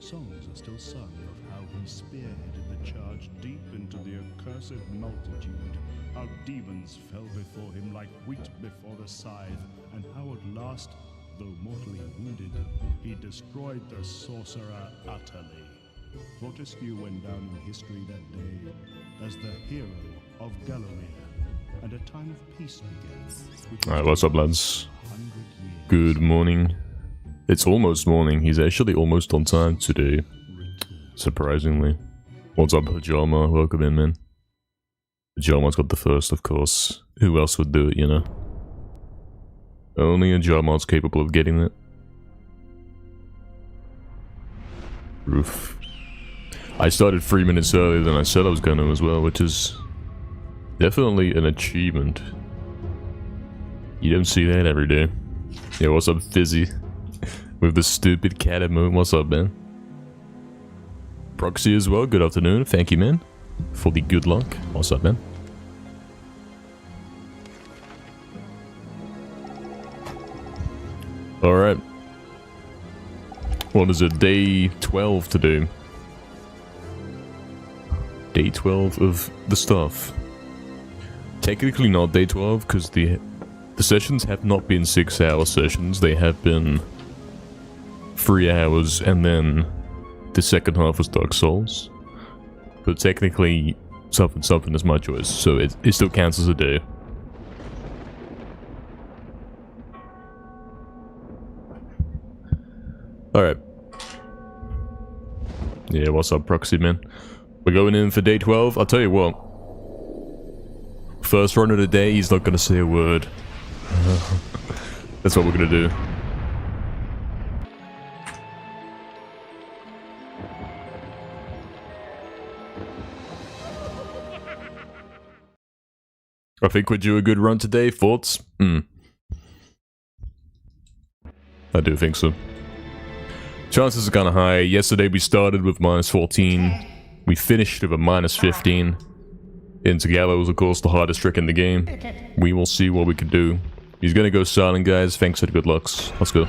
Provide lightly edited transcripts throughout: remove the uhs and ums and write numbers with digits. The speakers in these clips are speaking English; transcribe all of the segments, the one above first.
Songs are still sung of how he spearheaded the charge deep into the accursed multitude, how demons fell before him like wheat before the scythe, and how at last, though mortally wounded, he destroyed the sorcerer utterly. Fortescue went down in history that day as the hero of Galloway, and a time of peace began. Alright, what's up, lads? Good morning. It's almost morning. He's actually almost on time today. Surprisingly. What's up, Pajama? Welcome in, man. Pajama's got the first, of course. Who else would do it, you know? Only a Jarmar's capable of getting it. Roof. I started 3 minutes earlier than I said I was going to as well, which is definitely an achievement. You don't see that every day. Yeah, what's up, Fizzy? With the stupid cat emote. What's up, man? Proxy as well. Good afternoon. Thank you, man, for the good luck. What's up, man? Alright. What is it? Day 12 to do. Day 12 of the stuff. Technically not day 12, because the sessions have not been 6-hour sessions. They have been 3 hours, and then the second half was Dark Souls. But technically, something is my choice, so it still counts as a day. Alright. Yeah, what's up, Proxy, man? We're going in for day 12. I'll tell you what. First run of the day, he's not gonna say a word. That's what we're gonna do. I think we're due a good run today. Thoughts? I do think so. Chances are kind of high. Yesterday we started with -14. We finished with a -15. Into Gallows, of course, the hardest trick in the game. We will see what we can do. He's gonna go silent, guys. Thanks for the good lucks. Let's go.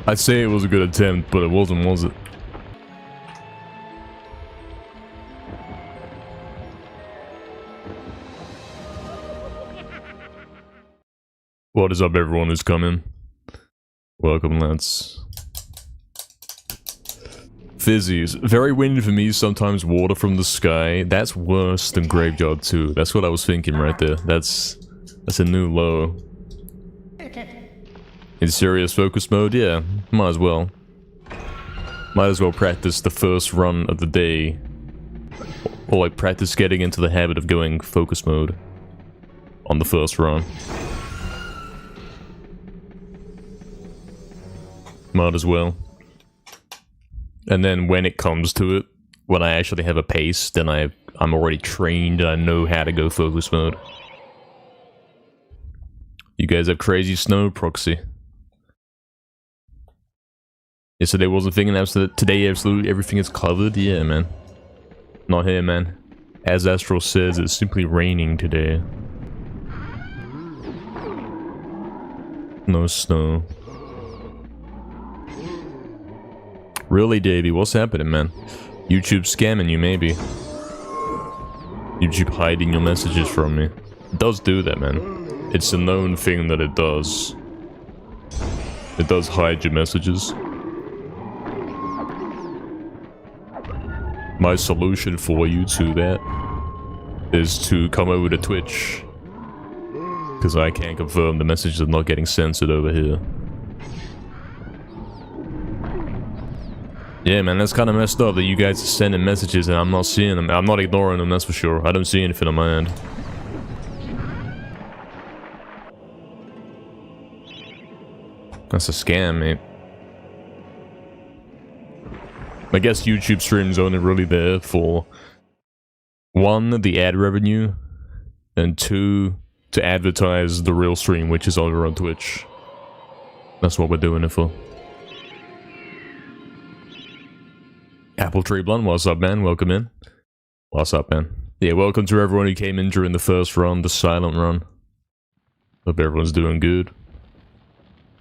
I'd say it was a good attempt, but it wasn't, was it? What is up, everyone who's coming? Welcome, lads. Fizzies. Very windy for me, sometimes water from the sky. That's worse than Graveyard 2. That's what I was thinking right there. That's a new low. In serious focus mode? Yeah, might as well. Might as well practice the first run of the day. Or like practice getting into the habit of going focus mode on the first run. Might as well. And then when it comes to it, when I actually have a pace, then I'm already trained and I know how to go focus mode. You guys have crazy snow, Proxy. Yesterday wasn't thinking that today absolutely everything is covered. Yeah, man. Not here, man. As Astral says, it's simply raining today. No snow. Really, Davey? What's happening, man? YouTube scamming you, maybe. YouTube hiding your messages from me. It does do that, man. It's a known thing that it does. It does hide your messages. My solution for you to that is to come over to Twitch. Because I can't confirm the messages are not getting censored over here. Yeah, man, that's kind of messed up that you guys are sending messages and I'm not seeing them. I'm not ignoring them, that's for sure. I don't see anything on my end. That's a scam, mate. I guess YouTube streams only really there for 1, the ad revenue, and 2, to advertise the real stream, which is over on Twitch. That's what we're doing it for. Apple Tree Blunt, what's up, man? Welcome in. What's up, man? Yeah, welcome to everyone who came in during the first run, the silent run. Hope everyone's doing good.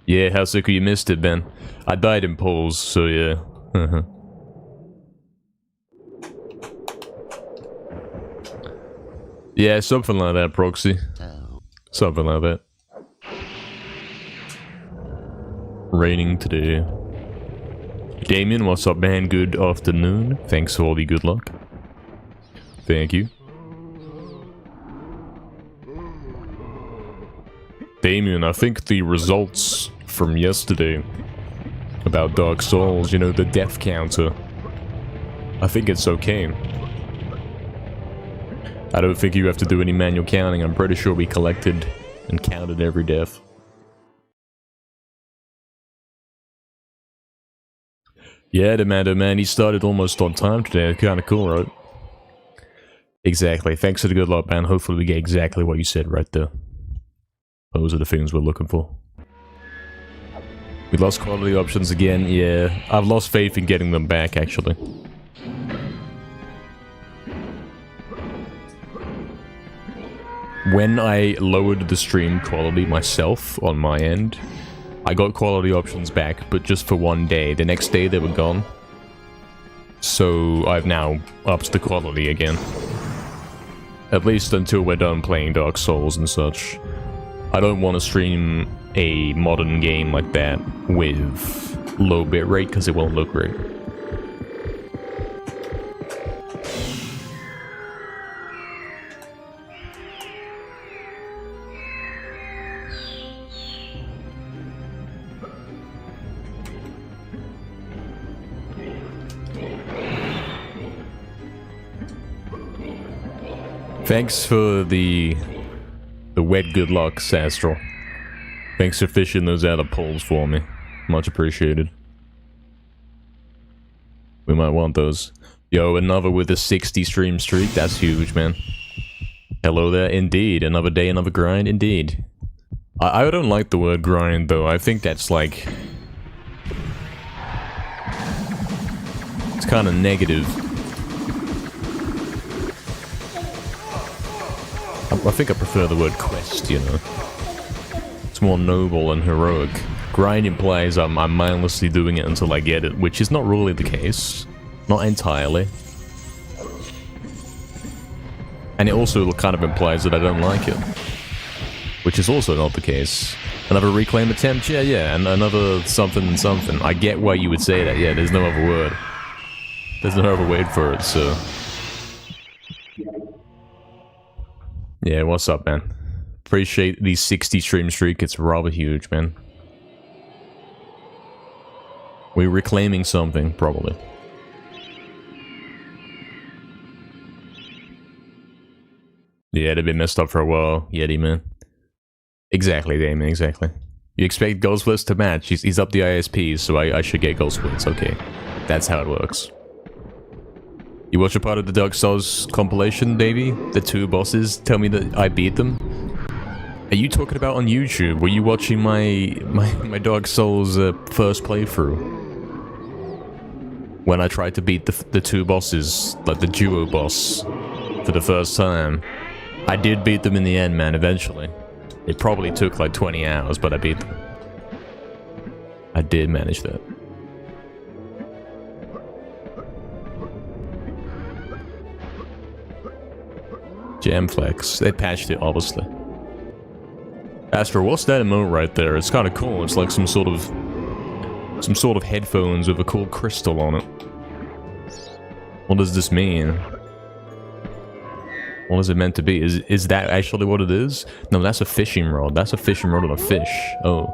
Yeah, how sick you missed it, Ben? I died in polls, so yeah. Yeah, something like that, Proxy. Something like that. Raining today. Damien, what's up, man? Good afternoon. Thanks for all the good luck. Thank you. Damien, I think the results from yesterday about Dark Souls, you know, the death counter, I think it's okay. I don't think you have to do any manual counting. I'm pretty sure we collected and counted every death. Yeah, Demando, man, he started almost on time today. Kinda cool, right? Exactly. Thanks for the good luck, man. Hopefully we get exactly what you said right there. Those are the things we're looking for. We lost quality options again. Yeah, I've lost faith in getting them back, actually. When I lowered the stream quality myself on my end, I got quality options back, but just for one day. The next day they were gone. So I've now upped the quality again. At least until we're done playing Dark Souls and such. I don't want to stream a modern game like that with low bitrate because it won't look great. Thanks for the wet good luck, Sastral. Thanks for fishing those out of polls for me. Much appreciated. We might want those. Yo, another with a 60 stream streak. That's huge, man. Hello there. Indeed. Another day, another grind. Indeed. I don't like the word grind, though. I think that's like... it's kind of negative. I think I prefer the word quest, you know. It's more noble and heroic. Grind implies I'm mindlessly doing it until I get it, which is not really the case. Not entirely. And it also kind of implies that I don't like it. Which is also not the case. Another reclaim attempt? Yeah, and another something. I get why you would say that, yeah, there's no other word. There's no other word for it, so... Yeah, what's up, man? Appreciate the 60 stream streak, it's rather huge, man. We're reclaiming something, probably. Yeah, they've been messed up for a while, Yeti, man. Exactly, Damon, exactly. You expect goal splits to match. He's up the ISPs, so I should get goal splits, okay. That's how it works. You watch a part of the Dark Souls compilation, Davey? The 2 bosses tell me that I beat them? Are you talking about on YouTube? Were you watching my Dark Souls first playthrough? When I tried to beat the 2 bosses, like the duo boss, for the first time. I did beat them in the end, man, eventually. It probably took like 20 hours, but I beat them. I did manage that. Jamflex. They patched it, obviously. Astro, what's that emote right there? It's kind of cool. It's like some sort of headphones with a cool crystal on it. What does this mean? What is it meant to be? Is that actually what it is? No, that's a fishing rod. That's a fishing rod on a fish. Oh.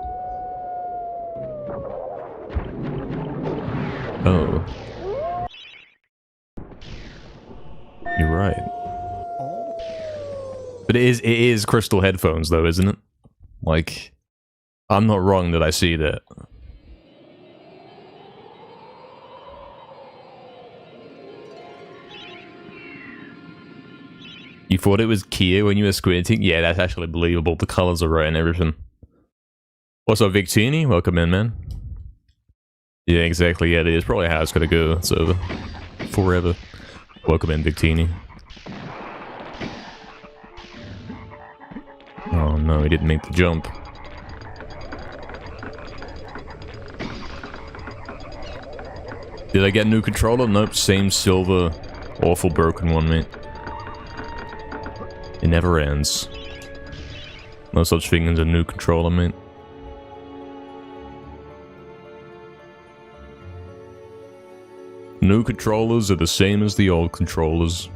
Oh. You're right. But it is crystal headphones though, isn't it? Like, I'm not wrong that I see that. You thought it was Kia when you were squinting? Yeah, that's actually believable. The colors are right and everything. What's up, Victini? Welcome in, man. Yeah, exactly. Yeah, it is probably how it's gonna go. It's over. Forever. Welcome in, Victini. Oh no, he didn't make the jump. Did I get a new controller? Nope, same silver, awful broken one, mate. It never ends. No such thing as a new controller, mate. New controllers are the same as the old controllers.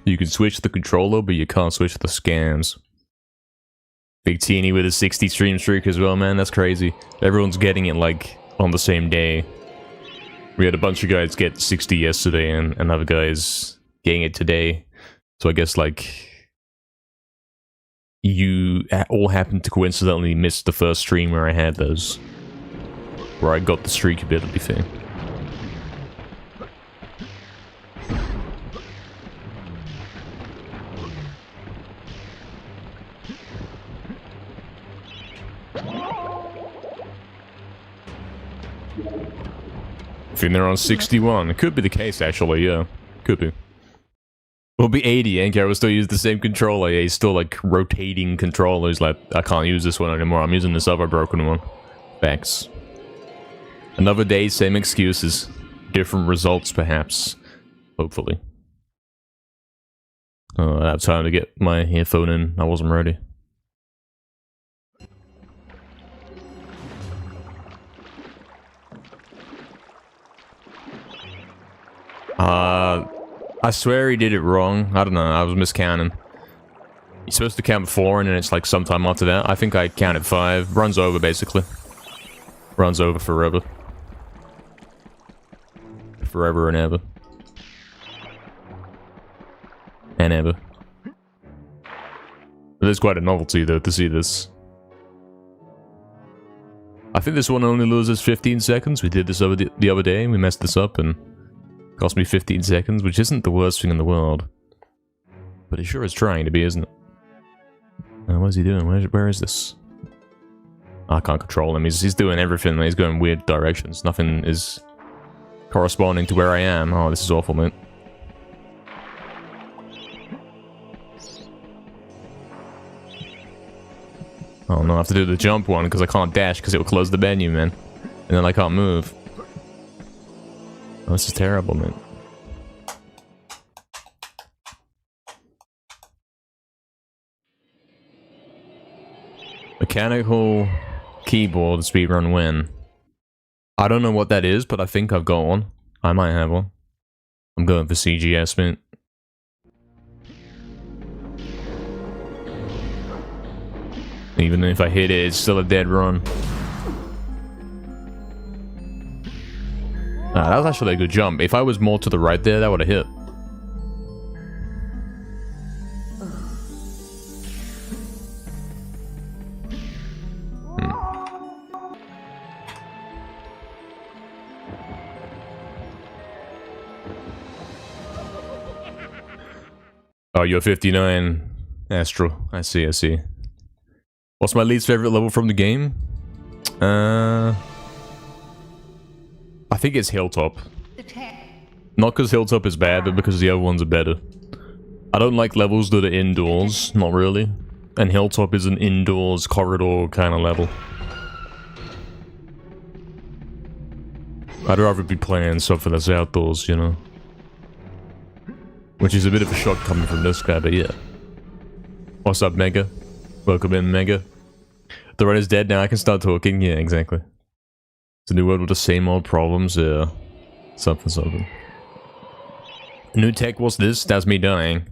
You can switch the controller, but you can't switch the scans. Big Teeny with a 60 stream streak as well, man. That's crazy. Everyone's getting it, like, on the same day. We had a bunch of guys get 60 yesterday, and other guys getting it today. So I guess, like, you all happened to coincidentally miss the first stream where I had those. Where I got the streak ability thing. I think they're on 61. It could be the case, actually, yeah. Could be. We'll be 80, and Gary will still use the same controller. Yeah, he's still, like, rotating controllers. Like, I can't use this one anymore. I'm using this other broken one. Thanks. Another day, same excuses. Different results, perhaps. Hopefully. Oh, I have time to get my earphone in. I wasn't ready. I swear he did it wrong. I don't know, I was miscounting. You're supposed to count 4 and then it's like sometime after that. I think I counted 5. Runs over, basically. Runs over forever. Forever and ever. And ever. It is quite a novelty, though, to see this. I think this one only loses 15 seconds. We did this over the other day. We messed this up and cost me 15 seconds, which isn't the worst thing in the world. But it sure is trying to be, isn't it? What is he doing? Where is this? I can't control him. He's doing everything. He's going weird directions. Nothing is corresponding to where I am. Oh, this is awful, man. Oh no, I have to do the jump one because I can't dash because it will close the menu, man. And then I can't move. Oh, this is terrible, man. Mechanical keyboard speedrun win. I don't know what that is, but I think I've got one. I might have one. I'm going for CGS, man. Even if I hit it, it's still a dead run. Ah, that was actually a good jump. If I was more to the right there, that would have hit. Oh, you're 59. Astral. I see, I see. What's my least favorite level from the game? I think it's Hilltop. Not because Hilltop is bad, but because the other ones are better. I don't like levels that are indoors, not really. And Hilltop is an indoors corridor kind of level. I'd rather be playing something that's outdoors, you know. Which is a bit of a shock coming from this guy, but yeah. What's up, Mega? Welcome in, Mega. The run is dead now, I can start talking. Yeah, exactly. It's a new world with the same old problems. Yeah. Something, something. New tech, what's this? That's me dying.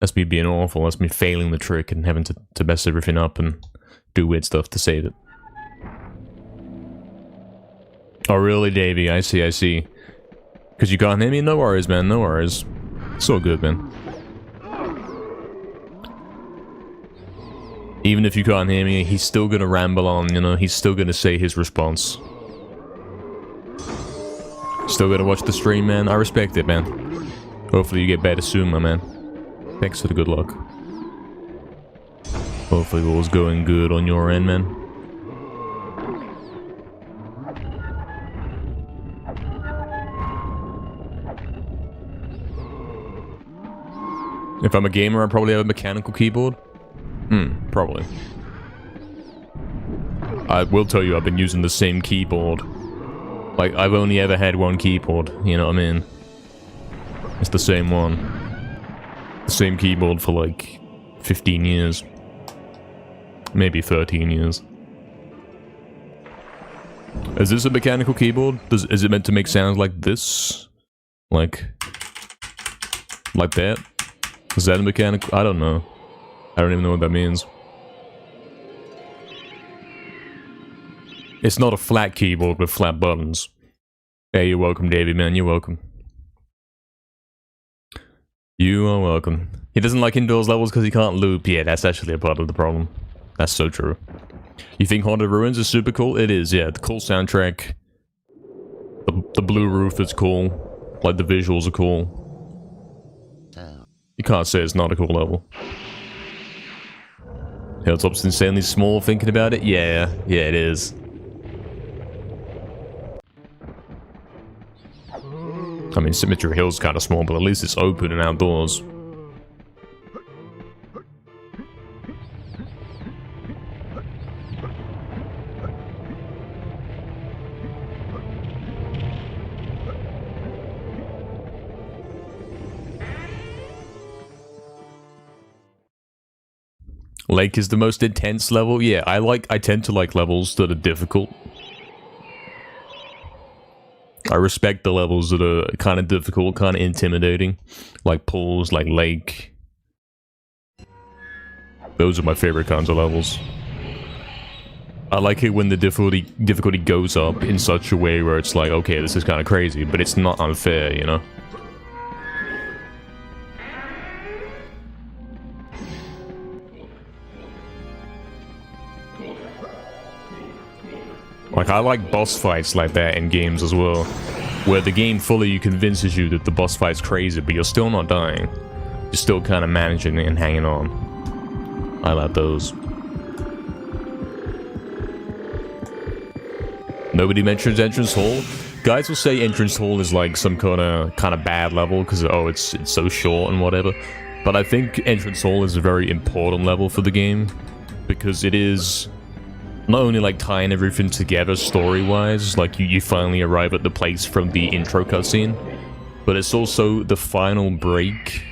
That's me being awful. That's me failing the trick and having to mess everything up and do weird stuff to save it. Oh, really, Davey? I see, I see. Because you can't hear me? No worries, man. No worries. It's all good, man. Even if you can't hear me, he's still gonna ramble on, you know? He's still gonna say his response. Still gonna watch the stream, man. I respect it, man. Hopefully you get better soon, my man. Thanks for the good luck. Hopefully all's going good on your end, man. If I'm a gamer, I probably have a mechanical keyboard. Probably. I will tell you, I've been using the same keyboard. Like, I've only ever had one keyboard, you know what I mean? It's the same one. The same keyboard for like 15 years. Maybe 13 years. Is this a mechanical keyboard? Is it meant to make sounds like this? Like that? Is that a mechanical? I don't know. I don't even know what that means. It's not a flat keyboard with flat buttons. Hey, you're welcome, Davey, man. You're welcome. You are welcome. He doesn't like indoors levels because he can't loop. Yeah, that's actually a part of the problem. That's so true. You think Haunted Ruins is super cool? It is, yeah. The cool soundtrack. The blue roof is cool. Like, the visuals are cool. You can't say it's not a cool level. Hilltop's insanely small thinking about it? Yeah, yeah it is. I mean, Symmetry Hill's kind of small, but at least it's open and outdoors. Lake is the most intense level. Yeah, I tend to like levels that are difficult. I respect the levels that are kind of difficult, kind of intimidating. Like pools, like Lake. Those are my favorite kinds of levels. I like it when the difficulty goes up in such a way where it's like, okay, this is kind of crazy, but it's not unfair, you know? Like, I like boss fights like that in games as well, where the game fully convinces you that the boss fight's crazy, but you're still not dying. You're still kind of managing it and hanging on. I like those. Nobody mentions Entrance Hall. Guys will say Entrance Hall is like some kind of bad level because, oh, it's so short and whatever. But I think Entrance Hall is a very important level for the game. because it is not only like tying everything together story-wise, like you finally arrive at the place from the intro cutscene, but it's also the final break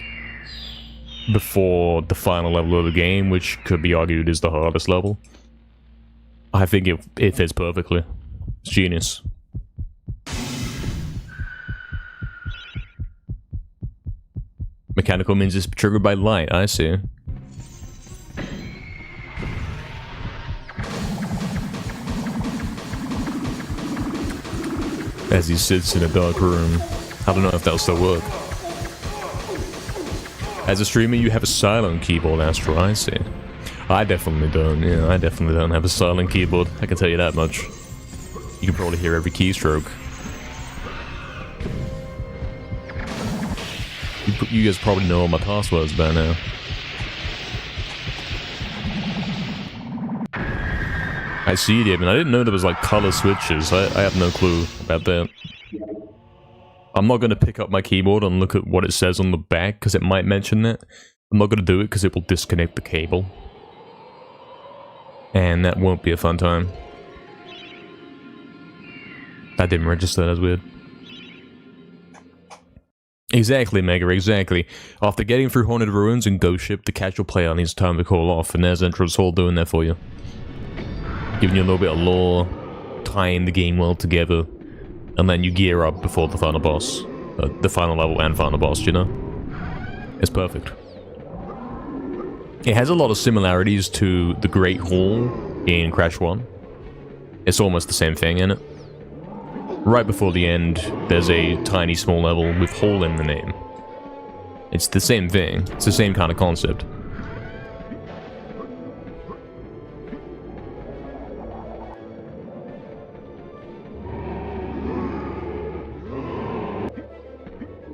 before the final level of the game, which could be argued is the hardest level. I think it fits perfectly. It's genius. Mechanical means it's triggered by light, I see. As he sits in a dark room. I don't know if that'll still work. As a streamer, you have a silent keyboard, Astro, I see. I definitely don't, yeah, I definitely don't have a silent keyboard, I can tell you that much. You can probably hear every keystroke. You guys probably know all my passwords by now. I see it, David. I didn't know there was like color switches. I have no clue about that. I'm not going to pick up my keyboard and look at what it says on the back, because it might mention that. I'm not going to do it because it will disconnect the cable. And that won't be a fun time. That didn't register, that's weird. Exactly, Mega, exactly. After getting through Haunted Ruins and Ghost Ship, the casual player needs time to call off, and there's Entrance Hall doing that for you. Giving you a little bit of lore, tying the game well together, and then you gear up before the final boss. The final level and final boss, you know? It's perfect. It has a lot of similarities to the Great Hall in Crash 1. It's almost the same thing in it. Right before the end, there's a tiny small level with Hall in the name. It's the same thing. It's the same kind of concept.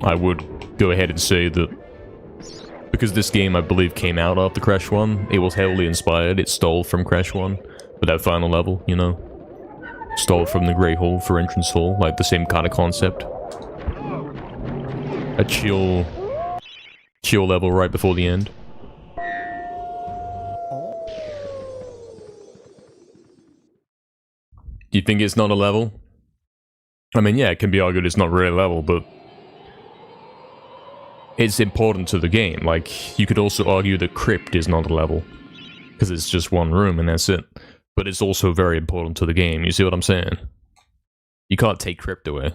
I would go ahead and say that because this game, I believe, came out after Crash 1, it was heavily inspired. It stole from Crash 1 with that final level, you know? Stole from the Great Hall for Entrance Hall, like the same kind of concept. A chill level right before the end. Do you think it's not a level? I mean, yeah, it can be argued it's not really a level, but it's important to the game. Like, you could also argue that Crypt is not a level, because it's just one room and that's it. But it's also very important to the game, you see what I'm saying? You can't take Crypt away.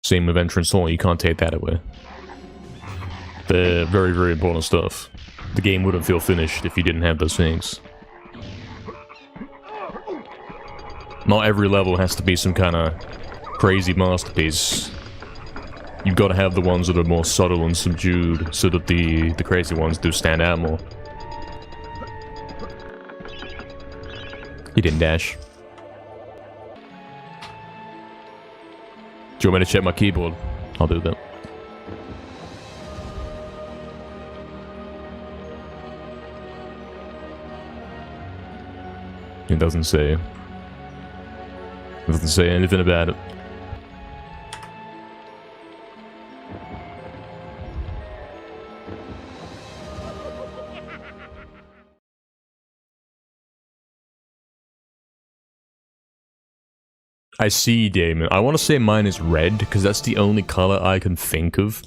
Same with Entrance Hall, you can't take that away. They're very, very important stuff. The game wouldn't feel finished if you didn't have those things. Not every level has to be some kind of crazy masterpiece. You've got to have the ones that are more subtle and subdued, so that the crazy ones do stand out more. He didn't dash. Do you want me to check my keyboard? I'll do that. It doesn't say. It doesn't say anything about it. I see, Damon. I want to say mine is red, because that's the only color I can think of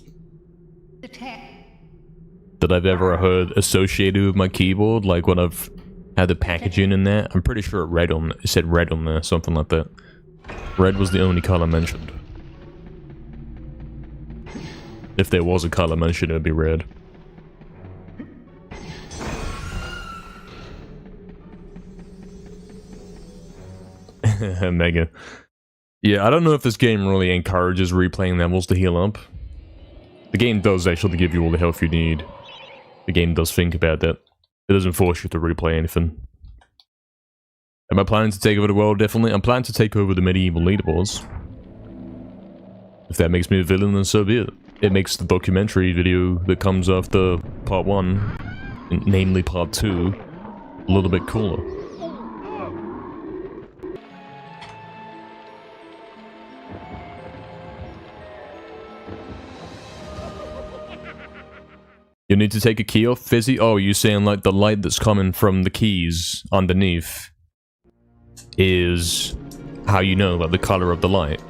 that I've ever heard associated with my keyboard, like when I've had the packaging in there. I'm pretty sure it said red on there, something like that. Red was the only color mentioned. If there was a color mentioned, it would be red. Mega. Yeah, I don't know if this game really encourages replaying levels to heal up. The game does actually give you all the health you need. The game does think about that. It doesn't force you to replay anything. Am I planning to take over the world? Definitely. I'm planning to take over the medieval leaderboards. If that makes me a villain, then so be it. It makes the documentary video that comes after part 1, namely part 2, a little bit cooler. You need to take a key off, Fizzy? Oh, you're saying like the light that's coming from the keys underneath is how you know like the color of the light?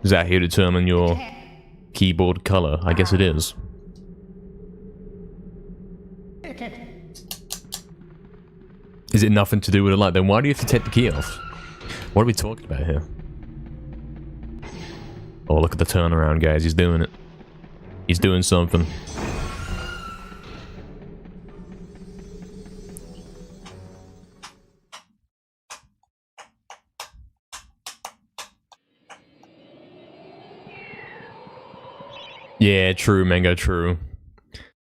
Is that how you determine your keyboard color? I guess it is. Is it nothing to do with the light? Then why do you have to take the key off? What are we talking about here? Oh, look at the turnaround, guys. He's doing it. He's doing something. Yeah, true, Mango, true.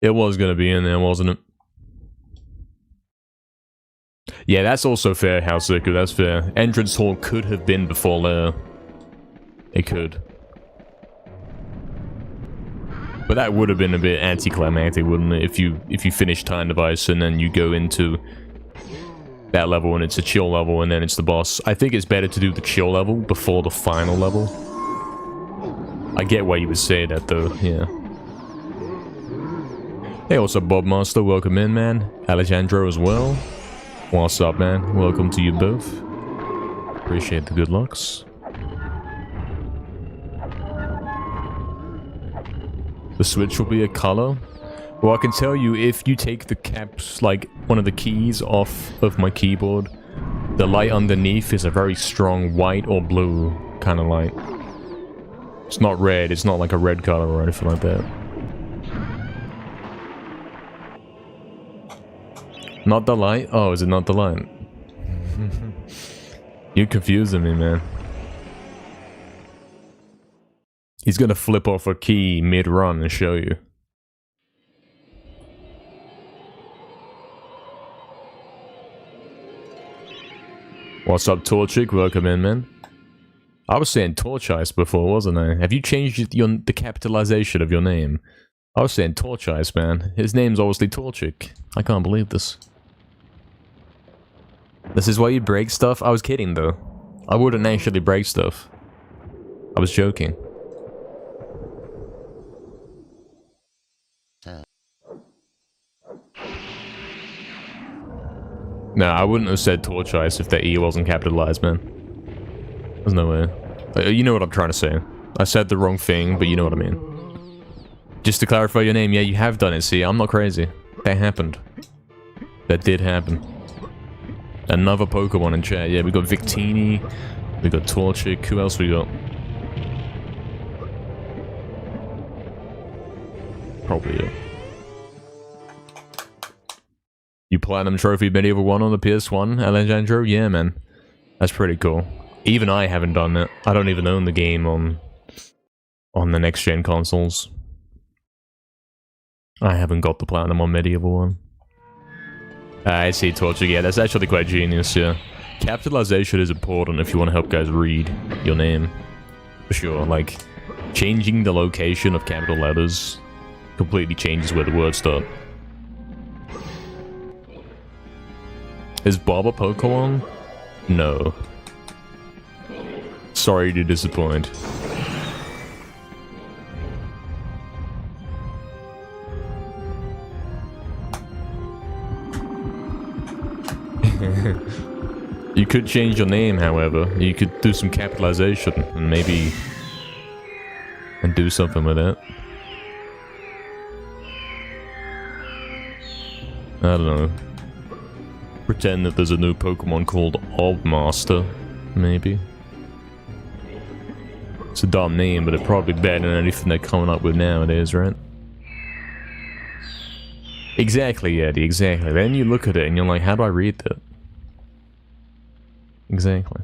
It was gonna be in there, wasn't it? Yeah, that's also fair, Houseseeker, that's fair. Entrance hall could have been before there. It could. But that would have been a bit anticlimactic, wouldn't it? If you finish Time Device and then you go into that level and it's a chill level and then it's the boss. I think it's better to do the chill level before the final level. I get why you would say that though, yeah. Hey, what's up, Bob Master? Welcome in, man. Alejandro as well. What's up, man? Welcome to you both. Appreciate the good lucks. The switch will be a color. Well, I can tell you, if you take the caps, like one of the keys off of my keyboard, the light underneath is a very strong white or blue kind of light. It's not red, it's not like a red color or anything like that. Not the light? Oh, is it not the light? You're confusing me, man. He's gonna flip off a key mid-run and show you. What's up, Torchic? Welcome in, man. I was saying Torch Ice before, wasn't I? Have you changed the capitalization of your name? I was saying Torch Ice, man. His name's obviously Torchic. I can't believe this. This is why you break stuff? I was kidding, though. I wouldn't actually break stuff. I was joking. No, I wouldn't have said Torch Ice if that E wasn't capitalized, man. There's no way. You know what I'm trying to say. I said the wrong thing, but you know what I mean. Just to clarify your name, yeah, you have done it, see, I'm not crazy. That happened. That did happen. Another Pokemon in chat, yeah, we got Victini, we got Torchic, who else we got? Probably it. You Platinum Trophy Medieval 1 on the PS1, Alejandro? Yeah, man. That's pretty cool. Even I haven't done it. I don't even own the game on the next-gen consoles. I haven't got the Platinum on Medieval 1. I see, Torchic. Yeah, that's actually quite genius, yeah. Capitalization is important if you want to help guys read your name. For sure, like, changing the location of capital letters completely changes where the words start. Is Bob a Pokemon? No. Sorry to disappoint. You could change your name, however. You could do some capitalization and maybe... and do something with it. I don't know. Pretend that there's a new Pokemon called Obmaster, maybe. It's a dumb name, but it's probably better than anything they're coming up with nowadays, right? Exactly, Eddie, exactly. Then you look at it and you're like, how do I read that? Exactly.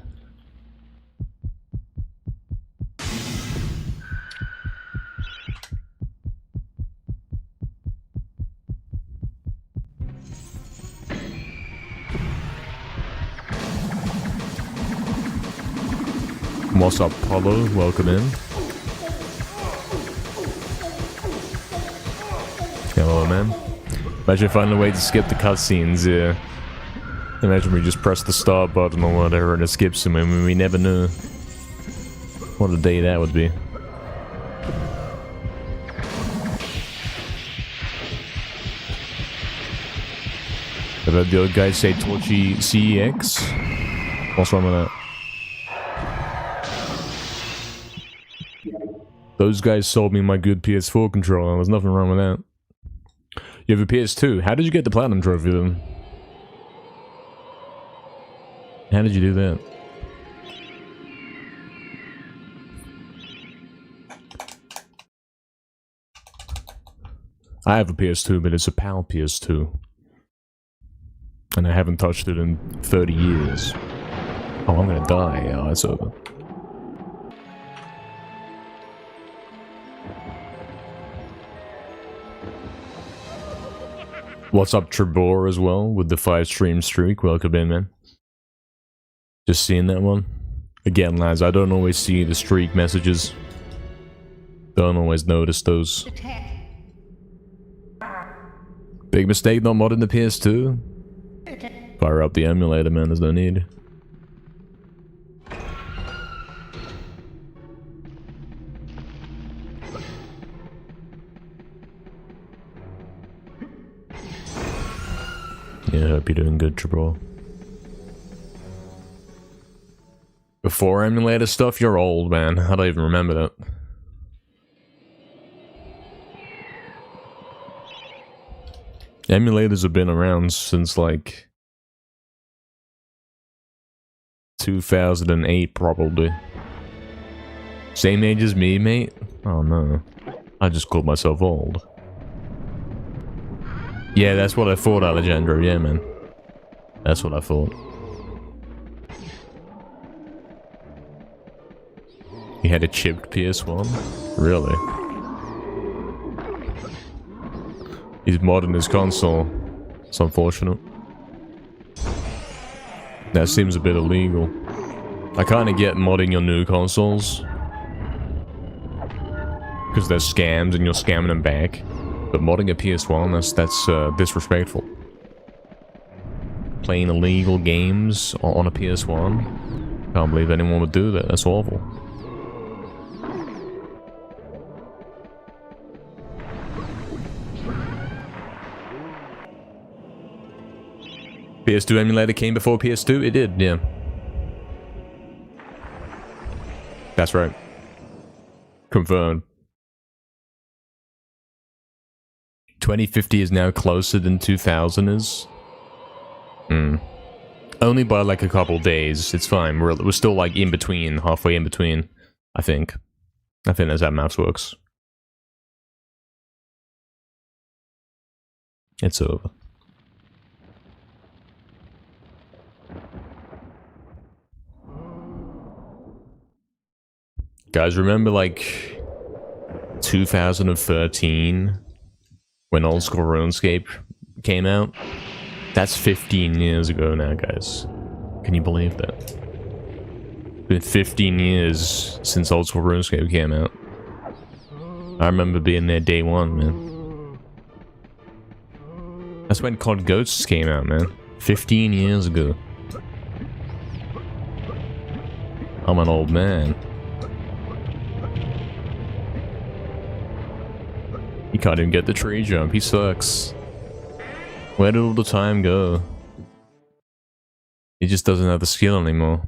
What's up, Paulo? Welcome in. Hello, man. Imagine finding a way to skip the cutscenes, yeah. Imagine we just press the start button or whatever and it skips them, and we never knew what a day that would be. I've heard the other guys say Torchy CEX. What's wrong with that? Those guys sold me my good PS4 controller. There's nothing wrong with that. You have a PS2. How did you get the Platinum Trophy then? How did you do that? I have a PS2, but it's a PAL PS2. And I haven't touched it in 30 years. Oh, I'm gonna die. Oh, it's over. What's up, Trebor, as well, with the 5-stream streak? Welcome in, man. Just seeing that one. Again, lads, I don't always see the streak messages. Don't always notice those. Big mistake not modding the PS2. Fire up the emulator, man, there's no need. Yeah, I hope you're doing good, Trebor. Before emulator stuff, you're old, man. I don't even remember that. Emulators have been around since, like, 2008, probably. Same age as me, mate? Oh, no. I just called myself old. Yeah, that's what I thought, Alejandro. Yeah, man. That's what I thought. He had a chipped PS1? Really? He's modding his console. It's unfortunate. That seems a bit illegal. I kinda get modding your new consoles. Because they're scams and you're scamming them back. But modding a PS1, that's disrespectful. Playing illegal games on a PS1? Can't believe anyone would do that. That's awful. PS2 emulator came before PS2? It did, yeah. That's right. Confirmed. 2050 is now closer than 2000 is. Only by like a couple days. It's fine. We're still like in between, halfway in between. I think that's how maths works. It's over. Guys, remember like 2013 when Old School RuneScape came out? That's 15 years ago now, guys. Can you believe that? It's been 15 years since Old School RuneScape came out. I remember being there day one, man. That's when COD Ghosts came out, man. 15 years ago. I'm an old man. He can't even get the tree jump. He sucks. Where did all the time go? He just doesn't have the skill anymore.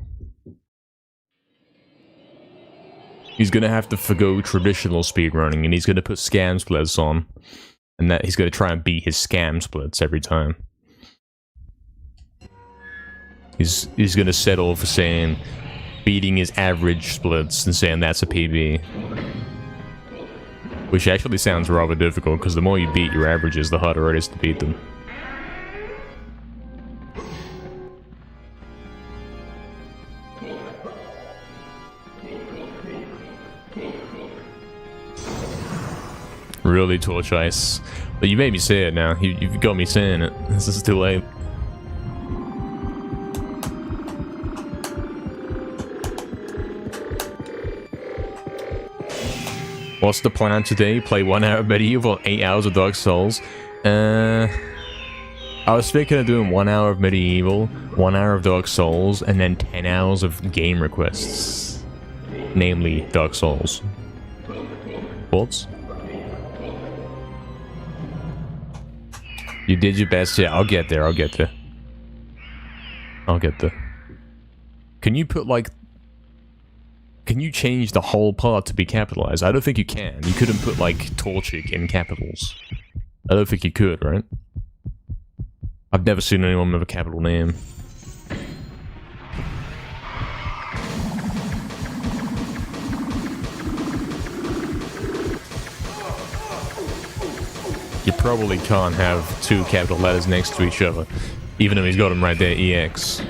He's gonna have to forgo traditional speedrunning and he's gonna put scam splits on. And that he's gonna try and beat his scam splits every time. He's gonna settle for saying beating his average splits and saying that's a PB. Which actually sounds rather difficult, because the more you beat your averages, the harder it is to beat them. Really, Torch Ice. But you made me say it now. You've got me saying it. This is too late. What's the plan today? Play 1 hour of Medieval, 8 hours of Dark Souls. I was thinking of doing 1 hour of Medieval, 1 hour of Dark Souls, and then 10 hours of game requests. Namely, Dark Souls. Thoughts? You did your best. Yeah, I'll get there. I'll get there. I'll get there. Can you put, like... Can you change the whole part to be capitalized? I don't think you can. You couldn't put, like, Torchic in capitals. I don't think you could, right? I've never seen anyone with a capital name. You probably can't have two capital letters next to each other, even though he's got them right there, EX.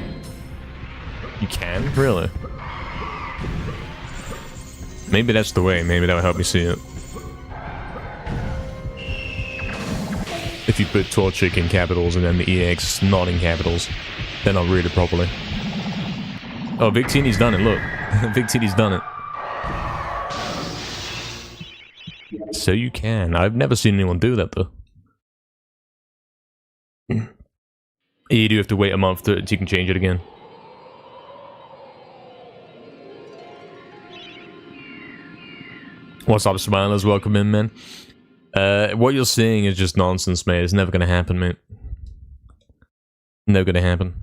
You can? Really? Maybe that's the way, maybe that'll help me see it. If you put Torchic in capitals and then the EX not in capitals, then I'll read it properly. Oh, Victini's done it, look. Victini's done it. So you can. I've never seen anyone do that, though. You do have to wait a month so you can change it again. What's up, Smilers? Welcome in, man. What you're seeing is just nonsense, mate. It's never gonna happen, mate. Never gonna happen.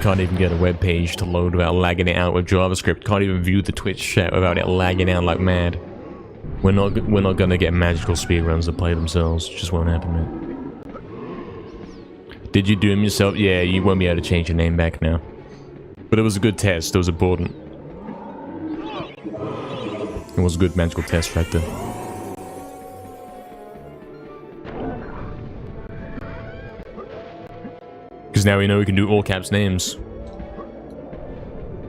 Can't even get a web page to load without lagging it out with JavaScript. Can't even view the Twitch chat without it lagging out like mad. We're not gonna get magical speedruns that play themselves. It just won't happen, mate. Did you do them yourself? Yeah, you won't be able to change your name back now. But it was a good test. It was important. It was a good magical test right there. Because now we know we can do all caps names.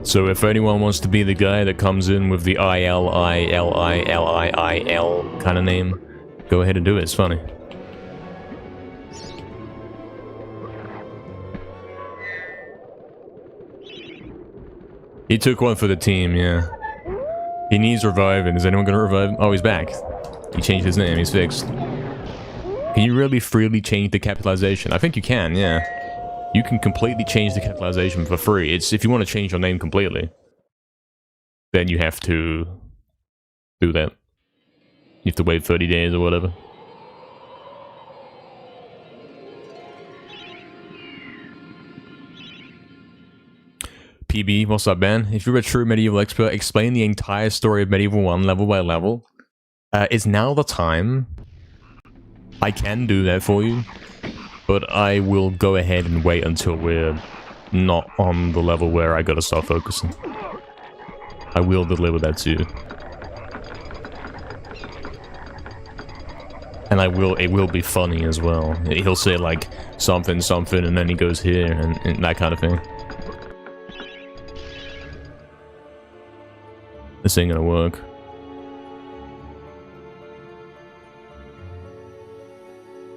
So if anyone wants to be the guy that comes in with the I-L-I-L-I-L-I-I-L kind of name, go ahead and do it, it's funny. He took one for the team, yeah. He needs reviving. Is anyone gonna revive him? Oh, he's back. He changed his name, he's fixed. Can you really freely change the capitalization? I think you can, yeah. You can completely change the capitalization for free. It's if you want to change your name completely, then you have to do that. You have to wait 30 days or whatever. PB, what's up, man? If you're a true medieval expert, explain the entire story of Medieval 1 level by level. Is now the time. I can do that for you. But I will go ahead and wait until we're not on the level where I gotta start focusing. I will deliver that to you. And it will be funny as well. He'll say like, something, something, and then he goes here, and that kind of thing. This ain't gonna work.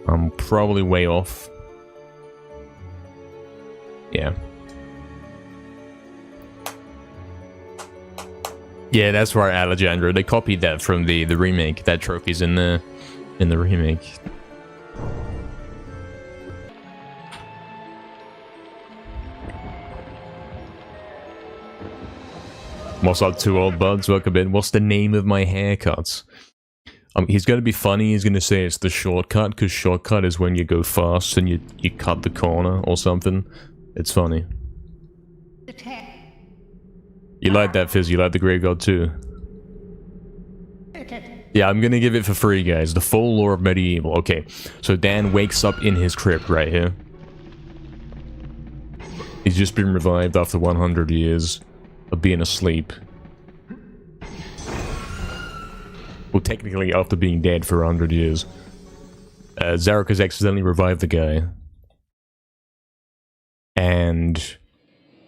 I'm probably way off. Yeah. Yeah, that's right, Alejandro. They copied that from the remake. That trophy's in the remake. What's up, two old buds? Welcome in. What's the name of my haircut? He's going to be funny. He's going to say it's the shortcut, because shortcut is when you go fast and you cut the corner or something. It's funny. You like that, Fizz? You like the Graveyard too? Yeah, I'm going to give it for free, guys. The full lore of Medieval. Okay, so Dan wakes up in his crypt right here. He's just been revived after 100 years of being asleep. Well, technically after being dead for 100 years. Zarek has accidentally revived the guy. And,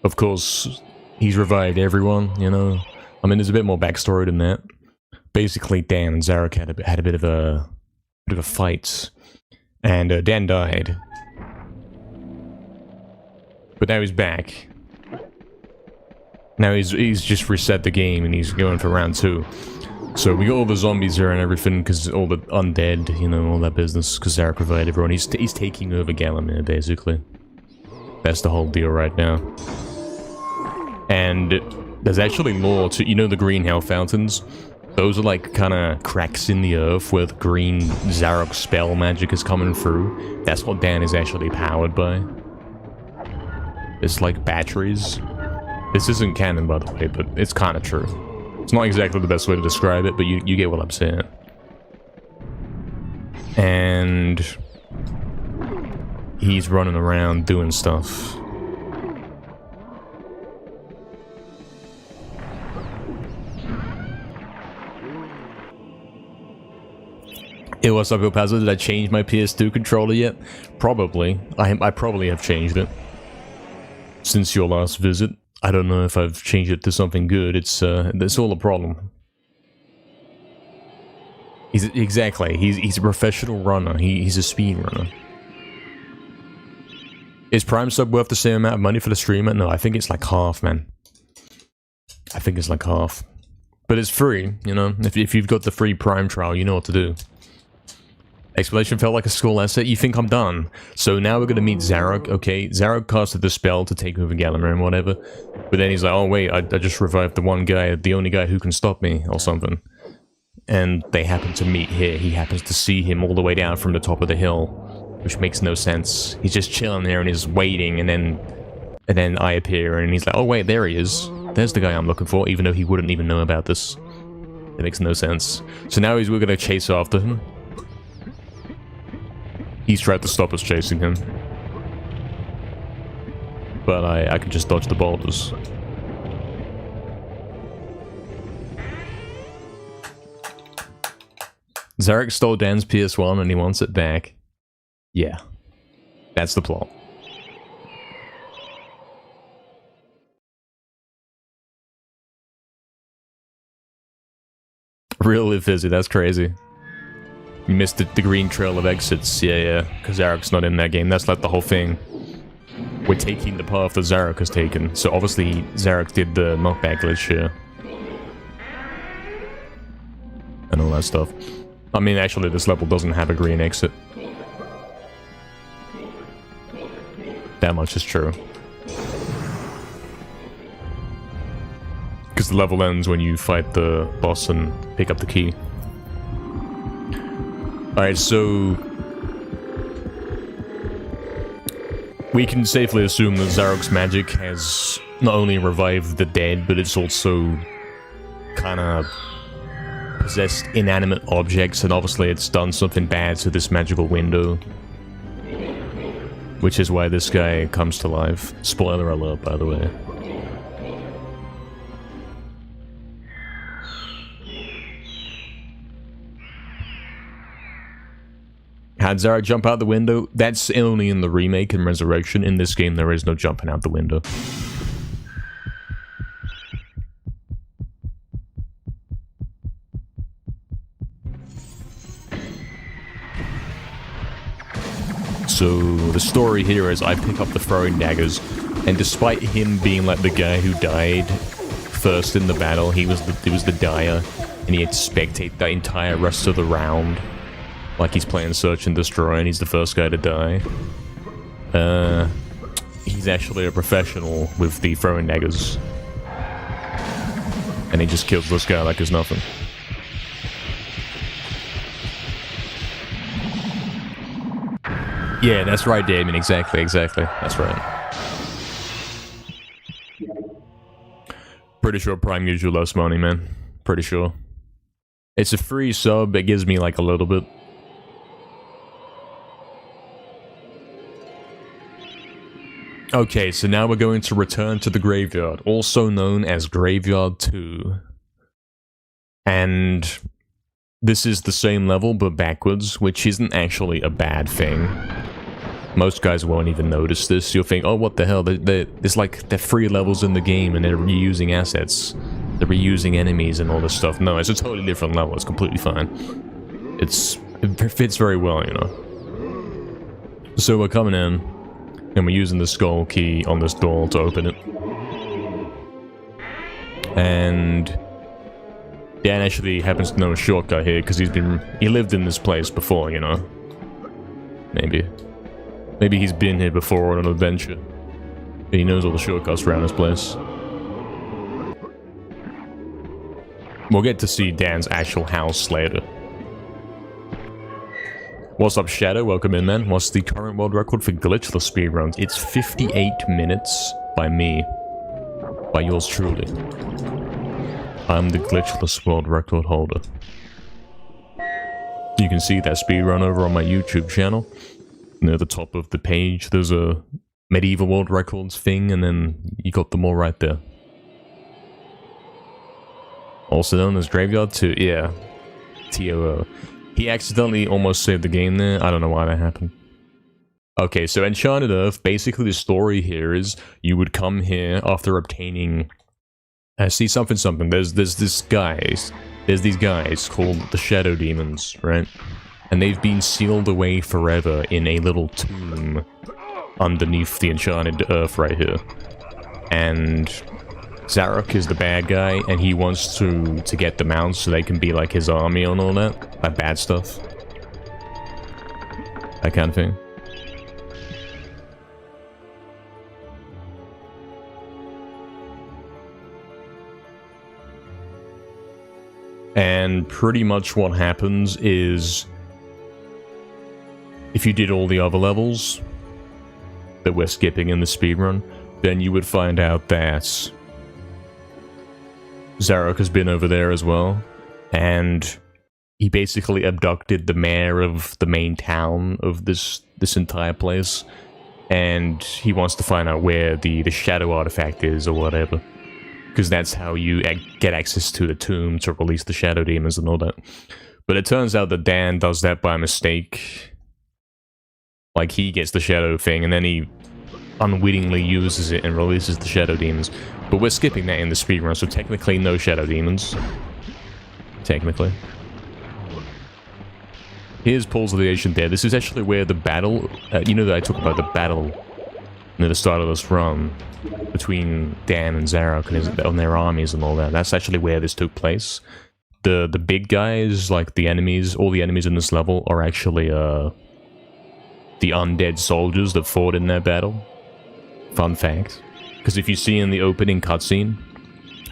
of course, he's revived everyone, you know? I mean, there's a bit more backstory than that. Basically, Dan and Zarek had a bit of a fight. And Dan died. But now he's back. Now he's just reset the game and he's going for round 2. So we got all the zombies here and everything, because all the undead, you know, all that business, because Zarek revived everyone. He's taking over Galamir, basically. That's the whole deal right now. And there's actually more to, you know, the green hell fountains? Those are like kind of cracks in the earth where the green Zarok spell magic is coming through. That's what Dan is actually powered by. It's like batteries. This isn't canon, by the way, but it's kind of true. It's not exactly the best way to describe it, but you get what I'm saying. And he's running around doing stuff. Hey, what's up, Pazo? Did I change my PS2 controller yet? Probably. I probably have changed it since your last visit. I don't know if I've changed it to something good. It's all a problem. Exactly. He's a professional runner. He's a speed runner. Is Prime sub worth the same amount of money for the streamer? No, I think it's like half, man. I think it's like half. But it's free, you know? If you've got the free Prime trial, you know what to do. Explanation felt like a school asset. You think I'm done? So now we're gonna meet Zarok. Okay, Zarok casted the spell to take over Gallimir and whatever. But then he's like, oh wait, I just revived the one guy, the only guy who can stop me, or something. And they happen to meet here. He happens to see him all the way down from the top of the hill, which makes no sense. He's just chilling there and he's waiting, and then I appear and he's like, oh wait, there he is. There's the guy I'm looking for, even though he wouldn't even know about this. It makes no sense. So now we're gonna chase after him. He's tried to stop us chasing him. But I can just dodge the boulders. Zarek stole Dan's PS1 and he wants it back. Yeah. That's the plot. Really fizzy, that's crazy. You missed the green trail of exits. Yeah, because Zarek's not in that game. That's like the whole thing. We're taking the path that Zarek has taken. So obviously Zarek did the knockback glitch here. And all that stuff. I mean, actually this level doesn't have a green exit. That much is true. Because the level ends when you fight the boss and pick up the key. Alright, so we can safely assume that Zarok's magic has not only revived the dead, but it's also kind of possessed inanimate objects, and obviously it's done something bad to this magical window. Which is why this guy comes to life. Spoiler alert, by the way. Had Zarek jump out the window? That's only in the remake and Resurrection. In this game, there is no jumping out the window. So, the story here is I pick up the throwing daggers, and despite him being like the guy who died first in the battle, he was the dyer, and he had to spectate the entire rest of the round. Like he's playing Search and Destroy and he's the first guy to die. He's actually a professional with the throwing daggers. And he just kills this guy like it's nothing. Yeah, that's right, Damien. Exactly. That's right. Pretty sure Prime gives you less money, man. Pretty sure. It's a free sub. It gives me like a little bit. Okay, so now we're going to return to the graveyard, also known as Graveyard 2. And this is the same level, but backwards, which isn't actually a bad thing. Most guys won't even notice this. You'll think, oh, what the hell, there's like, they're 3 levels in the game and they're reusing assets. They're reusing enemies and all this stuff. No, it's a totally different level, it's completely fine. It fits very well, you know. So we're coming in. And we're using the skull key on this door to open it. And Dan actually happens to know a shortcut here because he lived in this place before, you know. Maybe he's been here before on an adventure. And he knows all the shortcuts around this place. We'll get to see Dan's actual house later. What's up, Shadow? Welcome in, man. What's the current world record for glitchless speedruns? It's 58 minutes by me. By yours truly. I'm the glitchless world record holder. You can see that speedrun over on my YouTube channel. Near the top of the page, there's a Medieval world records thing, and then you got them all right there. Also known as Graveyard 2, yeah. TOO. He accidentally almost saved the game there. I don't know why that happened. Okay, so Enchanted Earth, basically the story here is you would come here after obtaining... see something. There's these guys called the Shadow Demons, right? And they've been sealed away forever in a little tomb underneath the Enchanted Earth right here. And Zarok is the bad guy, and he wants to get them out so they can be like his army and all that. That bad stuff. That kind of thing. And pretty much what happens is, if you did all the other levels that we're skipping in the speedrun, then you would find out that Zarok has been over there as well, and he basically abducted the mayor of the main town of this entire place, and he wants to find out where the shadow artifact is or whatever. Because that's how you get access to the tomb to release the shadow demons and all that. But it turns out that Dan does that by mistake. Like, he gets the shadow thing, and then he unwittingly uses it and releases the shadow demons. But we're skipping that in the speedrun, so technically no shadow demons. Technically. Here's Pools of the Ancient Dead. This is actually where the battle... you know that I talked about the battle near the start of this run between Dan and Zarok and their armies and all that. That's actually where this took place. The big guys, like the enemies, all the enemies in this level are actually the undead soldiers that fought in that battle. Fun fact. Because if you see in the opening cutscene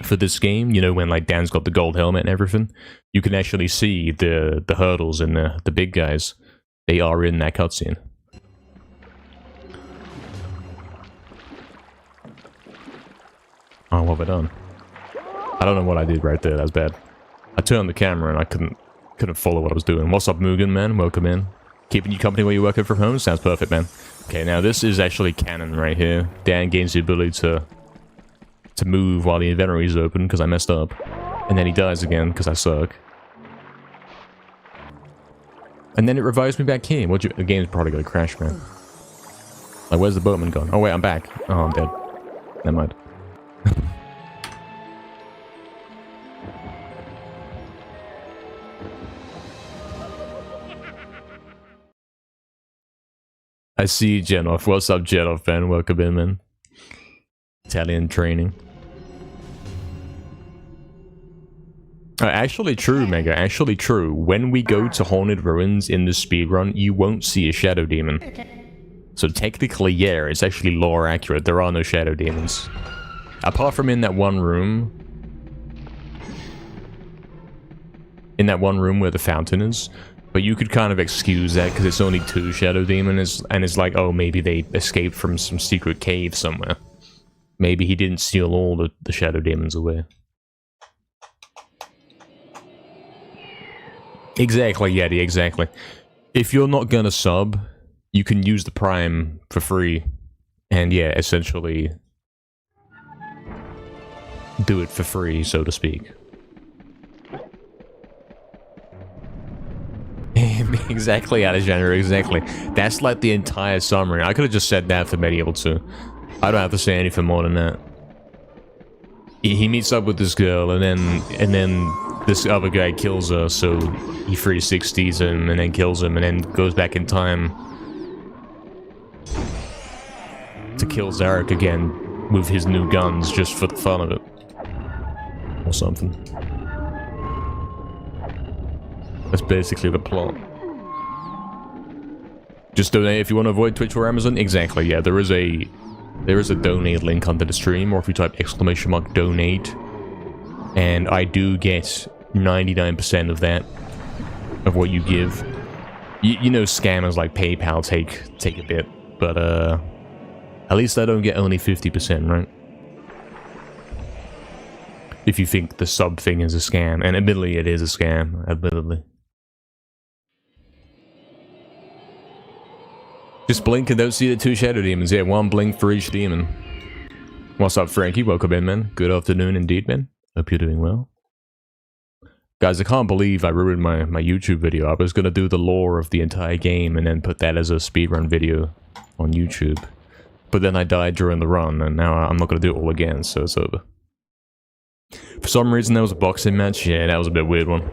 for this game, you know, when like Dan's got the gold helmet and everything, you can actually see the hurdles and the big guys. They are in that cutscene. Oh, what have I done? I don't know what I did right there. That's bad. I turned the camera and I couldn't follow what I was doing. What's up, Mugen, man? Welcome in. Keeping you company while you're working from home? Sounds perfect, man. Okay, now this is actually canon right here. Dan gains the ability to move while the inventory is open because I messed up. And then he dies again because I suck. And then it revives me back here. The game's probably gonna crash, man. Like, where's the boatman gone? Oh, wait, I'm back. Oh, I'm dead. Never mind. I see Genoff. What's up, Genoff, man? Welcome in, man. Italian training. Actually true, Mega. Actually true. When we go to Haunted Ruins in the speedrun, you won't see a shadow demon. So technically, yeah, it's actually lore accurate. There are no shadow demons. Apart from in that one room. In that one room where the fountain is. But you could kind of excuse that because it's only 2 shadow demons, and it's like, oh, maybe they escaped from some secret cave somewhere. Maybe he didn't steal all the shadow demons away. Exactly, Yeti, exactly. If you're not gonna sub, you can use the Prime for free. And yeah, essentially do it for free, so to speak. Exactly, Alexander, exactly. That's like the entire summary. I could have just said that for Medieval 2. I don't have to say anything more than that. He meets up with this girl, and then this other guy kills her, so he 360s him, and then kills him, and then goes back in time to kill Zarok again with his new guns, just for the fun of it. Or something. That's basically the plot. Just donate if you want to avoid Twitch or Amazon. Exactly, yeah. There is a donate link under the stream, or if you type !donate and I do get 99% of that, of what you give. You know, scammers like PayPal take a bit, but at least I don't get only 50%, right? If you think the sub thing is a scam, and admittedly it is a scam, admittedly. Just blink and don't see the 2 shadow demons. Yeah, 1 blink for each demon. What's up, Frankie? Welcome in, man. Good afternoon indeed, man. Hope you're doing well. Guys, I can't believe I ruined my YouTube video. I was gonna do the lore of the entire game and then put that as a speedrun video on YouTube. But then I died during the run, and now I'm not gonna do it all again, so it's over. For some reason, there was a boxing match. Yeah, that was a bit weird one.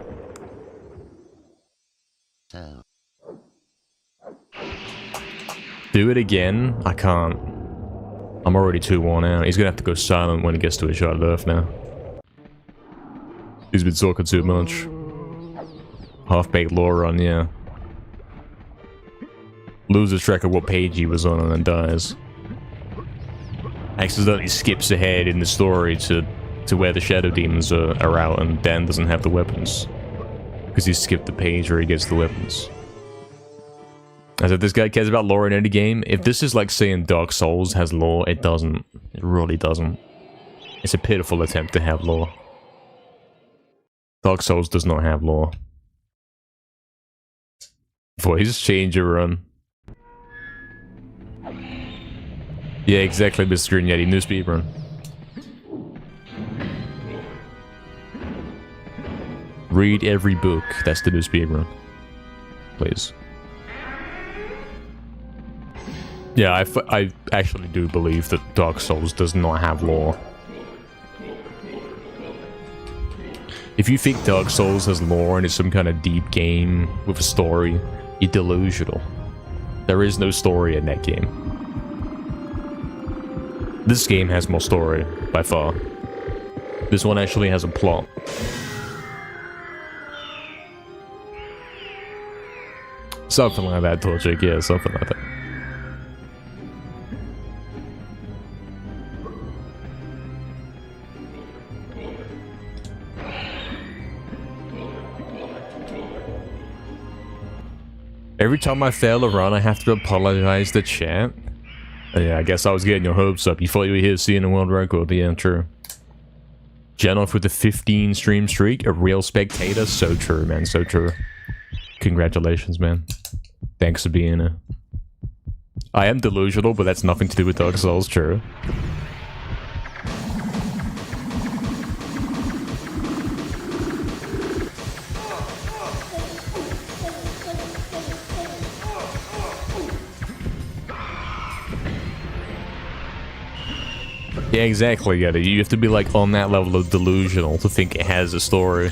Do it again? I can't. I'm already too worn out. He's gonna have to go silent when he gets to a shot of Earth now. He's been talking too much. Half-baked lore run, yeah. Loses track of what page he was on and then dies. Accidentally skips ahead in the story to where the shadow demons are out, and Dan doesn't have the weapons. Because he skipped the page where he gets the weapons. I said, this guy cares about lore in any game. If this is like saying Dark Souls has lore, it doesn't. It really doesn't. It's a pitiful attempt to have lore. Dark Souls does not have lore. Voice changer run. Yeah, exactly, Mr. Green Yeti. New speedrun. Read every book. That's the new speedrun. Please. Yeah, I actually do believe that Dark Souls does not have lore. If you think Dark Souls has lore and is some kind of deep game with a story, you're delusional. There is no story in that game. This game has more story, by far. This one actually has a plot. Something like that, Torchic, yeah, something like that. Every time I fail a run, I have to apologize to chat. Yeah, I guess I was getting your hopes up. You thought you were here seeing a world record. Yeah, true. Janoff with the 15 stream streak, a real spectator. So true, man, so true. Congratulations, man. Thanks for being here. I am delusional, but that's nothing to do with Dark Souls, true. Yeah, exactly, yeah. You have to be like on that level of delusional to think it has a story.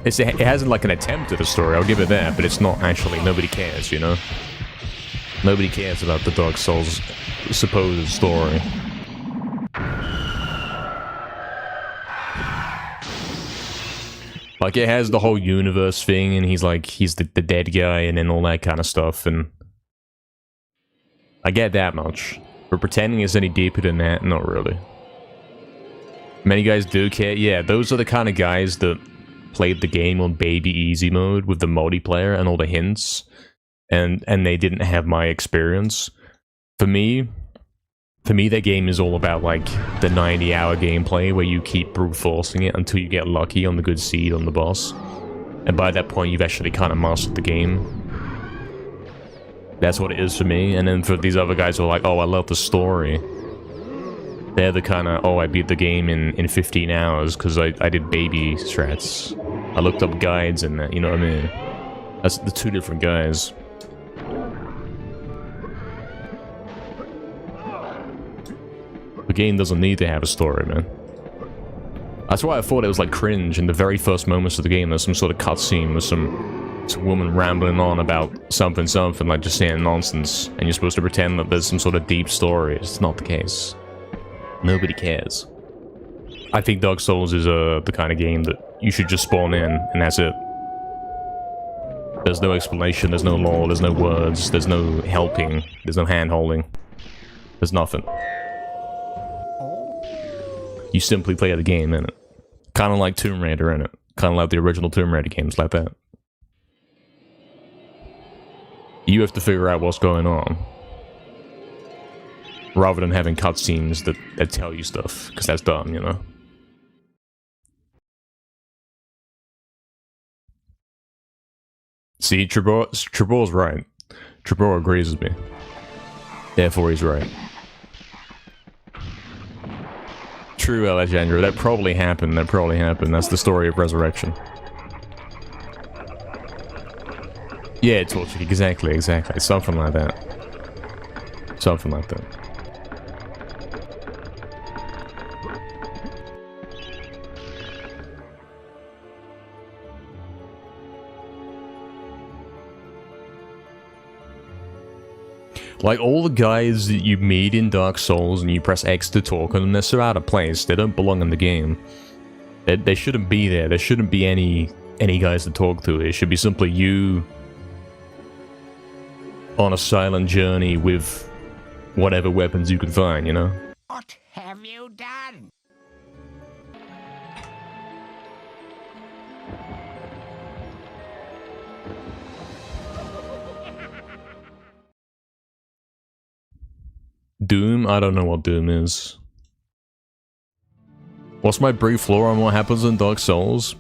It hasn't like an attempt at a story, I'll give it that, but it's not actually, nobody cares, you know? Nobody cares about the Dark Souls supposed story. Like, it has the whole universe thing, and he's like, he's the dead guy, and then all that kind of stuff, and I get that much. But pretending it's any deeper than that, not really. Many guys do care. Yeah, those are the kind of guys that played the game on baby easy mode with the multiplayer and all the hints, and they didn't have my experience. For me, that game is all about like the 90-hour gameplay where you keep brute forcing it until you get lucky on the good seed on the boss, and by that point you've actually kind of mastered the game. That's what it is for me. And then for these other guys who are like, oh, I love the story, they're the kind of, oh, I beat the game in 15 hours because I did baby strats. I looked up guides and that, you know what I mean? That's the two different guys. The game doesn't need to have a story, man. That's why I thought it was like cringe in the very first moments of the game. There's some sort of cutscene with some woman rambling on about something, like just saying nonsense, and you're supposed to pretend that there's some sort of deep story. It's not the case. Nobody cares. I think Dark Souls is the kind of game that you should just spawn in, and that's it. There's no explanation, there's no lore, there's no words, there's no helping, there's no hand-holding. There's nothing. You simply play the game, innit? Kind of like Tomb Raider, innit? Kind of like the original Tomb Raider games, like that. You have to figure out what's going on. Rather than having cutscenes that tell you stuff, because that's dumb, you know? See, Trebor's right. Trebor agrees with me. Therefore, he's right. True, Alejandro. That probably happened. That probably happened. That's the story of Resurrection. Yeah, Torchic. Exactly, exactly. Something like that. Something like that. Like, all the guys that you meet in Dark Souls and you press X to talk to them, they're so out of place. They don't belong in the game. They shouldn't be there. There shouldn't be any guys to talk to. It should be simply you on a silent journey with whatever weapons you can find, you know? What have you done? Doom? I don't know what Doom is. What's my brief lore on what happens in Dark Souls?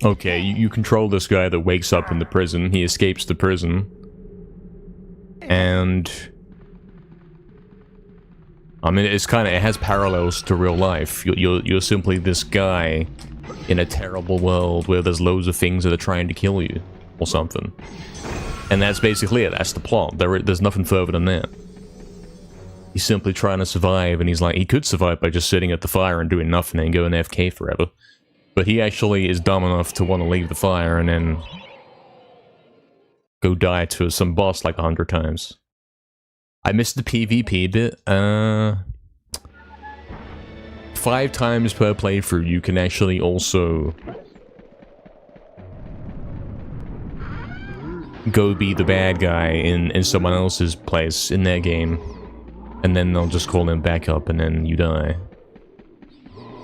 Okay, you control this guy that wakes up in the prison. He escapes the prison. And... I mean, it has parallels to real life. You're simply this guy in a terrible world where there's loads of things that are trying to kill you. Or something. And that's basically it. That's the plot. There's nothing further than that. He's simply trying to survive, and he's like, he could survive by just sitting at the fire and doing nothing and going AFK forever. But he actually is dumb enough to want to leave the fire and then go die to some boss like 100 times. I missed the PvP bit. 5 times per playthrough, you can actually also go be the bad guy in someone else's place in their game. And then they'll just call him back up and then you die.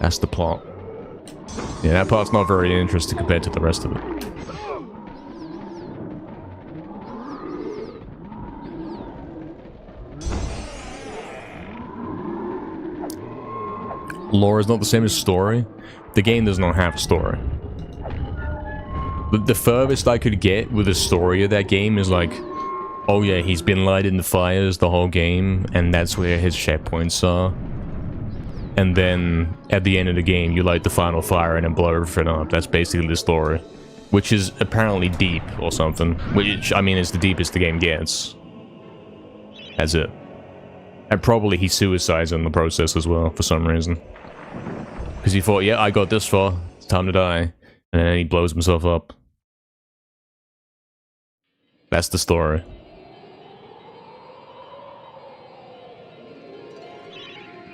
That's the plot. Yeah, that part's not very interesting compared to the rest of it. Lore is not the same as story. The game does not have a story. The furthest I could get with the story of that game is like, oh yeah, he's been lighting the fires the whole game, and that's where his checkpoints are. And then, at the end of the game, you light the final fire and then blow everything up. That's basically the story. Which is apparently deep, or something. Which, I mean, is the deepest the game gets. That's it. And probably he suicides in the process as well, for some reason. Because he thought, yeah, I got this far, it's time to die. And then he blows himself up. That's the story.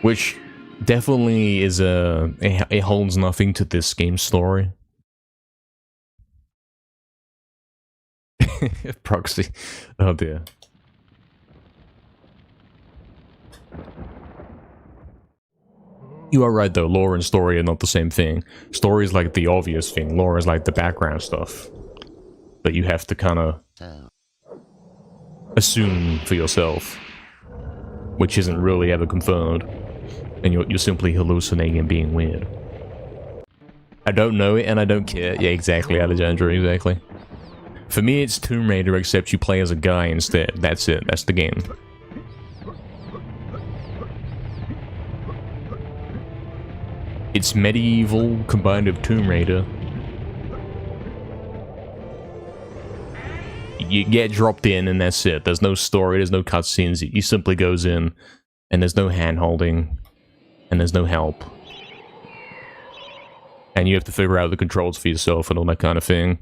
Which definitely is it holds nothing to this game's story. Proxy. Oh dear. You are right though, lore and story are not the same thing. Story is like the obvious thing, lore is like the background stuff that you have to kind of assume for yourself, which isn't really ever confirmed, and you're simply hallucinating and being weird. I don't know it and I don't care. Yeah, exactly, Alejandro, exactly. For me, it's Tomb Raider, except you play as a guy instead. That's it, that's the game. It's Medieval combined with Tomb Raider. You get dropped in and that's it. There's no story, there's no cutscenes. He simply goes in and there's no hand-holding and there's no help. And you have to figure out the controls for yourself and all that kind of thing.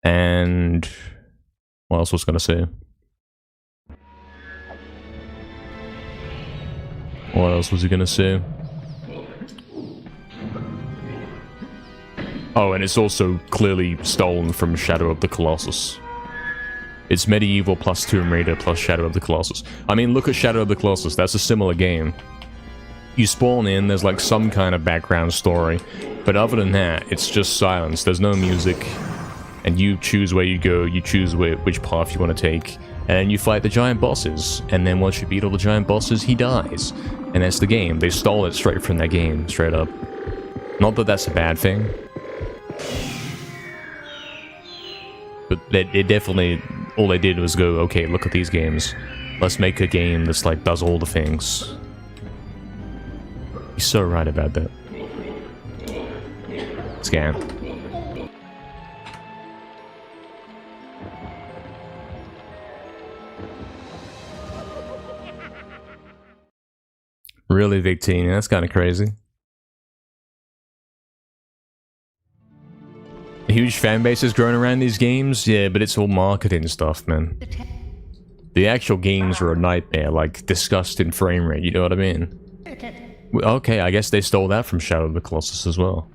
And what else was I gonna say? What else was he gonna say? Oh, and it's also clearly stolen from Shadow of the Colossus. It's Medieval plus Tomb Raider plus Shadow of the Colossus. I mean, look at Shadow of the Colossus, that's a similar game. You spawn in, there's like some kind of background story, but other than that, it's just silence. There's no music, and you choose where you go, you choose which path you want to take, and then you fight the giant bosses, and then once you beat all the giant bosses, he dies. And that's the game. They stole it straight from that game, straight up. Not that that's a bad thing. But they definitely, all they did was go, okay, look at these games. Let's make a game that's like, does all the things. He's so right about that. Scan. Really, Victine? That's kind of crazy. A huge fan base has grown around these games? Yeah, but it's all marketing stuff, man. The actual games are a nightmare, like disgusting frame rate, you know what I mean? Okay, I guess they stole that from Shadow of the Colossus as well.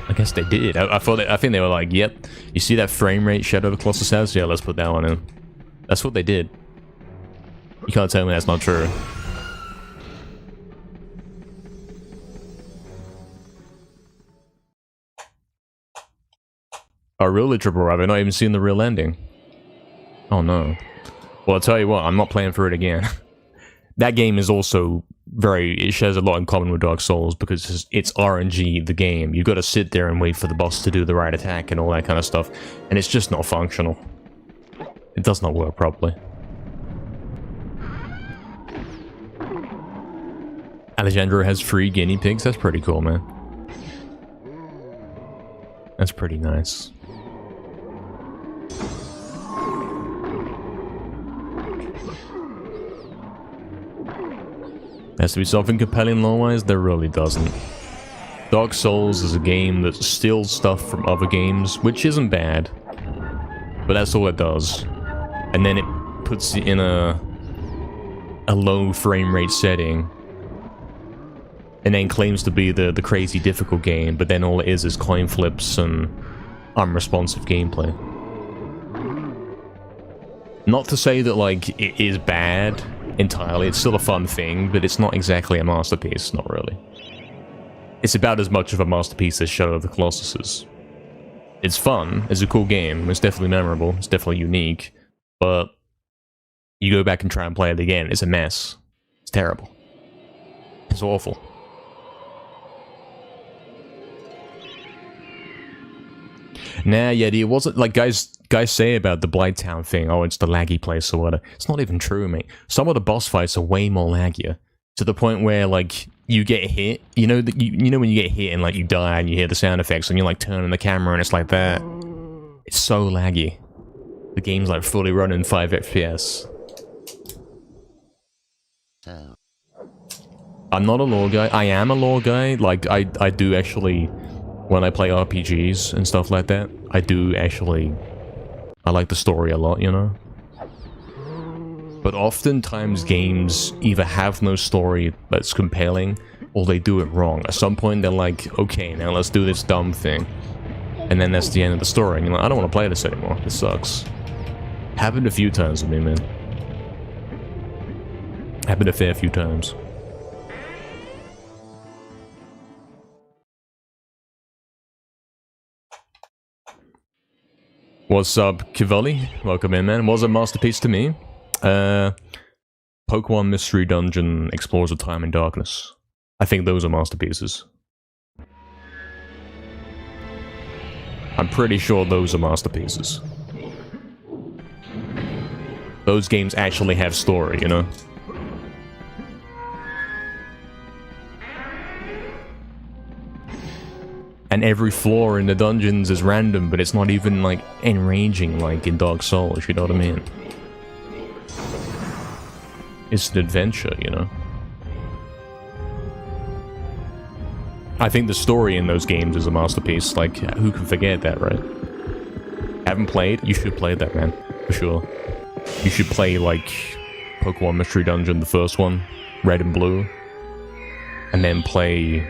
I guess they did. I think they were like, yep, you see that frame rate Shadow of the Colossus has? Yeah, let's put that one in. That's what they did. You can't tell me that's not true. Oh, really, Triple I've not even seen the real ending. Oh, no. Well, I'll tell you what, I'm not playing for it again. That game is also it shares a lot in common with Dark Souls, because it's RNG, the game. You've got to sit there and wait for the boss to do the right attack and all that kind of stuff. And it's just not functional. It does not work properly. Alejandro has free guinea pigs? That's pretty cool, man. That's pretty nice. Has to be something compelling lore-wise? There really doesn't. Dark Souls is a game that steals stuff from other games, which isn't bad. But that's all it does. And then it puts it in a low frame rate setting. And then claims to be the crazy difficult game, but then all it is coin flips and unresponsive gameplay. Not to say that, like, it is bad entirely, it's still a fun thing, but it's not exactly a masterpiece, not really. It's about as much of a masterpiece as Shadow of the Colossus is. It's fun, it's a cool game, it's definitely memorable, it's definitely unique, but you go back and try and play it again, it's a mess. It's terrible. It's awful. Nah, Yeti, it wasn't like guys say about the Blighttown thing, oh, it's the laggy place or whatever. It's not even true, mate. Some of the boss fights are way more laggier, to the point where, like, you get hit, you know when you get hit and, like, you die and you hear the sound effects and you're, like, turning the camera and it's like that. It's so laggy. The game's, like, fully running 5 FPS. I'm not a lore guy. I am a lore guy. Like, I do actually, when I play RPGs and stuff like that, I do actually, I like the story a lot, you know? But oftentimes games either have no story that's compelling, or they do it wrong. At some point they're like, okay, now let's do this dumb thing. And then that's the end of the story, and you're like, I don't want to play this anymore, this sucks. Happened a few times with me, man. Happened a fair few times. What's up, Kivali? Welcome in, man. Was a masterpiece to me. Pokemon Mystery Dungeon, Explorers of Time and Darkness. I think those are masterpieces. I'm pretty sure those are masterpieces. Those games actually have story, you know? And every floor in the dungeons is random, but it's not even, like, enraging like in Dark Souls, you know what I mean? It's an adventure, you know? I think the story in those games is a masterpiece, like, who can forget that, right? Haven't played? You should play that, man, for sure. You should play, like, Pokemon Mystery Dungeon, the first one, Red and Blue, and then play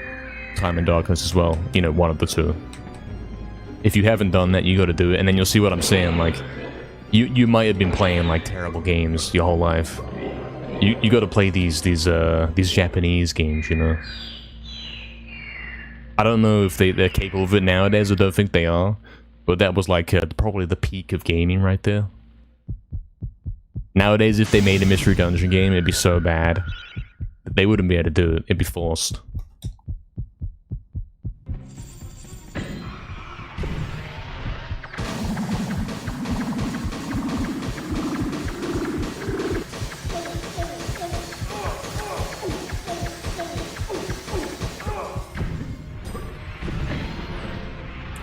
Time and Darkness as well, you know, one of the two. If you haven't done that, you gotta do it, and then you'll see what I'm saying, like, you might have been playing, like, terrible games your whole life, You got to play these Japanese games, you know. I don't know if they're capable of it nowadays. I don't think they are, but that was like probably the peak of gaming right there. Nowadays, if they made a Mystery Dungeon game, it'd be so bad. They wouldn't be able to do it. It'd be forced.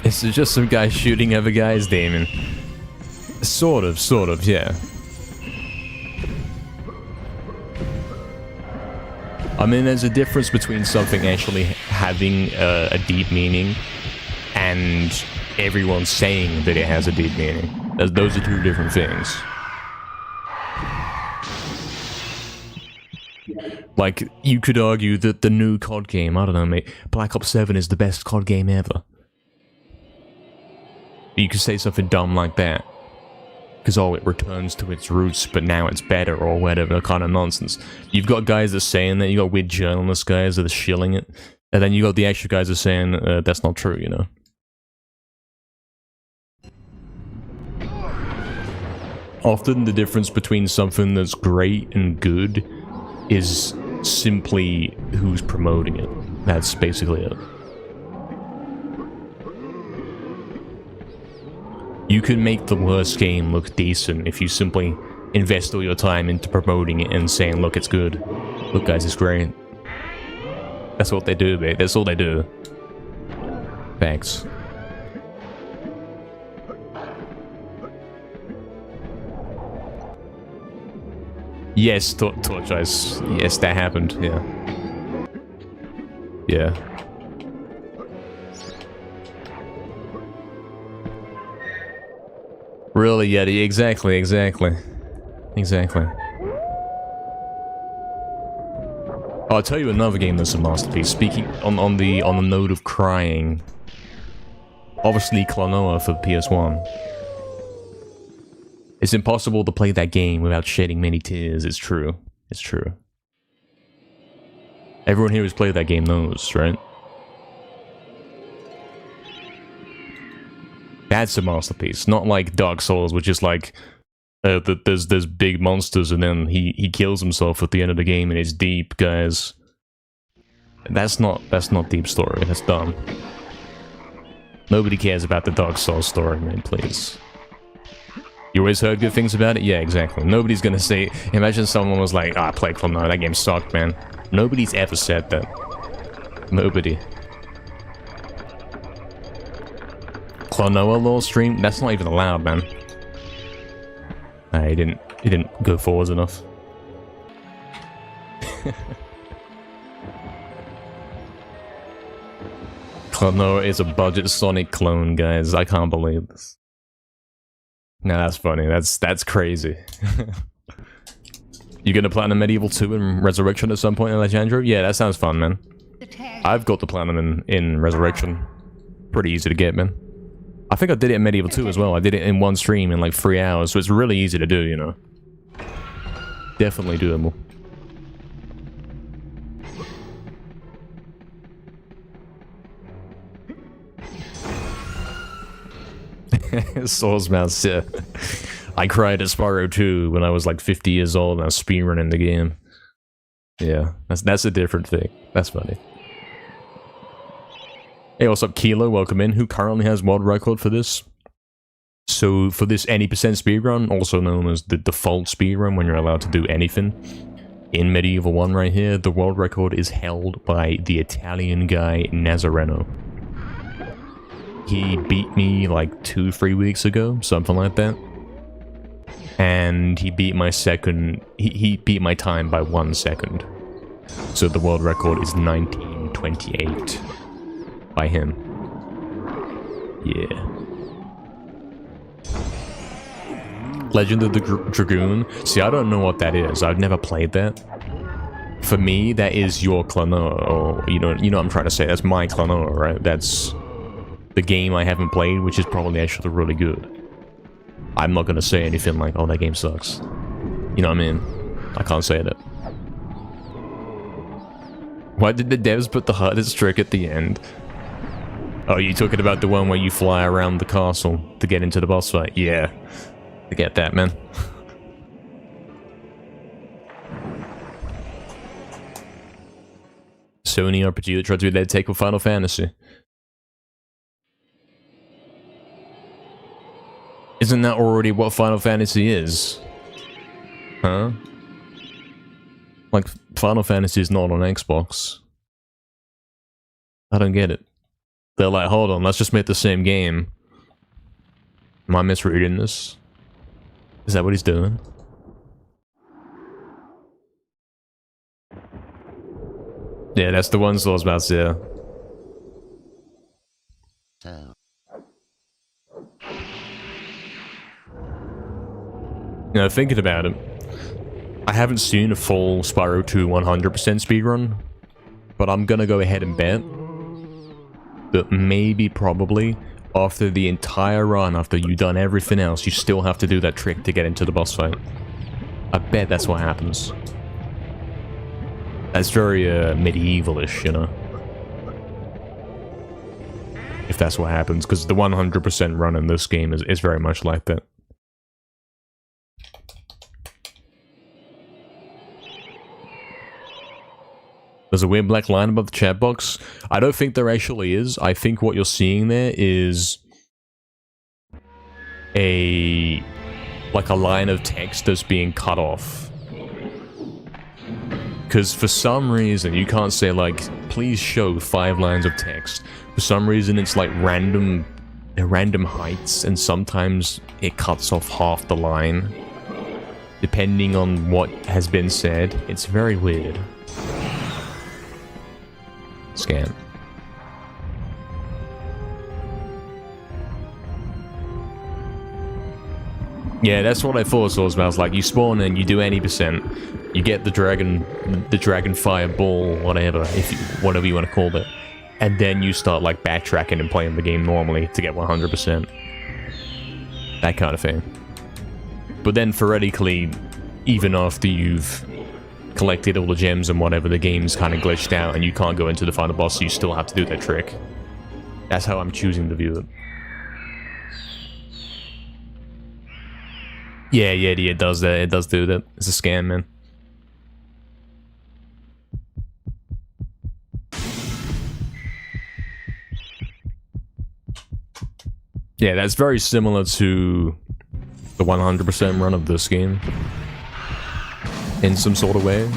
This is just some guy shooting other guys, Damon. Sort of, yeah. I mean, there's a difference between something actually having a deep meaning and everyone saying that it has a deep meaning. Those are two different things. Like, you could argue that the new COD game, I don't know, mate, Black Ops 7 is the best COD game ever. You could say something dumb like that. Because, oh, it returns to its roots, but now it's better, or whatever kind of nonsense. You've got guys that are saying that, you got weird journalist guys that are shilling it, and then you got the actual guys that are saying that's not true, you know? Often the difference between something that's great and good is simply who's promoting it. That's basically it. You can make the worst game look decent if you simply invest all your time into promoting it and saying, look, it's good. Look, guys, it's great. That's what they do, mate. That's all they do. Thanks. Yes, Torch Ice. Yes, that happened, yeah. Yeah. Really, Yeti? Exactly. I'll tell you another game that's a masterpiece. Speaking on the note of crying, obviously Klonoa for PS1. It's impossible to play that game without shedding many tears. It's true. It's true. Everyone here who's played that game knows, right? That's a masterpiece. Not like Dark Souls, which is like there's big monsters and then he kills himself at the end of the game and it's deep, guys. That's not deep story. That's dumb. Nobody cares about the Dark Souls story, man. Please. You always heard good things about it? Yeah, exactly. Nobody's gonna say. Imagine someone was like, "Ah, play Klonoa. That game sucked, man." Nobody's ever said that. Nobody. Klonoa lore stream? That's not even allowed, man. He didn't go forwards enough. Klonoa is a budget Sonic clone, guys. I can't believe this. No, that's funny. That's crazy. You gonna platinum Medieval 2 in Resurrection at some point, Alejandro? Yeah, that sounds fun, man. I've got the platinum in Resurrection. Pretty easy to get, man. I think I did it in Medieval 2 as well. I did it in one stream in like 3 hours, so it's really easy to do, you know. Definitely doable. Soulsmouse, yeah. I cried at Spyro 2 when I was like 50 years old and I was speedrunning the game. Yeah, that's a different thing. That's funny. Hey, what's up, Kilo? Welcome in. Who currently has world record for this? So, for this any % speedrun, also known as the default speedrun when you're allowed to do anything, in Medieval 1 right here, the world record is held by the Italian guy, Nazareno. He beat me like 2-3 weeks ago, something like that. And he beat my second... He beat my time by 1 second. So the world record is 1928. By him. Yeah. Legend of the Dragoon. See, I don't know what that is. I've never played that. For me, that is your Klonoa, or you know what I'm trying to say. That's my Klonoa, right? That's the game I haven't played, which is probably actually really good. I'm not gonna say anything like, "Oh, that game sucks." You know what I mean? I can't say that. Why did the devs put the hardest trick at the end? Oh, you talking about the one where you fly around the castle to get into the boss fight? Yeah. I get that, man. Sony RPG that tried to do their take with Final Fantasy. Isn't that already what Final Fantasy is? Huh? Like, Final Fantasy is not on Xbox. I don't get it. They're like, hold on, let's just make the same game. Am I misreading this? Is that what he's doing? Yeah, that's the ones I was about to say. So, You know, thinking about it, I haven't seen a full Spyro 2 100% speedrun, but I'm gonna go ahead and bet that maybe, probably, after the entire run, after you've done everything else, you still have to do that trick to get into the boss fight. I bet that's what happens. That's very, Medievil-ish, you know? If that's what happens, because the 100% run in this game is very much like that. There's a weird black line above the chat box. I don't think there actually is. I think what you're seeing there is like a line of text that's being cut off. Because for some reason, you can't say like, please show 5 lines of text. For some reason, it's like random heights, and sometimes it cuts off half the line. Depending on what has been said. It's very weird. Scan. Yeah, that's what I thought it was about. Like, you spawn in, you do any percent, you get the dragon fireball, whatever, whatever you want to call it, and then you start like backtracking and playing the game normally to get 100%. That kind of thing. But then theoretically, even after you've collected all the gems and whatever, the game's kind of glitched out and you can't go into the final boss, so you still have to do that trick. That's how I'm choosing to view it. Yeah, it does that. It does do that. It's a scam, man. Yeah, that's very similar to the 100% run of this game. In some sort of way.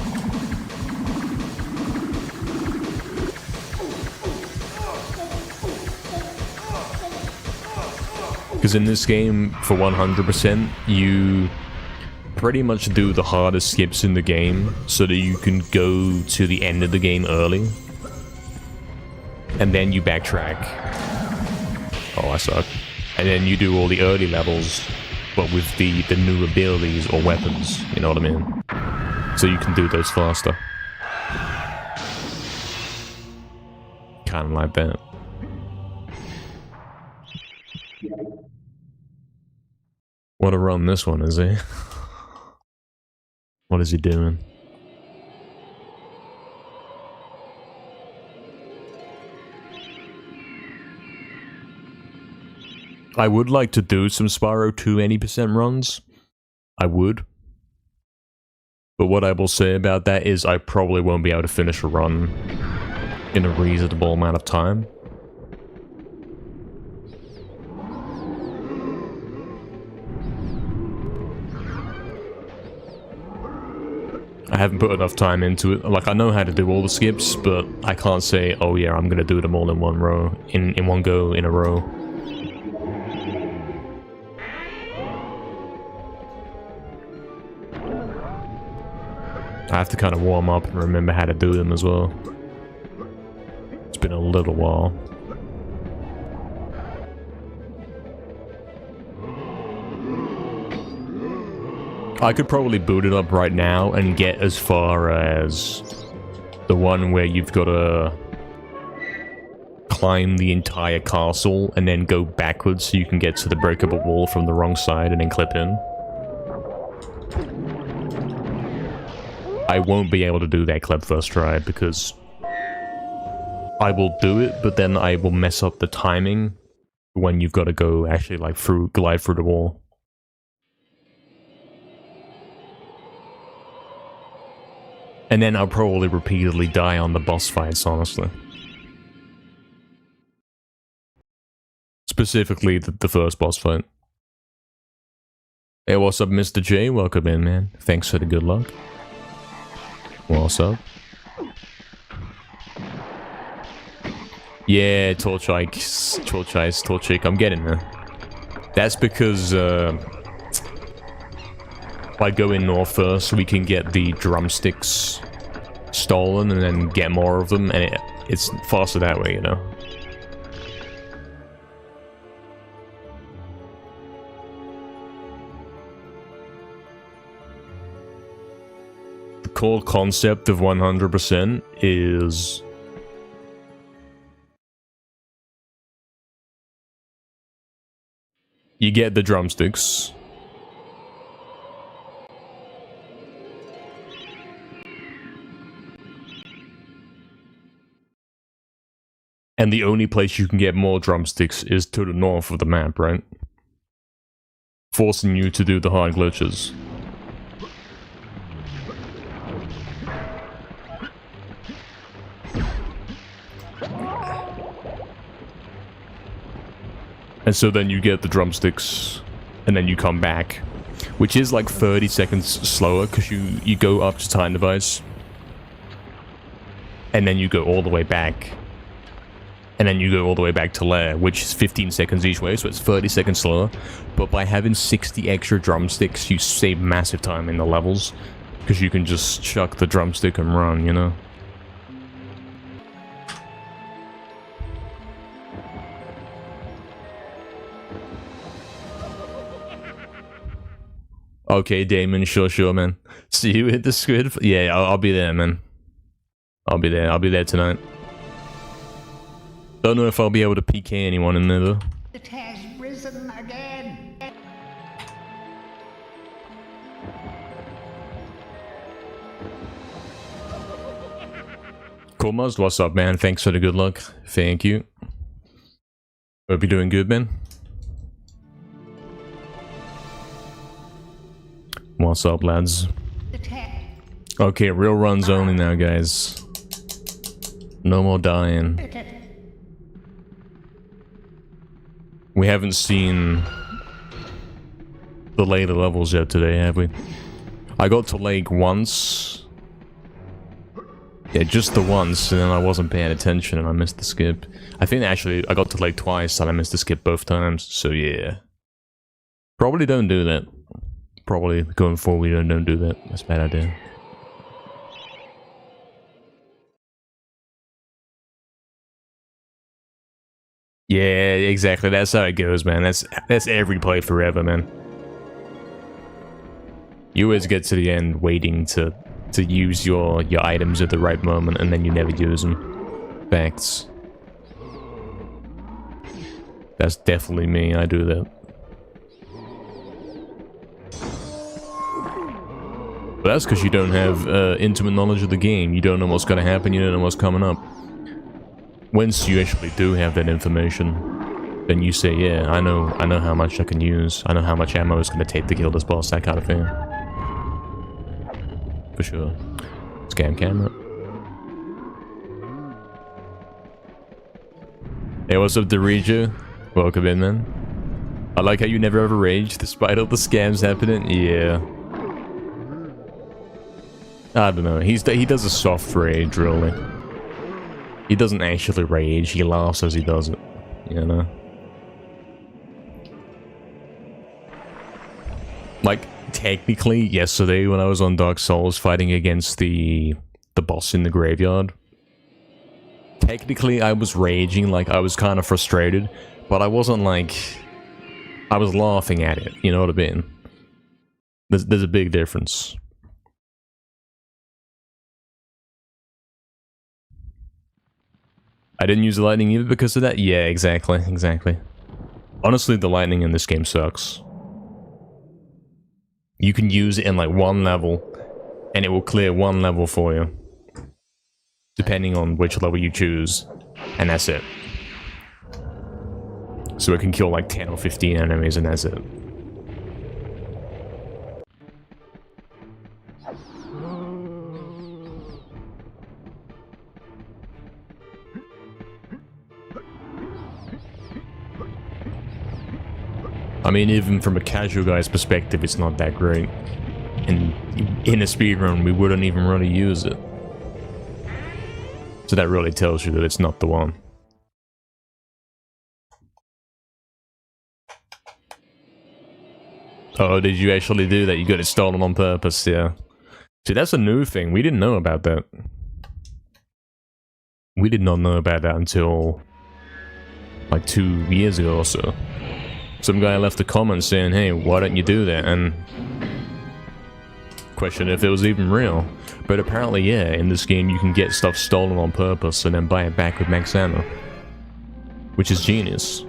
Because in this game, for 100%, you pretty much do the hardest skips in the game so that you can go to the end of the game early. And then you backtrack. Oh, I suck. And then you do all the early levels, but with the new abilities or weapons, you know what I mean? So you can do those faster. Kind of like that. What a run this one, is he? What is he doing? I would like to do some Spyro 2 any% runs. I would. But what I will say about that is I probably won't be able to finish a run in a reasonable amount of time. I haven't put enough time into it. Like, I know how to do all the skips, but I can't say, oh yeah, I'm gonna do them all in one row, in one go, in a row. I have to kind of warm up and remember how to do them as well. It's been a little while. I could probably boot it up right now and get as far as the one where you've got to climb the entire castle and then go backwards so you can get to the breakable wall from the wrong side and then clip in. I won't be able to do that clip first try because I will do it, but then I will mess up the timing when you've got to go actually like glide through the wall. And then I'll probably repeatedly die on the boss fights, honestly. Specifically, the first boss fight. Hey, what's up, Mr. J? Welcome in, man. Thanks for the good luck. What's up? Yeah, Torchike, I'm getting there. That's because, by going north first, we can get the drumsticks stolen and then get more of them, and it's faster that way, you know? The core concept of 100% is... you get the drumsticks. And the only place you can get more drumsticks is to the north of the map, right? Forcing you to do the hard glitches. And so then you get the drumsticks, and then you come back. Which is like 30 seconds slower, because you go up to time device. And then you go all the way back. And then you go all the way back to lair, which is 15 seconds each way, so it's 30 seconds slower. But by having 60 extra drumsticks, you save massive time in the levels. Because you can just chuck the drumstick and run, you know? Okay, Damon, sure, man. See you at the squid. Yeah, I'll be there, man. I'll be there tonight. Don't know if I'll be able to PK anyone in there, though. It has risen again. Kormaz, what's up, man? Thanks for the good luck. Thank you. Hope you're doing good, man. What's up, lads? Okay, real runs only now, guys. No more dying. We haven't seen the later levels yet today, have we? I got to Lake once. Yeah, just the once, and then I wasn't paying attention and I missed the skip. I think actually I got to Lake twice and I missed the skip both times, so yeah. Probably don't do that. Probably going forward, don't do that. That's a bad idea. Yeah, exactly. That's how it goes, man. That's every playthrough ever, man. You always get to the end waiting to use your items at the right moment, and then you never use them. Facts. That's definitely me. I do that. But that's because you don't have intimate knowledge of the game. You don't know what's going to happen. You don't know what's coming up. Once you actually do have that information, then you say, yeah, I know how much I can use. I know how much ammo it's going to take to kill this boss, that kind of thing. For sure. Scam camera. Hey, what's up, Derejo? Welcome in, man. I like how you never ever rage despite all the scams happening. Yeah. I don't know. He does a soft rage, really. He doesn't actually rage. He laughs as he does it. You know? Like, technically, yesterday when I was on Dark Souls fighting against the boss in the graveyard, technically I was raging, like I was kind of frustrated, but I wasn't like... I was laughing at it, you know what I mean? There's a big difference. I didn't use the lightning either because of that? Yeah, exactly. Honestly, the lightning in this game sucks. You can use it in like one level, and it will clear one level for you. Depending on which level you choose. And that's it. So it can kill like 10 or 15 enemies and that's it. I mean, even from a casual guy's perspective, it's not that great. And in a speedrun, we wouldn't even really use it. So that really tells you that it's not the one. Oh, did you actually do that? You got it stolen on purpose, yeah. See, that's a new thing. We didn't know about that. We did not know about that until like 2 years ago or so. Some guy left a comment saying, hey, why don't you do that? And question if it was even real. But apparently, yeah, in this game you can get stuff stolen on purpose and then buy it back with max ammo. Which is genius.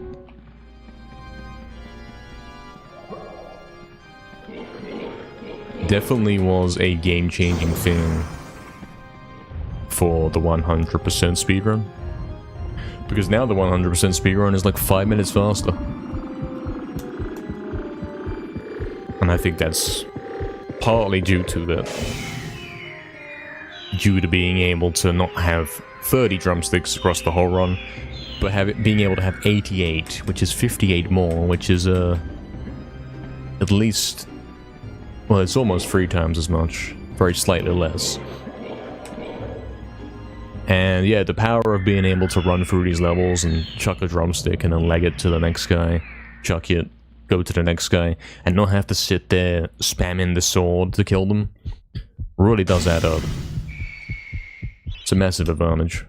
Definitely was a game-changing thing for the 100% speedrun. Because now the 100% speedrun is like 5 minutes faster. And I think that's partly due to that. Due to being able to not have 30 drumsticks across the whole run, but being able to have 88, which is 58 more, which is at least, well, it's almost 3 times as much, very slightly less. And yeah, the power of being able to run through these levels and chuck a drumstick and then leg it to the next guy, chuck it, go to the next guy, and not have to sit there spamming the sword to kill them, really does add up. It's a massive advantage.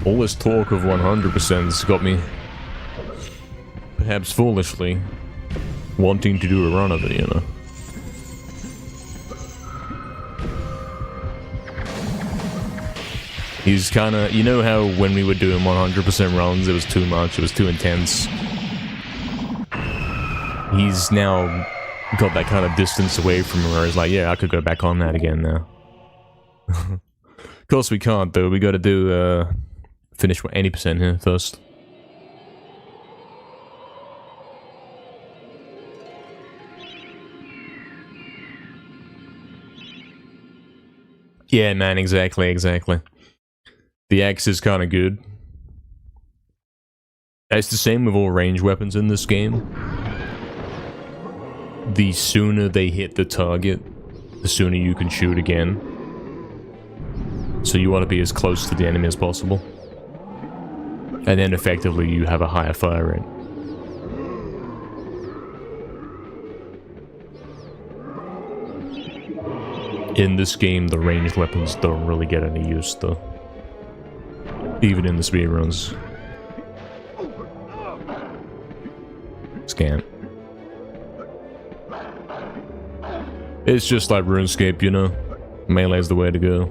All this talk of 100%'s got me, perhaps foolishly, wanting to do a run of it, you know? He's kinda, you know how when we were doing 100% runs, it was too much, it was too intense. He's now got that kind of distance away from him where he's like, yeah, I could go back on that again now. Of course we can't, though. We gotta do, finish 80% here first. Yeah, man, exactly. The axe is kind of good. It's the same with all range weapons in this game. The sooner they hit the target, the sooner you can shoot again. So you want to be as close to the enemy as possible. And then effectively you have a higher fire rate. In this game, the ranged weapons don't really get any use, though. Even in the speedruns. Scan. It's just like RuneScape, you know? Melee's the way to go.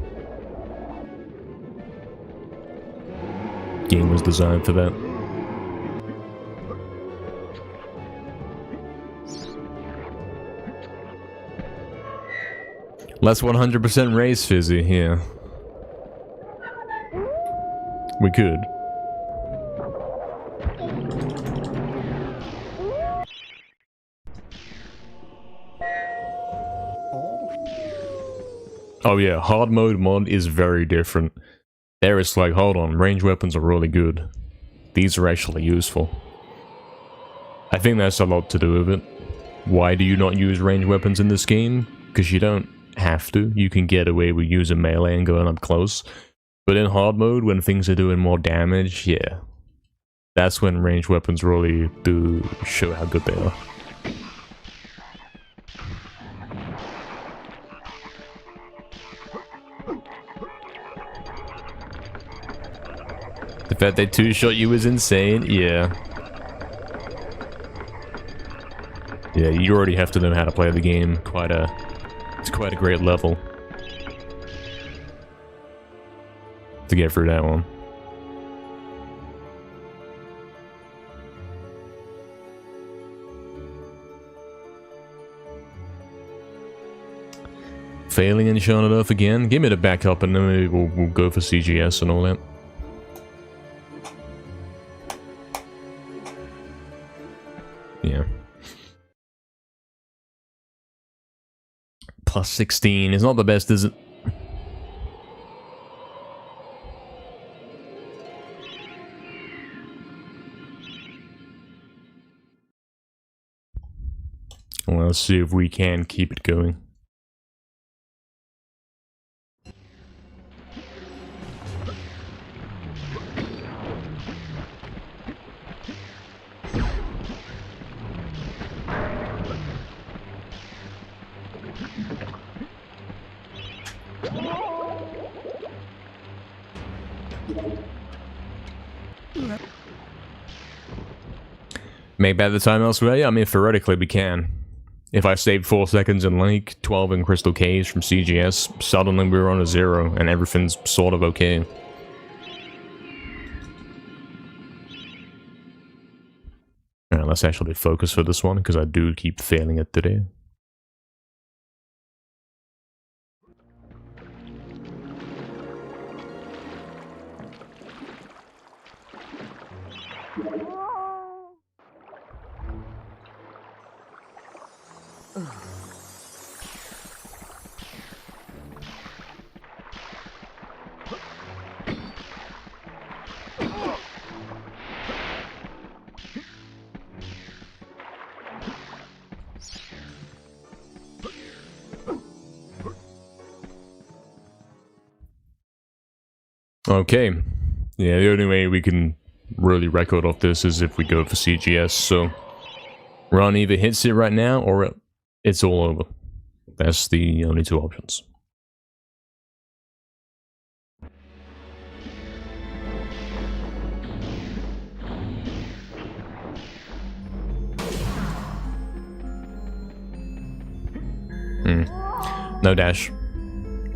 Game was designed for that. Less 100% race fizzy, yeah. We could. Oh yeah, hard mode mod is very different. There it's like, hold on, range weapons are really good. These are actually useful. I think that's a lot to do with it. Why do you not use range weapons in this game? Because you don't have to. You can get away with using melee and going up close. But in hard mode, when things are doing more damage, yeah. That's when range weapons really do show how good they are. The fact they two-shot you is insane, yeah. Yeah, you already have to know how to play the game. It's quite a great level. to get through that one. Failing Enchanted Earth again. Give me the backup and then maybe we'll go for CGS and all that. Yeah. Plus 16 is not the best, is it? Well, let's see if we can keep it going. Make better time elsewhere? Yeah, I mean, theoretically we can. If I saved 4 seconds in Lake, 12 in Crystal Caves from CGS, suddenly we were on a 0 and everything's sort of okay. Alright, let's actually focus for this one, because I do keep failing it today. Okay, yeah, the only way we can really record off this is if we go for CGS, so Ron either hits it right now or it's all over. That's the only 2 options. No dash.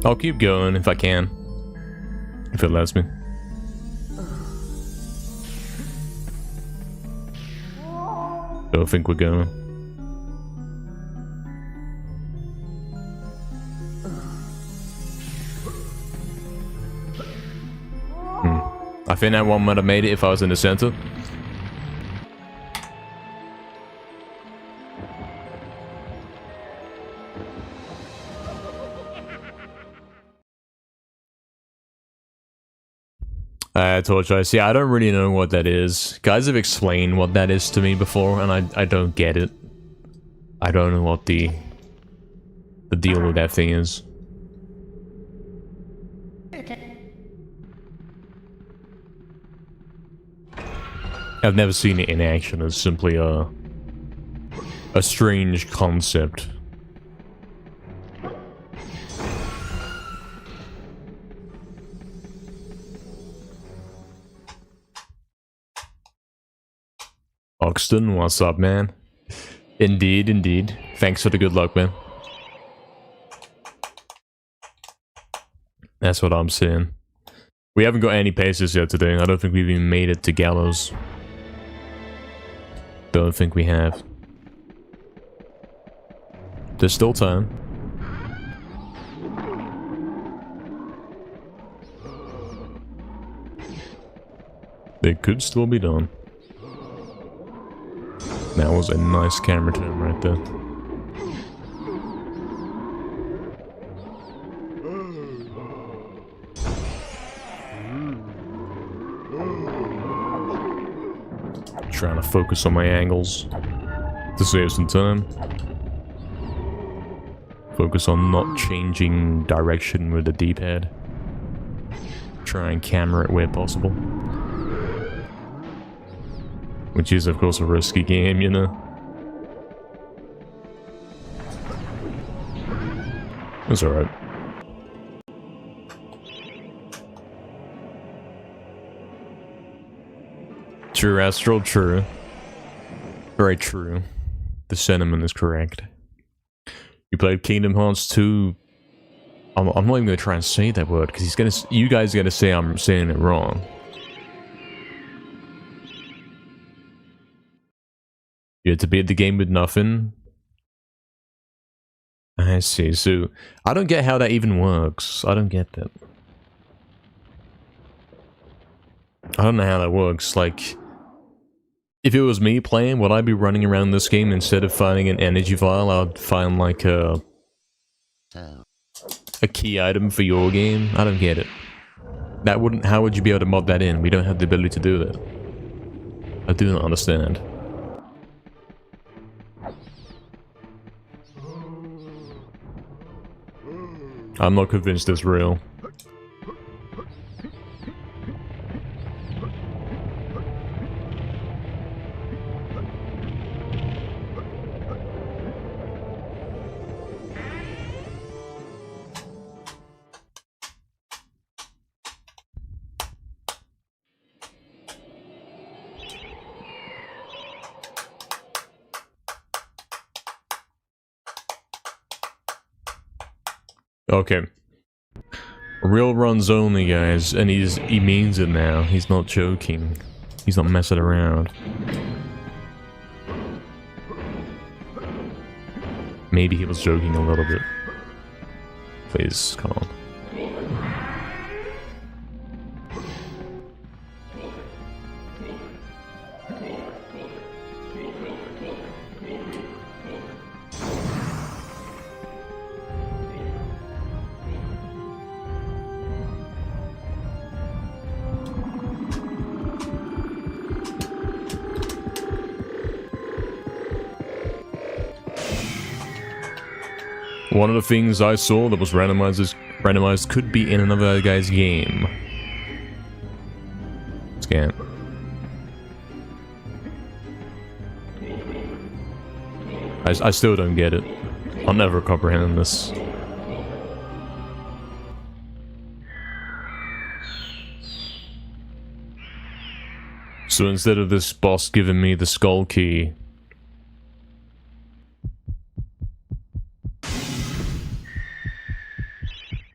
I'll keep going if I can. If it lets me. Don't think we're going. I think that one might have made it if I was in the center. I told you, yeah, I don't really know what that is. Guys have explained what that is to me before, and I don't get it. I don't know what the deal with that thing is. I've never seen it in action. It's simply a strange concept. Oxton, what's up, man? Indeed, indeed. Thanks for the good luck, man. That's what I'm saying. We haven't got any paces yet today. I don't think we've even made it to Gallows. Don't think we have. There's still time. They could still be done. That was a nice camera turn right there. Trying to focus on my angles to save some time. Focus on not changing direction with the D-pad. Try and camera it where possible. Which is, of course, a risky game, you know. It's alright. True, Astral, true. Very true. The sentiment is correct. You played Kingdom Hearts 2 I'm not even gonna try and say that word because you guys are gonna say I'm saying it wrong. You had to beat the game with nothing. I see. So I don't get how that even works. I don't get that. I don't know how that works. Like, if it was me playing, would I be running around this game instead of finding an energy vial? I'd find like a key item for your game. I don't get it. That wouldn't. How would you be able to mod that in? We don't have the ability to do that. I do not understand. I'm not convinced it's real. Okay. Real runs only, guys, and he means it now. He's not joking. He's not messing around. Maybe he was joking a little bit. Please, come on. One of the things I saw that was randomized could be in another guy's game. Scan. I still don't get it. I'll never comprehend this. So instead of this boss giving me the skull key,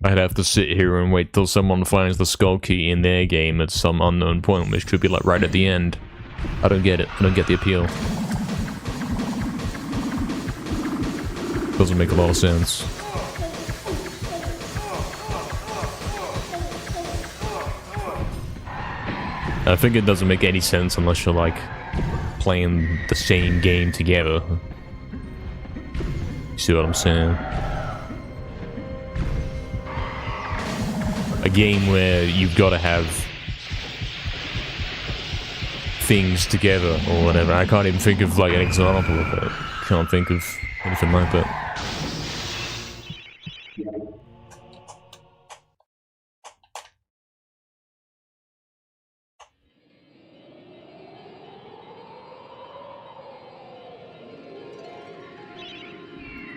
I'd have to sit here and wait till someone finds the skull key in their game at some unknown point, which could be like right at the end. I don't get it. I don't get the appeal. Doesn't make a lot of sense. I think it doesn't make any sense unless you're like playing the same game together. You see what I'm saying? A game where you've got to have things together or whatever. I can't even think of like an example of it. Can't think of anything like that.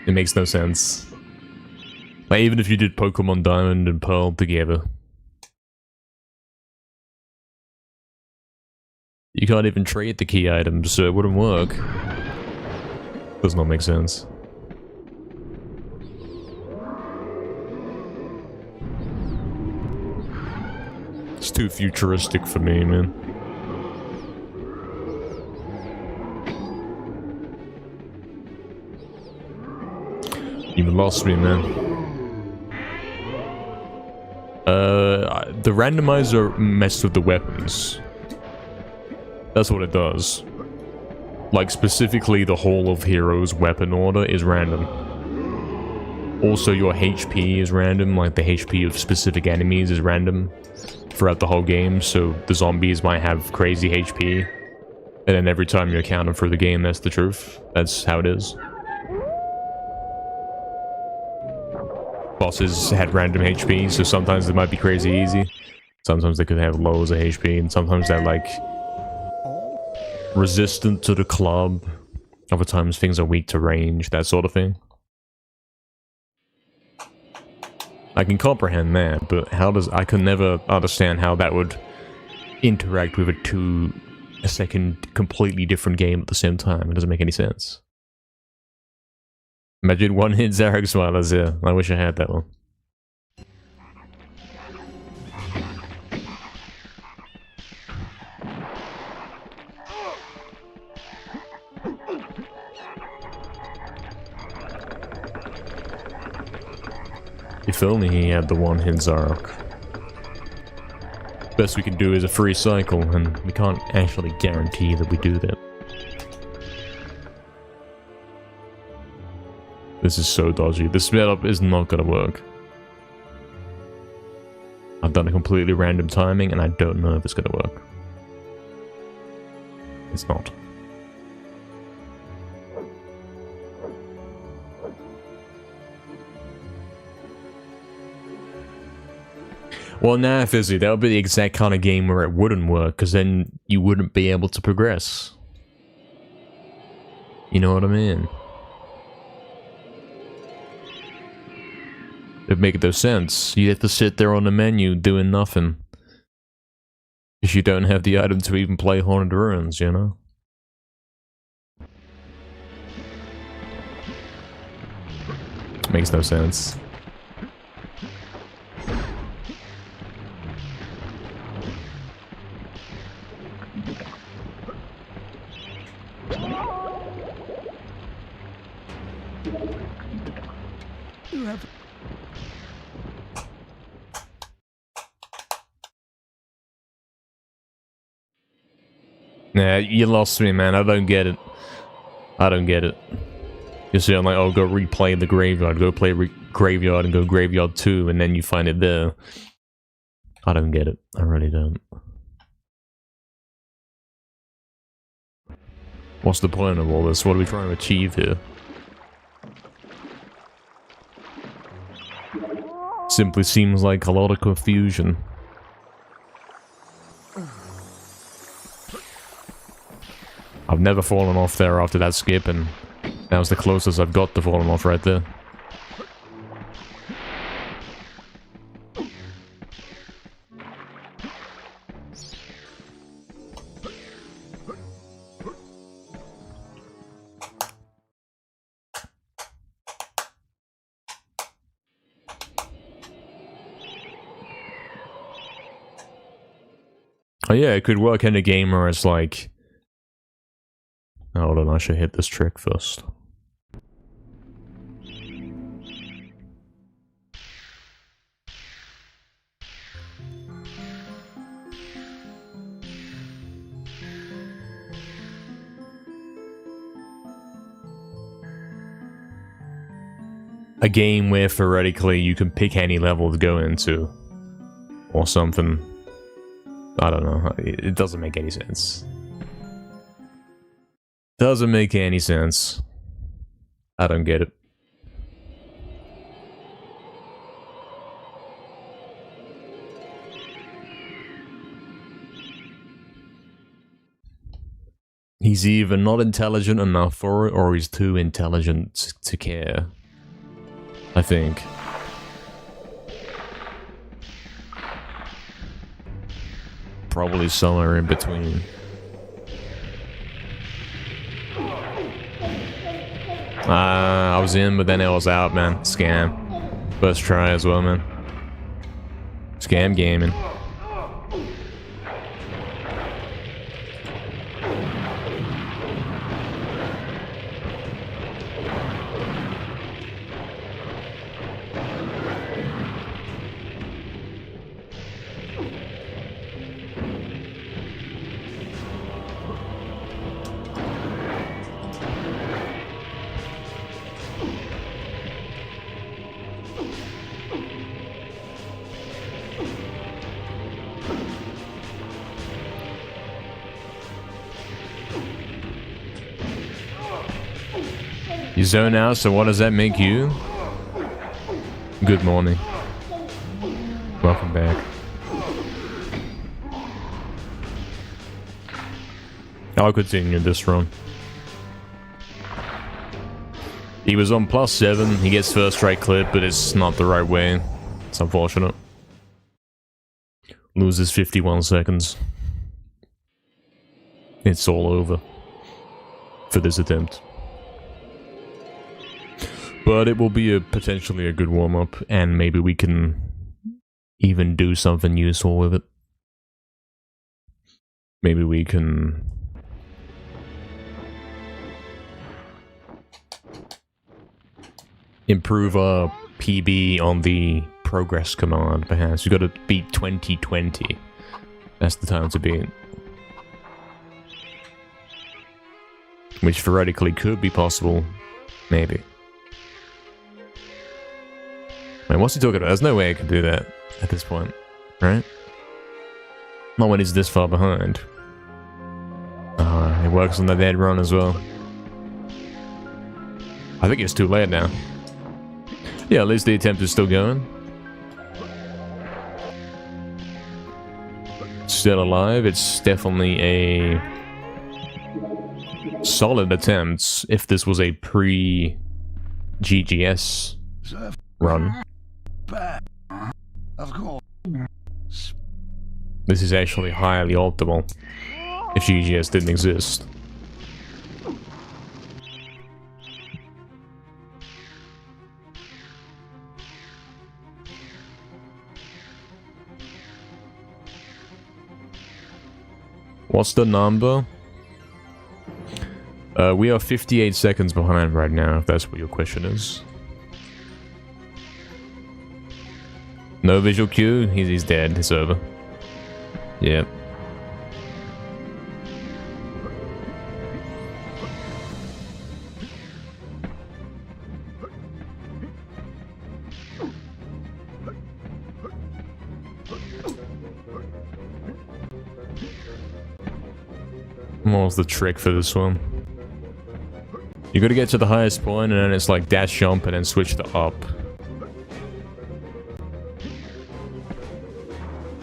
It makes no sense. Like, even if you did Pokemon Diamond and Pearl together. You can't even trade the key items, so it wouldn't work. Does not make sense. It's too futuristic for me, man. You've lost me, man. The randomizer messed with the weapons. That's what it does. Like, specifically, the whole of Hero's weapon order is random. Also, your HP is random, like the HP of specific enemies is random throughout the whole game, so the zombies might have crazy HP. And then every time you encounter through the game, that's the truth. That's how it is. Bosses had random HP, so sometimes they might be crazy easy. Sometimes they could have lows of HP, and sometimes they're like resistant to the club. Other times things are weak to range, that sort of thing. I can comprehend that, but I can never understand how that would interact with a second completely different game at the same time. It doesn't make any sense. Imagine one-hit Zarek Smilers, yeah. I wish I had that one. If only he had the one-hit Zarok. Best we can do is a free cycle, and we can't actually guarantee that we do that. This is so dodgy. This setup is not gonna work. I've done a completely random timing, and I don't know if it's gonna work. It's not. Well, nah, Fizzy, that would be the exact kind of game where it wouldn't work, because then you wouldn't be able to progress. You know what I mean? It'd make no sense. You have to sit there on the menu doing nothing. If you don't have the item to even play Haunted Ruins, you know? Makes no sense. Nah, you lost me, man. I don't get it. I don't get it. You see, I'm like, oh, go replay the graveyard. Go play graveyard and go graveyard 2, and then you find it there. I don't get it. I really don't. What's the point of all this? What are we trying to achieve here? Simply seems like a lot of confusion. I've never fallen off there after that skip, and that was the closest I've got to falling off right there. Oh yeah, it could work in a game where it's like... Hold on, I should hit this trick first. A game where theoretically you can pick any level to go into. Or something. I don't know, it doesn't make any sense. Doesn't make any sense. I don't get it. He's either not intelligent enough for it, or he's too intelligent to care. I think. Probably somewhere in between. I was in, but then I was out, man. Scam. First try as well, man. Scam gaming. You zone out, so what does that make you? Good morning. Welcome back. I'll continue this run. He was on +7, he gets first strike clip, but it's not the right way. It's unfortunate. Loses 51 seconds. It's all over for this attempt. But it will be potentially a good warm-up, and maybe we can even do something useful with it. Maybe we can... improve our PB on the progress command, perhaps. You gotta beat 2020. That's the time to beat. Which theoretically could be possible. Maybe. Man, what's he talking about? There's no way I can do that at this point, right? Not when he's this far behind. It works on the dead run as well. I think it's too late now. Yeah, at least the attempt is still going. Still alive. It's definitely a solid attempt if this was a pre-GGS run. Of course. This is actually highly optimal if GGS didn't exist. What's the number? We are 58 seconds behind right now, if that's what your question is. No visual cue? He's dead. It's over. Yep. What was the trick for this one? You gotta get to the highest point and then it's like dash jump and then switch to up.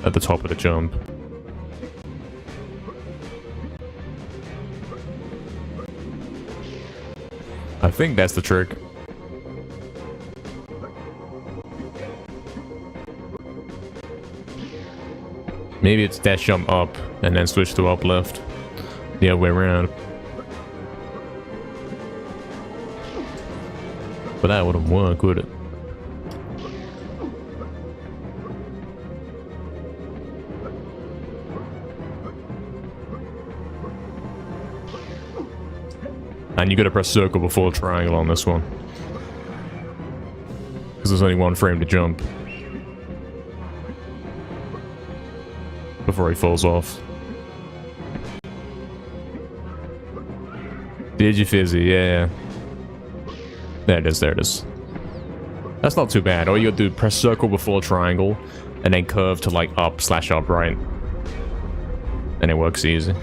At the top of the jump. I think that's the trick. Maybe it's dash jump up and then switch to up left. The other way around. But that wouldn't work, would it? And you gotta press circle before triangle on this one. Because there's only one frame to jump. Before he falls off. Digifizzy, yeah. There it is, there it is. That's not too bad. All you gotta do, press circle before triangle, and then curve to like up/up, right? And it works easy.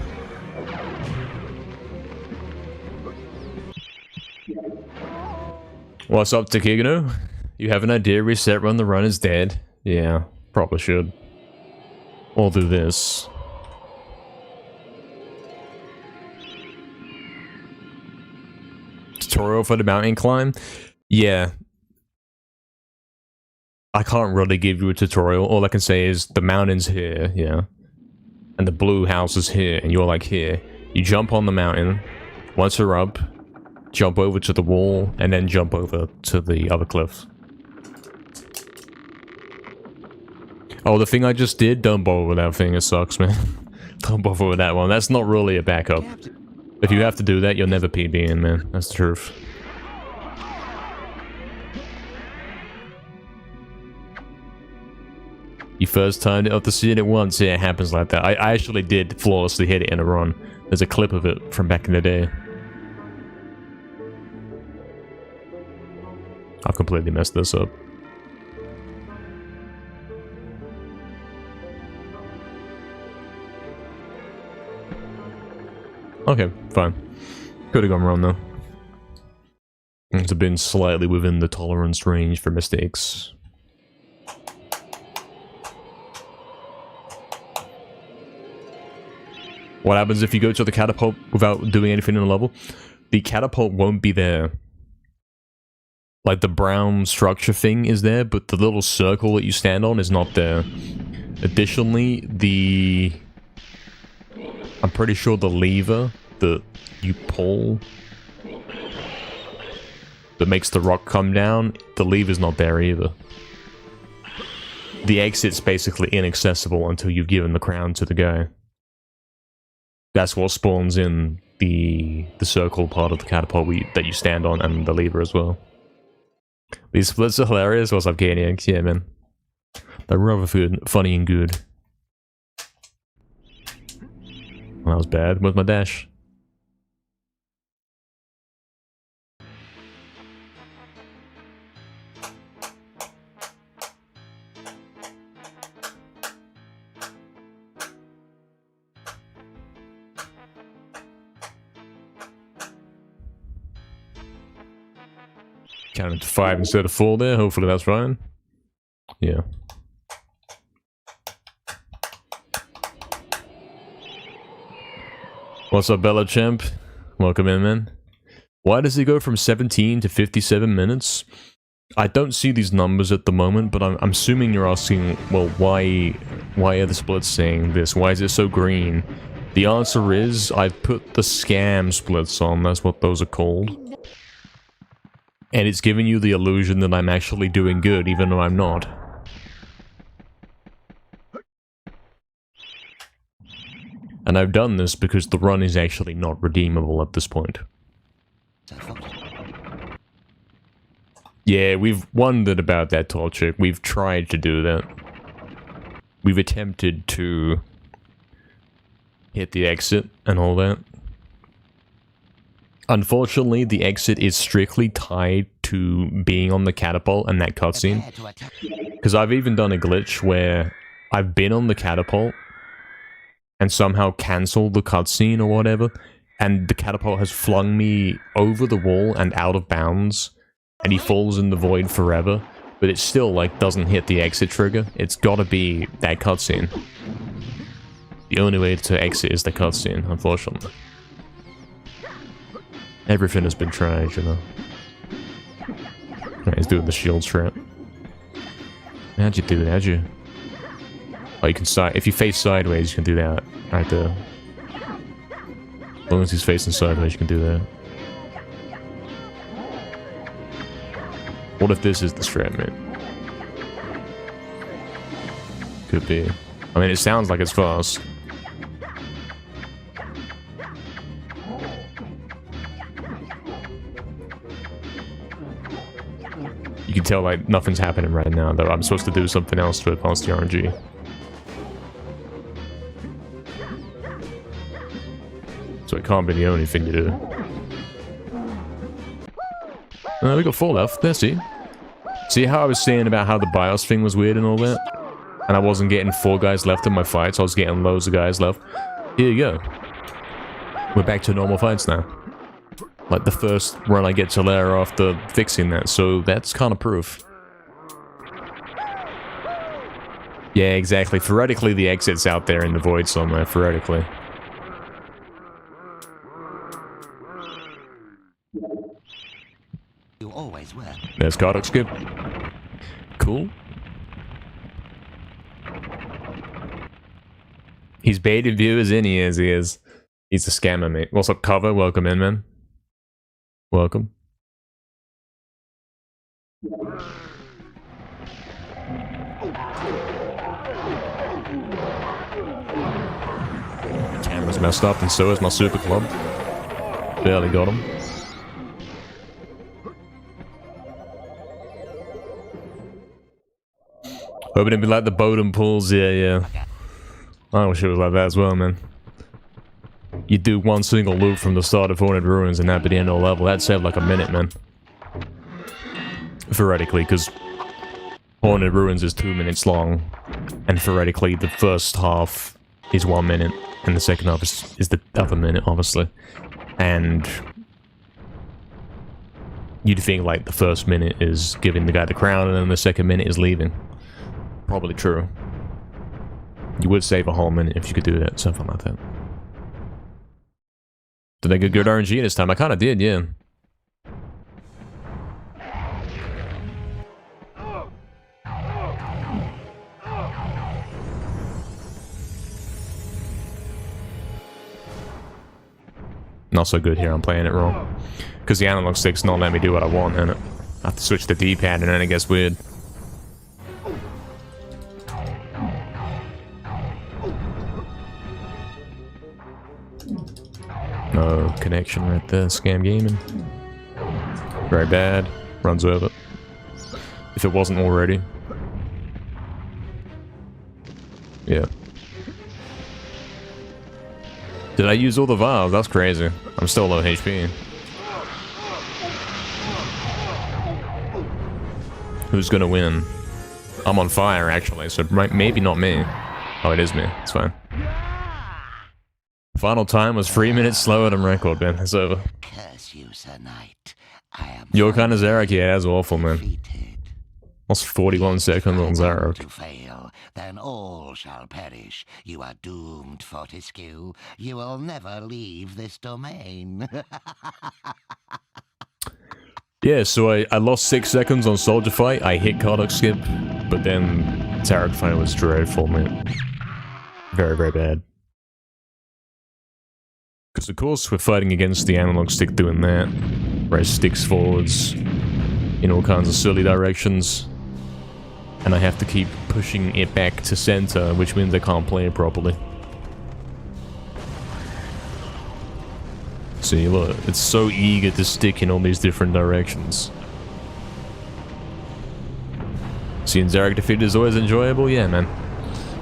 What's up, Takigano? You have an idea? Reset run, the run is dead. Yeah, probably should. Or do this. Tutorial for the mountain climb? Yeah. I can't really give you a tutorial. All I can say is the mountain's here, yeah. And the blue house is here, and you're like here. You jump on the mountain. Once you're up, jump over to the wall, and then jump over to the other cliff. Oh, the thing I just did? Don't bother with that thing, it sucks, man. Don't bother with that one. That's not really a backup. If you have to do that, you'll never PB in, man. That's the truth. You first timed it up to see it once? Yeah, it happens like that. I actually did flawlessly hit it in a run. There's a clip of it from back in the day. I've completely messed this up. Okay, fine. Could have gone wrong though. It's been slightly within the tolerance range for mistakes. What happens if you go to the catapult without doing anything in the level? The catapult won't be there. Like the brown structure thing is there, but the little circle that you stand on is not there. Additionally, I'm pretty sure the lever that you pull that makes the rock come down, the lever's not there either. The exit's basically inaccessible until you've given the crown to the guy. That's what spawns in the circle part of the catapult that you stand on, and the lever as well. These splits are hilarious. What's up, Caniacs? Yeah, man. They're rather funny and good. Well, that was bad. Where's my dash? Counted to 5 instead of 4 there. Hopefully that's fine. Yeah. What's up, Bella Champ? Welcome in, man. Why does it go from 17 to 57 minutes? I don't see these numbers at the moment, but I'm assuming you're asking, well, why are the splits saying this? Why is it so green? The answer is, I've put the scam splits on. That's what those are called. And it's giving you the illusion that I'm actually doing good, even though I'm not. And I've done this because the run is actually not redeemable at this point. Yeah, we've wondered about that, Torchic. We've tried to do that. We've attempted to hit the exit and all that. Unfortunately, the exit is strictly tied to being on the catapult and that cutscene. Because I've even done a glitch where I've been on the catapult and somehow cancelled the cutscene or whatever, and the catapult has flung me over the wall and out of bounds, and he falls in the void forever, but it still, like, doesn't hit the exit trigger. It's gotta be that cutscene. The only way to exit is the cutscene, unfortunately. Everything has been tried, you know. Right, he's doing the shield trap. How'd you do that? How'd you... Oh, you can side... If you face sideways, you can do that. Right there. As long as he's facing sideways, you can do that. What if this is the strat, man? Could be. I mean, it sounds like it's fast. You can tell, like, nothing's happening right now, though. I'm supposed to do something else to advance the RNG. So it can't be the only thing to do. We got 4 left. There, see? See how I was saying about how the BIOS thing was weird and all that? And I wasn't getting 4 guys left in my fights, I was getting loads of guys left. Here you go. We're back to normal fights now. Like the first run I get to layer after fixing that, so that's kind of proof. Yeah, exactly. Theoretically, the exit's out there in the void somewhere, theoretically. You always were. There's Cardiac Skip. Cool. He's baited viewers in, he is. He's a scammer, mate. What's up, Cover? Welcome in, man. Welcome. Camera's messed up, and so is my super club. Barely got him. Hoping it'd be like the Bowden pulls, yeah. I wish it was like that as well, man. You do one single loop from the start of Haunted Ruins and that'd be the end of the level. That'd save like a minute, man. Theoretically, because Haunted Ruins is 2 minutes long. And theoretically, the first half is 1 minute. And the second half is the other minute, obviously. And you'd think like the first minute is giving the guy the crown and then the second minute is leaving. Probably true. You would save a whole minute if you could do that, something like that. Did I get good RNG this time? I kind of did, yeah. Not so good here, I'm playing it wrong. Because the analog stick's not letting me do what I want, and I have to switch the D-pad and then it gets weird. No connection right there, Scam Gaming. Very bad. Runs over. If it wasn't already. Yeah. Did I use all the vials? That's crazy. I'm still low HP. Who's gonna win? I'm on fire, actually, so maybe not me. Oh, it is me. It's fine. Final time was 3 minutes slower than record, man. It's over. Curse you, Sir Knight. I am Your kind of Zarek, yeah, that's awful, man. defeated. That's 41 seconds on Zarek. To fail, then all shall perish. You are doomed, Fortescue. You will never leave this domain. Yeah, so I lost 6 seconds on Soldier Fight. I hit Cardock Skip, but then Zarek Fight was dreadful, man. Very, very bad. Because of course we're fighting against the analog stick doing that, where it sticks forwards in all kinds of silly directions. And I have to keep pushing it back to center, which means I can't play it properly. See, look, it's so eager to stick in all these different directions. Seeing Zarek defeated is always enjoyable? Yeah, man.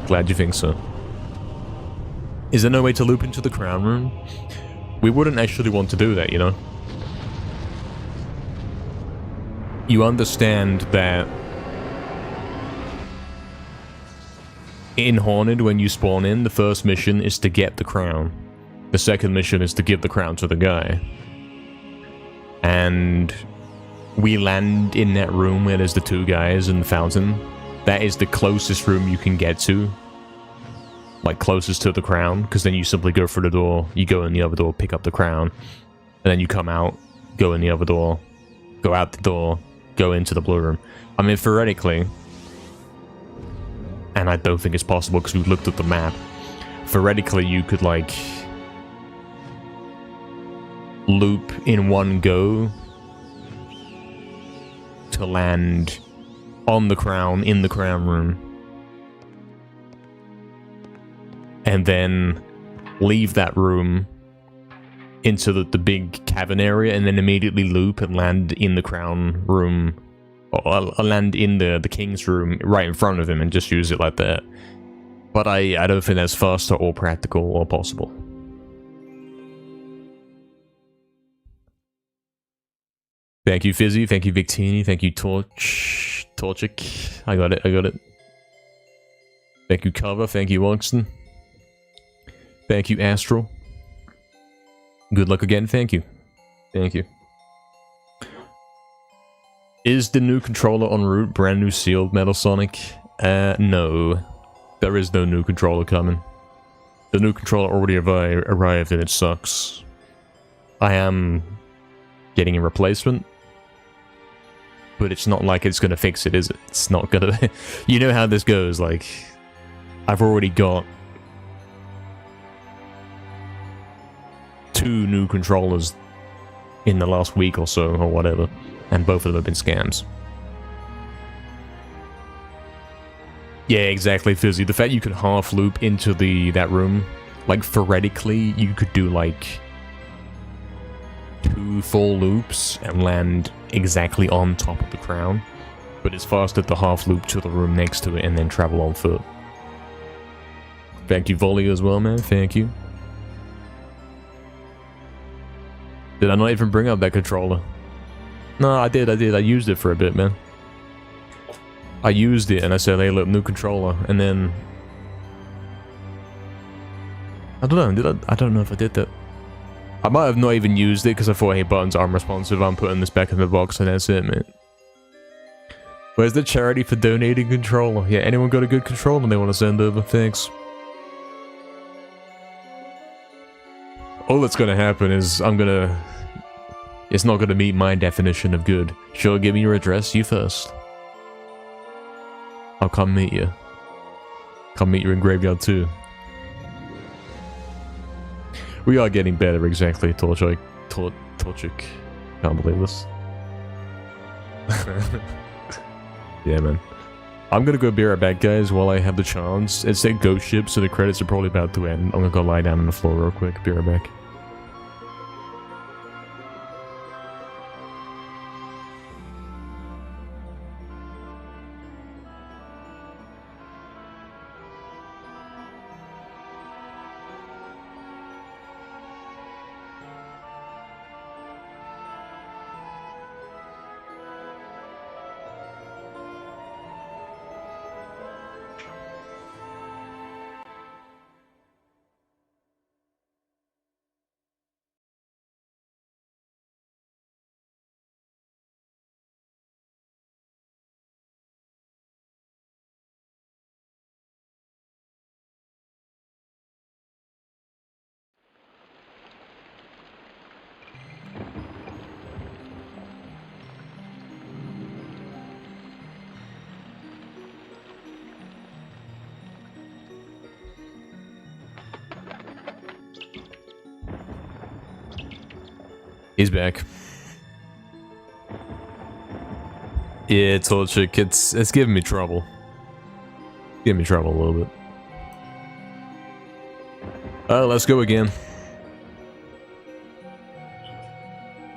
Glad you think so. Is there no way to loop into the crown room? We wouldn't actually want to do that, you know? You understand that in Haunted, when you spawn in, the first mission is to get the crown. The second mission is to give the crown to the guy. And we land in that room where there's the two guys and the fountain. That is the closest room you can get to. Like, closest to the crown, because then you simply go through the door, you go in the other door, pick up the crown, and then you come out, go in the other door, go out the door, go into the blue room. I mean, theoretically, and I don't think it's possible because we looked at the map, theoretically you could, like, loop in one go to land on the crown, in the crown room. And then leave that room into the big cavern area, and then immediately loop and land in the crown room, or land in the king's room right in front of him and just use it like that. But I don't think that's faster or practical or possible. Thank you, Fizzy. Thank you, Victini. Thank you, Torchic. I got it. Thank you, Cover. Thank you, Oxton. Thank you, Astral. Good luck again. Thank you. Thank you. Is the new controller en route? Brand new sealed Metal Sonic? No. There is no new controller coming. The new controller already arrived and it sucks. I am getting a replacement. But it's not like it's gonna fix it, is it? It's not gonna... You know how this goes, like... I've already got 2 new controllers in the last week or so, or whatever, and both of them have been scams. Yeah, exactly, Fizzy. The fact you could half loop into that room, like, theoretically, you could do, like, 2 full loops and land exactly on top of the crown, but it's faster to half loop to the room next to it and then travel on foot. Thank you, Volley, as well, man. Thank you. Did I not even bring up that controller? No, I did. I used it for a bit, man. I used it and I said, hey, look, new controller, and then... I don't know, I don't know if I did that. I might have not even used it because I thought, hey, buttons aren't responsive, I'm putting this back in the box and that's it, man. Where's the charity for donating controller? Yeah, anyone got a good controller they want to send over? Thanks. All that's gonna happen is it's not gonna meet my definition of good. Sure, give me your address, you first. I'll come meet you. Come meet you in Graveyard 2. We are getting better, exactly, Torchic. Can't believe this. Yeah, man. I'm gonna go be right back, guys, while I have the chance. It said Ghost Ship, so the credits are probably about to end. I'm gonna go lie down on the floor real quick. Be right back. He's back. Yeah, Torchic, it's giving me trouble. Giving me trouble a little bit. Let's go again.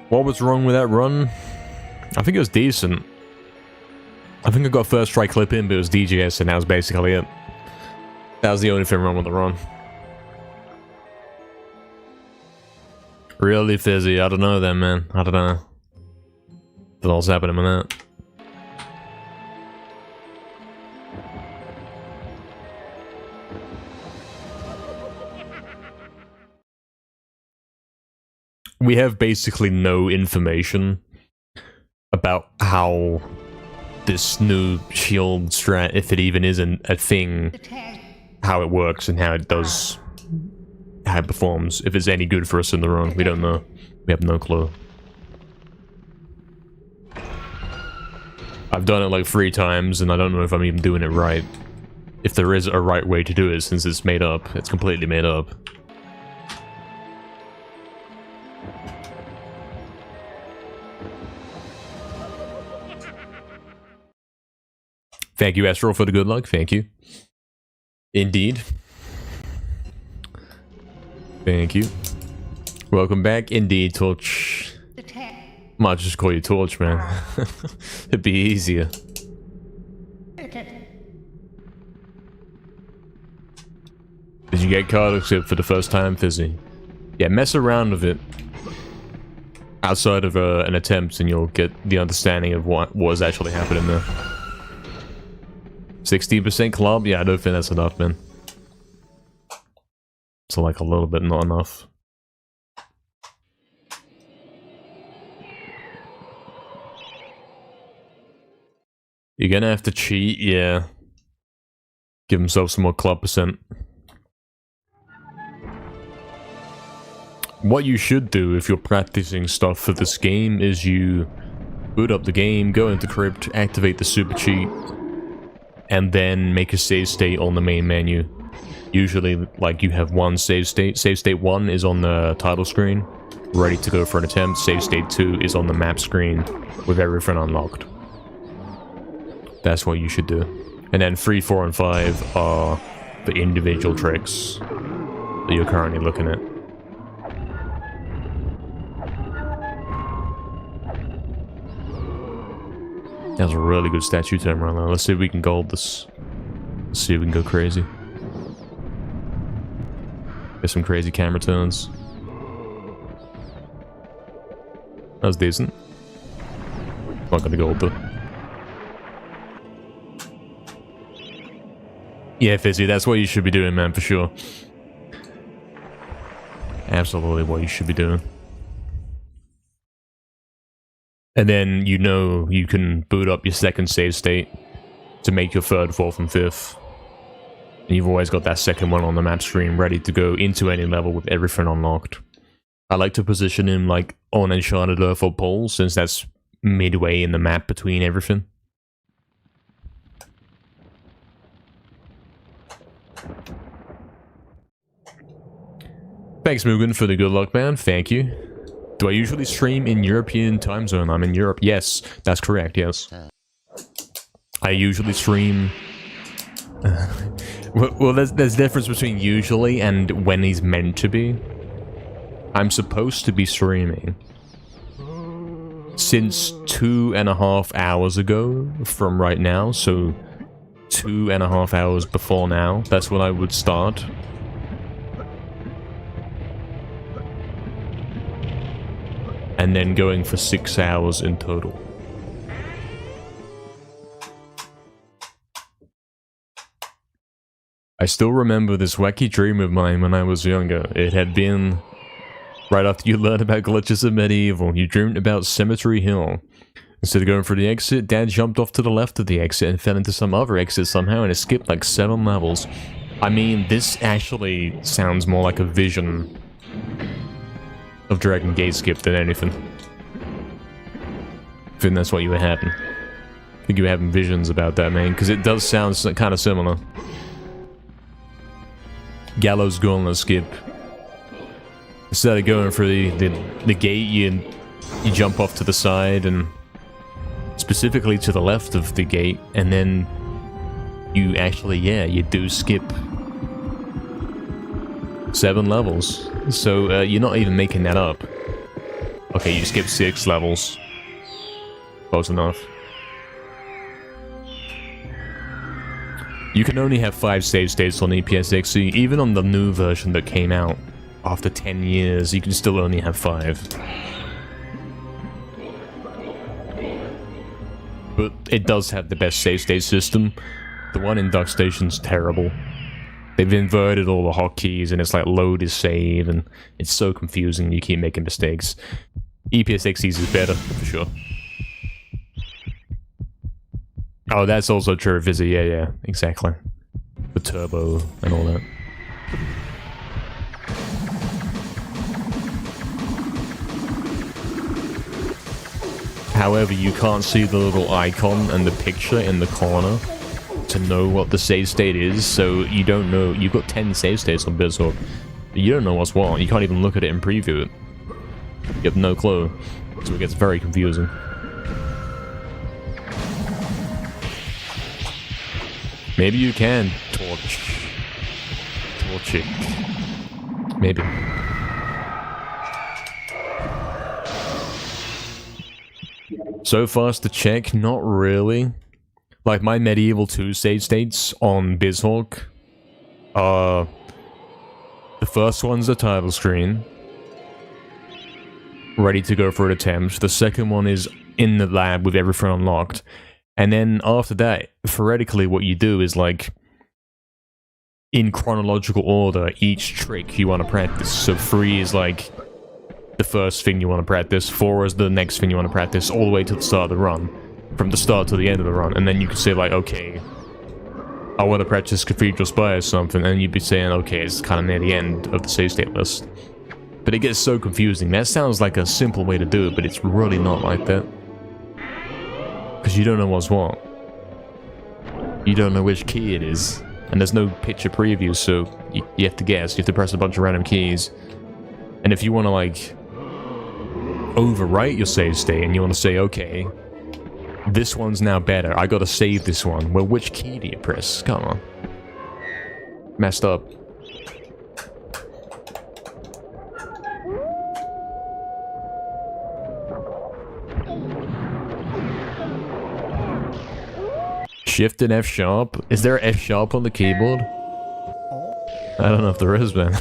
What was wrong with that run? I think it was decent. I think I got first try clip in, but it was DGS, and that was basically it. That was the only thing wrong with the run. Really fizzy, I don't know then, man. I don't know. What else happening with that? We have basically no information about how this new shield strat, if it even is a thing, how it works and how it does, how it performs. If it's any good for us in the run, we don't know. We have no clue. I've done it like 3 times and I don't know if I'm even doing it right. If there is a right way to do it, since it's made up. It's completely made up. Thank you, Astro, for the good luck. Thank you. Indeed. Thank you. Welcome back. Indeed, Torch. Might just call you Torch, man. It'd be easier. Did you get card except for the first time, Fizzy? Yeah, mess around with it. Outside of an attempt and you'll get the understanding of what is actually happening there. 60% club? Yeah, I don't think that's enough, man. It's like a little bit not enough. You're gonna have to cheat, yeah. Give himself some more club percent. What you should do if you're practicing stuff for this game is you boot up the game, go into crypt, activate the super cheat, and then make a save state on the main menu. Usually, like, you have one save state. Save state 1 is on the title screen, ready to go for an attempt. Save state 2 is on the map screen, with everything unlocked. That's what you should do. And then 3, 4, and 5 are the individual tricks that you're currently looking at. That's a really good statue turn right now. Let's see if we can gold this. Let's see if we can go crazy. Get some crazy camera turns. That was decent. Not gonna gold though. Yeah, Fizzy, that's what you should be doing, man, for sure. Absolutely what you should be doing. And then you know you can boot up your second save state to make your 3rd, 4th, and 5th. And you've always got that second one on the map screen ready to go into any level with everything unlocked. I like to position him like on Enchanted Earth or Pole, since that's midway in the map between everything. Thanks, Mugen, for the good luck, man. Thank you. Do I usually stream in European time zone? I'm in Europe. Yes, that's correct, yes. I usually stream... well, there's difference between usually and when he's meant to be. I'm supposed to be streaming since 2.5 hours ago from right now, so 2.5 hours before now. That's when I would start. And then going for 6 hours in total. I still remember this wacky dream of mine when I was younger. It had been right after you learned about glitches of Medieval. You dreamed about Cemetery Hill. Instead of going for the exit, Dad jumped off to the left of the exit and fell into some other exit somehow, and it skipped like 7 levels. I mean, this actually sounds more like a vision of Dragon Gate skip than anything. I think that's what you were having. I think you were having visions about that, man, because it does sound kind of similar. Gallows Gauntlet skip. Instead of going through the gate, you jump off to the side and specifically to the left of the gate, and then you actually, yeah, you do skip 7 levels. So you're not even making that up. Okay, you skip 6 levels. Close enough. You can only have 5 save states on EPSXE. Even on the new version that came out after 10 years, you can still only have 5. But it does have the best save state system. The one in Duck Station's terrible. They've inverted all the hotkeys, and it's like load is save, and it's so confusing, you keep making mistakes. EPSXE's is better, for sure. Oh, that's also true of Vizzy, yeah, exactly. The turbo and all that. However, you can't see the little icon and the picture in the corner to know what the save state is, so you don't know. You've got 10 save states on BizHawk. You don't know what's what. You can't even look at it and preview it. You have no clue. So it gets very confusing. Maybe you can torch it. Maybe. So fast to check, not really. Like my Medieval 2 save states on BizHawk are the first one's the title screen, ready to go for an attempt. The second one is in the lab with everything unlocked. And then after that, theoretically what you do is like, in chronological order, each trick you want to practice. So 3 is like the first thing you want to practice, 4 is the next thing you want to practice, all the way to the start of the run. From the start to the end of the run. And then you can say like, okay, I want to practice Cathedral Spire or something, and you'd be saying, okay, it's kind of near the end of the save state list. But it gets so confusing. That sounds like a simple way to do it, but it's really not like that. Because you don't know what's what. You don't know which key it is. And there's no picture preview, so you have to guess. You have to press a bunch of random keys. And if you want to, like, overwrite your save state, and you want to say, okay, this one's now better, I gotta save this one. Well, which key do you press? Come on. Messed up. Shift and F sharp? Is there F sharp on the keyboard? I don't know if there is, man.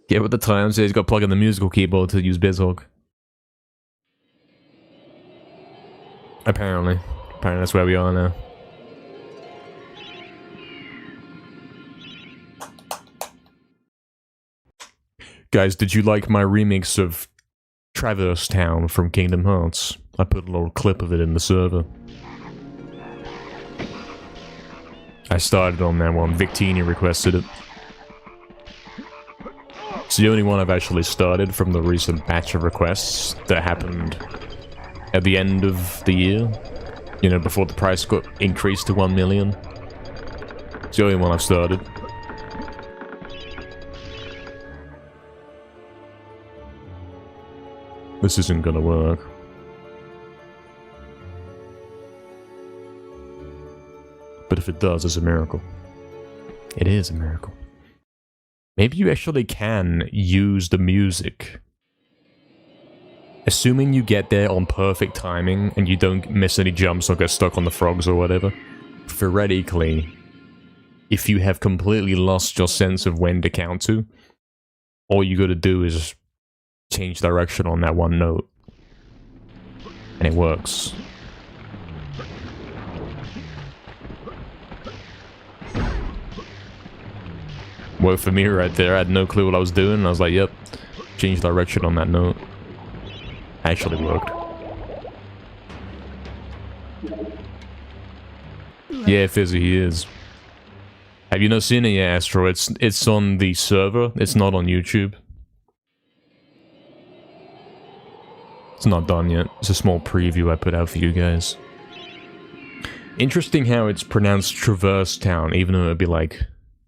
Get with the times, he's got to plug in the musical keyboard to use BizHawk. Apparently. Apparently that's where we are now. Guys, did you like my remix of Traverse Town from Kingdom Hearts? I put a little clip of it in the server. I started on that one. Victini requested it. It's the only one I've actually started from the recent batch of requests that happened at the end of the year. You know, before the price got increased to 1 million. It's the only one I've started. This isn't gonna work. But if it does, it's a miracle. It is a miracle. Maybe you actually can use the music. Assuming you get there on perfect timing and you don't miss any jumps or get stuck on the frogs or whatever. Theoretically, if you have completely lost your sense of when to count to, all you gotta do is change direction on that one note. And it works. Worked for me right there. I had no clue what I was doing, and I was like, yep, change direction on that note. Actually worked. Yeah, Fizzy, he is. Have you not seen it yet, Astro? It's on the server. It's not on YouTube. It's not done yet. It's a small preview I put out for you guys. Interesting how it's pronounced Traverse Town, even though it'd be like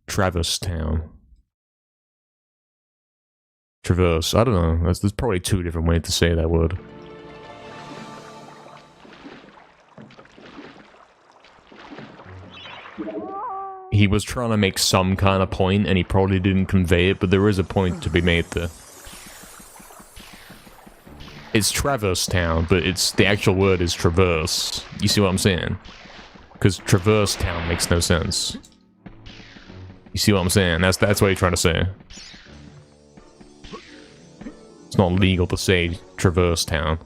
Traverse Town. Traverse. I don't know. There's probably two different ways to say that word. He was trying to make some kind of point, and he probably didn't convey it, but there is a point to be made there. It's Traverse Town, but the actual word is Traverse. You see what I'm saying? Because Traverse Town makes no sense. You see what I'm saying? That's what you're trying to say. It's not legal to say Traverse Town.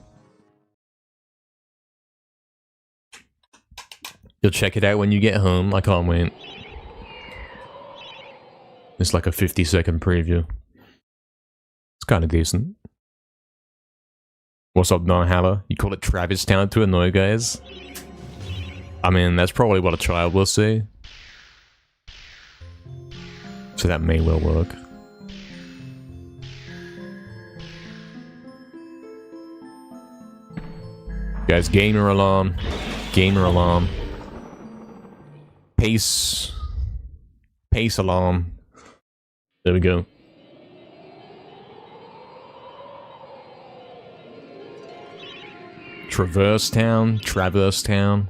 You'll check it out when you get home. I can't wait. It's like a 50-second preview. It's kind of decent. What's up, Narhala? You call it Travis Town to annoy guys? I mean, that's probably what a child will say. So that may well work. Guys, gamer alarm. Gamer alarm. Pace. Pace alarm. There we go. Traverse Town. Traverse Town.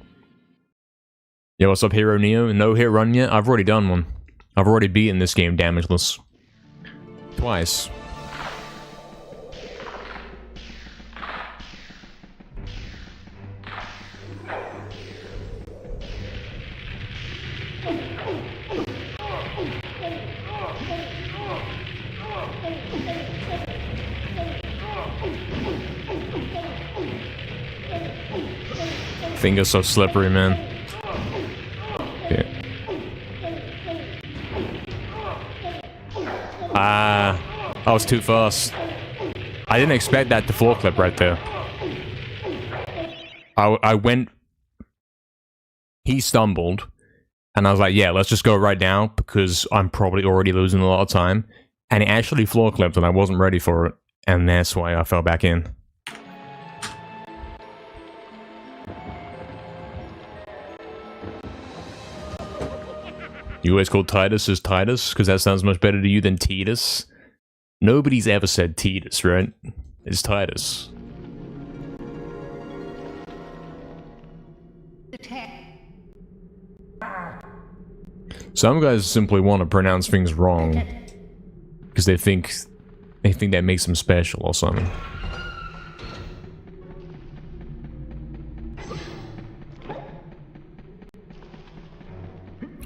Yo, what's up, Hero Neo? No hit run yet? I've already done one. I've already beaten this game damageless. Twice. Fingers so slippery, man. Okay. I was too fast. I didn't expect that to floor clip right there. I went... He stumbled. And I was like, yeah, let's just go right now, because I'm probably already losing a lot of time. And it actually floor clipped, and I wasn't ready for it. And that's why I fell back in. You always call Titus as Titus, because that sounds much better to you than Titus. Nobody's ever said Titus, right? It's Titus. Some guys simply want to pronounce things wrong because they think that makes them special or something.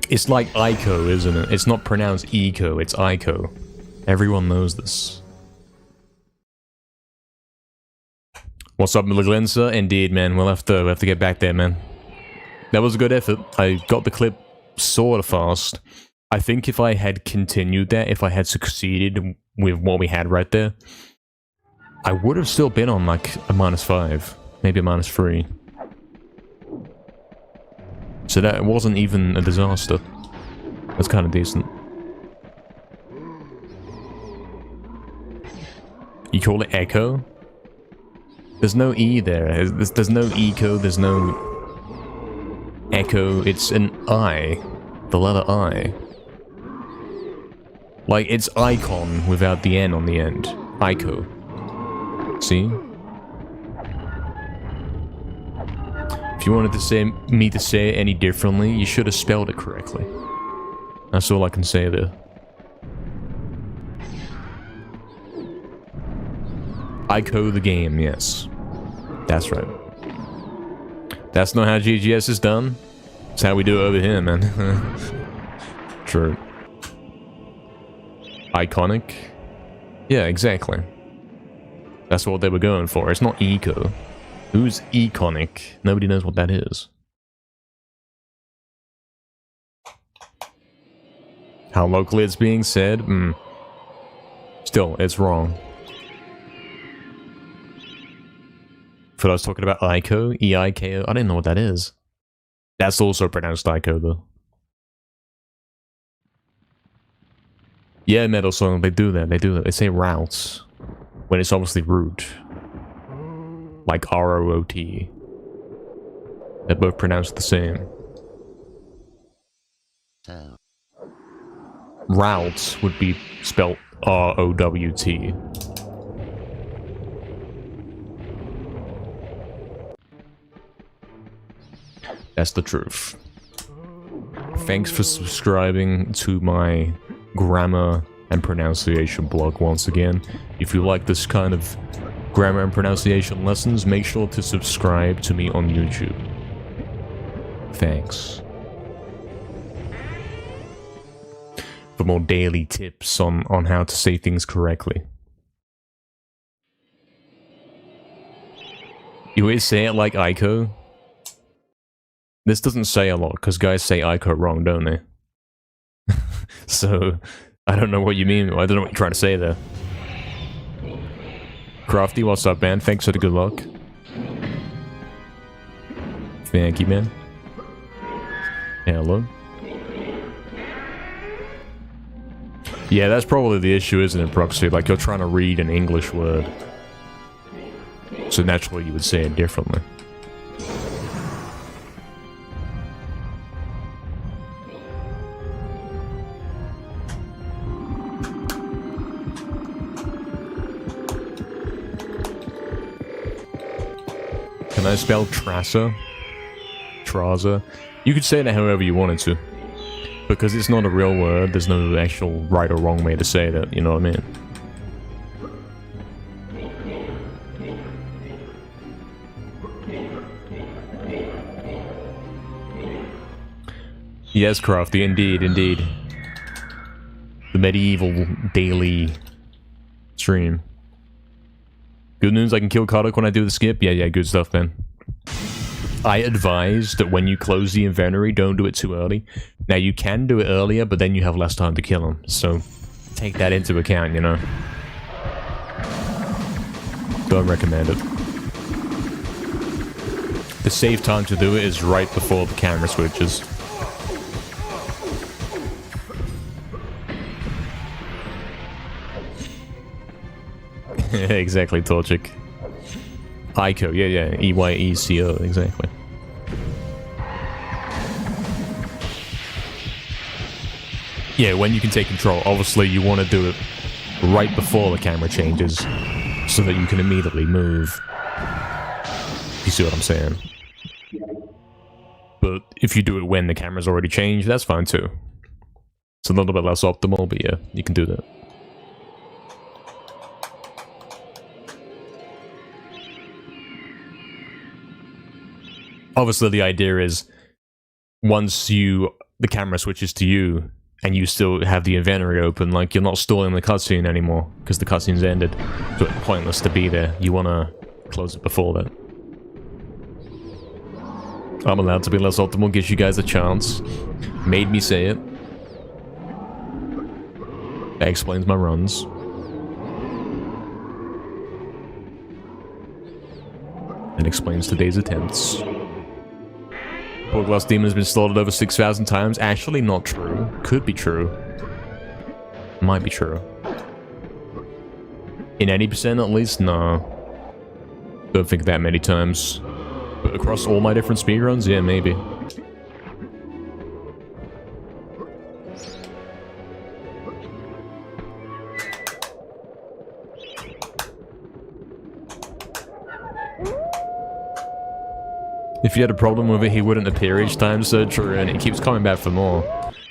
It's like Ico, isn't it? It's not pronounced Eco, it's Ico. Everyone knows this. What's up, Milaglensa? Indeed, man. We'll have to get back there, man. That was a good effort. I got the clip sort of fast. I think if I had continued that, if I had succeeded with what we had right there, I would have still been on like a -5, maybe a -3. So that wasn't even a disaster. That's kind of decent. You call it Echo? There's no E there. There's no Eco, there's no Echo. It's an I. The letter I. Like, it's icon without the N on the end. Ico. See? If you wanted to say me to say it any differently, you should have spelled it correctly. That's all I can say there. Ico the game, yes. That's right. That's not how GGS is done. That's how we do it over here, man. True. Iconic? Yeah, exactly. That's what they were going for. It's not eco. Who's iconic? Nobody knows what that is. How locally it's being said? Still, it's wrong. Thought I was talking about Ico, E-I-K-O. I didn't know what that is. That's also pronounced Ico, though. Yeah, Metal Song, they do that, They say routes, when it's obviously route. Like R-O-O-T. They're both pronounced the same. So, route would be spelled R-O-W-T. That's the truth. Thanks for subscribing to my grammar and pronunciation blog once again. If you like this kind of grammar and pronunciation lessons, make sure to subscribe to me on YouTube. Thanks. For more daily tips on how to say things correctly. You always say it like Ico. This doesn't say a lot, because guys say Ico wrong, don't they? So, I don't know what you mean. I don't know what you're trying to say there. Crafty, what's up, man? Thanks for the good luck. Thank you, man. Hello. Yeah, that's probably the issue, isn't it, Proxy? Like, you're trying to read an English word. So naturally you would say it differently. Can I spell Trasser? Traza? You could say that however you wanted to. Because it's not a real word, there's no actual right or wrong way to say that, you know what I mean? Yes, Crafty, indeed, indeed. The Medieval daily stream. Good news, I can kill Kodak when I do the skip? Yeah, good stuff, man. I advise that when you close the inventory, don't do it too early. Now, you can do it earlier, but then you have less time to kill him. So, take that into account, you know. Don't recommend it. The safe time to do it is right before the camera switches. Exactly, Torchic. Eyeco, yeah, E-Y-E-C-O, exactly. Yeah, when you can take control, obviously you want to do it right before the camera changes, so that you can immediately move. You see what I'm saying? But if you do it when the camera's already changed, that's fine too. It's a little bit less optimal, but yeah, you can do that. Obviously, the idea is once the camera switches to you and you still have the inventory open, like you're not stalling the cutscene anymore because the cutscene's ended, so it's pointless to be there. You want to close it before that. I'm allowed to be less optimal, gives you guys a chance. Made me say it. That explains my runs. And explains today's attempts. Poor Glass Demon has been slaughtered over 6,000 times. Actually, not true. Could be true. Might be true. In any percent, at least? No. Don't think that many times. But across all my different speedruns? Yeah, maybe. If you had a problem with it, he wouldn't appear each time, Searcher, and it keeps coming back for more.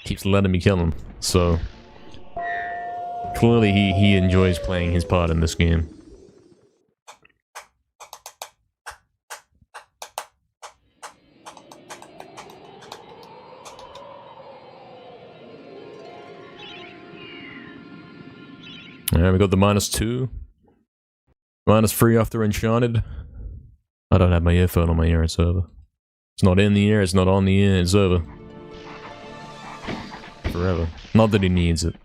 Keeps letting me kill him, so... Clearly he enjoys playing his part in this game. Alright, we got the -2. -3 after Enchanted. I don't have my earphone on my ear, it's over. It's not in the ear, it's not on the ear, it's over. Forever. Not that he needs it.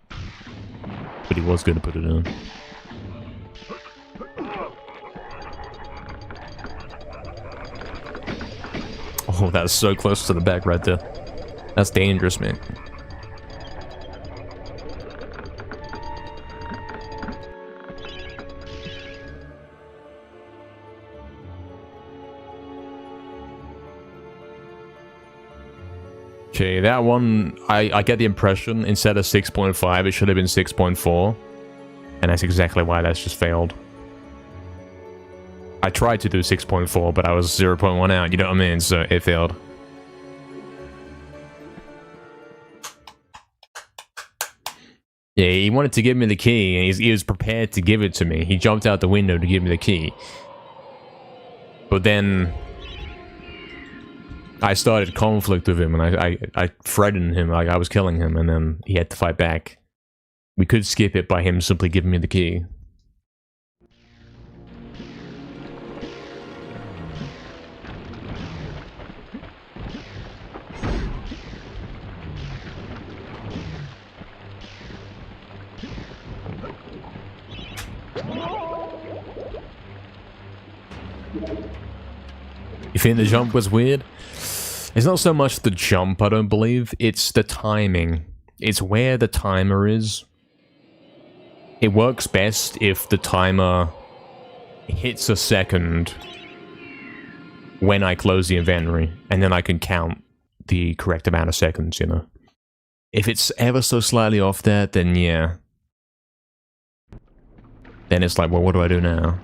But he was going to put it in. Oh, that's so close to the back right there. That's dangerous, man. Okay, that one, I get the impression instead of 6.5, it should have been 6.4. And that's exactly why that's just failed. I tried to do 6.4, but I was 0.1 out, you know what I mean? So it failed. Yeah, he wanted to give me the key, and he was prepared to give it to me. He jumped out the window to give me the key. But then I started conflict with him, and I threatened him like I was killing him, and then he had to fight back. We could skip it by him simply giving me the key. You think the jump was weird? It's not so much the jump, I don't believe. It's the timing. It's where the timer is. It works best if the timer hits a second when I close the inventory, and then I can count the correct amount of seconds, you know. If it's ever so slightly off that, then yeah. Then it's like, well, what do I do now?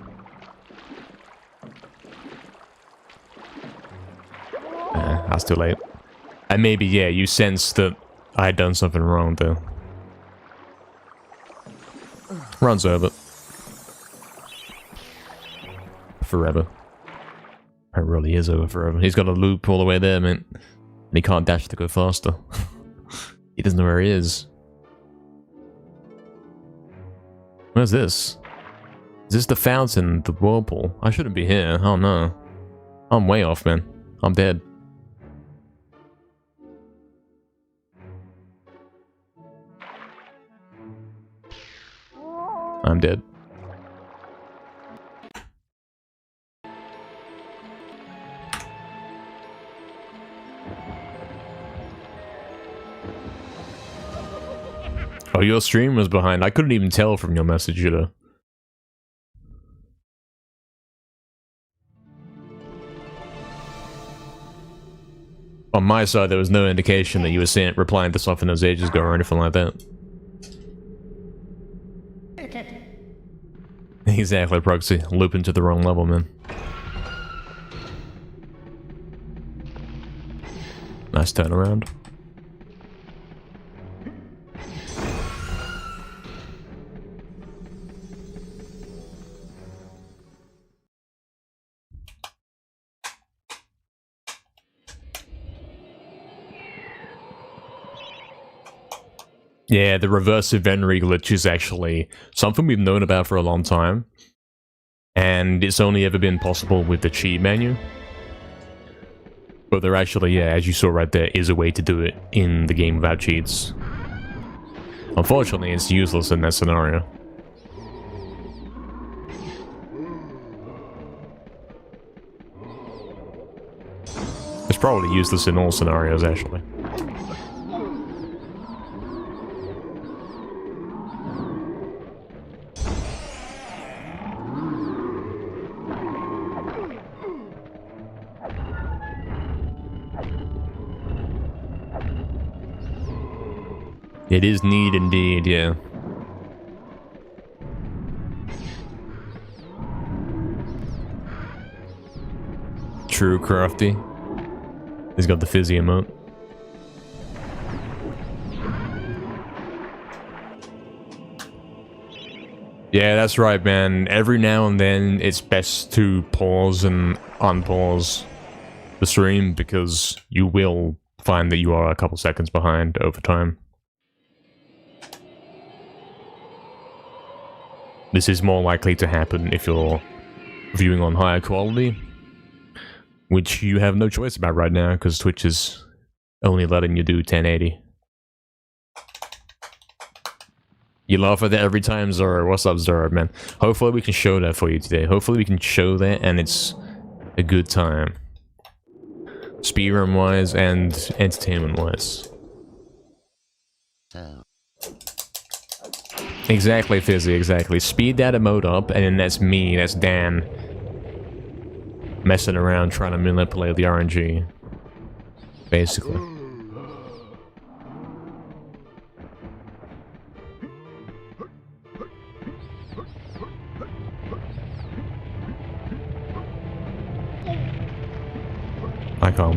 That's too late. And maybe, yeah, you sense that I had done something wrong, though. Runs over. Forever. It really is over forever. He's got a loop all the way there, man. And he can't dash to go faster. He doesn't know where he is. Where's this? Is this the fountain, the whirlpool? I shouldn't be here. Oh no. I'm way off, man. I'm dead. I'm dead. Oh, your stream was behind. I couldn't even tell from your message, you know. On my side, there was no indication that you were replying to something those ages ago or anything like that. Exactly, Proxy. Looping to the wrong level, man. Nice turnaround. Yeah, the reverse inventory glitch is actually something we've known about for a long time. And it's only ever been possible with the cheat menu. But there actually, yeah, as you saw right there, is a way to do it in the game without cheats. Unfortunately, it's useless in that scenario. It's probably useless in all scenarios, actually. It is neat indeed, yeah. True, Crafty. He's got the fizzy emote. Yeah, that's right, man. Every now and then, it's best to pause and unpause the stream, because you will find that you are a couple seconds behind over time. This is more likely to happen if you're viewing on higher quality, which you have no choice about right now, because Twitch is only letting you do 1080. You laugh at that every time, Zora. What's up, Zora, man? Hopefully we can show that for you today. Hopefully we can show that, and it's a good time. Speedrun-wise and entertainment-wise. So. Exactly, Fizzy, exactly. Speed that emote up, and then that's me, that's Dan, messing around trying to manipulate the RNG. Basically.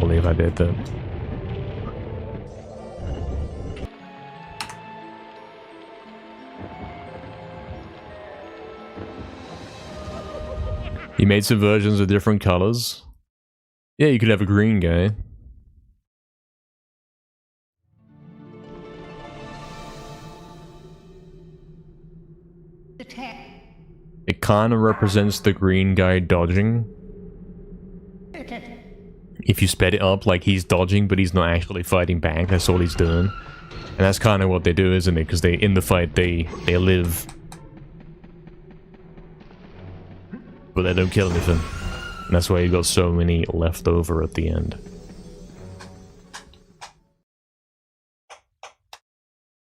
believe I did that. He made some versions of different colors. Yeah, you could have a green guy. It kind of represents the green guy dodging. If you sped it up, like he's dodging, but he's not actually fighting back. That's all he's doing. And that's kind of what they do, isn't it? Because they, in the fight, they live. But they don't kill anything. And that's why you got so many left over at the end.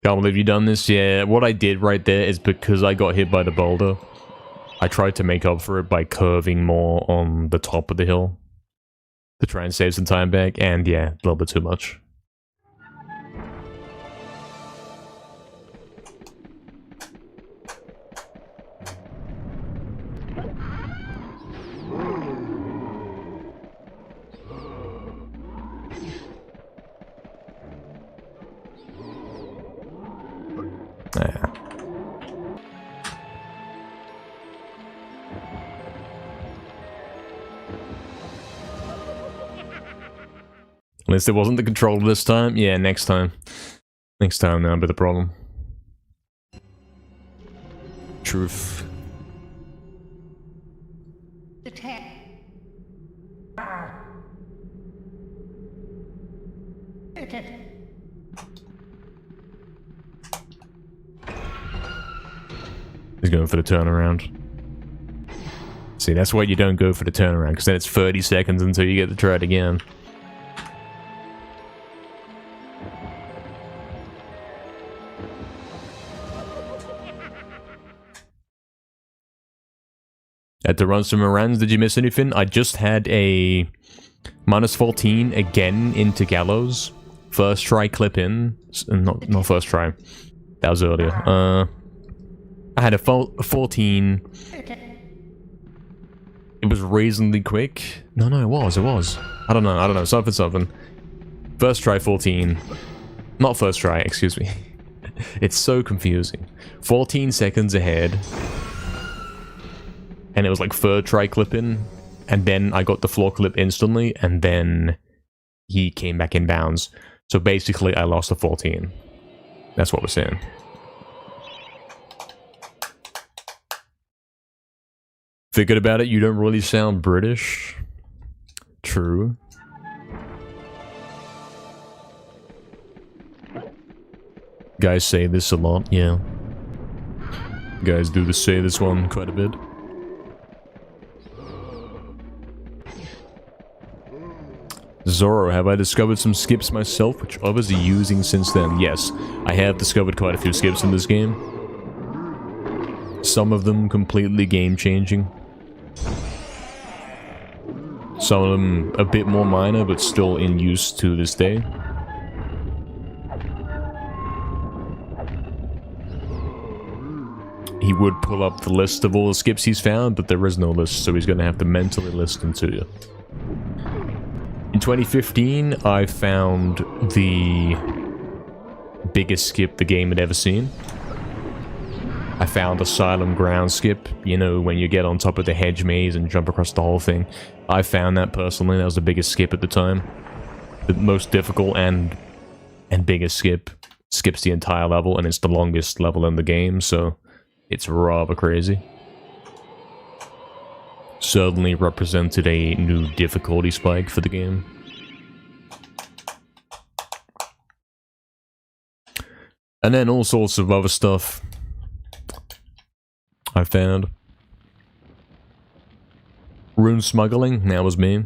Can't believe you done this? Yeah, what I did right there is because I got hit by the boulder. I tried to make up for it by curving more on the top of the hill. To try and save some time back, and yeah, a little bit too much. Yeah. At least it wasn't the controller this time. Yeah, next time. Next time that'll be the problem. Truth. He's going for the turnaround. See, that's why you don't go for the turnaround, because then it's 30 seconds until you get to try it again. Had to run some errands. Did you miss anything? I just had a -14 again into Gallows. First try clip in. Not first try. That was earlier. I had a 14. It was reasonably quick. No, it was. I don't know. Something. First try 14. Not first try, excuse me. It's so confusing. 14 seconds ahead. And it was like third try clip in, and then I got the floor clip instantly, and then he came back in bounds. So basically, I lost a 14. That's what we're saying. Figured about it, you don't really sound British. True. Guys say this a lot, yeah. Guys do say this one quite a bit. Zoro, have I discovered some skips myself, which others are using since then? Yes, I have discovered quite a few skips in this game. Some of them completely game-changing. Some of them a bit more minor, but still in use to this day. He would pull up the list of all the skips he's found, but there is no list, so he's going to have to mentally list them to you. In 2015, I found the biggest skip the game had ever seen. I found Asylum Ground skip, you know, when you get on top of the hedge maze and jump across the whole thing. I found that personally, that was the biggest skip at the time. The most difficult and biggest skip. Skips the entire level, and it's the longest level in the game, so it's rather crazy. Certainly represented a new difficulty spike for the game. And then all sorts of other stuff I found. Rune smuggling, that was me.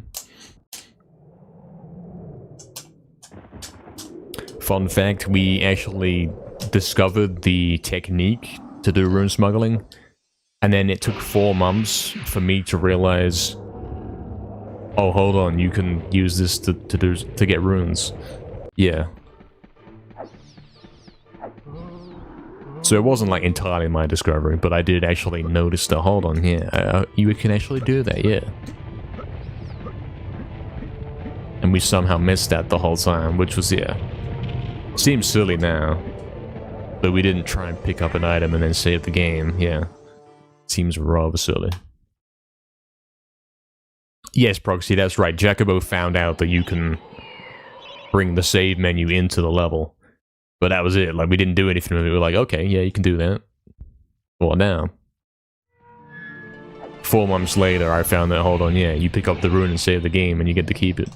Fun fact, we actually discovered the technique to do rune smuggling. And then it took 4 months for me to realize, oh, hold on, you can use this to get runes. Yeah. So it wasn't like entirely my discovery, but I did actually notice that, hold on, yeah, you can actually do that, yeah. And we somehow missed that the whole time, which was, yeah. Seems silly now. But we didn't try and pick up an item and then save the game, yeah. Seems rather silly. Yes, Proxy, that's right. Jacobo found out that you can bring the save menu into the level. But that was it. Like, we didn't do anything with it. We were like, okay, yeah, you can do that. What now? 4 months later, I found that, hold on, yeah, you pick up the rune and save the game, and you get to keep it.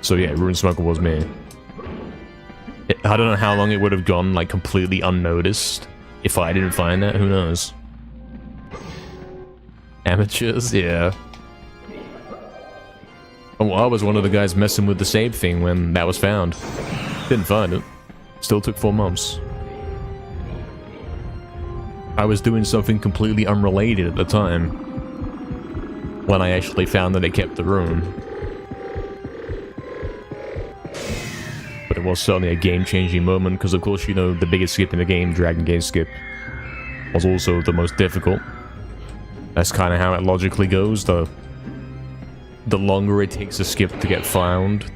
So yeah, Rune Smuggle was me. I don't know how long it would have gone, like, completely unnoticed. If I didn't find that, who knows? Amateurs? Yeah. Oh, I was one of the guys messing with the save thing when that was found. Didn't find it. Still took 4 months. I was doing something completely unrelated at the time. When I actually found that it kept the rune. But it was certainly a game-changing moment, because of course, you know, the biggest skip in the game, Dragon Gate skip, was also the most difficult. That's kind of how it logically goes. The longer it takes a skip to get found,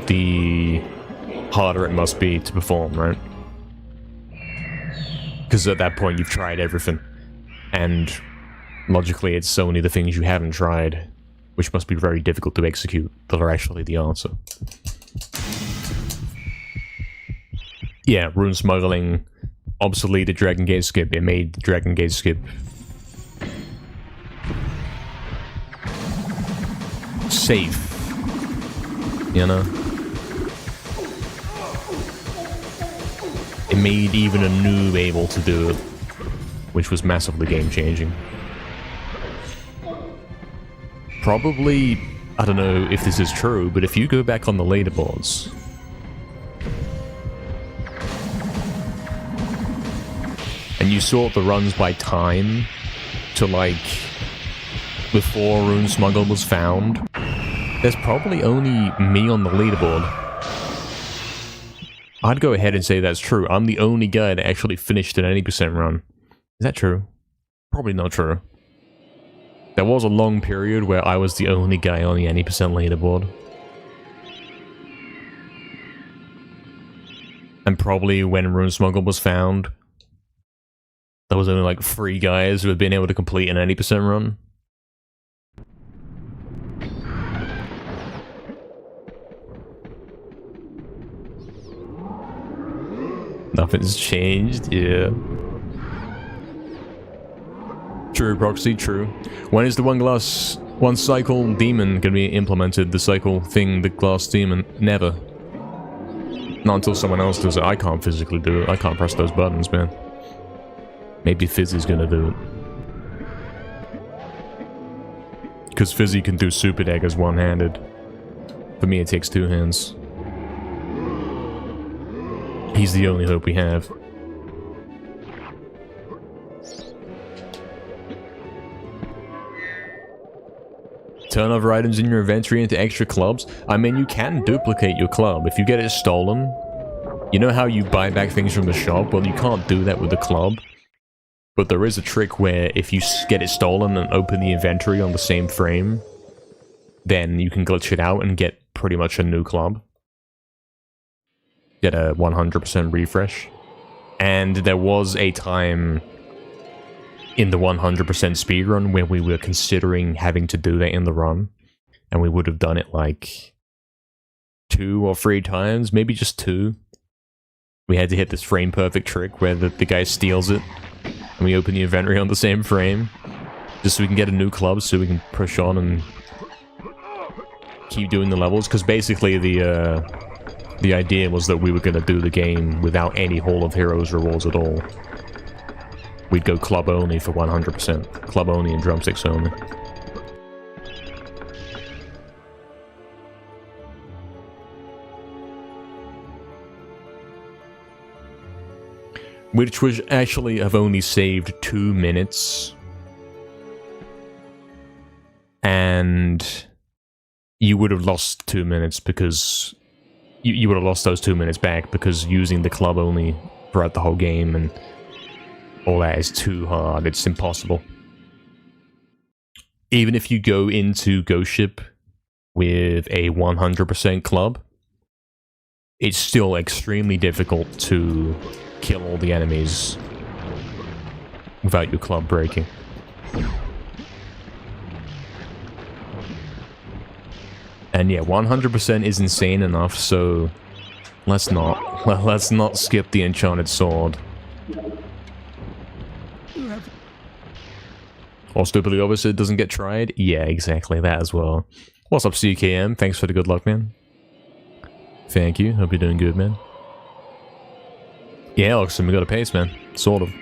the harder it must be to perform, right? Because at that point, you've tried everything. And logically, it's only the things you haven't tried, which must be very difficult to execute, that are actually the answer. Yeah, rune smuggling obsoleted Dragon Gate skip. It made the Dragon Gate skip safe, you know? It made even a noob able to do it, which was massively game-changing. Probably, I don't know if this is true, but if you go back on the leaderboards, and you sort the runs by time to, like, before Rune Smuggle was found, there's probably only me on the leaderboard. I'd go ahead and say that's true. I'm the only guy that actually finished an 80% run. Is that true? Probably not true. There was a long period where I was the only guy on the 80% leaderboard. And probably when Rune Smuggle was found, there was only like 3 guys who had been able to complete an 80% run. Nothing's changed, yeah. True, Proxy, true. When is the one cycle demon gonna be implemented? The cycle thing, the glass demon? Never. Not until someone else does it. I can't physically do it. I can't press those buttons, man. Maybe Fizzy's gonna do it. Because Fizzy can do super daggers one-handed. For me, it takes 2 hands. He's the only hope we have. Turn over items in your inventory into extra clubs. I mean, you can duplicate your club. If you get it stolen, you know how you buy back things from the shop? Well, you can't do that with the club. But there is a trick where if you get it stolen and open the inventory on the same frame, then you can glitch it out and get pretty much a new club. Get a 100% refresh. And there was a time in the 100% speedrun where we were considering having to do that in the run. And we would have done it like 2 or 3 times, maybe just 2. We had to hit this frame perfect trick where the guy steals it. And we open the inventory on the same frame. Just so we can get a new club so we can push on and keep doing the levels. Because basically the idea was that we were going to do the game without any Hall of Heroes rewards at all. We'd go club only for 100%. Club only and drumsticks only. Which would actually have only saved 2 minutes. And you would have lost 2 minutes because you would have lost those 2 minutes back because using the club only throughout the whole game and all that is too hard. It's impossible. even if you go into Ghost Ship with a 100% club, it's still extremely difficult to kill all the enemies without your club breaking. And yeah, 100% is insane enough, so let's not skip the Enchanted Sword. Or stupidly opposite doesn't get tried? Yeah, exactly, that as well. What's up, CKM? Thanks for the good luck, man. Thank you. Hope you're doing good, man. Yeah, Oxen, we got a pace, man. Sort of.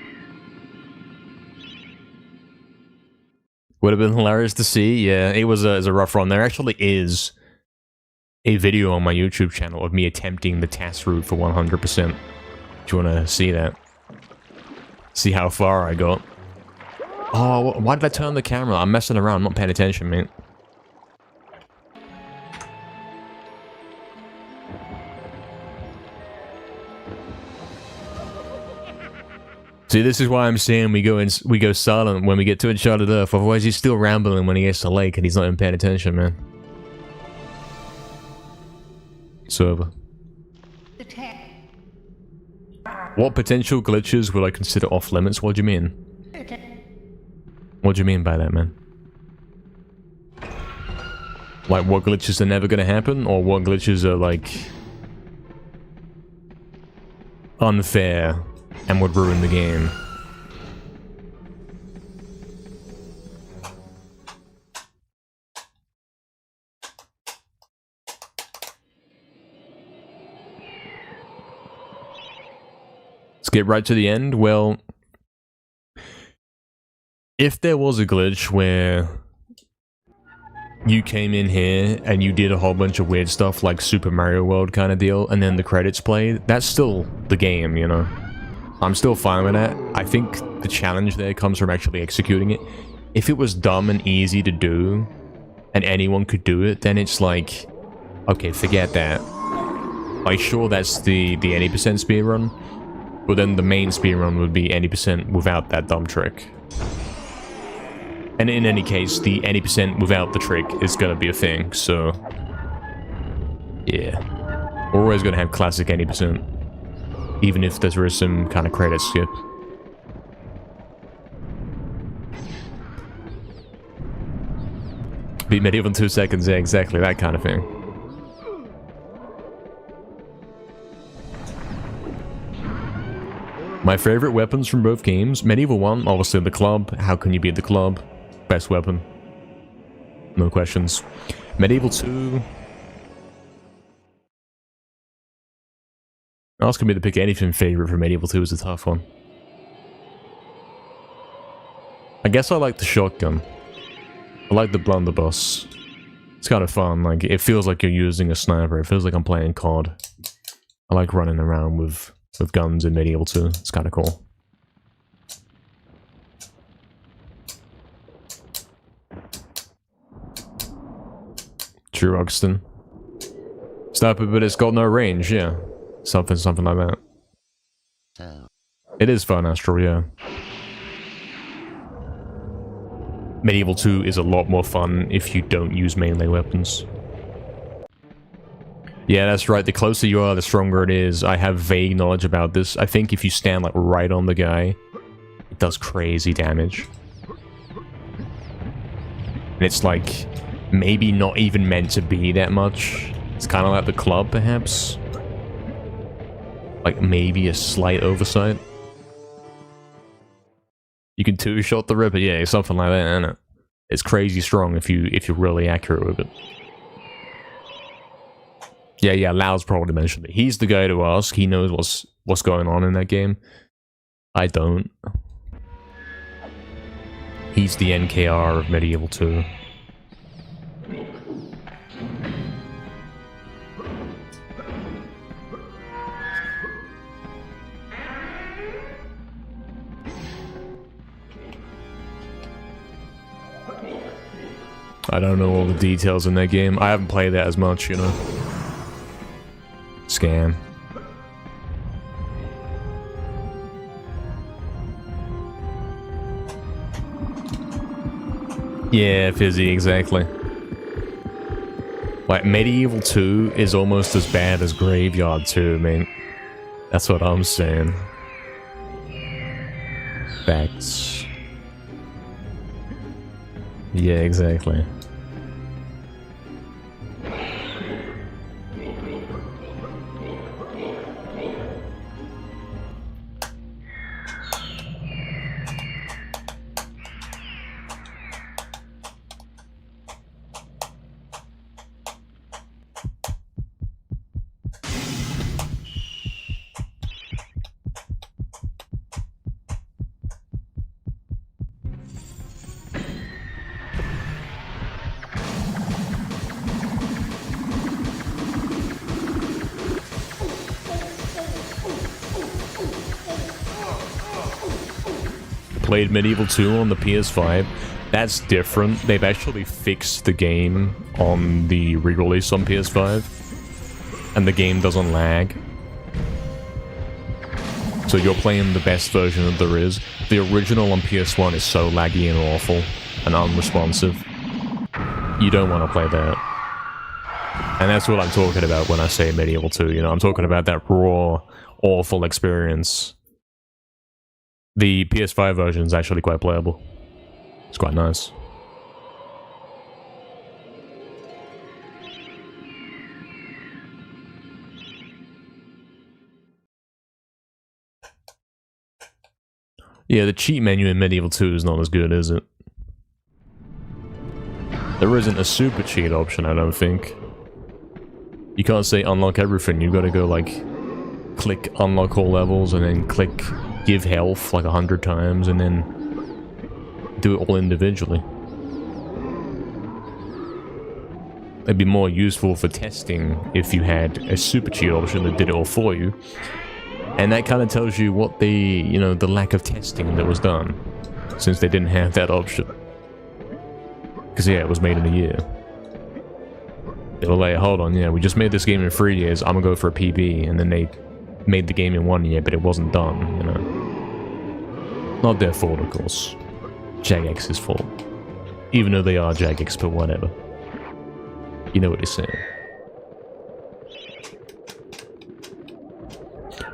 Would have been hilarious to see. Yeah, it was a rough run. There actually is a video on my YouTube channel of me attempting the task route for 100%. Do you want to see that? See how far I got? Oh, why did I turn the camera? I'm messing around. I'm not paying attention, mate. See, this is why I'm saying we go silent when we get to Uncharted Earth. Otherwise, he's still rambling when he gets to the lake and he's not even paying attention, man. Server. What potential glitches would I consider off limits? What do you mean? What do you mean by that, man? Like, what glitches are never gonna happen? Or what glitches are, like, unfair and would ruin the game? Let's get right to the end. Well, if there was a glitch where you came in here and you did a whole bunch of weird stuff like Super Mario World kind of deal, and then the credits play, that's still the game, you know? I'm still fine with that. I think the challenge there comes from actually executing it. If it was dumb and easy to do, and anyone could do it, then it's like, okay, forget that. Like, sure, that's the any percent speedrun, but then the main speedrun would be any percent without that dumb trick. And in any case, the any percent without the trick is gonna be a thing, so yeah. We're always gonna have classic any percent, even if there is some kind of credit skip. Beat Medieval in 2 seconds, yeah, exactly, that kind of thing. My favorite weapons from both games: Medieval 1, obviously the club. How can you beat the club? Best weapon. No questions. Medieval 2... asking me to pick anything favorite for Medieval 2 is a tough one. I guess I like the shotgun. I like the blunderbuss. It's kind of fun, like, it feels like you're using a sniper. It feels like I'm playing COD. I like running around with guns in Medieval 2. It's kind of cool. True, Ogston. Sniper, but it's got no range, yeah. Something like that. It is fun, Astral, yeah. Medieval 2 is a lot more fun if you don't use melee weapons. Yeah, that's right. The closer you are, the stronger it is. I have vague knowledge about this. I think if you stand, like, right on the guy, it does crazy damage. And it's, like, maybe not even meant to be that much. It's kind of like the club, perhaps. Like, maybe a slight oversight. You can two-shot the Ripper, yeah, something like that, isn't it? It's crazy strong if you're really accurate with it. Yeah, Lau's probably mentioned it. He's the guy to ask. He knows what's going on in that game. I don't. He's the NKR of Medieval 2. I don't know all the details in that game. I haven't played that as much, you know. Scam. Yeah, Fizzy, exactly. Like, Medieval 2 is almost as bad as Graveyard 2, man. That's what I'm saying. Facts. Yeah, exactly. Played Medieval 2 on the PS5. That's different. They've actually fixed the game on the re-release on PS5. And the game doesn't lag. So you're playing the best version that there is. The original on PS1 is so laggy and awful and unresponsive. You don't want to play that. And that's what I'm talking about when I say Medieval 2, you know? I'm talking about that raw, awful experience. The PS5 version is actually quite playable. It's quite nice. Yeah, the cheat menu in Medieval 2 is not as good, is it? There isn't a super cheat option, I don't think. You can't say unlock everything, you gotta go like, click unlock all levels and then click give health like 100 times and then do it all individually. It'd be more useful for testing if you had a super cheat option that did it all for you. And that kind of tells you what the, you know, the lack of testing that was done, since they didn't have that option. Because yeah, it was made in a year. They were like, hold on, yeah, we just made this game in 3 years, I'm gonna go for a PB, and then they made the game in 1 year, but it wasn't done, you know. Not their fault, of course. Jagex's fault. Even though they are Jagex, but whatever. You know what he's saying.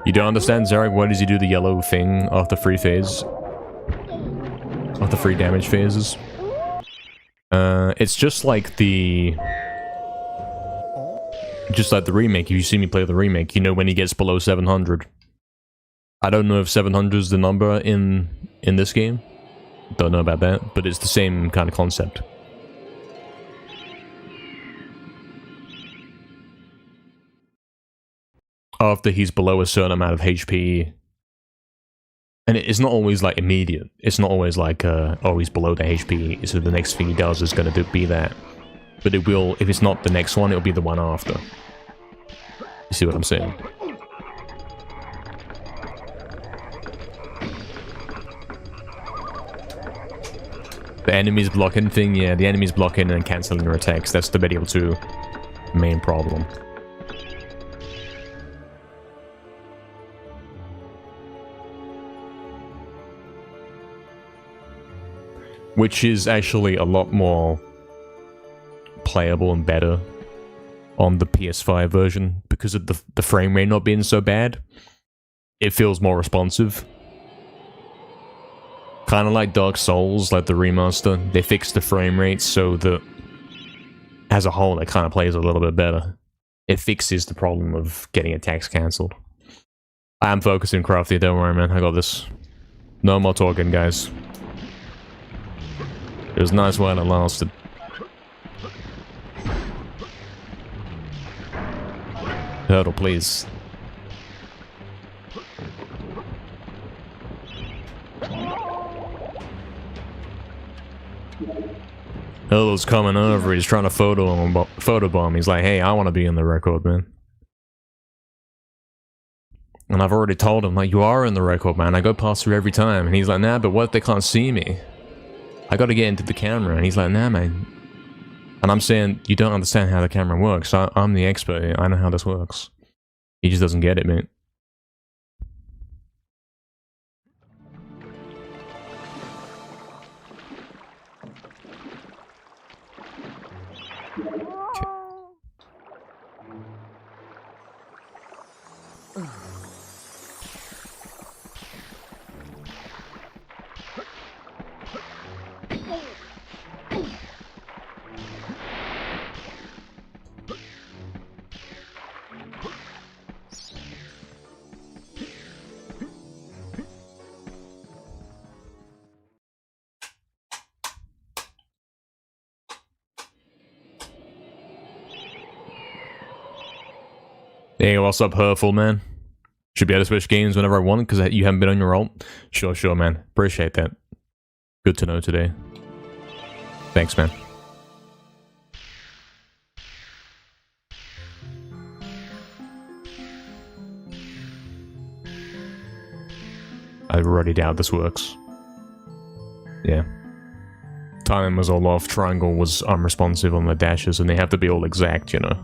You don't understand, Zarek? Why does he do the yellow thing after 3 phase? After 3 damage phases? It's just like the... Just like the remake. If you see me play the remake, you know when he gets below 700. I don't know if 700 is the number in this game. Don't know about that, but it's the same kind of concept. After he's below a certain amount of HP, and it's not always like immediate. It's not always like, oh, he's below the HP, so the next thing he does is going to be that. But it will, if it's not the next one, it'll be the one after. You see what I'm saying? The enemies blocking thing, yeah, the enemies blocking and cancelling your attacks. That's the Medieval 2 main problem. Which is actually a lot more playable and better on the PS5 version because of the frame rate not being so bad. It feels more responsive. Kind of like Dark Souls, like the remaster. They fixed the frame rate so that as a whole it kind of plays a little bit better. It fixes the problem of getting attacks cancelled. I am focusing, Crafty, don't worry, man. I got this. No more talking, guys. It was nice while it lasted. Hurdle, please. Hurdle's coming over, he's trying to photobomb. He's like, hey, I want to be in the record, man. And I've already told him, like, you are in the record, man. I go past you every time. And he's like, nah, but what if they can't see me? I gotta get into the camera. And he's like, nah, man. And I'm saying, you don't understand how the camera works. I'm the expert here. I know how this works. He just doesn't get it, mate. Hey, what's up, Hurtful, man? Should be able to switch games whenever I want, because you haven't been on your alt? Sure, man. Appreciate that. Good to know today. Thanks, man. I already doubt this works. Yeah. Timing was all off, triangle was unresponsive on the dashes, and they have to be all exact, you know.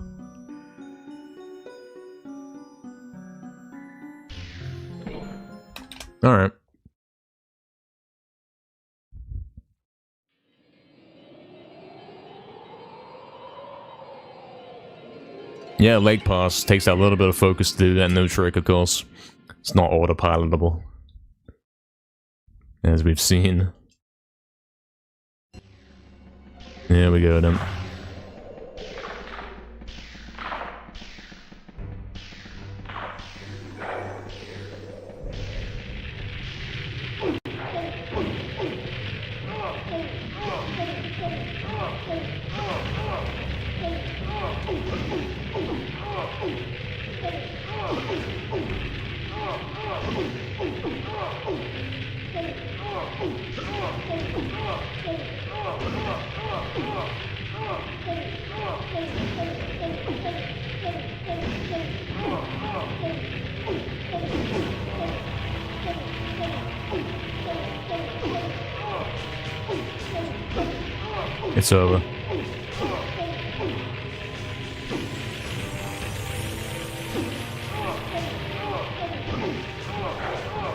Alright. Yeah, Lake Pass takes that little bit of focus to do that, no trick, of course. It's not autopilotable. As we've seen. There we go then. It's over.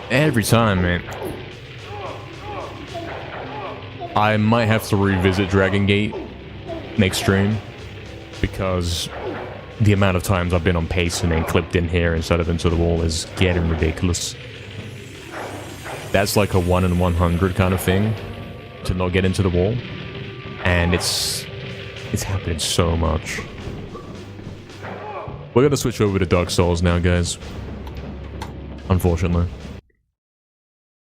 Every time, man. I might have to revisit Dragon Gate next stream, because the amount of times I've been on pace and then clipped in here instead of into the wall is getting ridiculous. That's like a 1 in 100 kind of thing, to not get into the wall. And it's happening so much. We're gonna switch over to Dark Souls now, guys. Unfortunately.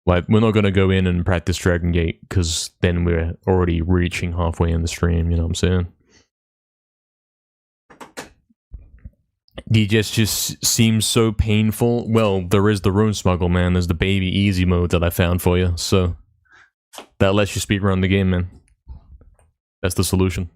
Like, we're not gonna go in and practice Dragon Gate, because then we're already reaching halfway in the stream, you know what I'm saying? It just seems so painful. Well, there is the Rune Smuggle, man. There's the baby easy mode that I found for you, so... that lets you speedrun the game, man. That's the solution.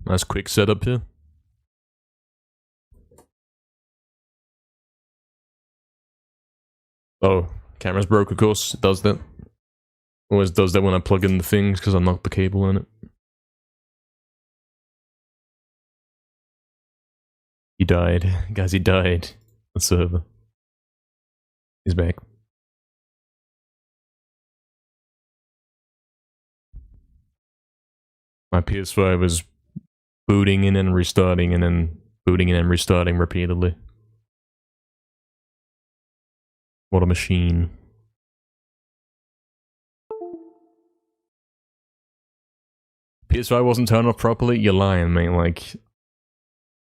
Nice quick setup here. Oh, camera's broke, of course. It does that. Always does that when I plug in the things, because I knocked the cable in it. He died. Guys, he died. The server. He's back. My PS5 was booting in and restarting, and then booting in and restarting repeatedly. What a machine. PS5 wasn't turned off properly? You're lying, mate. Like,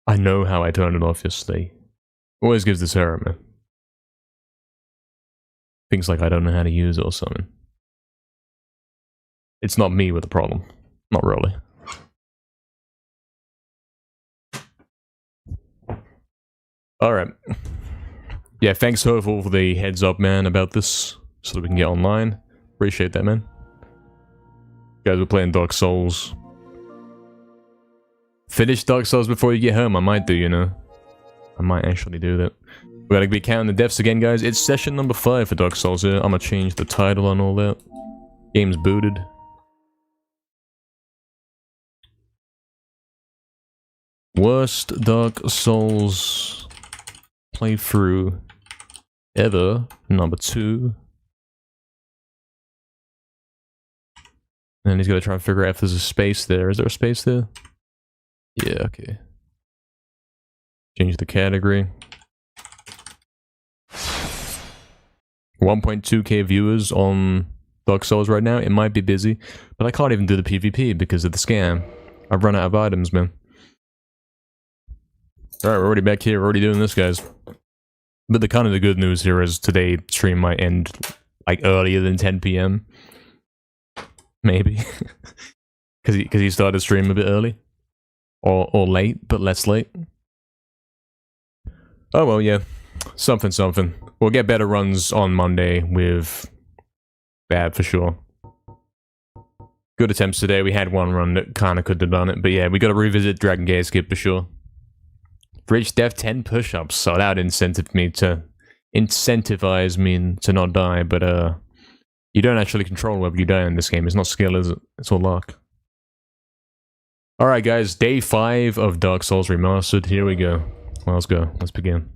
I know how I turned it off yesterday. Always gives this error, man. Things like I don't know how to use it or something. It's not me with the problem. Not really. Alright. Yeah, thanks Hurtful for the heads up, man, about this, so that we can get online. Appreciate that, man. You guys were playing Dark Souls. Finish Dark Souls before you get home, I might do, you know. I might actually do that. We gotta be counting the deaths again, guys. It's session number 5 for Dark Souls here. I'm gonna change the title and all that. Game's booted. Worst Dark Souls playthrough ever, number 2. And he's gotta try and figure out if there's a space there. Is there a space there? Yeah, okay. Change the category. 1.2k viewers on Dark Souls right now. It might be busy, but I can't even do the PvP because of the scam. I've run out of items, man. Alright, we're already back here. We're already doing this, guys. But the kind of the good news here is today stream might end like earlier than 10 PM. Maybe. Because he started stream a bit early. Or late, but less late. Oh well, yeah. Something. We'll get better runs on Monday with Bad for sure. Good attempts today. We had one run that kind of could have done it. But yeah, we got to revisit Dragon Gate Skip for sure. For each death, 10 push-ups. So that would incentivize me to not die. But you don't actually control whether you die in this game. It's not skill, is it? It's all luck. Alright guys, day 5 of Dark Souls Remastered. Here we go. Well, let's go. Let's begin.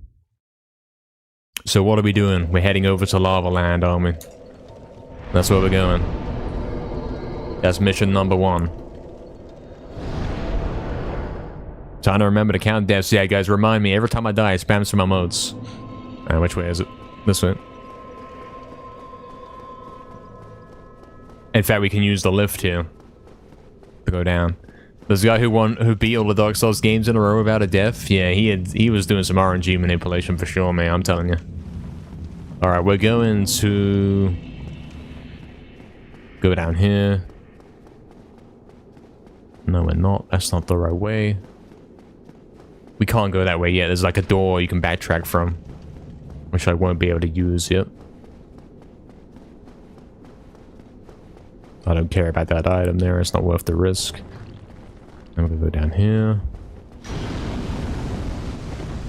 So what are we doing? We're heading over to Lava Land, aren't we? That's where we're going. That's mission number 1. Trying to remember to count deaths. Yeah, guys, remind me. Every time I die, I spam through my modes. Which way is it? This way. In fact, we can use the lift here to go down. There's a guy who beat all the Dark Souls games in a row without a death. Yeah, he was doing some RNG manipulation for sure, man. I'm telling you. All right, we're going to go down here. No, we're not. That's not the right way. We can't go that way yet. There's like a door you can backtrack from, which I won't be able to use yet. I don't care about that item there. It's not worth the risk. I'm gonna go down here.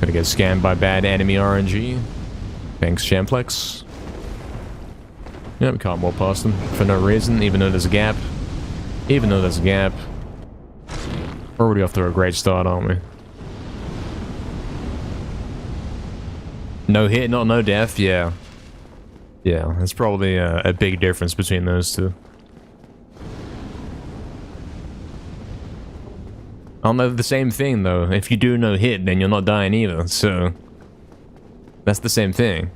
Gonna get scanned by bad enemy RNG. Thanks, Champlex. Yeah, we can't walk past them for no reason, even though there's a gap. We're already off to a great start, aren't we? No hit, not no death, yeah. Yeah, there's probably a big difference between those two. I'll know the same thing though. If you do no hit, then you're not dying either, so that's the same thing.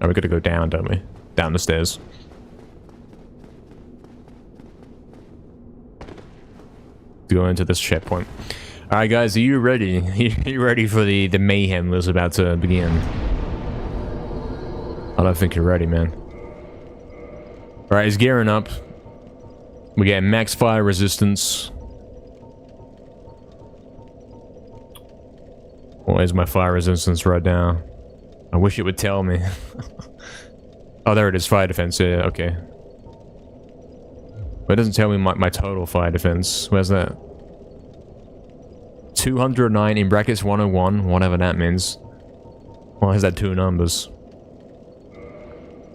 Oh, we gotta go down, don't we? Down the stairs. To go into this checkpoint. Alright guys, are you ready? Are you ready for the mayhem that's about to begin? I don't think you're ready, man. Alright, he's gearing up. We get max fire resistance. What is my fire resistance right now? I wish it would tell me. Oh, there it is, fire defense, yeah, okay. But it doesn't tell me my total fire defense. Where's that? 209 in brackets 101, whatever that means. Well, has that 2 numbers?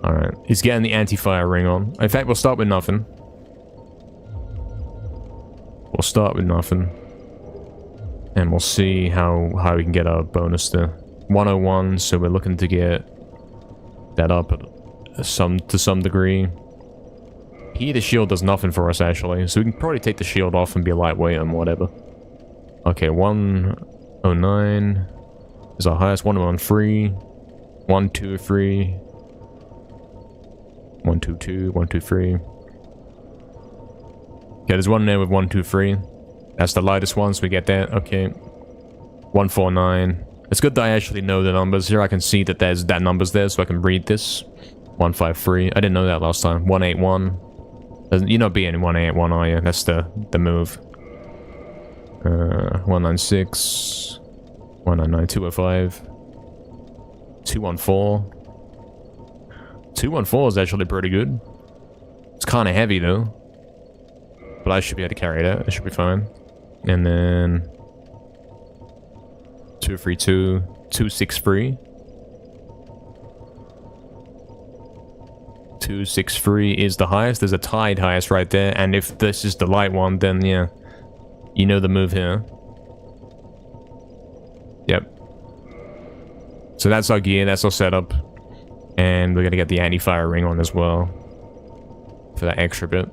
Alright, he's getting the anti-fire ring on. In fact, we'll start with nothing. And we'll see how we can get our bonus to 101, so we're looking to get that up to some degree. Here the shield does nothing for us actually, so we can probably take the shield off and be lightweight and whatever. Okay, 109 is our highest, 113, 123, 122, 123. Okay, there's one there with 123. That's the lightest one, so we get that. Okay. 149. It's good that I actually know the numbers. Here I can see that there's that number's there, so I can read this. 153. I didn't know that last time. 181. You're not being 181, are you? That's the move. 196. 199. 205. 214. 214 is actually pretty good. It's kind of heavy, though. But I should be able to carry that. It should be fine. And then 232, 263. 263 is the highest. There's a tied highest right there. And if this is the light one, then yeah, you know the move here. Yep. So that's our gear, that's our setup. And we're gonna get the anti-fire ring on as well. For that extra bit.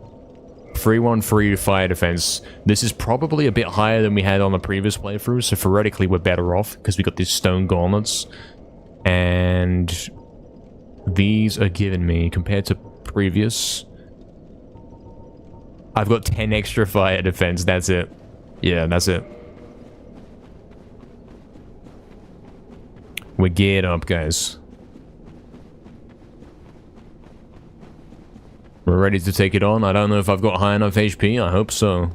313 fire defense. This is probably a bit higher than we had on the previous playthrough, so theoretically we're better off because we got these stone gauntlets. And these are giving me, compared to previous, I've got 10 extra fire defense, that's it. Yeah, that's it. We're geared up, guys. We're ready to take it on. I don't know if I've got high enough HP. I hope so.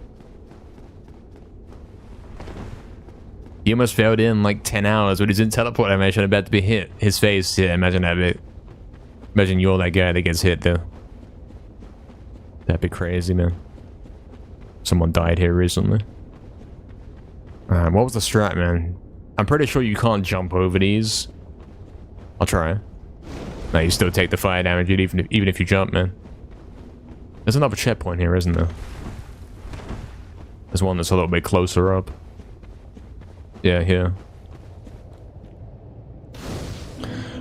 He almost failed in like 10 hours with his in teleport animation about to be hit. His face, yeah, imagine that bit. Imagine you're that guy that gets hit there. That'd be crazy, man. Someone died here recently. What was the strat, man? I'm pretty sure you can't jump over these. I'll try. No, you still take the fire damage even if you jump, man. There's another checkpoint here, isn't there? There's one that's a little bit closer up. Yeah, here.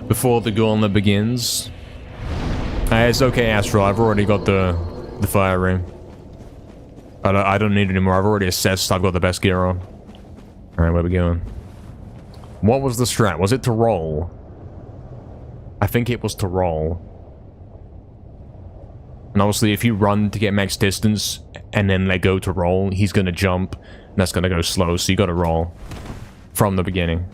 Before the gauntlet begins. It's okay, Astral. I've already got the fire ring. I don't need it anymore. I've already assessed I've got the best gear on. Alright, where we going? What was the strat? Was it to roll? I think it was to roll. And obviously, if you run to get max distance and then let go to roll, he's gonna jump, and that's gonna go slow, so you gotta roll from the beginning.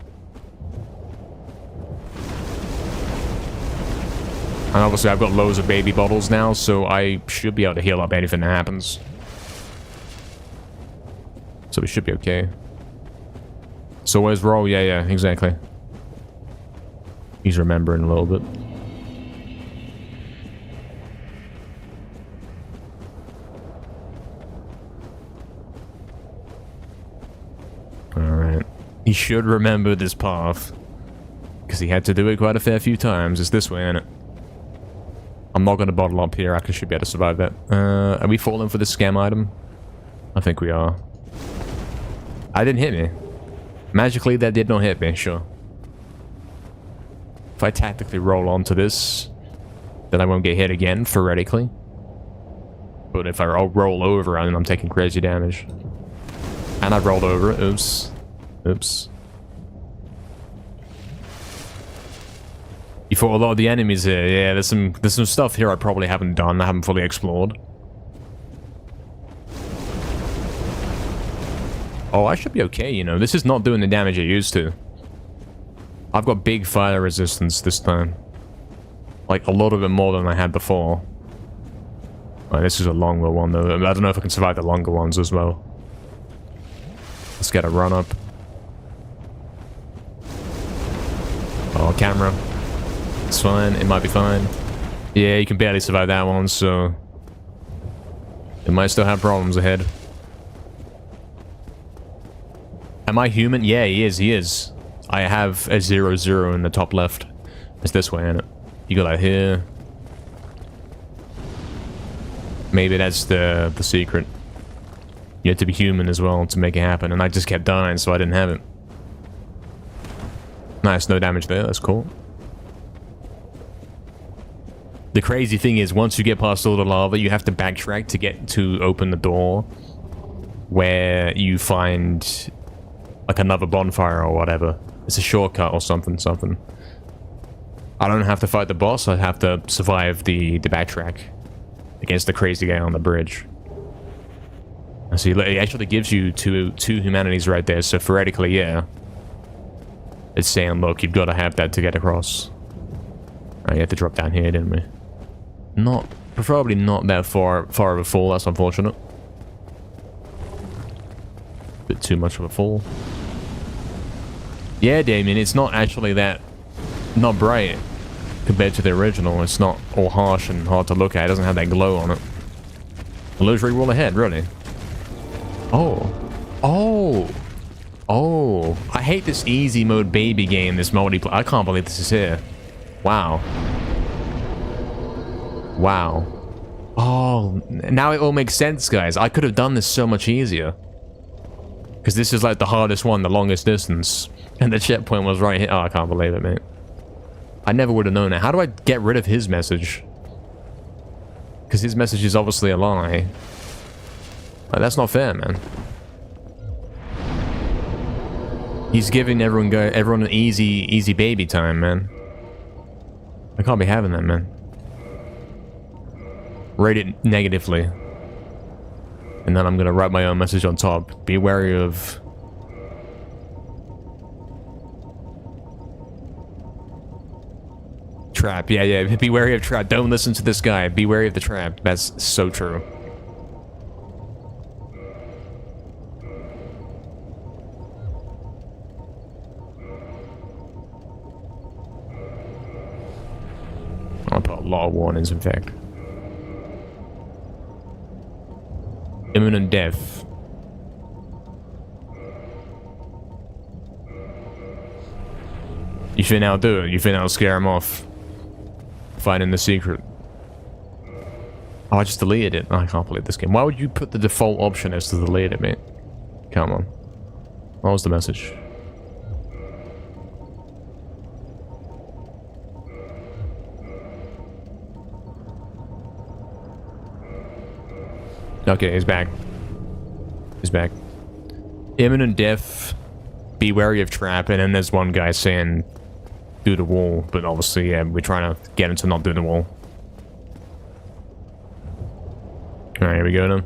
And obviously, I've got loads of baby bottles now, so I should be able to heal up anything that happens. So we should be okay. So where's roll? Yeah, exactly. He's remembering a little bit. Alright. He should remember this path. Because he had to do it quite a fair few times. It's this way, isn't it? I'm not going to bottle up here. I should be able to survive that. Are we falling for this scam item? I think we are. I didn't hit me. Magically, that did not hit me, sure. If I tactically roll onto this, then I won't get hit again, theoretically. But if I roll over, then I'm taking crazy damage. And I've rolled over it. Oops. Oops. You fought a lot of the enemies here. Yeah, there's some stuff here I probably haven't done. I haven't fully explored. Oh, I should be okay, you know. This is not doing the damage it used to. I've got big fire resistance this time. Like, a lot of it more than I had before. Oh, this is a longer one, though. I don't know if I can survive the longer ones as well. Let's get a run up. Oh, camera. It's fine. It might be fine. Yeah, you can barely survive that one, so... it might still have problems ahead. Am I human? Yeah, he is. I have a 0-0 in the top left. It's this way, isn't it? You go like here. Maybe that's the secret. You have to be human as well to make it happen, and I just kept dying, so I didn't have it. Nice, no damage there, that's cool. The crazy thing is, once you get past all the lava, you have to backtrack to get to open the door where you find like another bonfire or whatever. It's a shortcut or something. I don't have to fight the boss, I have to survive the backtrack against the crazy guy on the bridge. So it actually gives you two humanities right there, so theoretically, yeah. It's saying, look, you've got to have that to get across. Right, you have to drop down here, didn't we? Preferably not that far of a fall, that's unfortunate. Bit too much of a fall. Yeah, Damien, it's not actually that... not bright compared to the original. It's not all harsh and hard to look at. It doesn't have that glow on it. Illusory wall ahead, really. Oh, I hate this easy mode baby game, this multiplayer. I can't believe this is here. Wow. Wow. Oh, now it all makes sense, guys. I could have done this so much easier. Because this is like the hardest one, the longest distance. And the checkpoint was right here. Oh, I can't believe it, mate. I never would have known it. How do I get rid of his message? Because his message is obviously a lie. Like, that's not fair, man. He's giving everyone an easy baby time, man. I can't be having that, man. Rate it negatively. And then I'm gonna write my own message on top. Be wary of... Trap. Yeah. Be wary of trap. Don't listen to this guy. Be wary of the trap. That's so true. I'll put a lot of warnings, in fact. Imminent death. You think I'll do it? You think I'll scare him off? Finding the secret. Oh, I just deleted it. Oh, I can't believe this game. Why would you put the default option as to delete it, mate? Come on. What was the message? Okay, he's back. He's back. Imminent death. Be wary of trap. And then there's one guy saying, do the wall. But obviously, yeah, we're trying to get him to not do the wall. Alright, here we go then.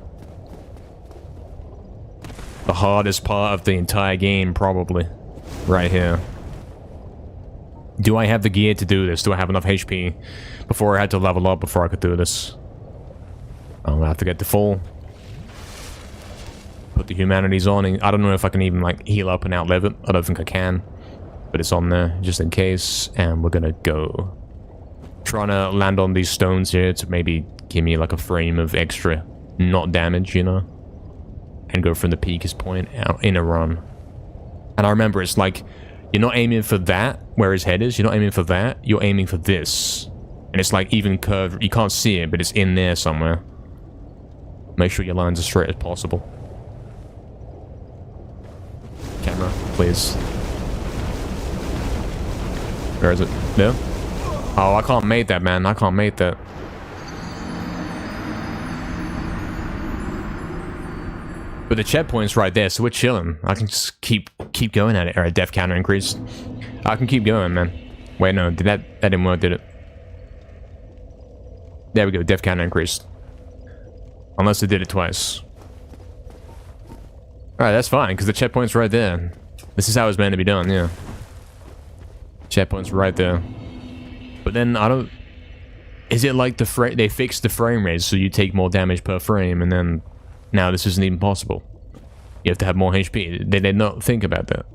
The hardest part of the entire game, probably. Right here. Do I have the gear to do this? Do I have enough HP before I had to level up before I could do this? I'm gonna have to get the full. Put the humanities on. I don't know if I can even like heal up and outlive it. I don't think I can. But it's on there just in case. And we're gonna go. Trying to land on these stones here to maybe give me like a frame of extra not damage, you know? And go from the peakest point out in a run. And I remember it's like, you're not aiming for that, where his head is. You're not aiming for that. You're aiming for this. And it's like even curved. You can't see it, but it's in there somewhere. Make sure your lines are straight as possible. Camera, please. Where is it? There? Oh, I can't mate that, man. I can't mate that. But the checkpoint's right there, so we're chilling. I can just keep going at it. Alright, death counter increased. I can keep going, man. Wait, no, that didn't work, did it? There we go, death counter increased. Unless it did it twice. Alright, that's fine, because the checkpoint's right there. This is how it's meant to be done, yeah. Checkpoint's right there. But then, I don't... Is it like they fixed the frame rate, so you take more damage per frame, and then... Now this isn't even possible. You have to have more HP. They did not think about that.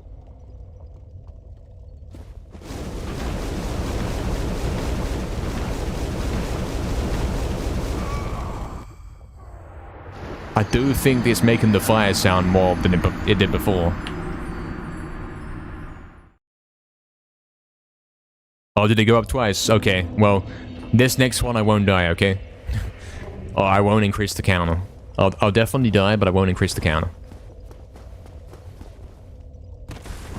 I do think it's making the fire sound more than it did before. Oh, did it go up twice? Okay, well, this next one I won't die, okay? Or I won't increase the counter. I'll definitely die, but I won't increase the counter.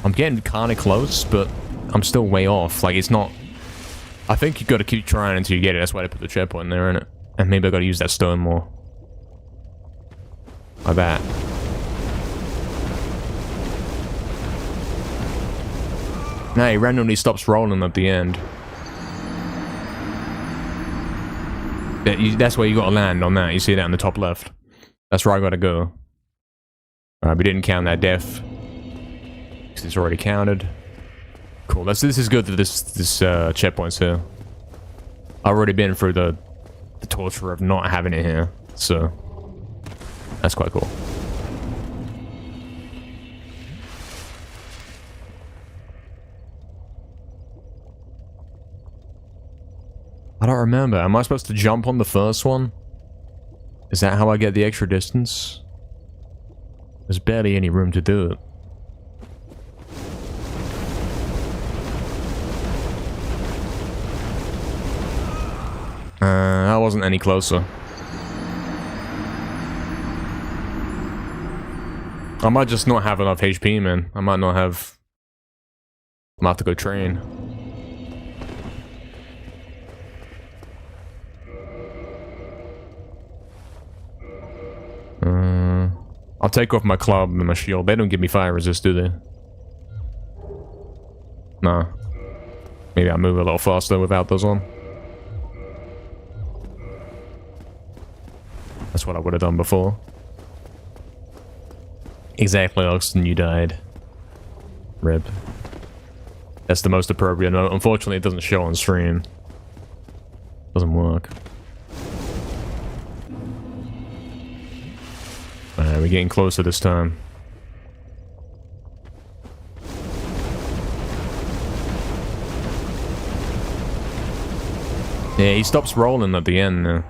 I'm getting kind of close, but I'm still way off. Like, it's not... I think you got to keep trying until you get it. That's why I put the checkpoint in there, innit? And maybe I got to use that stone more. Like that. Nah, he randomly stops rolling at the end. That's where you got to land on that. You see that in the top left. That's where I gotta go. Alright, we didn't count that death. Because it's already counted. Cool, this is good that this checkpoint's here. I've already been through the torture of not having it here. So, that's quite cool. I don't remember. Am I supposed to jump on the first one? Is that how I get the extra distance? There's barely any room to do it. That wasn't any closer. I might just not have enough HP, man. I might not have... I might have to go train. I'll take off my club and my shield. They don't give me fire resist, do they? Nah. Maybe I move a little faster without those on. That's what I would have done before. Exactly, Oxton, you died. Rip. That's the most appropriate note. Unfortunately, it doesn't show on stream. Doesn't work. Alright, we're getting closer this time. Yeah, he stops rolling at the end now.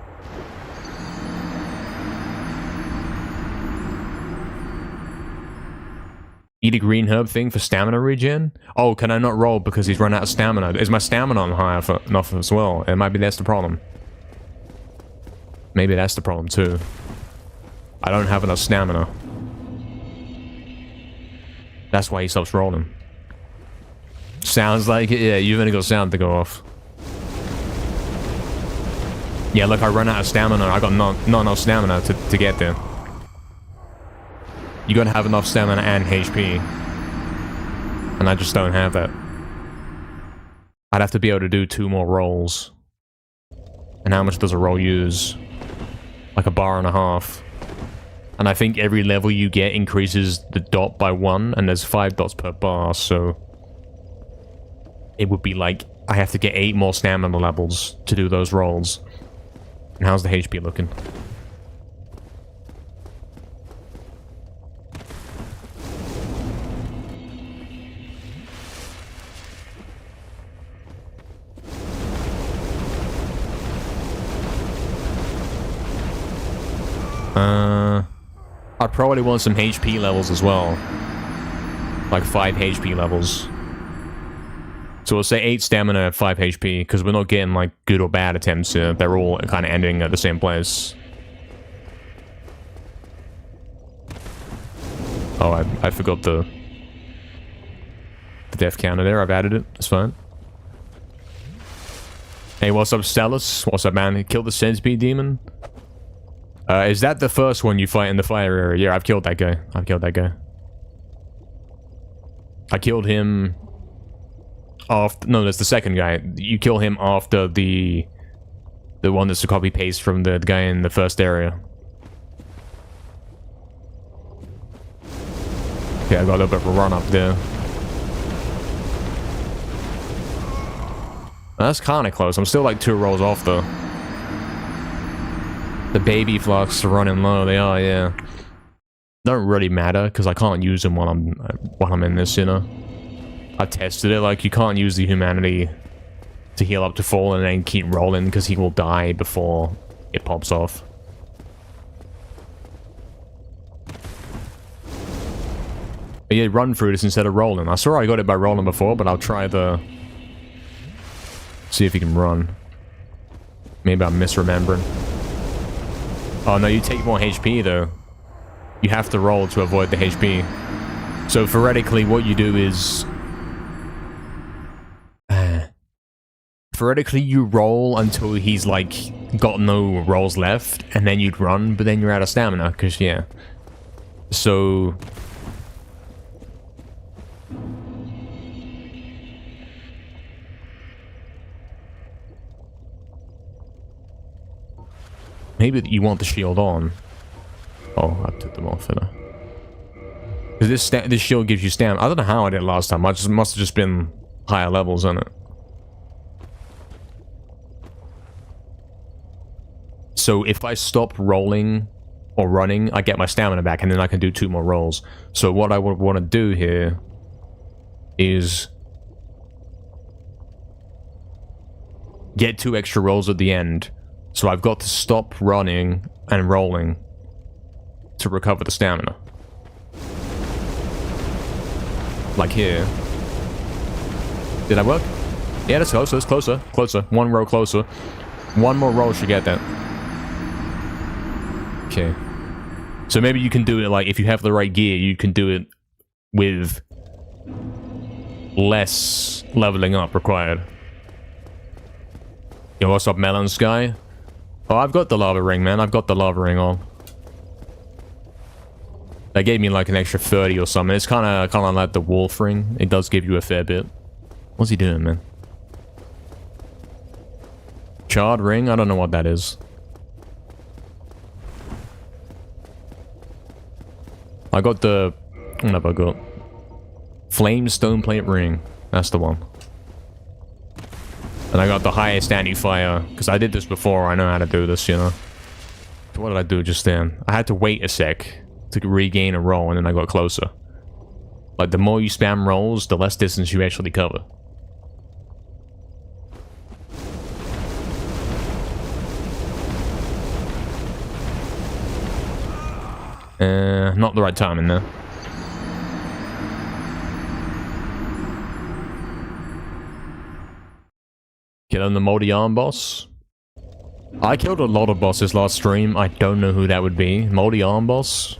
Eat a green herb thing for stamina regen? Oh, can I not roll because he's run out of stamina? Is my stamina on high enough as well? It might be that's the problem. Maybe that's the problem too. I don't have enough stamina. That's why he stops rolling. Sounds like it. Yeah, you've only got sound to go off. Yeah, look, I run out of stamina. I got not enough stamina to get there. You gotta have enough stamina and HP. And I just don't have that. I'd have to be able to do 2 more rolls. And how much does a roll use? Like a bar and a half. And I think every level you get increases the dot by 1, and there's 5 dots per bar, so... It would be like, I have to get 8 more stamina levels to do those rolls. And how's the HP looking? I'd probably want some HP levels as well. Like 5 HP levels. So we'll say 8 stamina, 5 HP, because we're not getting like good or bad attempts here. They're all kind of ending at the same place. Oh, I forgot the death counter there. I've added it. It's fine. Hey, what's up, Stellus? What's up, man? Killed the centipede demon? Is that the first one you fight in the fire area? Yeah, I've killed that guy. I've killed that guy. I killed him... after... No, that's the second guy. You kill him after the one that's a copy-paste from the guy in the first area. Okay, I got a little bit of a run up there. That's kind of close. I'm still like 2 rolls off, though. The baby flux are running low. They are, yeah. Don't really matter because I can't use them while I'm in this, you know. I tested it. Like, you can't use the humanity to heal up to full and then keep rolling because he will die before it pops off. But yeah, run through this instead of rolling. I saw I got it by rolling before, but I'll try the... see if he can run. Maybe I'm misremembering. Oh no, you take more HP though. You have to roll to avoid the HP. So theoretically what you do is... theoretically you roll until he's like got no rolls left, and then you'd run, but then you're out of stamina, because yeah. So... maybe you want the shield on. Oh, I took them off, didn't I? Because this shield gives you stamina. I don't know how I did it last time. I just must have just been higher levels on it. So if I stop rolling or running, I get my stamina back, and then I can do 2 more rolls. So what I would want to do here is get 2 extra rolls at the end. So I've got to stop running and rolling to recover the stamina. Like here. Did that work? Yeah, that's close. That's closer. Closer. 1 row closer. One more roll should get that. Okay. So maybe you can do it, like, if you have the right gear, you can do it with less leveling up required. Yo, what's up, Melon Sky? Oh, I've got the lava ring, man. I've got the lava ring on. They gave me like an extra 30 or something. It's kind of like the wolf ring. It does give you a fair bit. What's he doing, man? Charred ring? I don't know what that is. I got the... What have I got? Flame stone plate ring. That's the one. And I got the highest anti-fire. Because I did this before. I know how to do this, you know. So what did I do just then? I had to wait a sec to regain a roll, and then I got closer. Like, the more you spam rolls, the less distance you actually cover. Not the right timing there. Killing the Moldy Arm boss. I killed a lot of bosses last stream. I don't know who that would be. Moldy Arm boss?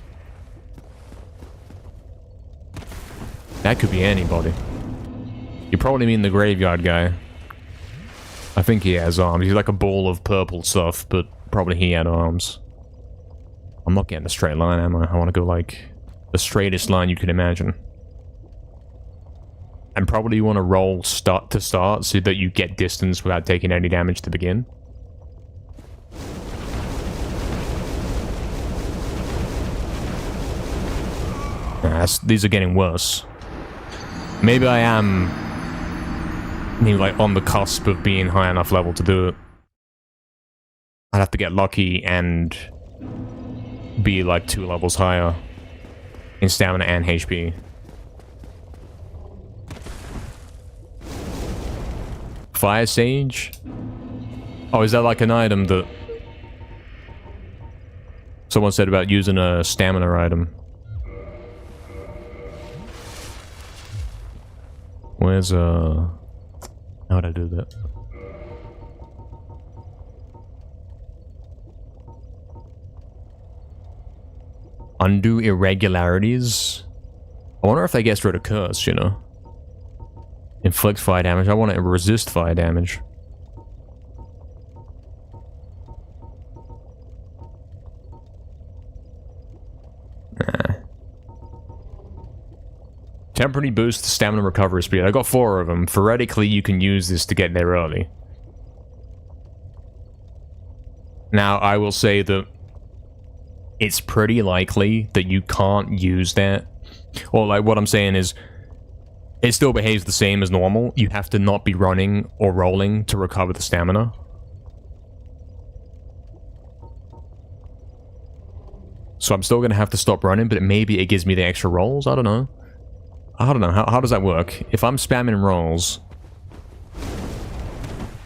That could be anybody. You probably mean the graveyard guy. I think he has arms. He's like a ball of purple stuff, but probably he had arms. I'm not getting a straight line, am I? I want to go like the straightest line you could imagine. And probably you want to roll start to start so that you get distance without taking any damage to begin. These are getting worse. Maybe I am like on the cusp of being high enough level to do it. I'd have to get lucky and be like 2 levels higher in stamina and HP. Fire Sage? Oh, is that like an item that someone said about using a stamina item? Where's how'd I do that? Undo irregularities? I wonder if that gets rid of curse, you know? Inflict fire damage. I want to resist fire damage. Nah. Temporarily boost stamina recovery speed. I got 4 of them. Theoretically, you can use this to get there early. Now, I will say that it's pretty likely that you can't use that. Or, like, what I'm saying is, it still behaves the same as normal. You have to not be running or rolling to recover the stamina. So I'm still going to have to stop running, but maybe it gives me the extra rolls? I don't know. I don't know. How does that work? If I'm spamming rolls...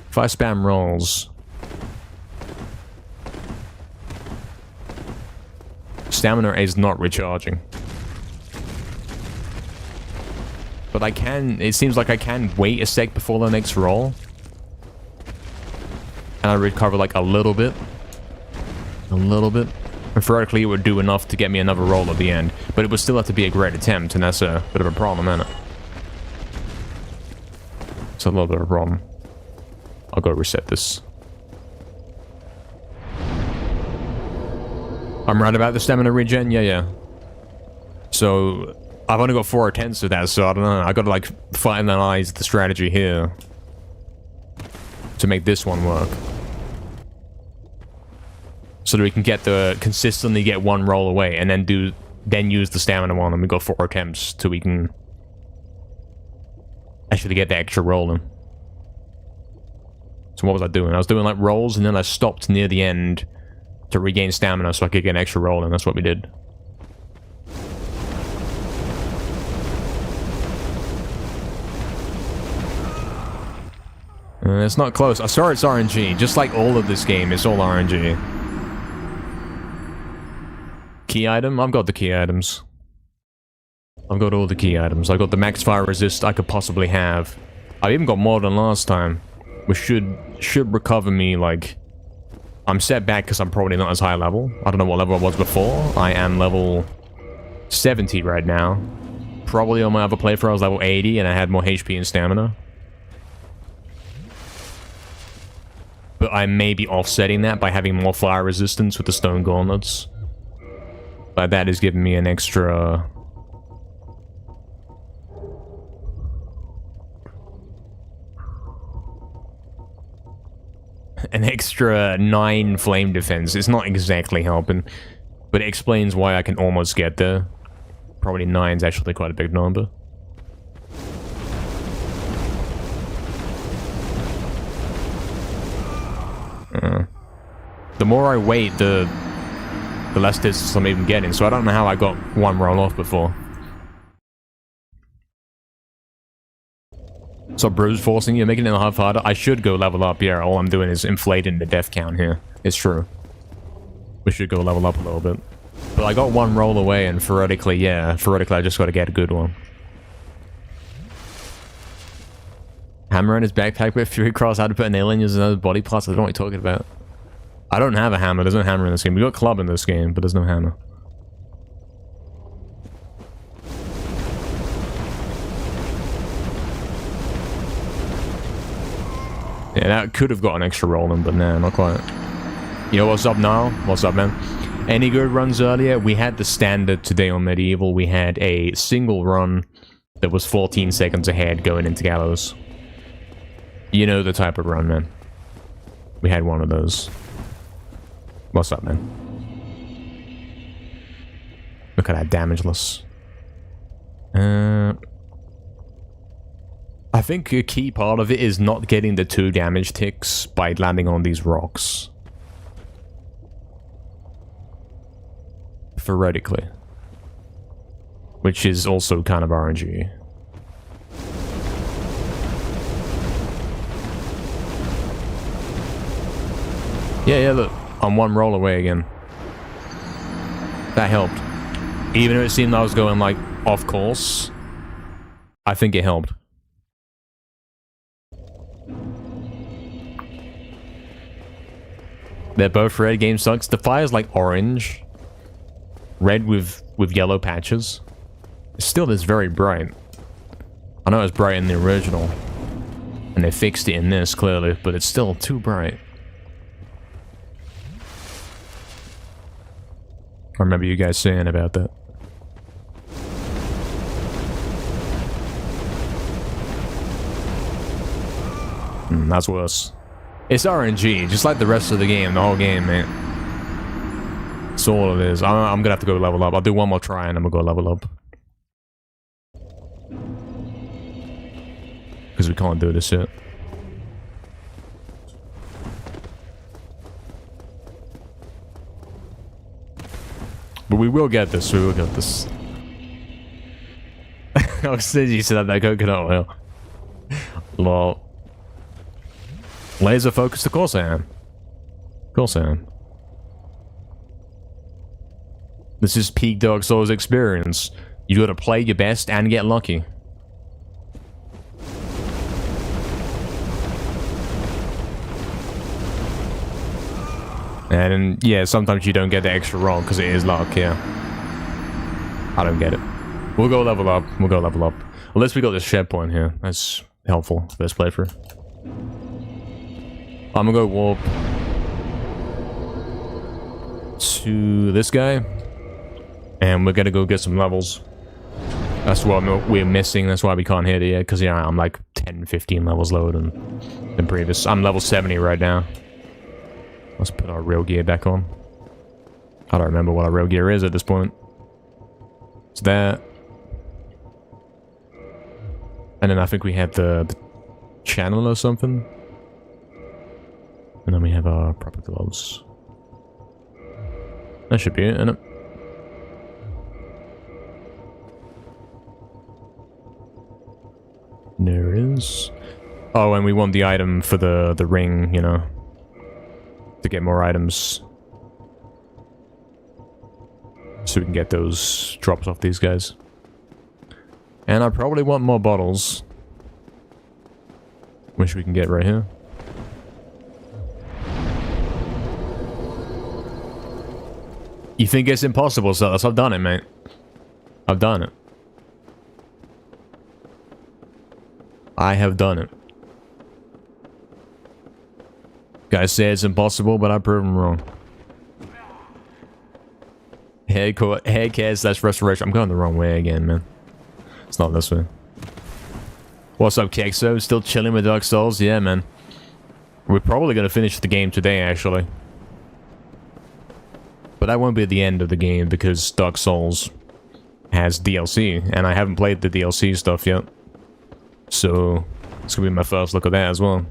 If I spam rolls... Stamina is not recharging. But I can... It seems like I can wait a sec before the next roll. And I recover like a little bit. A little bit. And theoretically it would do enough to get me another roll at the end. But it would still have to be a great attempt, and that's a bit of a problem, isn't it? It's a little bit of a problem. I'll go reset this. I'm right about the stamina regen? Yeah. So, I've only got 4 attempts of that, so I don't know. I gotta, like, finalize the strategy here to make this one work. So that we can consistently get 1 roll away, and then use the stamina one, and we got 4 attempts till we can actually get the extra roll in. So what was I doing? I was doing, like, rolls, and then I stopped near the end to regain stamina so I could get an extra roll, and that's what we did. It's not close. I swear it's RNG. Just like all of this game, it's all RNG. Key item? I've got the key items. I've got all the key items. I've got the max fire resist I could possibly have. I've even got more than last time. Which should should recover me, like... I'm set back because I'm probably not as high level. I don't know what level I was before. I am level 70 right now. Probably on my other playthrough I was level 80 and I had more HP and stamina. But I may be offsetting that by having more fire resistance with the stone gauntlets. But that is giving me an extra... an extra 9 flame defense. It's not exactly helping, but it explains why I can almost get there. Probably 9's actually quite a big number. The more I wait, the less distance I'm even getting, so I don't know how I got one roll off before. So brute forcing you, making it half harder. I should go level up, yeah. All I'm doing is inflating the death count here. It's true. We should go level up a little bit. But I got one roll away, and theoretically, yeah, theoretically I just got to get a good one. Hammer in his backpack with 3 cross, how to put a nail in using another body parts. I don't know what you're talking about. I don't have a hammer. There's no hammer in this game. We got club in this game, but there's no hammer. Yeah, that could have got an extra roll in, but nah, not quite. You know what's up now? What's up, man? Any good runs earlier? We had the standard today on Medieval. We had a single run that was 14 seconds ahead going into Gallows. You know the type of run, man. We had one of those. What's up, man? Look at that damageless. I think a key part of it is not getting the 2 damage ticks by landing on these rocks. Theoretically. Which is also kind of RNG. Yeah, look. I'm one roll away again. That helped. Even if it seemed I was going, like, off course, I think it helped. They're both red. Game sucks. The fire's like orange. Red with yellow patches. It still is very bright. I know it's bright in the original. And they fixed it in this, clearly. But it's still too bright. I remember you guys saying about that. That's worse. It's RNG, just like the rest of the game, the whole game, man. That's all it is. I'm gonna have to go level up. I'll do one more try and I'm gonna go level up. Because we can't do this yet. But we will get this, we will get this. Oh, Stingy said that coconut oil. Lol. Laser focused, of course I am. Of course I am. This is peak Dark Souls experience. You gotta play your best and get lucky. And yeah, sometimes you don't get the extra roll because it is luck, yeah. I don't get it. We'll go level up. We'll go level up. At least we got this shed point here. That's helpful for this playthrough. I'm gonna go warp to this guy. And we're gonna go get some levels. That's what we're missing. That's why we can't hit it yet. Because, yeah, I'm like 10, 15 levels lower than previous. I'm level 70 right now. Let's put our real gear back on. I don't remember what our real gear is at this point. It's that. And then I think we had the channel or something. And then we have our proper gloves. That should be it, isn't it? There it is. Oh, and we want the item for the ring, you know. To get more items. So we can get those drops off these guys. And I probably want more bottles. Which we can get right here. You think it's impossible, Silas? I've done it, mate. I've done it. I have done it. Guys say it's impossible, but I prove them wrong. Head care slash restoration. I'm going the wrong way again, man. It's not this way. What's up, Kexo? Still chilling with Dark Souls? Yeah, man. We're probably going to finish the game today, actually. But that won't be the end of the game, because Dark Souls has DLC, and I haven't played the DLC stuff yet. So, it's going to be my first look at that as well.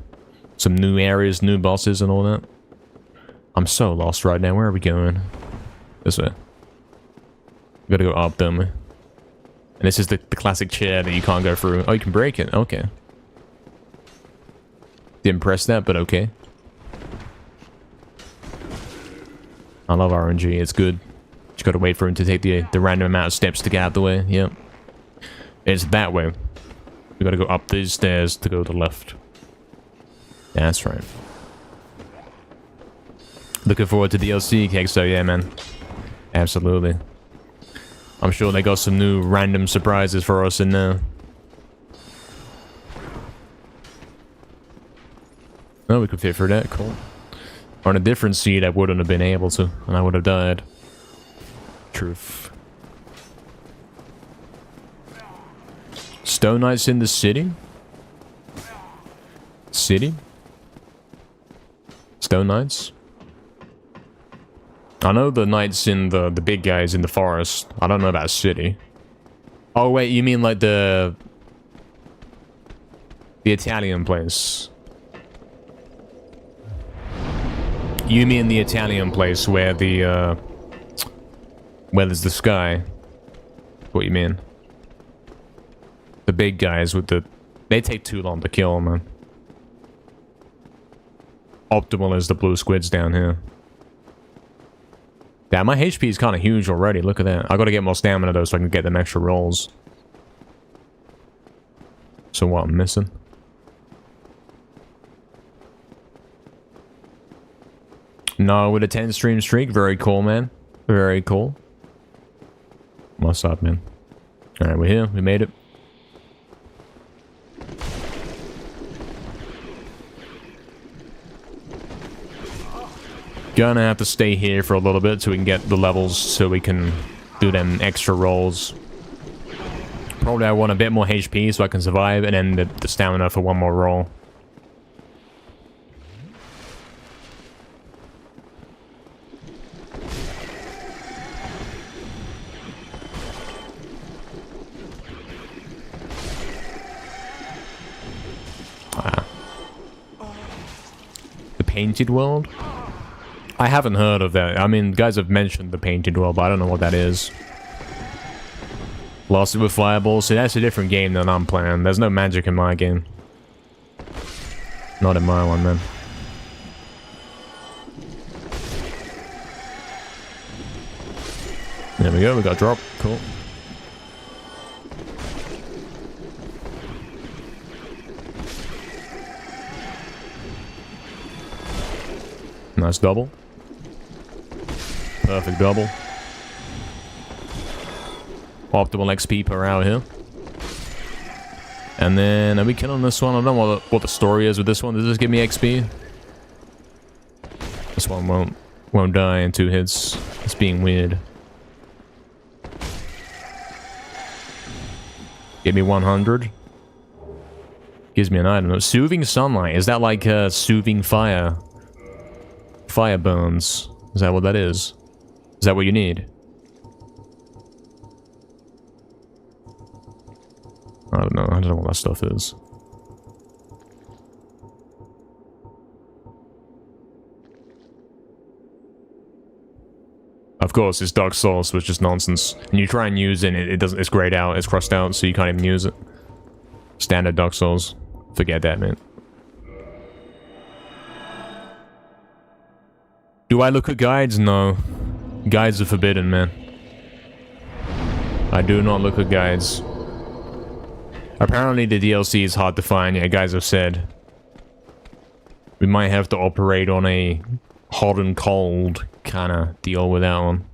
Some new areas, new bosses, and all that. I'm so lost right now. Where are we going? This way. We gotta go up, don't we? And this is the classic chair that you can't go through. Oh, you can break it. Okay. Didn't press that, but okay. I love RNG. It's good. Just gotta wait for him to take the random amount of steps to get out of the way. Yep. It's that way. We gotta go up these stairs to go to the left. That's right. Looking forward to DLC, Cake, so yeah, man. Absolutely. I'm sure they got some new random surprises for us in there. Oh, we could fit through that. Cool. On a different seat, I wouldn't have been able to, and I would have died. Truth. Stone Knights in the city? City? Stone Knights? I know the knights in the big guys in the forest. I don't know about city. Oh wait, you mean like the Italian place? You mean the Italian place where the where there's the sky? What you mean? The big guys with the... They take too long to kill, man. Optimal is the blue squids down here. Yeah, my HP is kind of huge already. Look at that. I gotta get more stamina though so I can get them extra rolls. So what I'm missing? No, with a 10 stream streak. Very cool, man. Very cool. What's up, man? Alright, we're here. We made it. Gonna have to stay here for a little bit so we can get the levels so we can do them extra rolls. Probably I want a bit more HP so I can survive, and then the stamina for one more roll. The Painted World? I haven't heard of that. I mean, guys have mentioned the Painted World, but I don't know what that is. Lost it with Fireballs. See, that's a different game than I'm playing. There's no magic in my game. Not in my one, man. There we go, we got a drop. Cool. Nice double. Perfect double. Optimal XP per hour here. And then, are we killing this one? I don't know what the story is with this one. Does this give me XP? This one won't die in 2 hits. It's being weird. Give me 100. Gives me an item. Soothing sunlight. Is that like soothing fire? Fire burns. Is that what that is? Is that what you need? I don't know. I don't know what that stuff is. Of course, it's Dark Souls, so it's just nonsense. And you try and use it, it doesn't. It's grayed out. It's crossed out, so you can't even use it. Standard Dark Souls. Forget that, man. Do I look at guides? No. Guides are forbidden, man. I do not look at guides. Apparently the DLC is hard to find. Yeah, guys have said. We might have to operate on a hot and cold kind of deal with that one.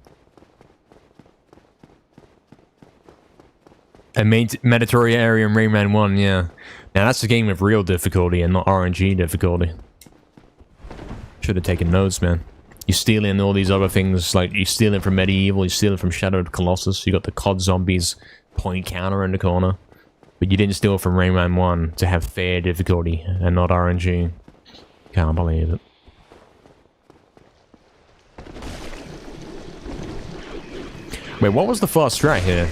A mandatory area in Rayman 1, yeah. Now that's a game of real difficulty and not RNG difficulty. Should have taken notes, man. You steal in all these other things, like you steal it from Medieval, you steal it from Shadow of the Colossus, you got the COD Zombies point counter in the corner. But you didn't steal from Rayman 1 to have fair difficulty and not RNG. Can't believe it. Wait, what was the fast strat here?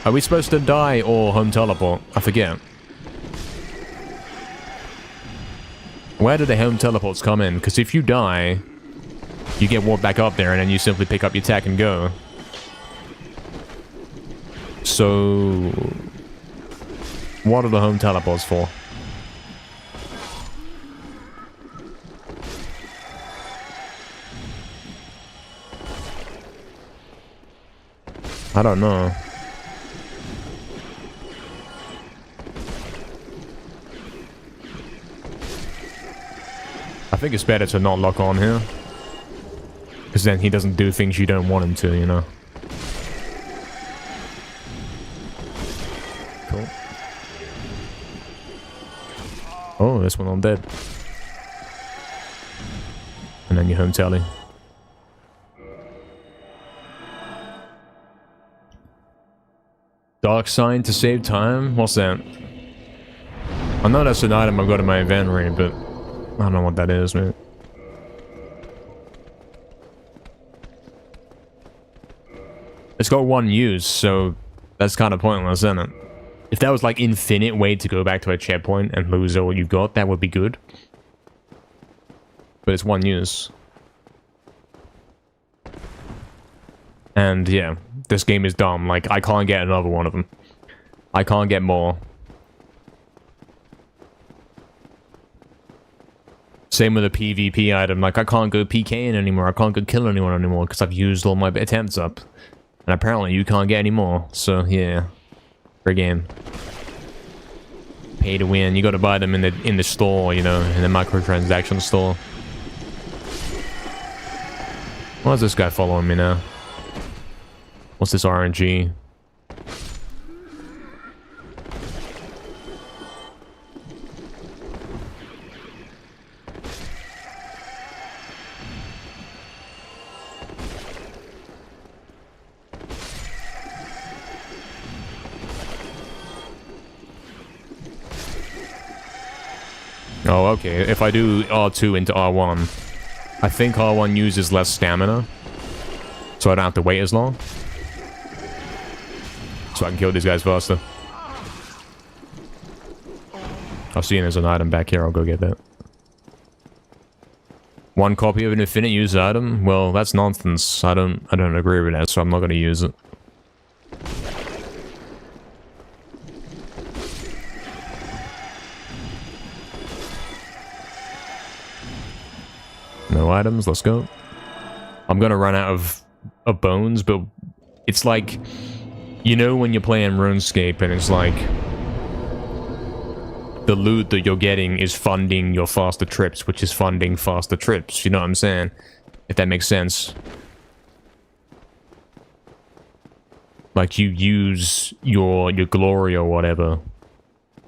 Are we supposed to die or home teleport? I forget. Where do the home teleports come in? Because if you die, you get warped back up there and then you simply pick up your tack and go. So... what are the home teleports for? I don't know. I think it's better to not lock on here. Because then he doesn't do things you don't want him to, you know. Cool. Oh, this one I'm dead. And then your home tally. Dark sign to save time? What's that? I know that's an item I've got in my inventory, but I don't know what that is, man. It's got one use, so that's kind of pointless, isn't it? If that was like infinite way to go back to a checkpoint and lose all you've got, that would be good. But it's one use. And yeah, this game is dumb. Like, I can't get another one of them. I can't get more. Same with a PvP item. Like, I can't go PKing anymore. I can't go kill anyone anymore because I've used all my attempts up. And apparently you can't get any more. So, yeah. Great game. Pay to win. You gotta buy them in the store, you know, in the microtransaction store. Why is this guy following me now? What's this RNG? Oh, okay. If I do R2 into R1, I think R1 uses less stamina, so I don't have to wait as long. So I can kill these guys faster. I've seen there's an item back here, I'll go get that. One copy of an infinite use item? Well, that's nonsense. I don't agree with that, so I'm not gonna use it. No items, let's go. I'm gonna run out of bones, but it's like, you know when you're playing RuneScape and it's like the loot that you're getting is funding your faster trips, which is funding faster trips, you know what I'm saying? If that makes sense. Like you use your glory or whatever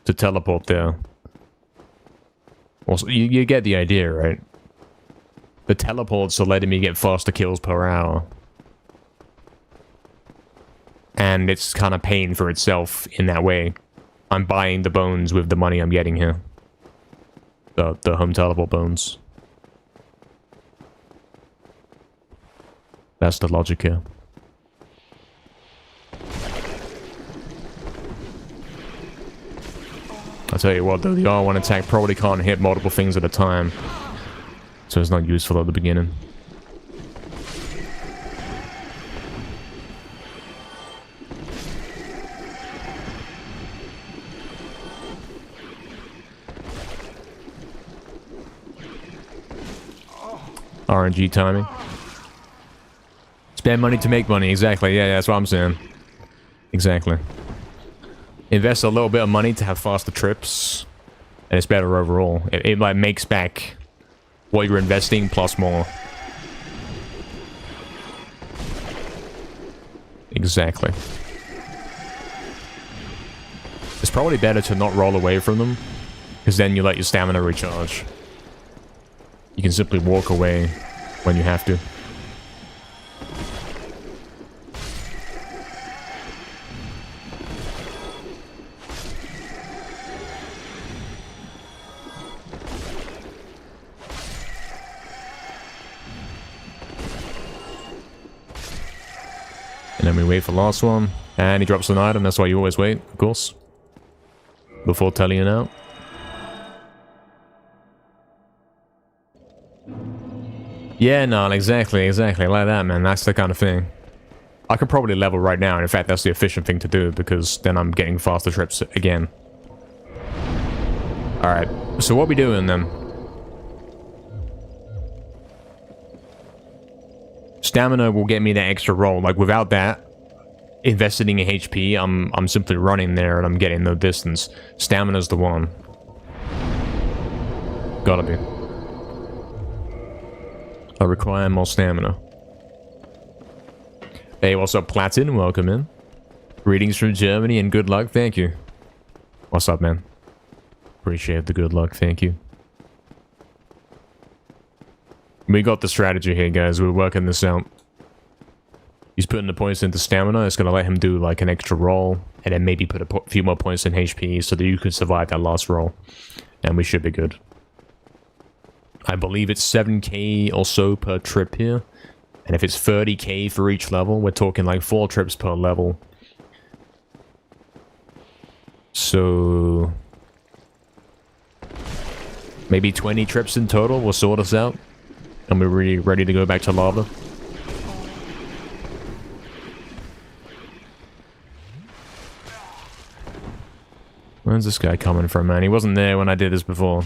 to teleport there. Also, you get the idea, right? The teleports are letting me get faster kills per hour. And it's kind of paying for itself in that way. I'm buying the bones with the money I'm getting here. The home teleport bones. That's the logic here. I'll tell you what though, the R1 attack probably can't hit multiple things at a time. So it's not useful at the beginning. RNG timing. Spend money to make money, exactly. Yeah, that's what I'm saying. Exactly. Invest a little bit of money to have faster trips, and it's better overall. It like makes back what you're investing plus more. Exactly. probably better to not roll away from them, because then you let your stamina recharge. You can simply walk away when you have to. And then we wait for the last one. And he drops an item, that's why you always wait, of course. Before telling it out. Yeah, no, exactly, like that, man. That's the kind of thing. I could probably level right now, and in fact, that's the efficient thing to do, because then I'm getting faster trips again. Alright, so what we doing then? Stamina will get me that extra roll. Like, without that, investing in HP, I'm simply running there and I'm getting no distance. Stamina's the one. Gotta be. I require more stamina. Hey, what's up, Platin? Welcome in. Greetings from Germany and good luck. Thank you. What's up, man? Appreciate the good luck. Thank you. We got the strategy here, guys. We're working this out. He's putting the points into stamina. It's going to let him do like an extra roll. And then maybe put a few more points in HP so that you can survive that last roll. And we should be good. I believe it's 7k or so per trip here. And if it's 30k for each level, we're talking like 4 trips per level. So maybe 20 trips in total will sort us out. And we're really ready to go back to lava. Where's this guy coming from, man? He wasn't there when I did this before.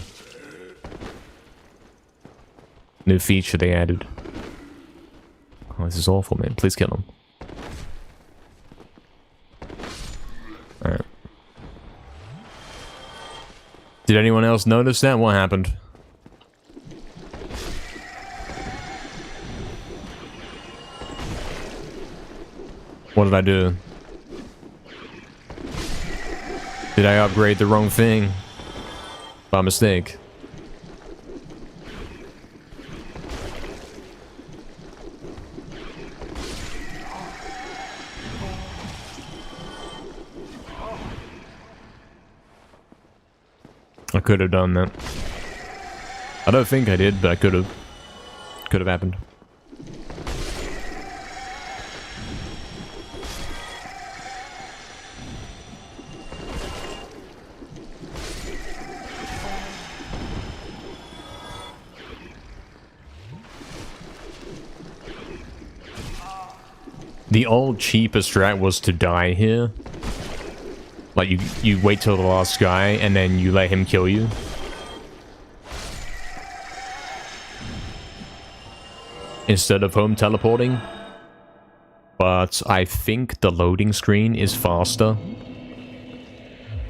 New feature they added. Oh, this is awful, man. Please kill him. Alright. Did anyone else notice that? What happened? What did I do? Did I upgrade the wrong thing? By mistake. I could have done that. I don't think I did, but I could have. Could have happened. The old cheaper strat was to die here. Like, you wait till the last guy, and then you let him kill you. Instead of home teleporting. But I think the loading screen is faster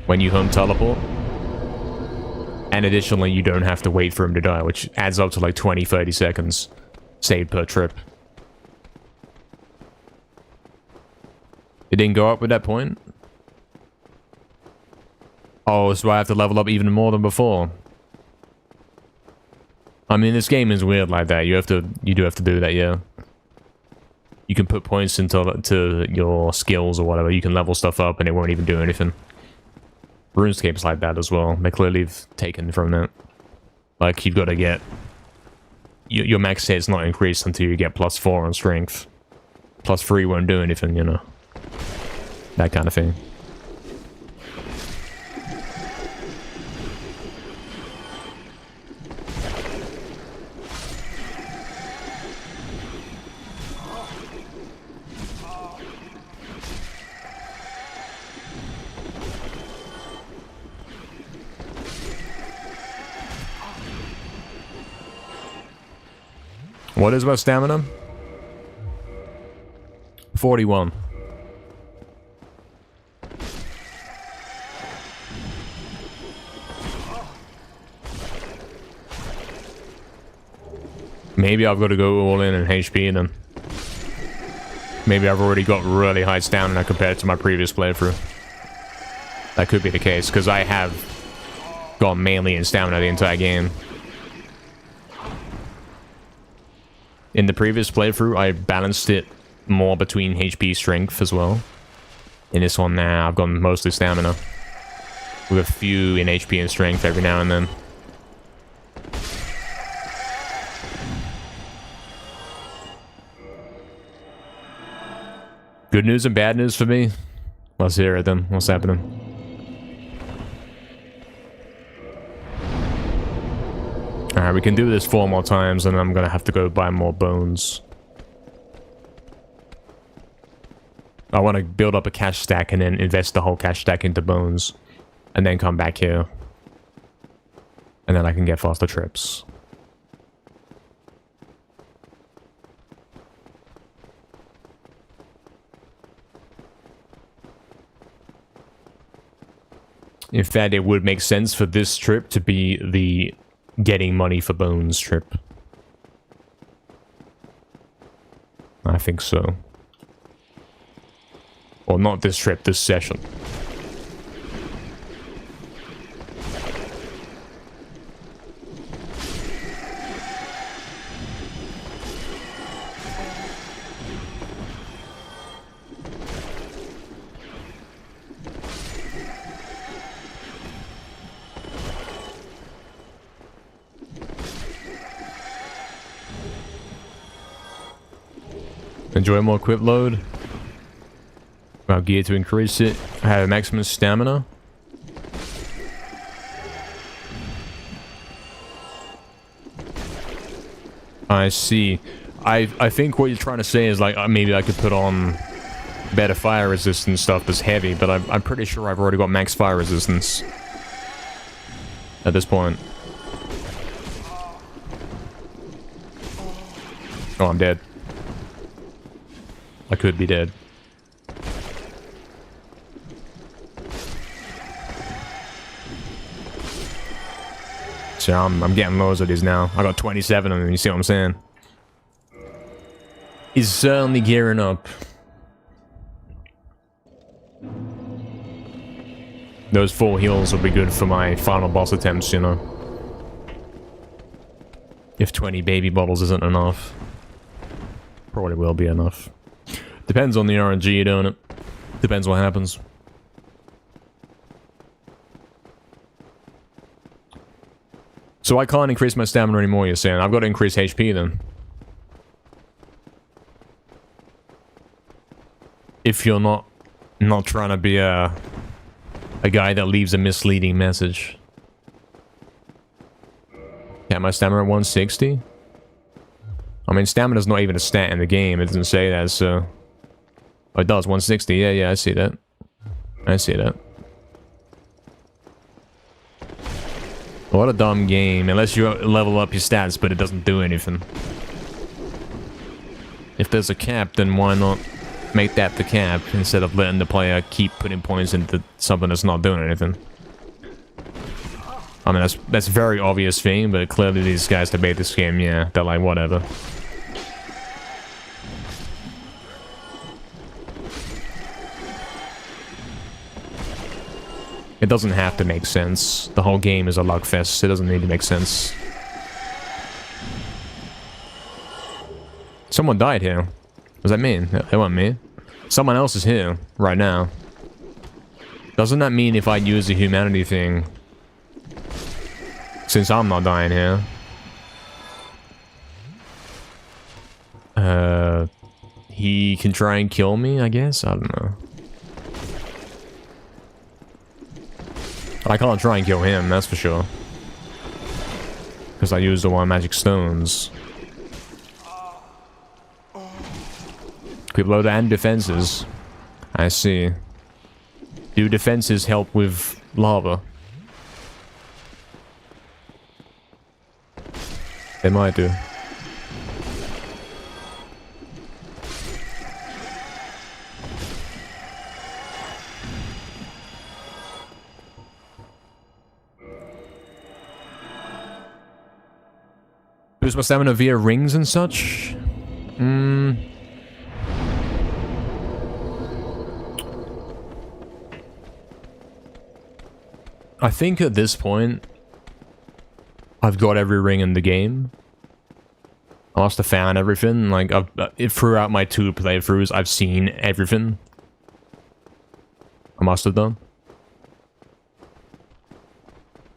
when you home teleport. And additionally, you don't have to wait for him to die, which adds up to like 20-30 seconds saved per trip. It didn't go up with that point? Oh, so I have to level up even more than before. I mean, this game is weird like that. You do have to do that, yeah. You can put points into your skills or whatever. You can level stuff up and it won't even do anything. RuneScape's like that as well. They clearly have taken from that. Like, you've got to get... Your max hit's not increased until you get +4 on strength. +3 won't do anything, you know. That kind of thing. What is my stamina? 41. Maybe I've got to go all in HP then. Maybe I've already got really high stamina compared to my previous playthrough. That could be the case, because I have gone mainly in stamina the entire game. In the previous playthrough, I balanced it more between HP strength as well. In this one now, I've gone mostly stamina. With a few in HP and strength every now and then. Good news and bad news for me? Let's hear it then. What's happening? Alright, we can do this 4 more times and I'm gonna have to go buy more bones. I want to build up a cash stack and then invest the whole cash stack into bones. And then come back here. And then I can get faster trips. In fact, it would make sense for this trip to be the getting money for bones trip. I think so. Well, not this trip, this session. Enjoy more equip load. Our gear to increase it. I have maximum stamina. I see. I think what you're trying to say is like maybe I could put on better fire resistance stuff that's heavy, but I'm pretty sure I've already got max fire resistance at this point. Oh, I'm dead. I could be dead. So I'm getting loads of these now. I got 27 of them, you see what I'm saying? He's certainly gearing up. Those 4 heals will be good for my final boss attempts, you know. If 20 baby bottles isn't enough. Probably will be enough. Depends on the RNG, don't it? Depends what happens. So I can't increase my stamina anymore, you're saying? I've got to increase HP then. If you're not trying to be a guy that leaves a misleading message. Yeah, my stamina at 160? I mean, stamina's not even a stat in the game, it doesn't say that, so... Oh, it does, 160, yeah, I see that. I see that. What a dumb game, unless you level up your stats, but it doesn't do anything. If there's a cap, then why not make that the cap, instead of letting the player keep putting points into something that's not doing anything. I mean, that's a very obvious thing, but clearly these guys that made this game, yeah, they're like, whatever. It doesn't have to make sense. The whole game is a lugfest. It doesn't need to make sense. Someone died here. Was that me? It wasn't me. Someone else is here right now. Doesn't that mean if I use the humanity thing, since I'm not dying here, he can try and kill me, I guess? I don't know. I can't try and kill him, that's for sure. Because I used the 1 magic stones. Equip load and defenses. I see. Do defenses help with lava? They might do. Boost my stamina via rings and such? I think at this point, I've got every ring in the game. I must have found everything. Like, throughout my 2 playthroughs, I've seen everything. I must have done.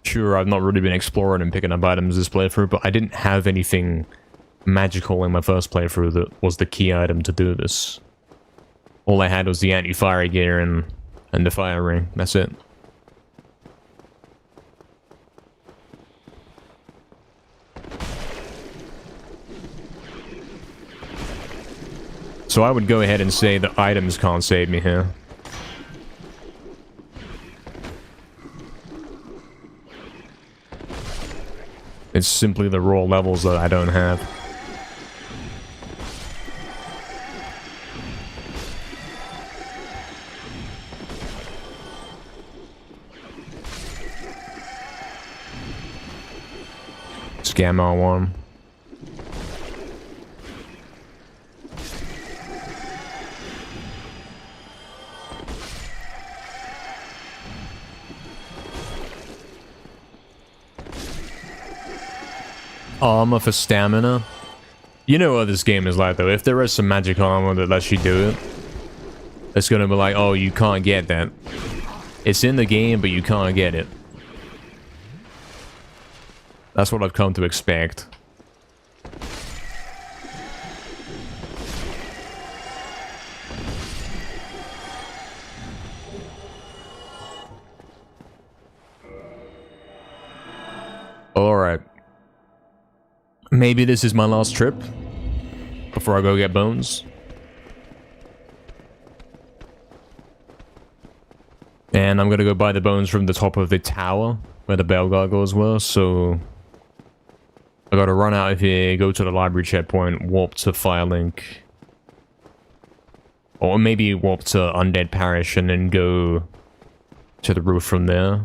Sure, I've not really been exploring and picking up items this playthrough, but I didn't have anything magical in my first playthrough that was the key item to do this. All I had was the anti-fire gear and the fire ring. That's it. So I would go ahead and say that items can't save me here. It's simply the raw levels that I don't have. Scam R1. Armor for stamina. You know what this game is like though. If there is some magic armor that lets you do it, it's gonna be like, oh, you can't get that. It's in the game, but you can't get it. That's what I've come to expect. Alright. Maybe this is my last trip before I go get bones. And I'm gonna go buy the bones from the top of the tower where the bell gargoyles were, so I gotta run out of here, go to the library checkpoint, warp to Firelink. Or maybe warp to Undead Parish and then go to the roof from there.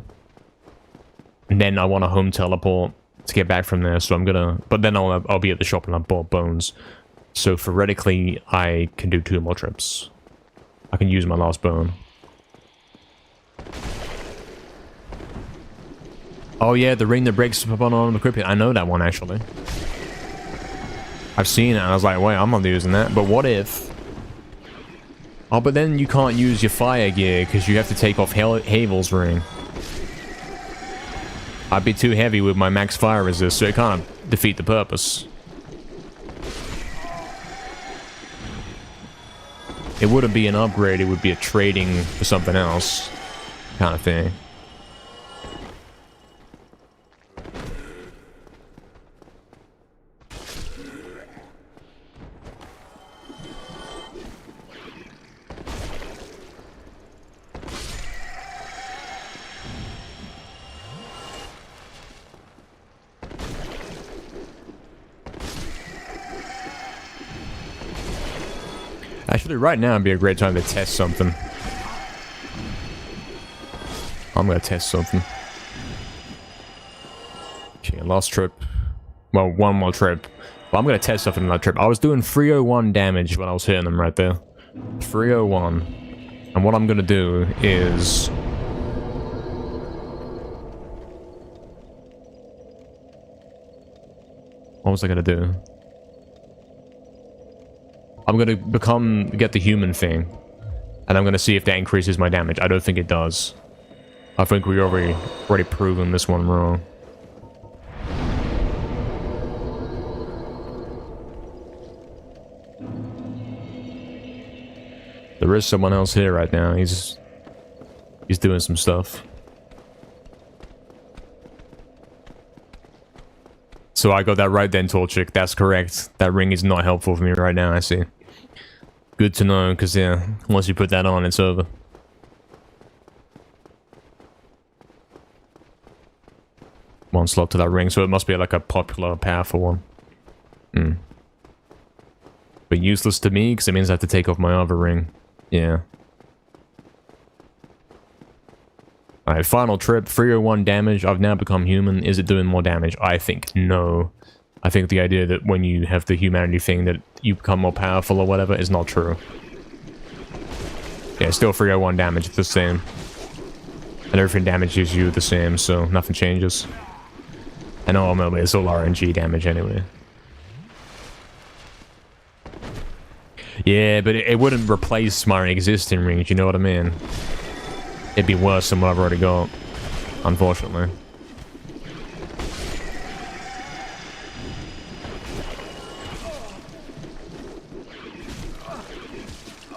And then I want a home teleport to get back from there, so I'm gonna... But then I'll be at the shop and I've bought bones. So theoretically, I can do 2 more trips. I can use my last bone. Oh yeah, the ring that breaks upon on the equipment. I know that one, actually. I've seen it, and I was like, wait, I'm not using that. But what if... Oh, but then you can't use your fire gear, because you have to take off Havel's ring. I'd be too heavy with my max fire resist, so it kind of defeat the purpose. It wouldn't be an upgrade, it would be a trading for something else kind of thing. Actually, right now would be a great time to test something. I'm gonna test something. Okay, last trip. Well, one more trip. Well, I'm gonna test something on that trip. I was doing 301 damage when I was hitting them right there. 301. And what I'm gonna do is... What was I gonna do? I'm gonna get the human thing, and I'm gonna see if that increases my damage. I don't think it does. I think we already proven this one wrong. There is someone else here right now. He's doing some stuff. So I got that right then, Torchic. That's correct. That ring is not helpful for me right now, I see. Good to know, because yeah, once you put that on, it's over. One slot to that ring, so it must be like a popular, powerful one. Hmm. But useless to me, because it means I have to take off my other ring. Yeah. Alright, final trip, 301 damage. I've now become human. Is it doing more damage? I think no. I think the idea that when you have the humanity thing that you become more powerful or whatever is not true. Yeah, still 301 damage, it's the same. And everything damages you the same, so nothing changes. And ultimately, it's all RNG damage anyway. Yeah, but it wouldn't replace my existing rings, you know what I mean? It'd be worse than what I've already got, unfortunately.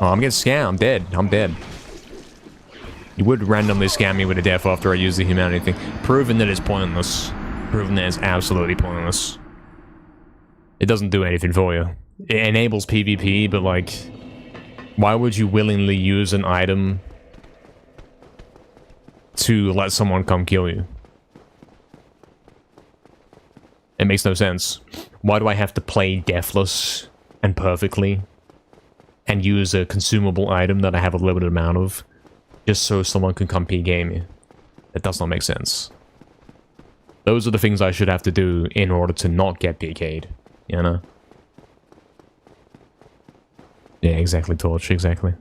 Oh, I'm getting scammed. I'm dead. I'm dead. You would randomly scam me with a death after I use the humanity thing. Proving that it's pointless. Proving that it's absolutely pointless. It doesn't do anything for you. It enables PvP, but like... why would you willingly use an item to let someone come kill you? It makes no sense. Why do I have to play deathless and perfectly and use a consumable item that I have a limited amount of just so someone can come P-game me? That does not make sense. Those are the things I should have to do in order to not get PK'd, you know? Yeah, exactly, Torch, exactly.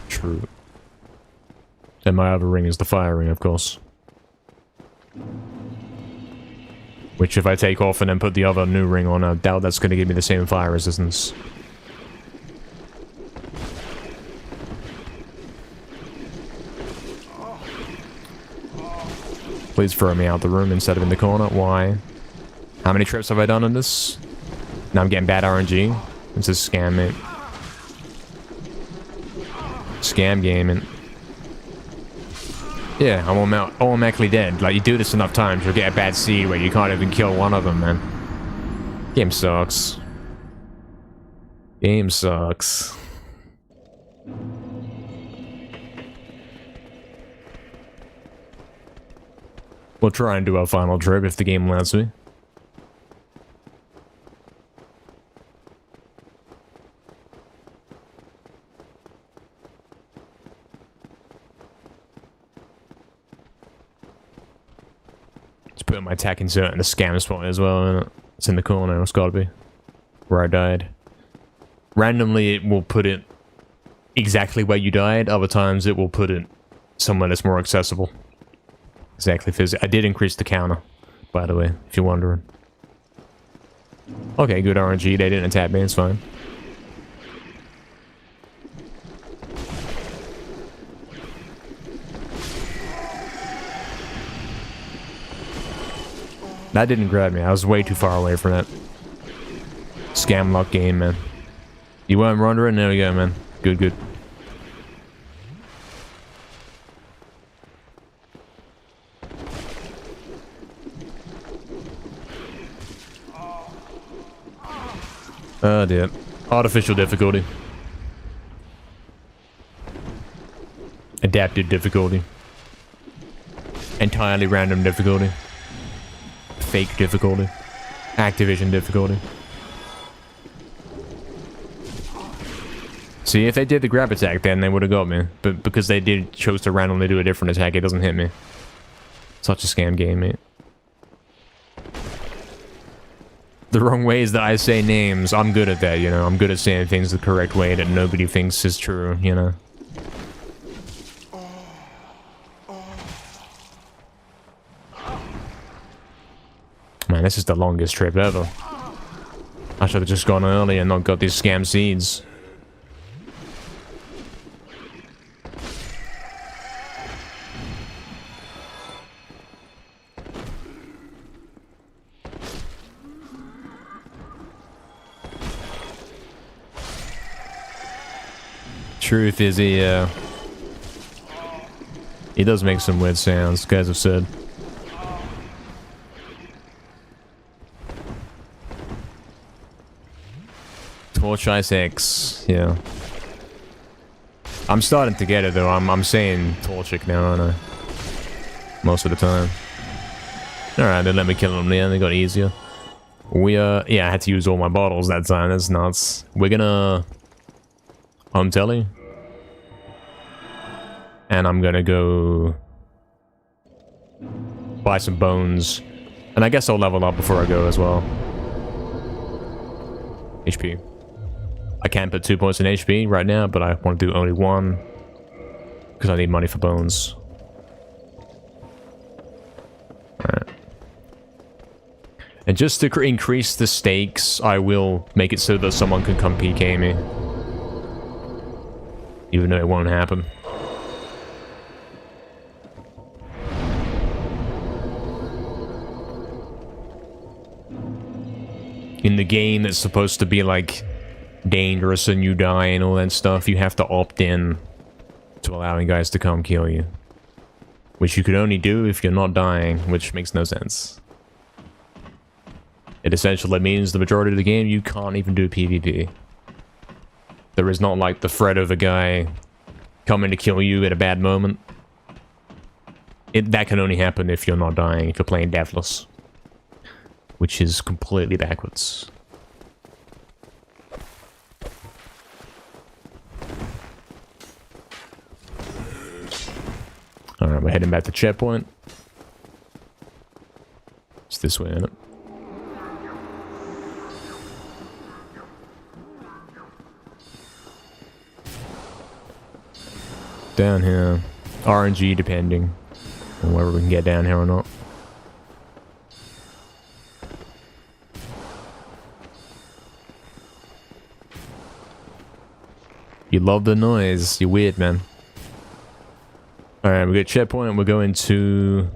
True. And my other ring is the fire ring, of course. Which, if I take off and then put the other new ring on, I doubt that's going to give me the same fire resistance. Please throw me out the room instead of in the corner. Why? How many trips have I done on this? Now I'm getting bad RNG. It's a scam, mate. Scam gaming. Yeah, I'm automatically dead. Like, you do this enough times, you'll get a bad seed where you can't even kill one of them, man. Game sucks. Game sucks. We'll try and do our final trip if the game lets me. Just put my attack insert in the scam spot as well, isn't it? It's in the corner, it's gotta be. Where I died. Randomly it will put it exactly where you died, other times it will put it somewhere that's more accessible. Exactly, I did increase the counter, by the way, if you're wondering. Okay, good RNG, they didn't attack me, it's fine. That didn't grab me, I was way too far away from that. Scam luck game, man. You weren't wondering? There we go, man. Good, good. Oh dear. Artificial difficulty. Adapted difficulty. Entirely random difficulty. Fake difficulty. Activision difficulty. See, if they did the grab attack then they would have got me. But because they chose to randomly do a different attack, it doesn't hit me. Such a scam game, mate. The wrong ways that I say names, I'm good at that, you know? I'm good at saying things the correct way that nobody thinks is true, you know? Man, this is the longest trip ever. I should have just gone early and not got these scam seeds. Truth is, he does make some weird sounds, guys have said. Torch Ice X, yeah. I'm starting to get it though, I'm saying Torchic now, aren't I? Most of the time. Alright, they let me kill them, yeah, they got easier. We, yeah, I had to use all my bottles that time, that's nuts. We're gonna... home telly. And I'm gonna go... buy some bones. And I guess I'll level up before I go as well. HP. I can't put 2 points in HP right now, but I want to do only 1. Because I need money for bones. And just to increase the stakes, I will make it so that someone can come PK me. Even though it won't happen. In the game that's supposed to be like dangerous and you die and all that stuff, you have to opt in to allowing guys to come kill you. Which you could only do if you're not dying, which makes no sense. It essentially means the majority of the game you can't even do PvP. There is not like the threat of a guy coming to kill you at a bad moment. That can only happen if you're not dying, if you're playing deathless. Which is completely backwards. Alright, we're heading back to checkpoint. It's this way, isn't it? Down here. RNG depending on whether we can get down here or not. You love the noise. You're weird, man. Alright, we got checkpoint and we're going to...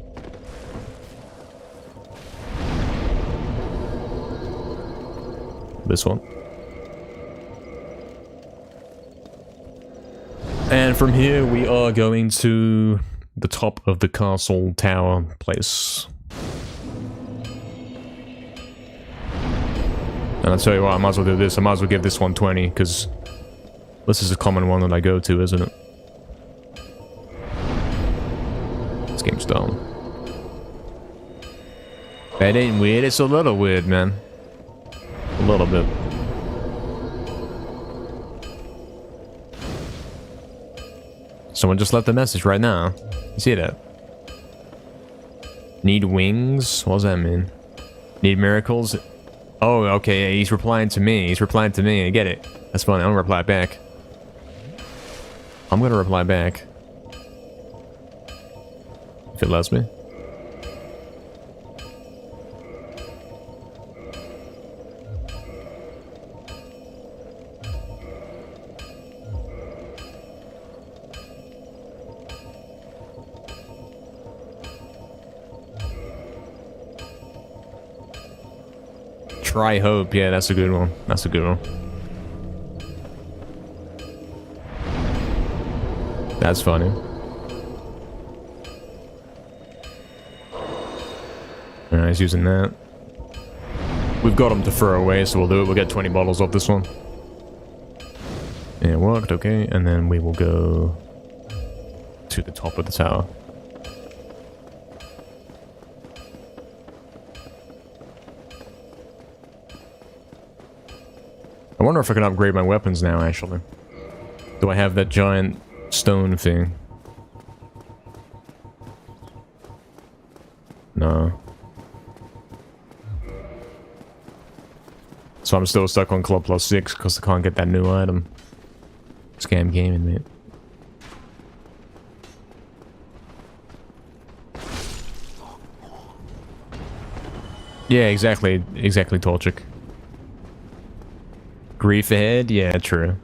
this one. And from here we are going to the top of the castle tower place. And I'll tell you what, I might as well do this. I might as well give this 120 because this is a common one that I go to, isn't it? This game's dumb. That ain't weird, it's a little weird, man. A little bit. Someone just left a message right now. You see that? Need wings? What does that mean? Need miracles? Oh, okay, he's replying to me. He's replying to me. I get it. That's funny. I'm gonna reply back. I'm gonna reply back. If it lets me. Try hope. Yeah, that's a good one. That's a good one. That's funny. Alright, he's using that. We've got him to throw away, so we'll do it. We'll get 20 bottles off this one. Yeah, it worked, okay. And then we will go to the top of the tower. I wonder if I can upgrade my weapons now, actually. Do I have that giant stone thing? No. So I'm still stuck on Club Plus 6 because I can't get that new item. Scam gaming, mate. Yeah, exactly. Exactly, Torchic. Grief ahead? Yeah, true.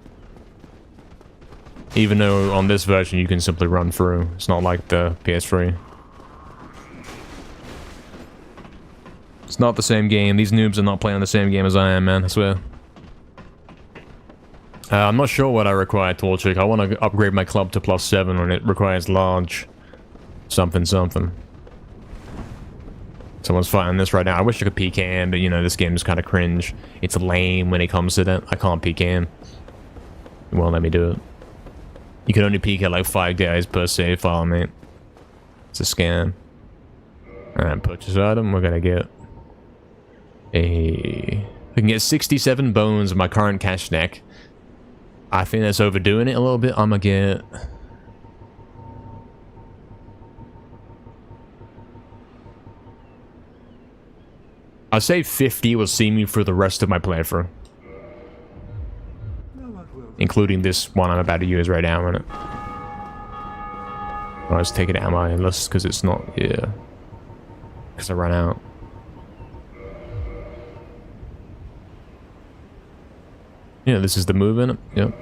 Even though on this version you can simply run through. It's not like the PS3. It's not the same game. These noobs are not playing the same game as I am, man. I swear. I'm not sure what I require, Torchic. I want to upgrade my club to +7 when it requires large. Something, something. Someone's fighting this right now. I wish I could peek in, but you know, this game is kind of cringe. It's lame when it comes to that. I can't peek in. It won't let me do it. You can only peek at like 5 guys per save file, mate. It's a scam. Alright, purchase item. We're gonna get a... We can get 67 bones in my current cash stack. I think that's overdoing it a little bit. I'm gonna get... I'll say 50 will see me for the rest of my playthrough. Including this one I'm about to use right now, innit? I was taking it out of my list because it's not... Yeah. Because I ran out. Yeah, this is the movement. Yep.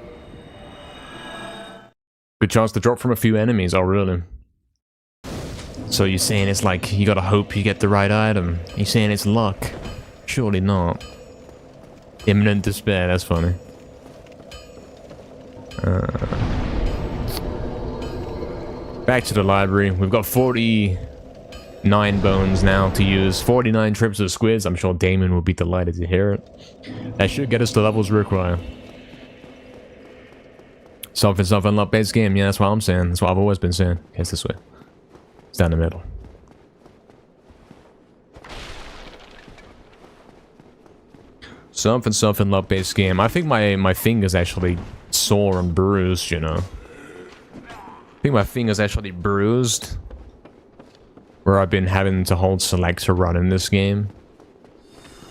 Good chance to drop from a few enemies. Oh, really? So you're saying it's like you gotta hope you get the right item? You're saying it's luck? Surely not. Imminent despair. That's funny. Back to the library. We've got 49 bones now to use. 49 trips of squids. I'm sure Damon will be delighted to hear it. That should get us to levels we require. Something luck based game. Yeah, that's what I'm saying. That's what I've always been saying. Okay, it's this way. It's down the middle. Something luck based game. I think my finger's actually sore and bruised, you know. I think my finger's actually bruised. Where I've been having to hold select to run in this game.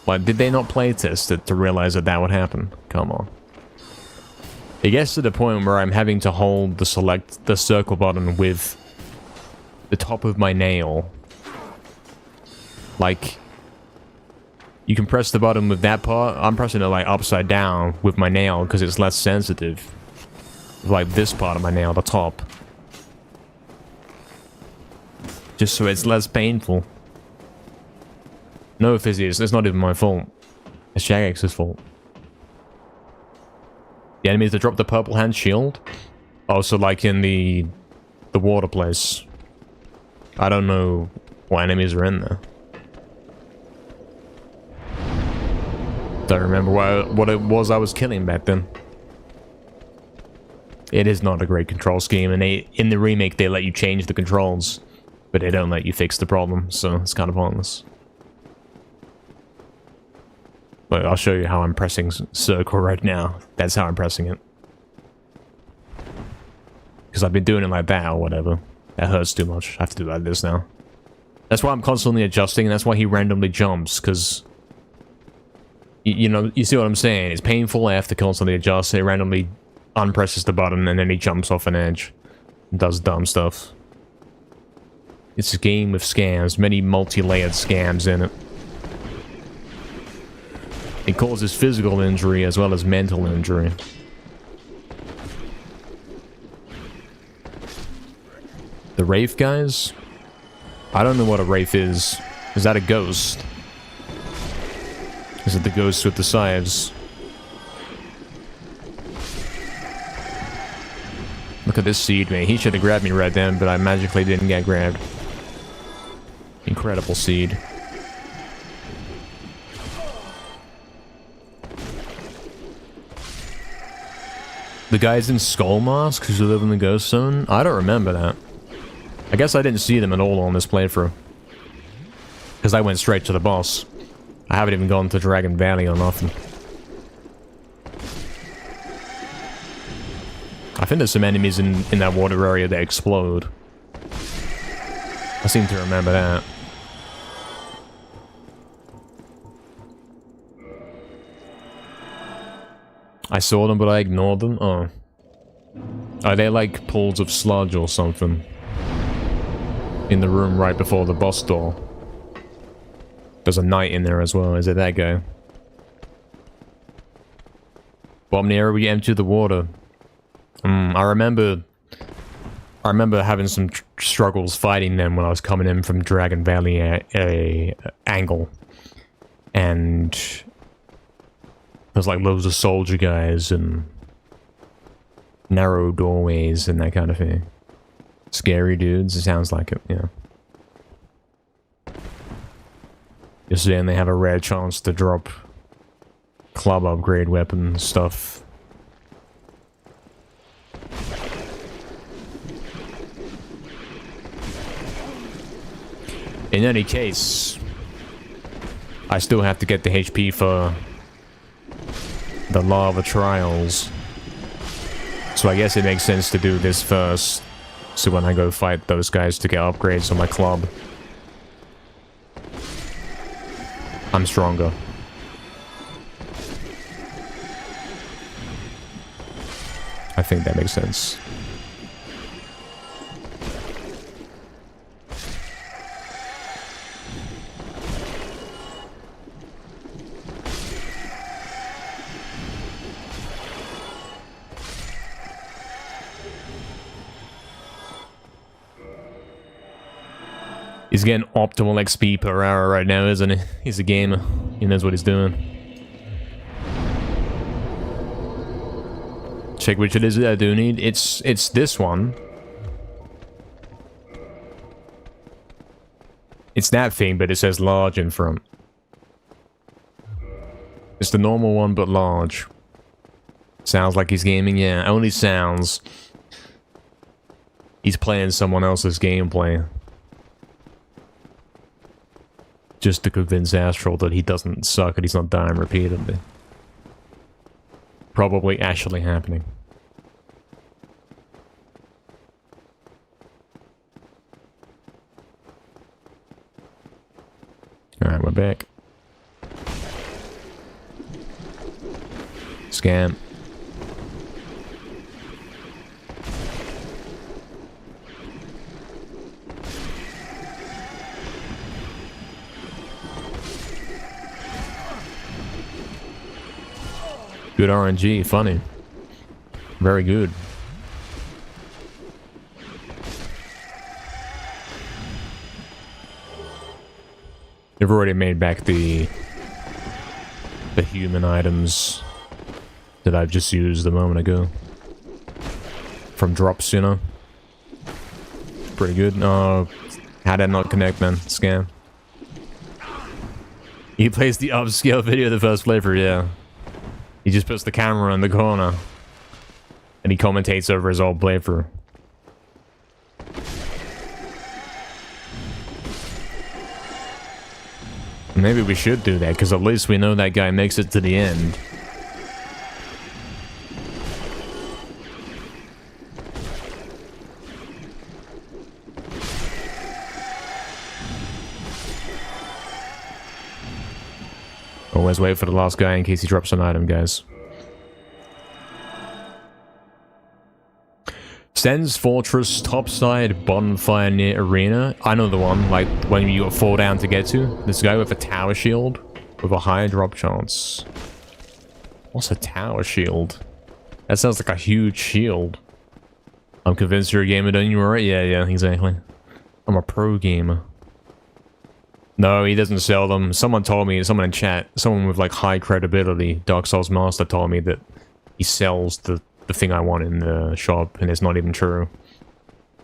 But did they not playtest it to realize that that would happen? Come on. It gets to the point where I'm having to hold the circle button with the top of my nail. Like, you can press the button with that part. I'm pressing it like upside down with my nail because it's less sensitive. Like this part of my nail, the top. Just so it's less painful. No, Physius, it's not even my fault. It's Jagex's fault. The enemies that drop the purple hand shield. Also, like in the water place. I don't know what enemies are in there. Don't remember what it was I was killing back then. It is not a great control scheme, and in the remake they let you change the controls, but they don't let you fix the problem, so it's kind of pointless. But I'll show you how I'm pressing circle right now. That's how I'm pressing it. Because I've been doing it like that or whatever. That hurts too much. I have to do it like this now. That's why I'm constantly adjusting, and that's why he randomly jumps, because... You know, you see what I'm saying? It's painful, I have to constantly adjust. It randomly unpresses the button, and then he jumps off an edge. And does dumb stuff. It's a game with scams. Many multi-layered scams in it. It causes physical injury as well as mental injury. The Wraith guys? I don't know what a Wraith is. Is that a ghost? Is it the ghost with the scythes? Look at this seed, man. He should have grabbed me right then, but I magically didn't get grabbed. Incredible seed. The guys in skull masks who live in the ghost zone? I don't remember that. I guess I didn't see them at all on this playthrough. Because I went straight to the boss. I haven't even gone to Dragon Valley or nothing. I think there's some enemies in that water area that explode. I seem to remember that. I saw them, but I ignored them? Oh. Are they like pools of sludge or something? In the room right before the boss door. There's a knight in there as well. Is it that guy? Bomb the area we empty the water. I remember having some struggles fighting them when I was coming in from Dragon Valley angle. And there's like loads of soldier guys and narrow doorways and that kind of thing. Scary dudes, it sounds like it, yeah. Just then they have a rare chance to drop club upgrade weapon stuff. In any case, I still have to get the HP for the lava trials. So I guess it makes sense to do this first. So when I go fight those guys to get upgrades on my club, I'm stronger. I think that makes sense. He's getting optimal XP per hour right now, isn't he? He's a gamer. He knows what he's doing. Check which it is that I do need. It's this one. It's that thing, but it says large in front. It's the normal one, but large. Sounds like he's gaming, yeah. Only sounds. He's playing someone else's gameplay. Just to convince Astral that he doesn't suck and he's not dying repeatedly. Probably actually happening. Alright, we're back. Scam. Good RNG, funny. Very good. They've already made back the human items that I've just used a moment ago. From drops, you know. Pretty good. Oh, how'd that not connect, man? Scam. He plays the upscale video of the first playthrough, yeah. He just puts the camera in the corner. And he commentates over his old playthrough. Maybe we should do that, because at least we know that guy makes it to the end. Always wait for the last guy in case he drops an item, guys. Sen's Fortress topside bonfire near arena. I know the one, like when you fall down to get to. This guy with a tower shield with a high drop chance. What's a tower shield? That sounds like a huge shield. I'm convinced you're a gamer, don't you? Alright? Yeah, exactly. I'm a pro gamer. No, he doesn't sell them. Someone told me, someone in chat, someone with like high credibility, Dark Souls Master, told me that he sells the thing I want in the shop, and it's not even true.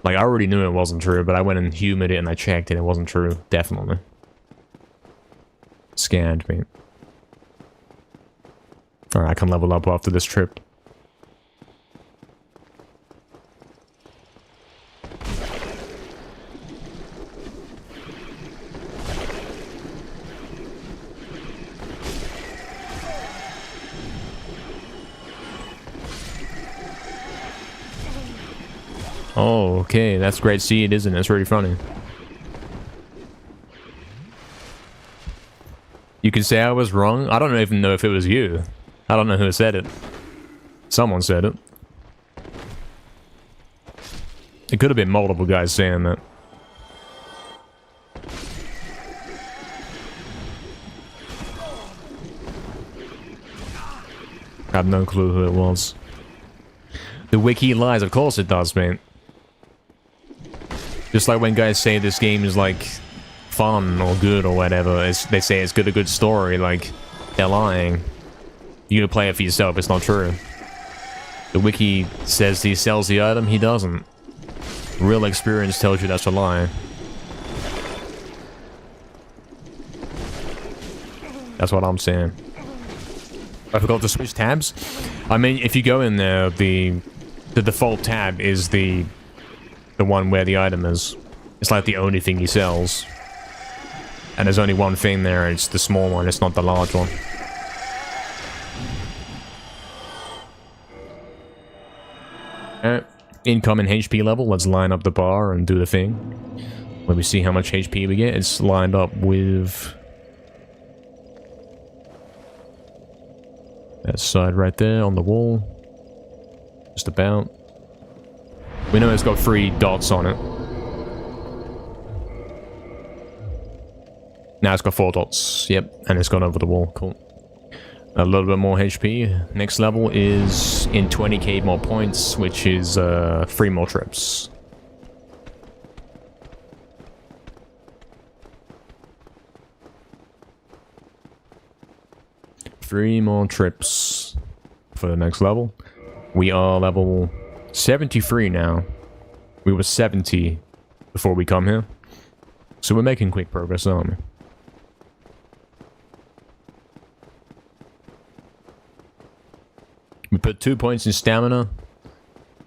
Like, I already knew it wasn't true, but I went and humored it and I checked and it wasn't true. Definitely. Scanned me. Alright, I can level up after this trip. Oh, okay, that's great seed, isn't it? It's really funny. You can say I was wrong. I don't even know if it was you. I don't know who said it. Someone said it. It could have been multiple guys saying that. I have no clue who it was. The wiki lies, of course it does, mate. Just like when guys say this game is like fun or good or whatever, they say it's got a good story, like they're lying. You gotta play it for yourself, it's not true. The wiki says he sells the item, he doesn't. Real experience tells you that's a lie. That's what I'm saying. I forgot to switch tabs. I mean, if you go in there, the default tab is the one where the item is. It's like the only thing he sells. And there's only one thing there, and it's the small one, it's not the large one. Alright, incoming HP level, let's line up the bar and do the thing. Let me see how much HP we get. It's lined up with that side right there on the wall. Just about. We know it's got 3 dots on it. Now it's got 4 dots. Yep, and it's gone over the wall. Cool. A little bit more HP. Next level is in 20k more points, which is 3 more trips. 3 more trips for the next level. We are level 73 now. We were 70 before we come here. So we're making quick progress, aren't we? We put 2 points in stamina.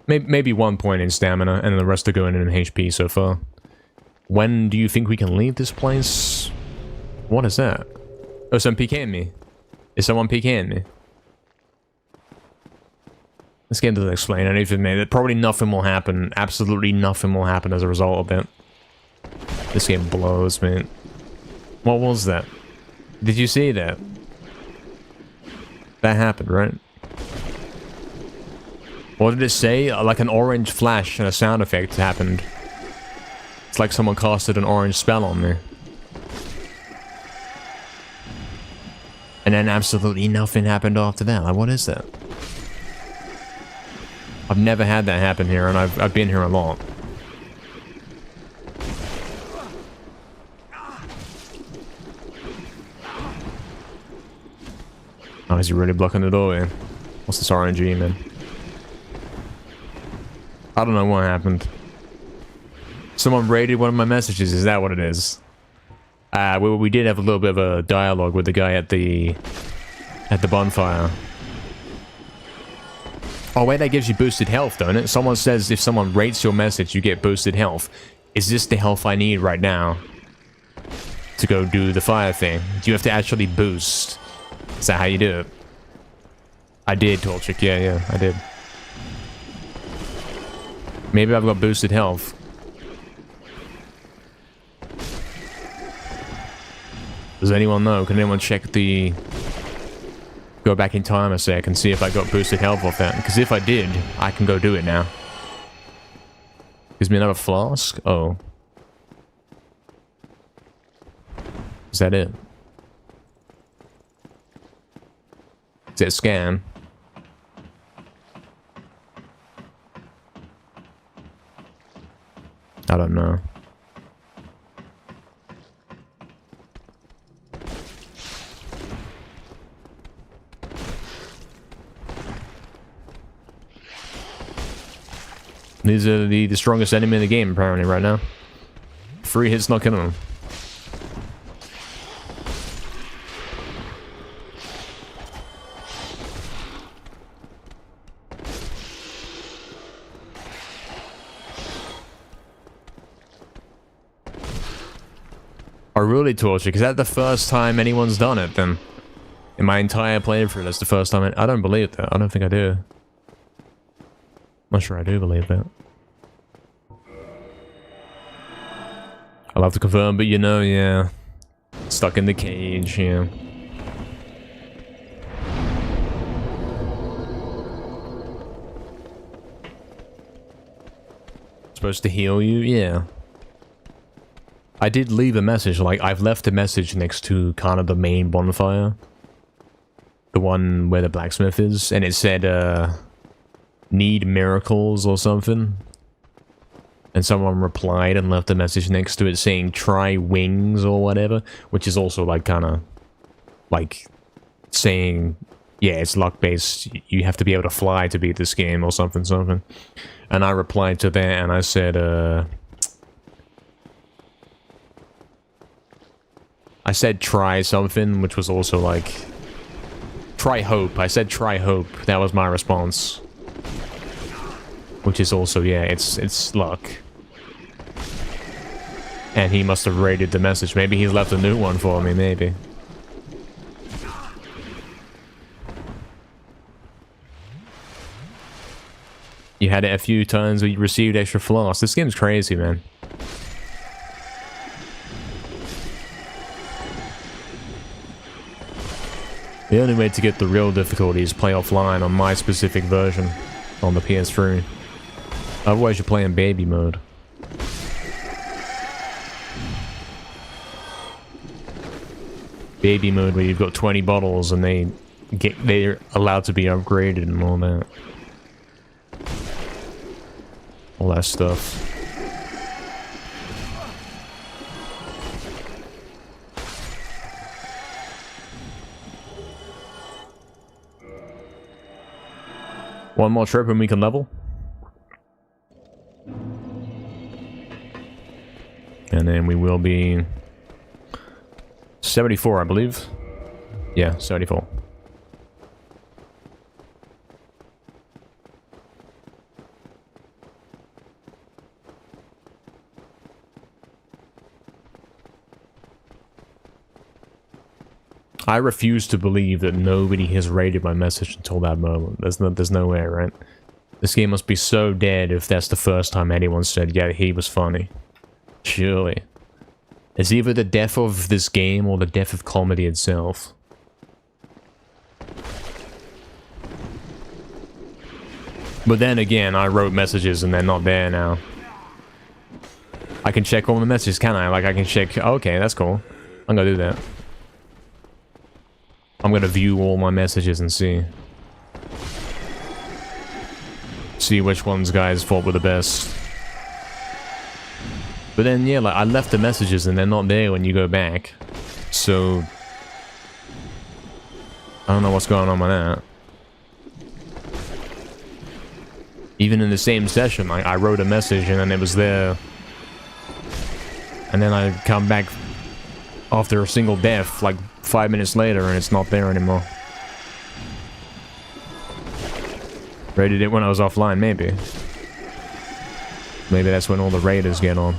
Maybe 1 point in stamina, and the rest are going in HP so far. When do you think we can leave this place? What is that? Oh, someone PKing me. Is someone PKing me? This game doesn't explain anything, man. Probably nothing will happen. Absolutely nothing will happen as a result of it. This game blows, man. What was that? Did you see that? That happened, right? What did it say? Like an orange flash and a sound effect happened. It's like someone casted an orange spell on me. And then absolutely nothing happened after that. Like, what is that? I've never had that happen here, and I've been here a lot. Oh, is he really blocking the doorway? What's this RNG, man? I don't know what happened. Someone raided one of my messages, is that what it is? We did have a little bit of a dialogue with the guy at the bonfire. Oh wait, that gives you boosted health, don't it? Someone says if someone rates your message, you get boosted health. Is this the health I need right now to go do the fire thing? Do you have to actually boost? Is that how you do it? I did, Torchic. Yeah, I did. Maybe I've got boosted health. Does anyone know? Can anyone check the... Go back in time a sec and see if I got boosted health off that? Because if I did, I can go do it now. Gives me another flask? Oh. Is that it? Is it a scam? I don't know. These are the strongest enemy in the game, apparently, right now. 3 hits not killing them. I really torture. Is that the first time anyone's done it, then? In my entire playthrough, that's the first time I don't believe that. I don't think I do. Not sure I do believe that. I'll have to confirm, but you know, yeah. Stuck in the cage, yeah. Supposed to heal you? Yeah. I did leave a message, like, I've left a message next to kind of the main bonfire. The one where the blacksmith is, and it said, need miracles or something. And someone replied and left a message next to it saying, try wings or whatever. Which is also, like, kind of, like, saying, yeah, it's luck-based. You have to be able to fly to beat this game or something. And I replied to that and I said, I said try something, which was also like... Try hope. I said try hope. That was my response. Which is also, yeah, it's luck. And he must have rated the message. Maybe he's left a new one for me, maybe. You had it a few times where you received extra floss. This game's crazy, man. The only way to get the real difficulty is play offline on my specific version on the PS3. Otherwise, you're playing baby mode. Baby mode where you've got 20 bottles and they're allowed to be upgraded and all that. All that stuff. One more trip and we can level. And then we will be 74, I believe. Yeah, 74. I refuse to believe that nobody has rated my message until that moment. There's no way, right? This game must be so dead if that's the first time anyone said, yeah, he was funny. Surely. It's either the death of this game or the death of comedy itself. But then again, I wrote messages and they're not there now. I can check all the messages, can I? Like, I can check... Okay, that's cool. I'm gonna do that. I'm gonna view all my messages and see. See which ones guys thought were the best. But then, yeah, like, I left the messages and they're not there when you go back. So... I don't know what's going on with that. Even in the same session, like, I wrote a message and then it was there. And then I come back after a single death, like 5 minutes later, and it's not there anymore. Raided it when I was offline, maybe. Maybe that's when all the raiders get on.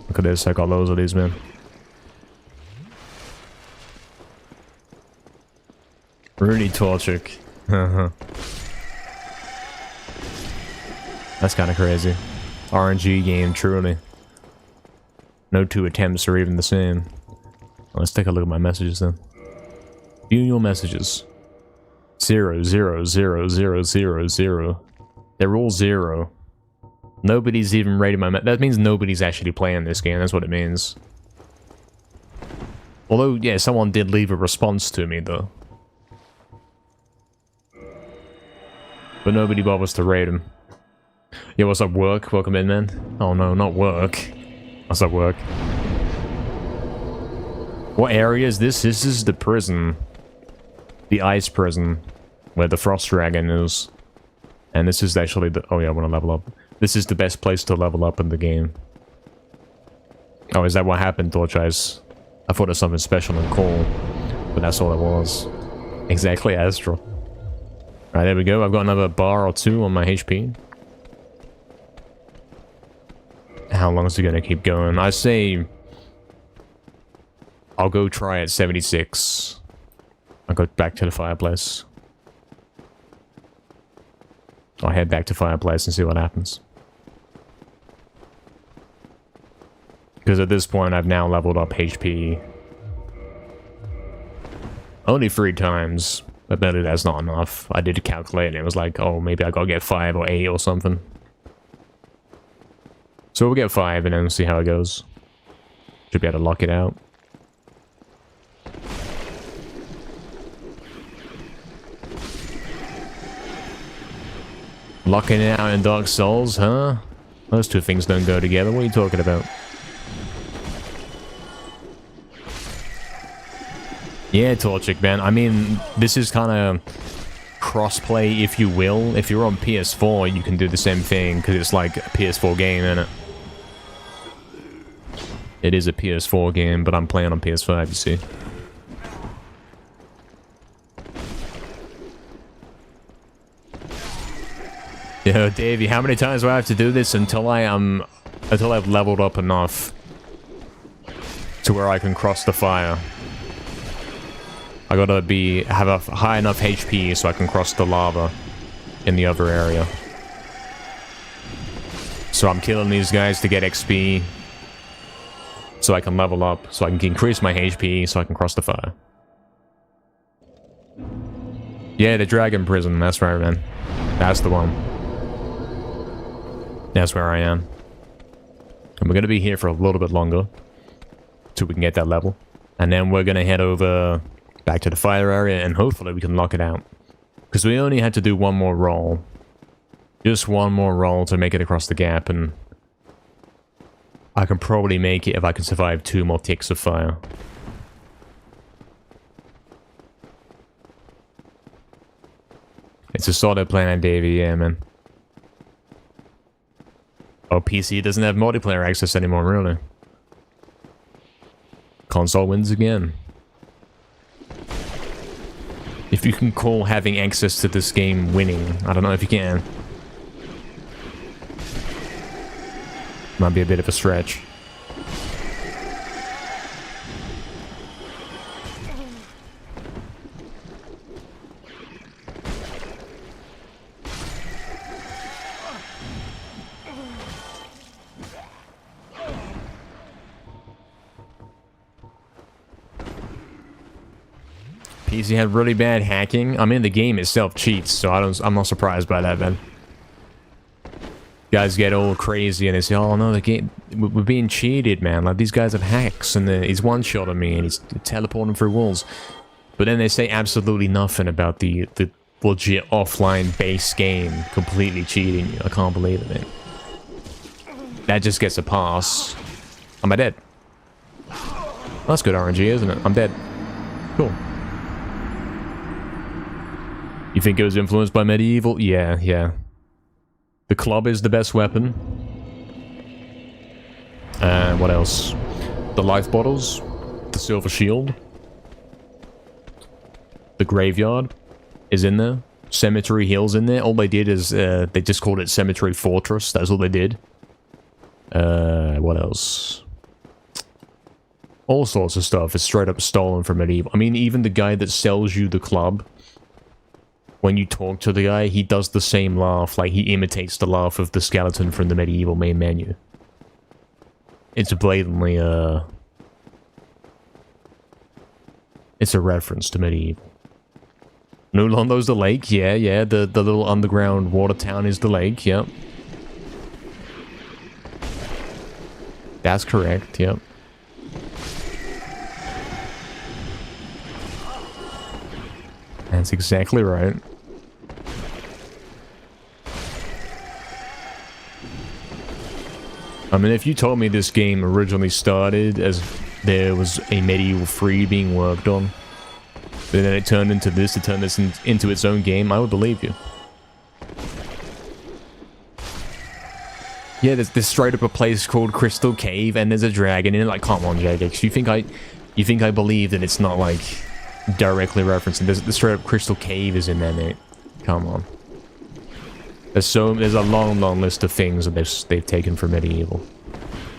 Look at this, I got loads of these, man. Really torchic. That's kind of crazy. RNG game, truly. No two attempts are even the same. Let's take a look at my messages then. View your messages. 0, 0, 0, 0, 0, 0. They're all 0. Nobody's even rated my that means nobody's actually playing this game, that's what it means. Although, yeah, someone did leave a response to me, though. But nobody bothers to rate him. Yo, what's up, work? Welcome in, man. Oh no, not work. What's up, work? What area is this? This is the prison. The ice prison. Where the frost dragon is. And this is actually the... Oh yeah, I want to level up. This is the best place to level up in the game. Oh, is that what happened, Torch Eyes? I thought it was something special and cool. But that's all it was. Exactly, Astral. Alright, there we go. I've got another bar or two on my HP. How long is it gonna keep going? I say... I'll go try at 76. I'll go back to the fireplace. I'll head back to fireplace and see what happens. Because at this point, I've now leveled up HP. Only 3 times. But maybe that's not enough. I did calculate and it was like, oh, maybe I gotta get 5 or 8 or something. So we'll get 5 and then see how it goes. Should be able to lock it out. Locking it out in Dark Souls, huh? Those two things don't go together. What are you talking about? Yeah, Torchic, man. I mean, this is kind of cross-play, if you will. If you're on PS4, you can do the same thing, because it's like a PS4 game, isn't it? It is a PS4 game, but I'm playing on PS5, you see. Yo, Davey, how many times do I have to do this until I've leveled up enough to where I can cross the fire? I gotta have a high enough HP so I can cross the lava in the other area. So I'm killing these guys to get XP so I can level up, so I can increase my HP so I can cross the fire. Yeah, the dragon prison, that's right, man. That's the one. That's where I am. And we're gonna be here for a little bit longer till we can get that level. And then we're gonna head over back to the fire area and hopefully we can lock it out. Because we only had to do one more roll. Just one more roll to make it across the gap, and I can probably make it if I can survive 2 more ticks of fire. It's a solid plan, Davey. Yeah, man. Oh, PC doesn't have multiplayer access anymore, really. Console wins again. If you can call having access to this game winning, I don't know if you can. Might be a bit of a stretch. PC had really bad hacking. I mean, the game itself cheats, so I'm not surprised by that, man. Guys get all crazy and they say, "Oh no, the game, we're being cheated, man. Like these guys have hacks, and he's one-shotting me, and he's teleporting through walls." But then they say absolutely nothing about the legit offline base game completely cheating you. I can't believe it, man. That just gets a pass. Am I dead? Well, that's good RNG, isn't it? I'm dead. Cool. You think it was influenced by Medieval? Yeah, yeah. The club is the best weapon. What else? The life bottles. The silver shield. The graveyard is in there. Cemetery Hill's in there. All they did is, they just called it Cemetery Fortress. That's all they did. What else? All sorts of stuff is straight up stolen from Medieval. I mean, even the guy that sells you the club, when you talk to the guy, he does the same laugh. Like, he imitates the laugh of the skeleton from the Medieval main menu. It's blatantly, it's a reference to Medieval. New Londo's the lake, yeah, yeah. The little underground water town is the lake, yep. That's correct, yep. That's exactly right. I mean, if you told me this game originally started as there was a Medieval 3 being worked on, but then it turned into this, to turn this into its own game, I would believe you. Yeah, there's straight up a place called Crystal Cave, and there's a dragon in it. Like, come on, JX, you think I believe that it's not like directly referencing? The straight up Crystal Cave is in there, mate. Come on. There's a long list of things that they've taken from Medieval.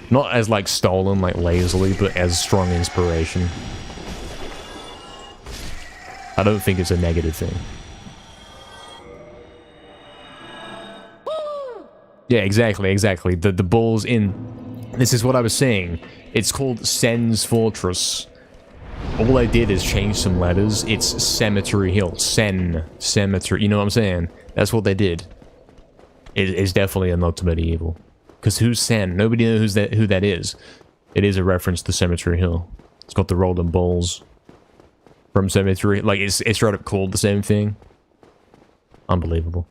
Not as like stolen, like lazily, but as strong inspiration. I don't think it's a negative thing. Yeah, exactly. The balls in. This is what I was saying. It's called Sen's Fortress. All I did is change some letters. It's Cemetery Hill. Sen. Cemetery. You know what I'm saying? That's what they did. It's definitely a nod to Medieval. Because who's Sen? Nobody knows who that is. It is a reference to Cemetery Hill. It's got the rolling balls from Cemetery. Like, it's straight up called the same thing. Unbelievable.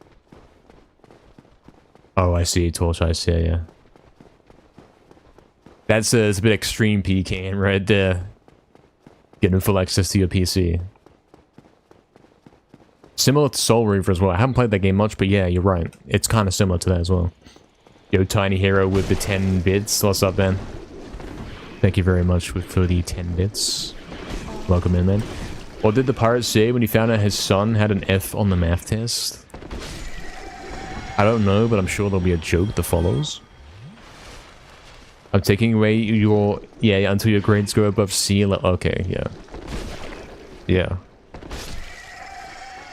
Oh, I see. Torch Ice, yeah. That's it's a bit extreme PKing right there. Getting full access to your PC. Similar to Soul Reaver as well. I haven't played that game much, but yeah, you're right. It's kind of similar to that as well. Yo, Tiny Hero with the 10 bits. What's up, man? Thank you very much for the 10 bits. Welcome in, man. What did the pirate say when he found out his son had an F on the math test? I don't know, but I'm sure there'll be a joke that follows. I'm taking away your... Yeah, until your grades go above C. Okay, yeah. Yeah.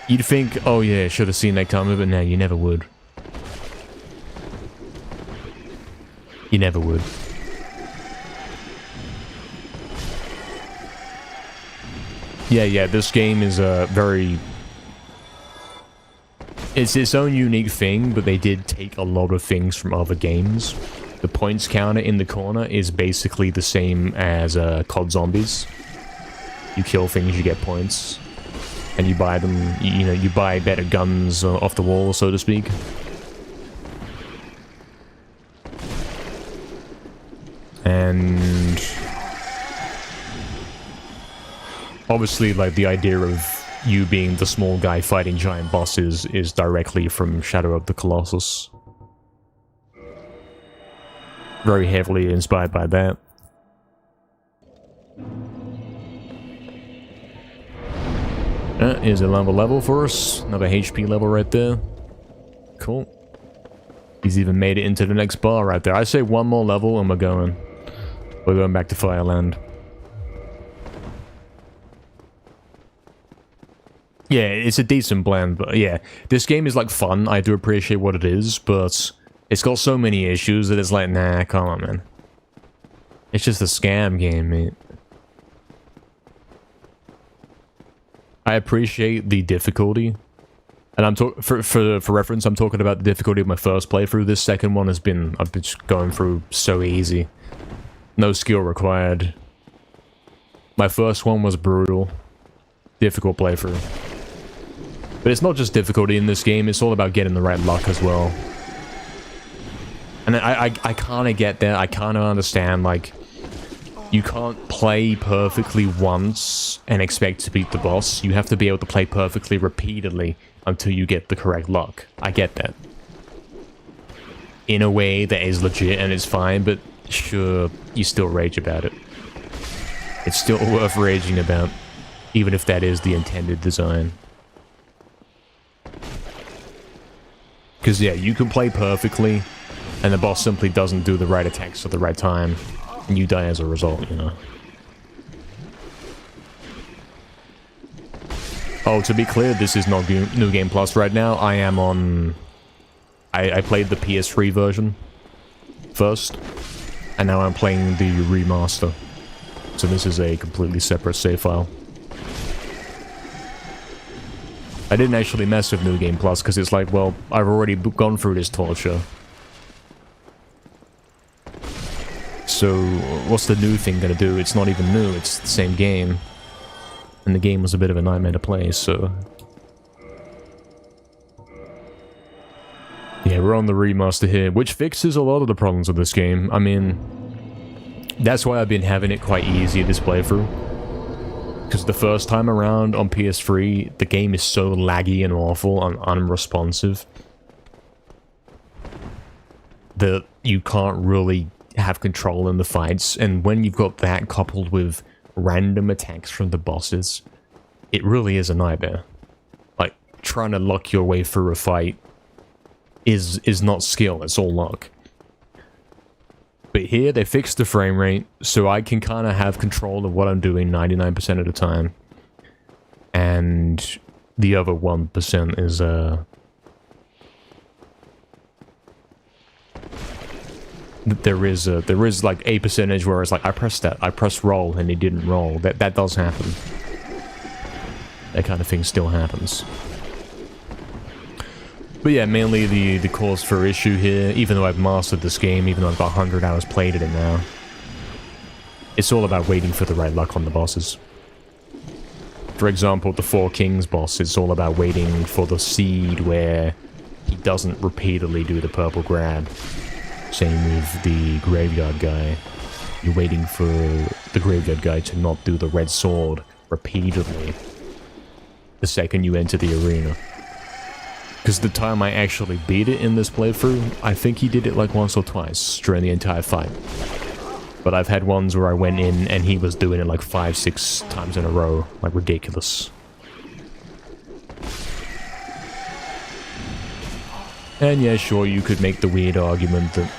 You'd think, oh yeah, should have seen that coming, but no, you never would. You never would. Yeah, this game is very... It's its own unique thing, but they did take a lot of things from other games. The points counter in the corner is basically the same as COD Zombies. You kill things, you get points. And you buy them, you know, you buy better guns off the wall, so to speak. And... obviously, like, the idea of you being the small guy fighting giant bosses is directly from Shadow of the Colossus. Very heavily inspired by that. Here's another level for us. Another HP level right there. Cool. He's even made it into the next bar right there. I say one more level and we're going. We're going back to Fireland. Yeah, it's a decent blend, but yeah. This game is like fun. I do appreciate what it is, but it's got so many issues that it's like, nah, come on, man. It's just a scam game, mate. I appreciate the difficulty, and I'm for reference, I'm talking about the difficulty of my first playthrough. This second one has been, I've been just going through so easy, no skill required. My first one was brutal, difficult playthrough, but it's not just difficulty in this game. It's all about getting the right luck as well. And I kind of get that. I kind of understand, like, you can't play perfectly once and expect to beat the boss. You have to be able to play perfectly repeatedly until you get the correct luck. I get that. In a way that is legit and it's fine, but sure, you still rage about it. It's still worth raging about, even if that is the intended design. Because yeah, you can play perfectly, and the boss simply doesn't do the right attacks at the right time. And you die as a result, you know. Oh, to be clear, this is not New Game Plus right now. I am on... I played the PS3 version first, and now I'm playing the remaster. So this is a completely separate save file. I didn't actually mess with New Game Plus, because it's like, well, I've already gone through this torture. So, what's the new thing gonna do? It's not even new, it's the same game. And the game was a bit of a nightmare to play, so... Yeah, we're on the remaster here, which fixes a lot of the problems with this game. I mean, that's why I've been having it quite easy this playthrough. Because the first time around on PS3, the game is so laggy and awful and unresponsive that you can't really have control in the fights, and when you've got that coupled with random attacks from the bosses, it really is a nightmare. Like, trying to luck your way through a fight is not skill, it's all luck. But here, they fixed the frame rate, so I can kind of have control of what I'm doing 99% of the time. And the other 1% is, there is like a percentage where it's like, I press roll and it didn't roll. That does happen. That kind of thing still happens. But yeah, mainly the cause for issue here, even though I've mastered this game, even though I've got 100 hours played in it now, it's all about waiting for the right luck on the bosses. For example, the Four Kings boss, it's all about waiting for the seed where he doesn't repeatedly do the purple grab. Same with the graveyard guy. You're waiting for the graveyard guy to not do the red sword repeatedly the second you enter the arena. Because the time I actually beat it in this playthrough, I think he did it like once or twice during the entire fight. But I've had ones where I went in and he was doing it like 5-6 times in a row. Like, ridiculous. And yeah, sure, you could make the weird argument that,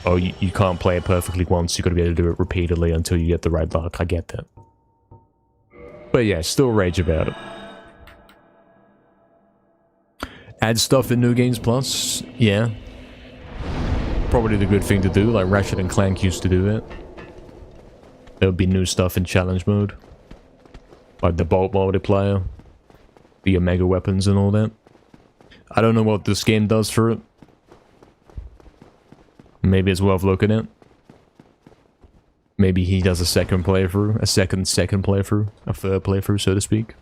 oh, you can't play it perfectly once, you gotta be able to do it repeatedly until you get the right luck. I get that. But yeah, still rage about it. Add stuff in New Games Plus? Yeah. Probably the good thing to do, like Ratchet and Clank used to do it. There would be new stuff in challenge mode. Like the Bolt multiplier. The Omega weapons and all that. I don't know what this game does for it. Maybe it's worth looking at. Maybe he does a second playthrough. A second playthrough. A third playthrough, so to speak.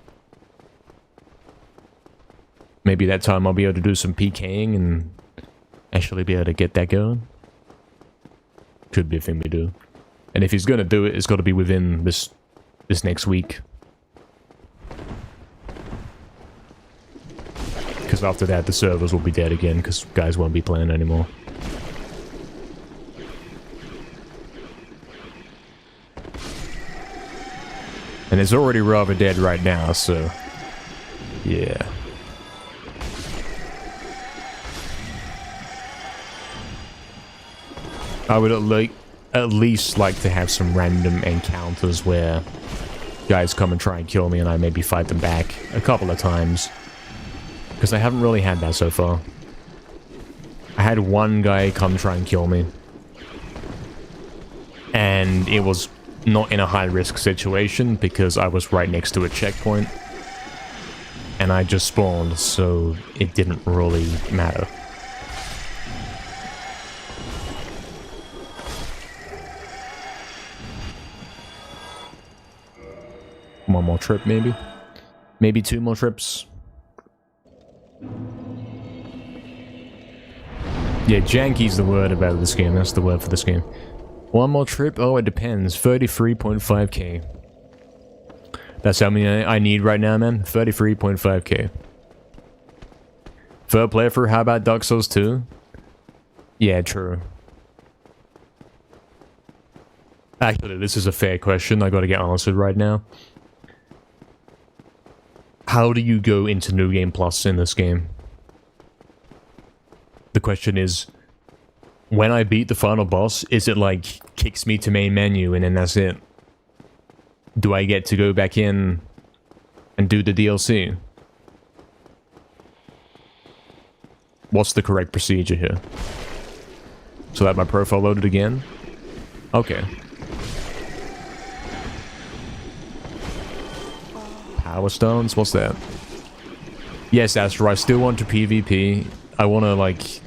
Maybe that time I'll be able to do some PKing and actually be able to get that going. Could be a thing we do. And if he's gonna do it, it's gotta be within this next week. because after that the servers will be dead again, because guys won't be playing anymore. And it's already rather dead right now, so... yeah. I would at least like to have some random encounters where guys come and try and kill me and I maybe fight them back a couple of times. Because I haven't really had that so far. I had one guy come try and kill me. And it was not in a high-risk situation because I was right next to a checkpoint. And I just spawned, so it didn't really matter. One more trip, maybe? Maybe 2 more trips? Yeah, janky's the word about this game. That's the word for this game. 1 more trip? Oh, it depends. 33.5k. That's how many I need right now, man. 33.5k. Third playthrough, how about Dark Souls 2? Yeah, true. Actually, this is a fair question. I gotta get answered right now. How do you go into New Game Plus in this game? The question is, when I beat the final boss, is it like, kicks me to main menu and then that's it? Do I get to go back in and do the DLC? What's the correct procedure here? So that my profile loaded again? Okay. Power Stones? What's that? Yes, Astro, I still want to PvP. I want to, like...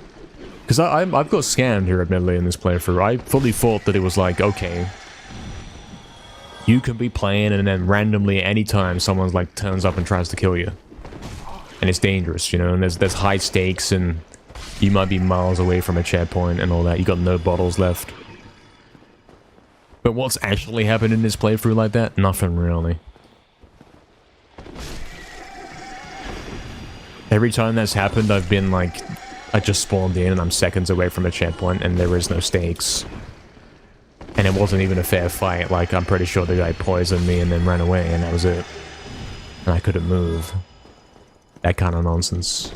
Because I've got scammed here, admittedly, in this playthrough. I fully thought that it was like, okay... You can be playing and then randomly anytime someone's like turns up and tries to kill you. And it's dangerous, you know, and there's high stakes and you might be miles away from a checkpoint and all that. You got no bottles left. But what's actually happened in this playthrough like that? Nothing really. Every time that's happened, I've been like, I just spawned in and I'm seconds away from a checkpoint and there is no stakes. And it wasn't even a fair fight, like I'm pretty sure the guy poisoned me and then ran away and that was it. And I couldn't move. That kind of nonsense.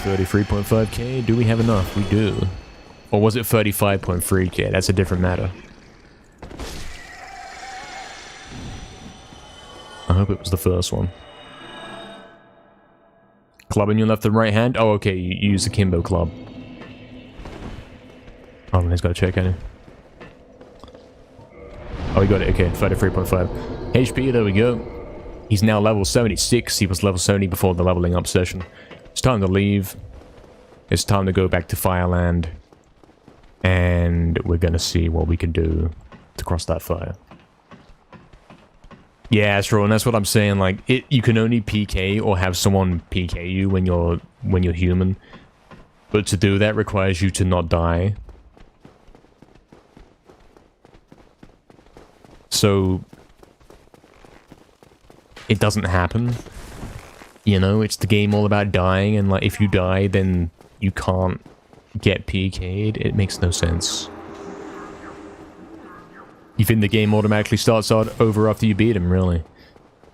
33.5k, do we have enough? We do. Or was it 35.3k? That's a different matter. I hope it was the first one. Club in your left and right hand? Oh, okay, you use the Kimbo club. Oh, he's got a check, ain't he? Oh, he got it. Okay, 33.5. HP, there we go. He's now level 76. He was level 70 before the leveling up session. It's time to leave. It's time to go back to Fireland. And we're gonna see what we can do to cross that fire. Yeah, Astro, and that's what I'm saying. Like, you can only PK or have someone PK you when you're human. But to do that requires you to not die. So, it doesn't happen. You know, it's the game all about dying, and like, if you die, then you can't get PK'd. It makes no sense. You think the game automatically starts over after you beat him, really?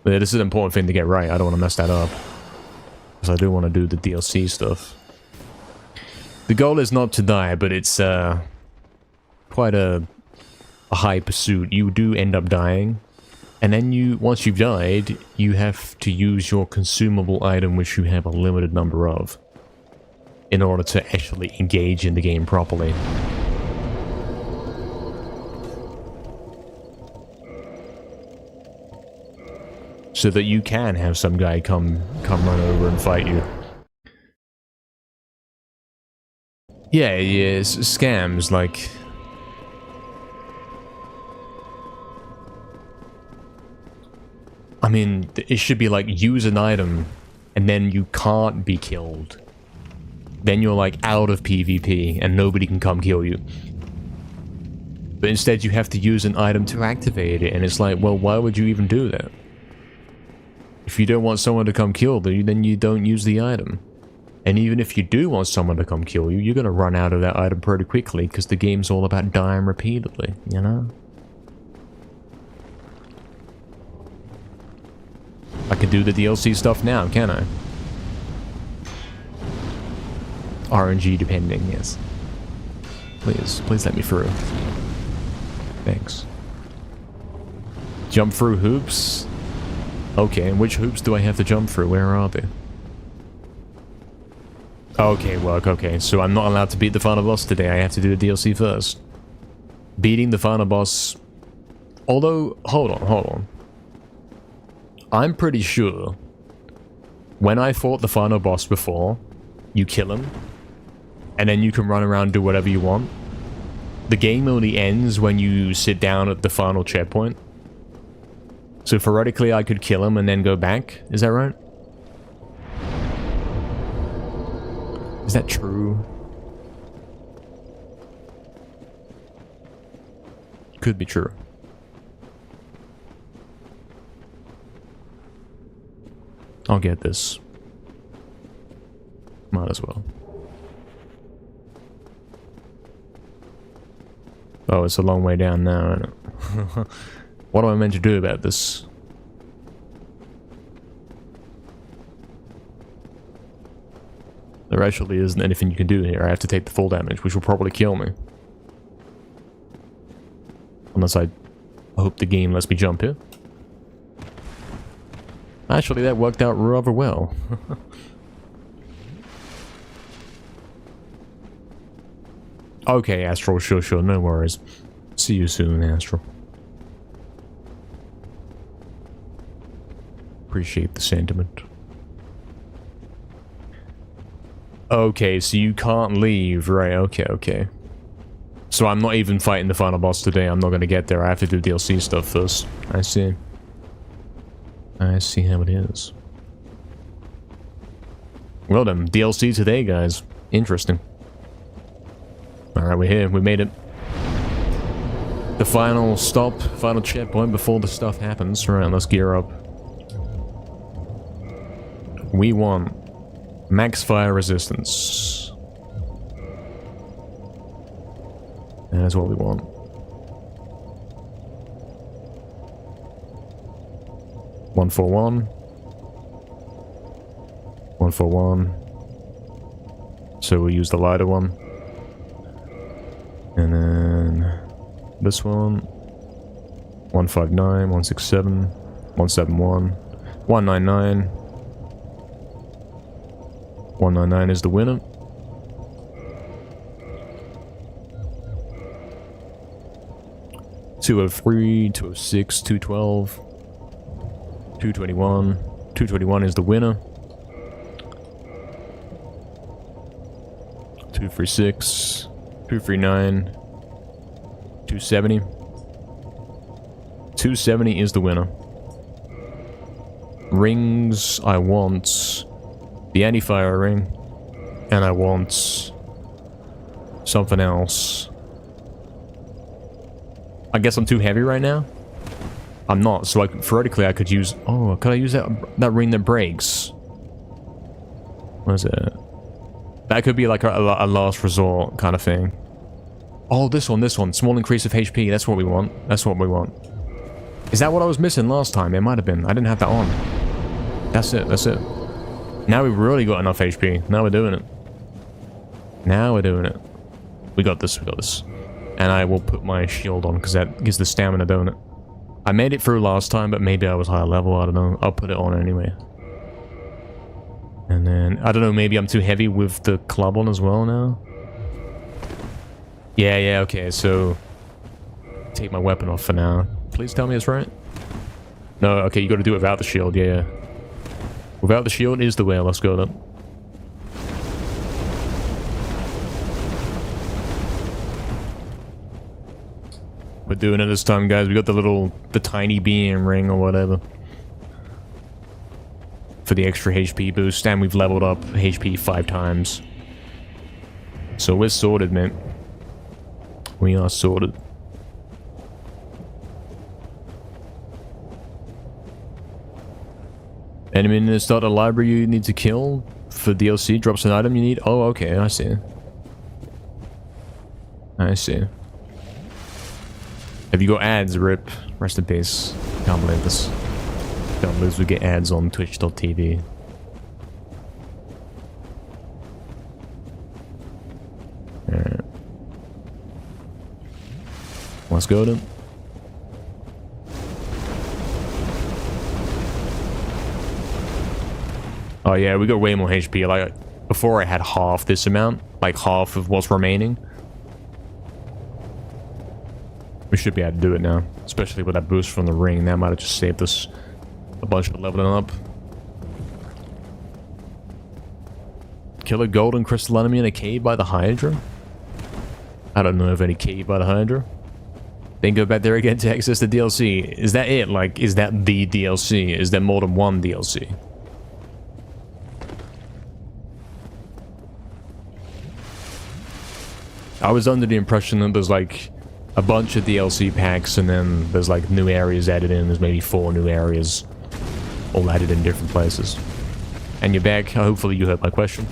But this is an important thing to get right. I don't want to mess that up. Because I do want to do the DLC stuff. The goal is not to die, but it's quite a high pursuit. You do end up dying, and then once you've died, you have to use your consumable item, which you have a limited number of, in order to actually engage in the game properly. So that you can have some guy come run over and fight you. Yeah, scams, like... I mean, it should be like, use an item, and then you can't be killed. Then you're like out of PvP, and nobody can come kill you. But instead you have to use an item to activate it, and it's like, well, why would you even do that? If you don't want someone to come kill you, then you don't use the item. And even if you do want someone to come kill you, you're gonna run out of that item pretty quickly, because the game's all about dying repeatedly, you know? I can do the DLC stuff now, can I? RNG depending, yes. Please let me through. Thanks. Jump through hoops? Okay, and which hoops do I have to jump through? Where are they? Okay, work, okay. So I'm not allowed to beat the final boss today. I have to do the DLC first. Beating the final boss... Although, hold on. I'm pretty sure when I fought the final boss before, you kill him, and then you can run around and do whatever you want. The game only ends when you sit down at the final checkpoint. So theoretically I could kill him and then go back. Is that right? Is that true? Could be true. I'll get this. Might as well. Oh, it's a long way down now, isn't it? What am I meant to do about this? There actually isn't anything you can do here. I have to take the full damage, which will probably kill me. Unless I hope the game lets me jump here. Actually, that worked out rather well. Okay, Astral, sure, no worries. See you soon, Astral. Appreciate the sentiment. Okay, so you can't leave, right? Okay. So I'm not even fighting the final boss today. I'm not gonna get there. I have to do DLC stuff first. I see. I see how it is. Well then, DLC today, guys. Interesting. Alright, we're here. We made it. The final stop, final checkpoint before the stuff happens. Alright, let's gear up. We want max fire resistance. That's what we want. One for one. 1 for 1. So we'll use the lighter one. And then this one. 159, 167, 171, 199. 199 is the winner. $203, $206, $212, $221. $221 is the winner. $236, $239, $270. $270 is the winner. Rings, I want the anti-fire ring, and I want something else. I guess I'm too heavy right now? I'm not, so theoretically I could use... Oh, could I use that ring that breaks? What is it? That could be like a last resort kind of thing. Oh, this one. Small increase of HP, that's what we want. That's what we want. Is that what I was missing last time? It might have been. I didn't have that on. That's it. Now we've really got enough HP. Now we're doing it. We got this. And I will put my shield on, because that gives the stamina, don't it? I made it through last time, but maybe I was higher level, I don't know. I'll put it on anyway. And then, I don't know, maybe I'm too heavy with the club on as well now? Yeah, okay, so... Take my weapon off for now. Please tell me it's right? No, okay, you gotta do it without the shield, yeah. Without the shield is the way, let's go then. We're doing it this time, guys. We got the tiny beam ring or whatever. For the extra HP boost, and we've leveled up HP 5 times. So we're sorted, man. We are sorted. Enemy in the starter library you need to kill for DLC drops an item you need. Oh, okay, I see. I see. Have you got ads, Rip? Rest in peace. Can't believe this. Can't believe we get ads on twitch.tv. Alright. Let's go then. Oh yeah, we got way more HP. Like, before I had half this amount. Like, half of what's remaining. We should be able to do it now. Especially with that boost from the ring. That might have just saved us a bunch of leveling up. Kill a golden crystal enemy in a cave by the Hydra? I don't know of any cave by the Hydra. Then go back there again to access the DLC. Is that it? Like, is that the DLC? Is there more than one DLC? I was under the impression that there's like a bunch of DLC packs and then there's like new areas added in. There's maybe 4 new areas all added in different places. And you're back. Hopefully you heard my question.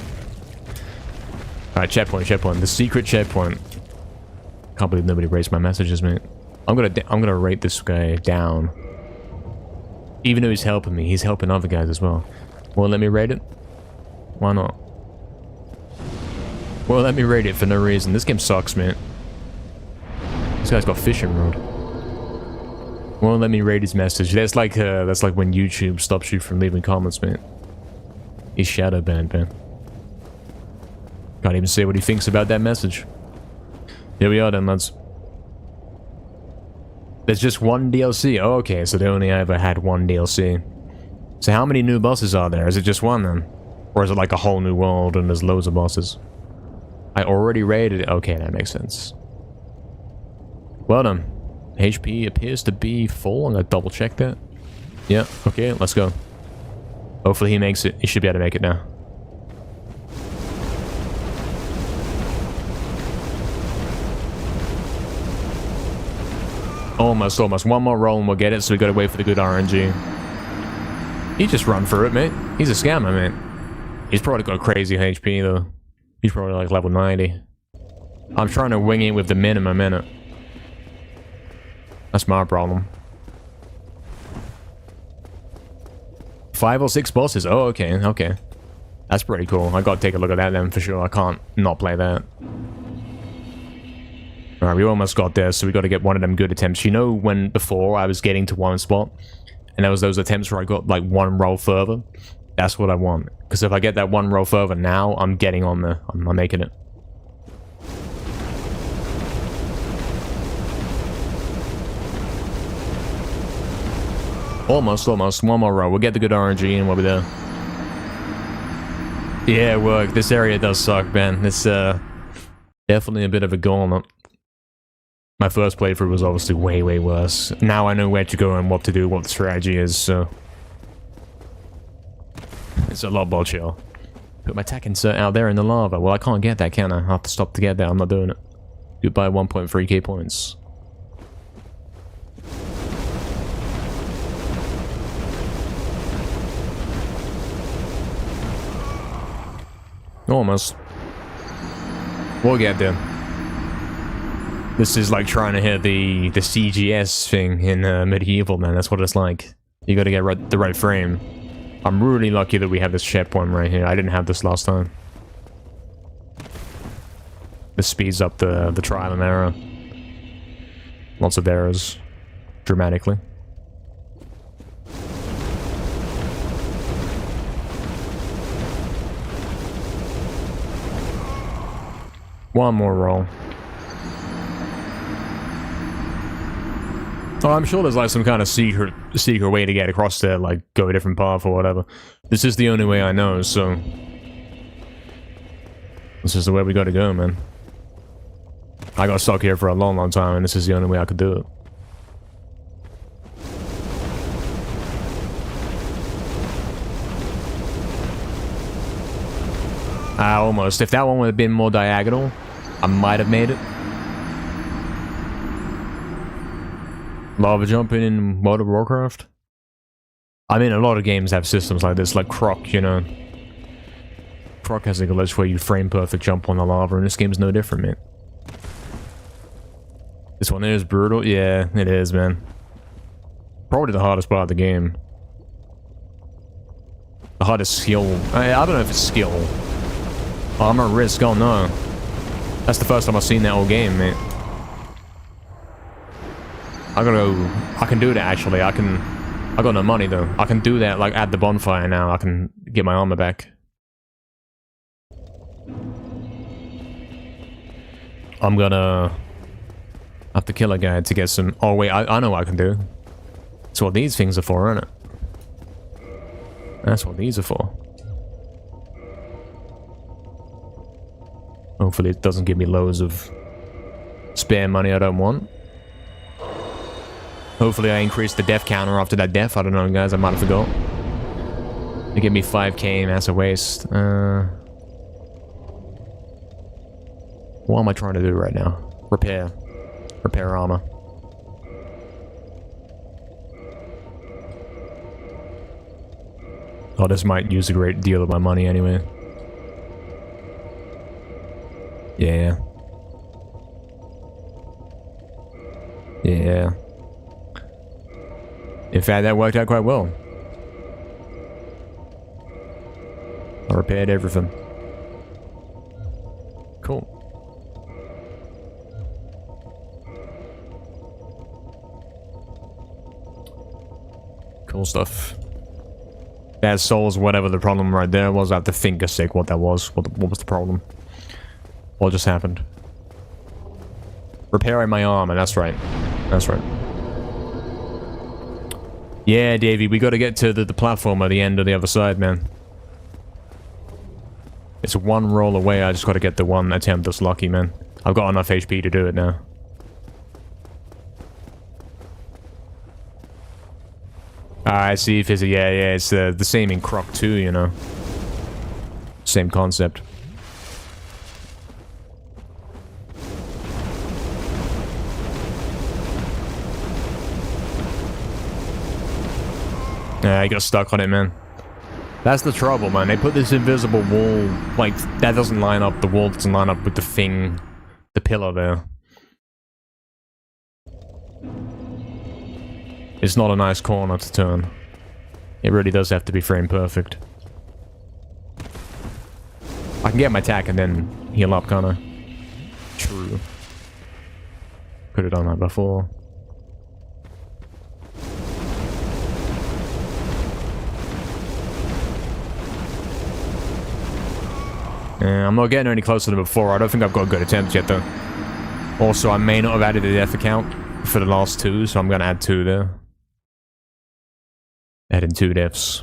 Alright, checkpoint. The secret checkpoint. Can't believe nobody raised my messages, mate. I'm gonna rate this guy down. Even though he's helping me, he's helping other guys as well. Well, let me rate it. Why not? Well, let me rate it for no reason. This game sucks, man. This guy's got fishing rod. Well, let me rate his message. That's like when YouTube stops you from leaving comments, man. He's shadow banned, man. Can't even say what he thinks about that message. Here we are then, lads. There's just one DLC. Oh, okay, so they only ever had one DLC. So how many new bosses are there? Is it just one then? Or is it like a whole new world and there's loads of bosses? I already rated it. Okay, that makes sense. Well done. HP appears to be full. I'm gonna double check that. Yeah, okay, let's go. Hopefully he makes it. He should be able to make it now. Almost. One more roll and we'll get it, so we gotta wait for the good RNG. He just run through it, mate. He's a scammer, mate. He's probably got crazy HP, though. He's probably like level 90. I'm trying to wing it with the minimum in it. That's my problem. 5 or 6 bosses. Oh, okay, okay. That's pretty cool. I gotta take a look at that then, for sure. I can't not play that. Alright, we almost got there, so we gotta get one of them good attempts. You know when before I was getting to one spot, and there was those attempts where I got like one roll further? That's what I want. Because if I get that one roll further now, I'm getting on there. I'm making it. Almost. One more row. We'll get the good RNG and we'll be there. Yeah, work. This area does suck, man. It's definitely a bit of a gauntlet. My first playthrough was obviously way worse. Now I know where to go and what to do, what the strategy is, so... It's a lot more chill. Put my tack insert out there in the lava. Well, I can't get that, can I? I have to stop to get that. I'm not doing it. Goodbye 1.3k points. Almost. We'll get there. This is like trying to hit the CGS thing in Medieval, man. That's what it's like. You gotta get the right frame. I'm really lucky that we have this checkpoint right here. I didn't have this last time. This speeds up the trial and error. Lots of errors. Dramatically. One more roll. Oh, I'm sure there's like some kind of secret way to get across there, like go a different path or whatever. This is the only way I know, so... This is the way we gotta go, man. I got stuck here for a long time, and this is the only way I could do it. Almost. If that one would have been more diagonal, I might have made it. Lava jumping in World of Warcraft? I mean, a lot of games have systems like this, like Croc, you know. Croc has a glitch where you frame perfect jump on the lava, and this game's no different, man. This one is brutal. Yeah, it is, man. Probably the hardest part of the game. The hardest skill. I don't know if it's skill. Armor, risk, oh no. That's the first time I've seen that whole game, man. I can do that, actually. I got no money, though. I can do that, like, at the bonfire now. I can get my armor back. I'm gonna have to kill a guy to get some... Oh, wait, I know what I can do. That's what these things are for, isn't it? That's what these are for. Hopefully it doesn't give me loads of spare money I don't want. Hopefully I increase the death counter after that death. I don't know, guys. I might have forgot. They give me 5k, that's a waste. What am I trying to do right now? Repair. Repair armor. Oh, this might use a great deal of my money anyway. Yeah. Yeah. In fact, that worked out quite well. I repaired everything. Cool. Cool stuff. Bad souls, whatever the problem right there was. I have to think a sec what that was. What was the problem? What just happened? Repairing my armor, that's right. That's right. Yeah, Davey, we gotta get to the platform at the end of the other side, man. It's one roll away, I just gotta get the one attempt that's lucky, man. I've got enough HP to do it now. I see if it's a... Yeah, it's the same in Croc 2, you know. Same concept. Yeah, I got stuck on it, man. That's the trouble, man. They put this invisible wall, like, that doesn't line up, the wall doesn't line up with the thing, the pillar there. It's not a nice corner to turn. It really does have to be frame perfect. I can get my attack and then heal up, can't I? True. Could have done that before. Yeah, I'm not getting any closer than before. I don't think I've got a good attempt yet, though. Also, I may not have added the death account for the last two, so I'm going to add 2 there. Add in 2 deaths.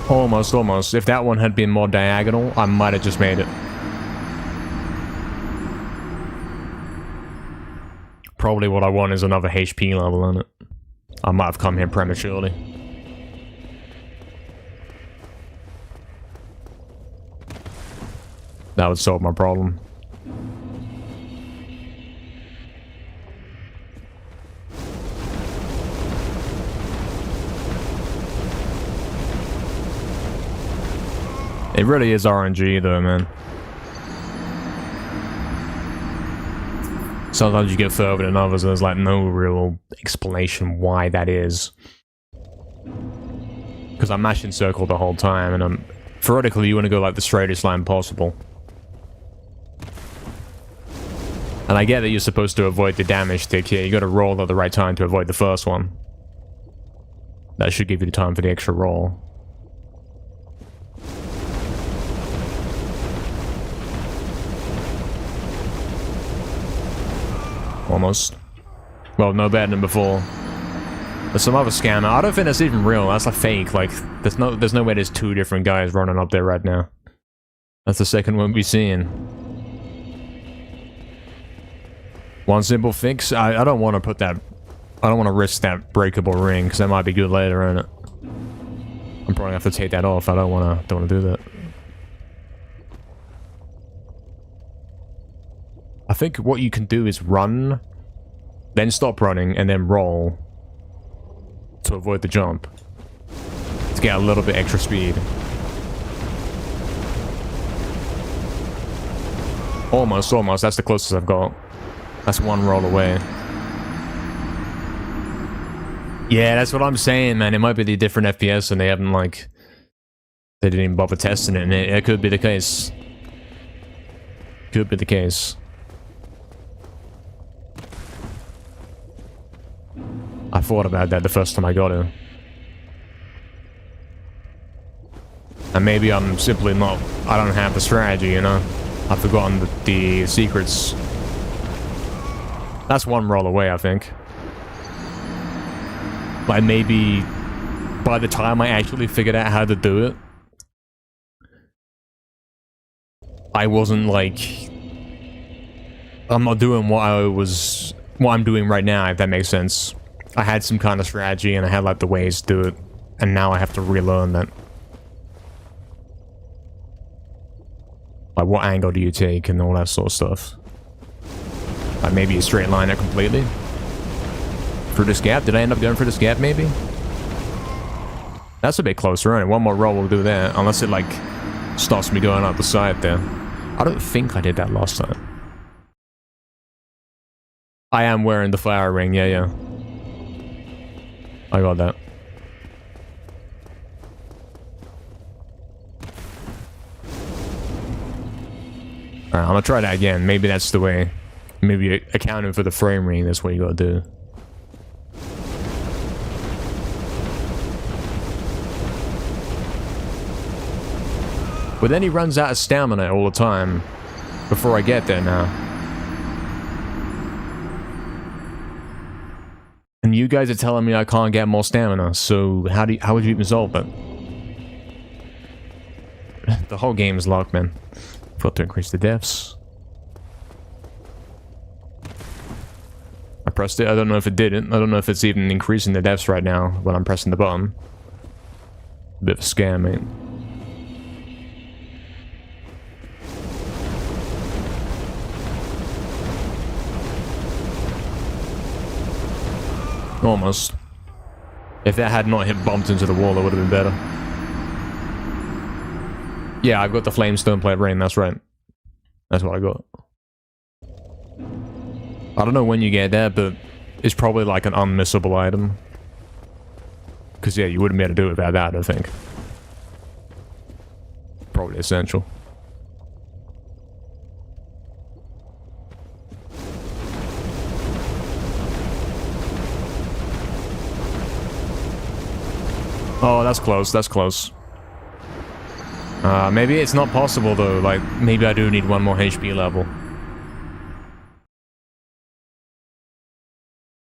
Almost, almost. If that one had been more diagonal, I might have just made it. Probably what I want is another HP level in it. I might have come here prematurely. That would solve my problem. It really is RNG though, man. Sometimes you get further than others, and there's like no real explanation why that is. Because I'm mashing circle the whole time, and I'm... Theoretically, you want to go like the straightest line possible. And I get that you're supposed to avoid the damage tick here. You gotta roll at the right time to avoid the first one. That should give you the time for the extra roll. Almost. Well, no better than before. There's some other scammer. I don't think that's even real. That's a fake. Like, there's no way there's 2 different guys running up there right now. That's the second one we're seeing. One simple fix. I don't want to put that. I don't want to risk that breakable ring because that might be good later, isn't it? I'm probably gonna have to take that off. I don't want to do that. I think what you can do is run, then stop running, and then roll to avoid the jump. To get a little bit extra speed. Almost, almost. That's the closest I've got. That's one roll away. Yeah, that's what I'm saying, man. It might be the different FPS and they haven't, like... They didn't even bother testing it, and it could be the case. Could be the case. I thought about that the first time I got it. And maybe I'm simply not... I don't have the strategy, you know? I've forgotten the secrets. That's one roll away, I think. Like, maybe... By the time I actually figured out how to do it... I wasn't, like... I'm not doing what I'm doing right now, if that makes sense. I had some kind of strategy, and I had, like, the ways to do it. And now I have to relearn that. Like, what angle do you take and all that sort of stuff. Like, maybe you straight line it completely. Through this gap? Did I end up going for this gap, maybe? That's a bit closer, right? One more roll will do that. Unless it, like, stops me going up the side there. I don't think I did that last time. I am wearing the fire ring, yeah. I got that. Alright, I'm gonna try that again. Maybe that's the way. Maybe accounting for the frame ring, that's what you gotta do. But then he runs out of stamina all the time before I get there now. And you guys are telling me I can't get more stamina, so how would you even solve it? The whole game is locked, man. Forgot to increase the depths. I pressed it. I don't know if it didn't. I don't know if it's even increasing the depths right now when I'm pressing the button. Bit of a scam, mate. Almost. If that had not bumped into the wall, it would have been better. Yeah, I've got the Flamestone Plate Rain, that's right. That's what I got. I don't know when you get that, but it's probably like an unmissable item. Because, yeah, you wouldn't be able to do it without that, I think. Probably essential. Oh, that's close, that's close. Maybe it's not possible though, like, maybe I do need one more HP level.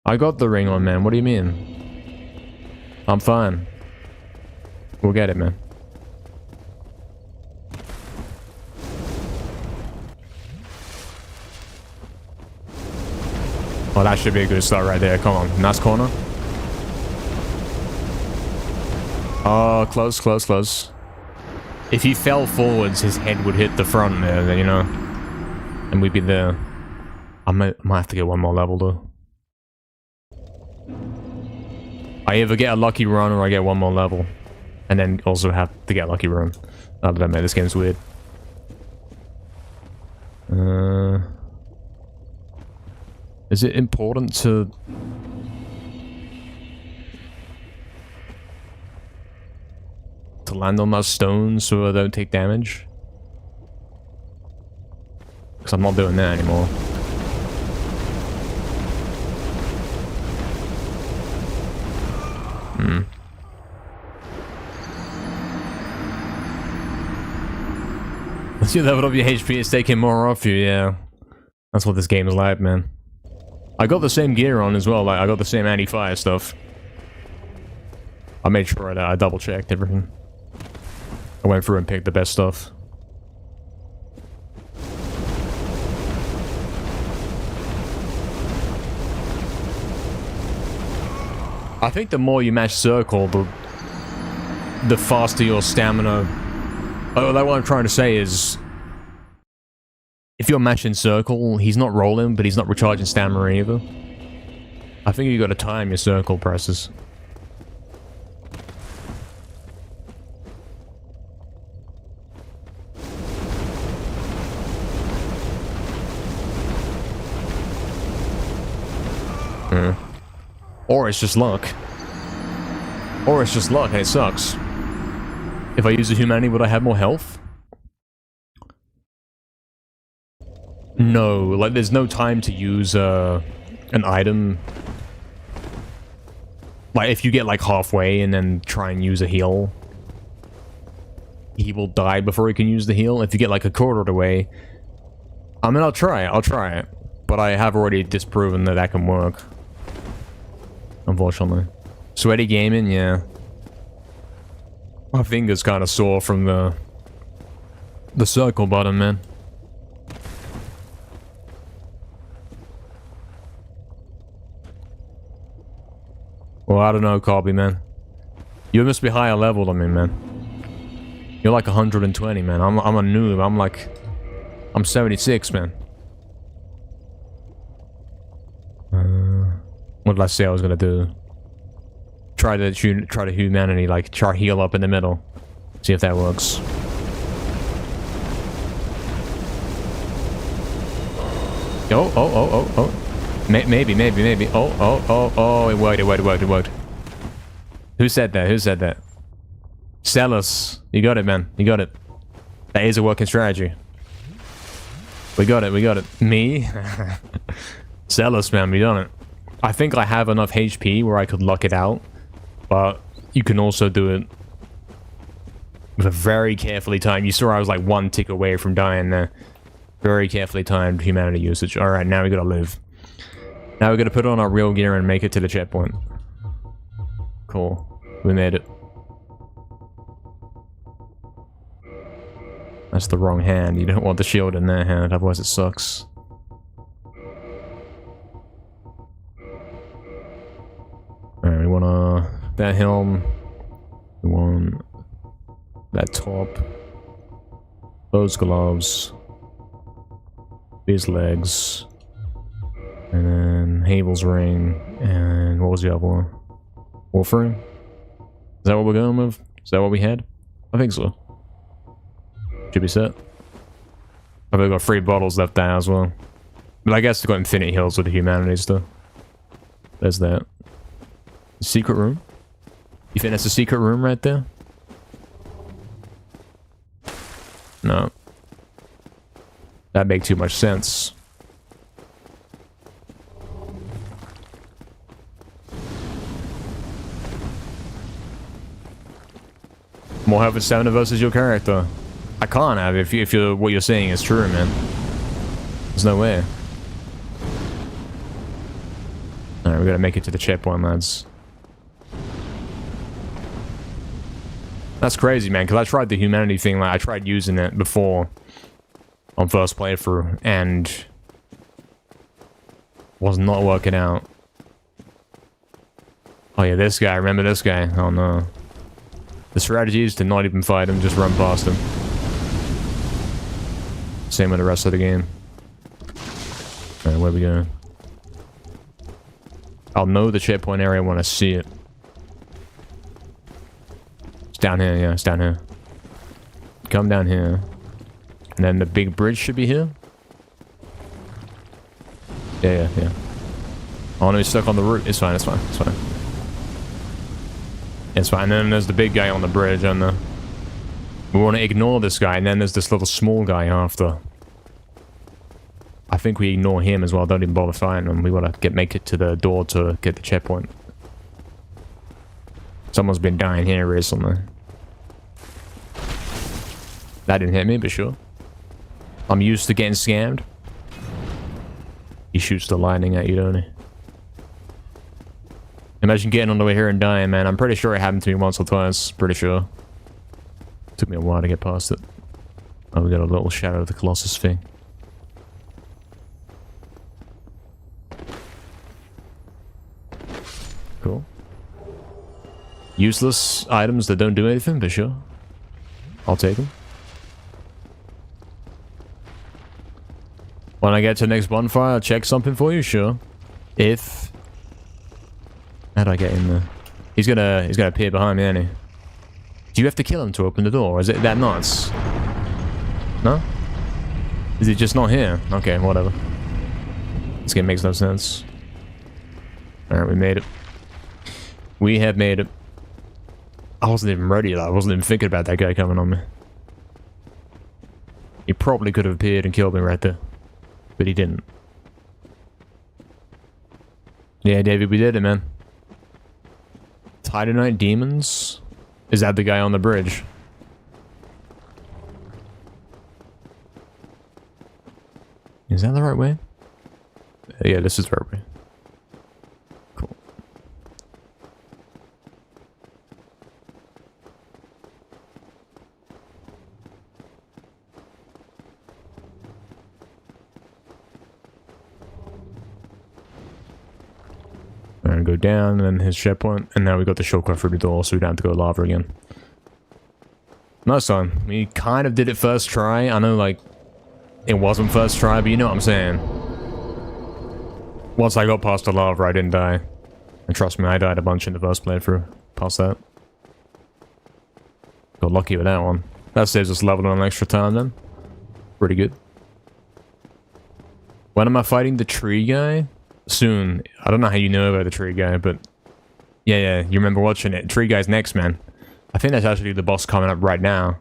I got the ring on, man, what do you mean? I'm fine. We'll get it, man. Oh, that should be a good start right there, come on, nice corner. Oh, close, close, close. If he fell forwards, his head would hit the front there, you know? And we'd be there. I might have to get one more level, though. I either get a lucky run or I get one more level. And then also have to get a lucky run. Other than that, this game's weird. Is it important to... to land on those stones so I don't take damage? Because I'm not doing that anymore. Once you level up your HP, it's taking more off you, yeah. That's what this game is like, man. I got the same gear on as well, like I got the same anti-fire stuff. I made sure that I double-checked everything. I went through and picked the best stuff. I think the more you match circle, the faster your stamina... Oh, what I'm trying to say is... If you're matching circle, he's not rolling, but he's not recharging stamina either. I think you got to time your circle presses. Or it's just luck. Or it's just luck and it sucks. If I use the humanity, would I have more health? No, like there's no time to use an item. Like if you get like halfway and then try and use a heal, he will die before he can use the heal. If you get like a quarter of the way, I mean I'll try it. But I have already disproven that that can work. Unfortunately. Sweaty gaming, yeah. My finger's kind of sore from the circle button, man. Well, I don't know, Cobby, man. You must be higher level than me, man. You're like 120, man. I'm a noob. I'm 76, man. What did I say I was gonna do? Try the humanity, like try heal up in the middle. See if that works. Oh. Maybe. Oh, it worked. Who said that? Sellers. You got it, man. You got it. That is a working strategy. We got it. Me? Sellers, man. We done it. I think I have enough HP where I could luck it out. But you can also do it with a very carefully timed... You saw I was like one tick away from dying there. Very carefully timed humanity usage. Alright, now we gotta live. Now we gotta put on our real gear and make it to the checkpoint. Cool. We made it. That's the wrong hand. You don't want the shield in that hand, otherwise it sucks. Alright, we want that helm. We want that top. Those gloves. These legs. And then Havel's ring. And what was the other one? Warframe? Is that what we're going with? Is that what we had? I think so. Should be set. I've got 3 bottles left there as well. But I guess we've got infinite heals with the humanities though. There's that. Secret room? You think that's a secret room right there? No. That'd make too much sense. More health and stamina versus your character. I can't have if you're what you're saying is true, man. There's no way. Alright, we gotta make it to the checkpoint, lads. That's crazy, man, because I tried the humanity thing, like, I tried using it before on first playthrough, and was not working out. Oh yeah, this guy, remember this guy? Oh no. The strategy is to not even fight him, just run past him. Same with the rest of the game. Alright, where we going? I'll know the checkpoint area when I see it. It's down here, yeah, it's down here. Come down here. And then the big bridge should be here. Yeah. Oh no, he's stuck on the route. It's fine. It's fine. And then there's the big guy on the bridge, and we want to ignore this guy, and then there's this little small guy after. I think we ignore him as well. Don't even bother fighting him. We want to make it to the door to get the checkpoint. Someone's been dying here recently. That didn't hit me, but sure. I'm used to getting scammed. He shoots the lightning at you, don't he? Imagine getting on the way here and dying, man. I'm pretty sure it happened to me once or twice. Pretty sure. Took me a while to get past it. Oh, we got a little Shadow of the Colossus thing. Cool. Useless items that don't do anything, but sure. I'll take them. When I get to the next bonfire, I'll check something for you, sure. If... How'd I get in there? He's gonna appear behind me, ain't he? Do you have to kill him to open the door? Or is it that nuts? No? Is he just not here? Okay, whatever. This game makes no sense. Alright, we made it. We have made it. I wasn't even ready though. I wasn't even thinking about that guy coming on me. He probably could have appeared and killed me right there. But he didn't. Yeah, David, we did it, man. Titanite demons? Is that the guy on the bridge? Is that the right way? Yeah, this is the right way. Cool. And go down, and then his checkpoint, and now we got the shortcut through the door, so we don't have to go lava again. Nice time. We kind of did it first try. I know, like, it wasn't first try, but you know what I'm saying. Once I got past the lava, I didn't die. And trust me, I died a bunch in the first playthrough. Past that. Got lucky with that one. That saves us leveling on extra time then. Pretty good. When am I fighting the tree guy? Soon. I don't know how you know about the tree guy, but... Yeah, you remember watching it. Tree guy's next, man. I think that's actually the boss coming up right now.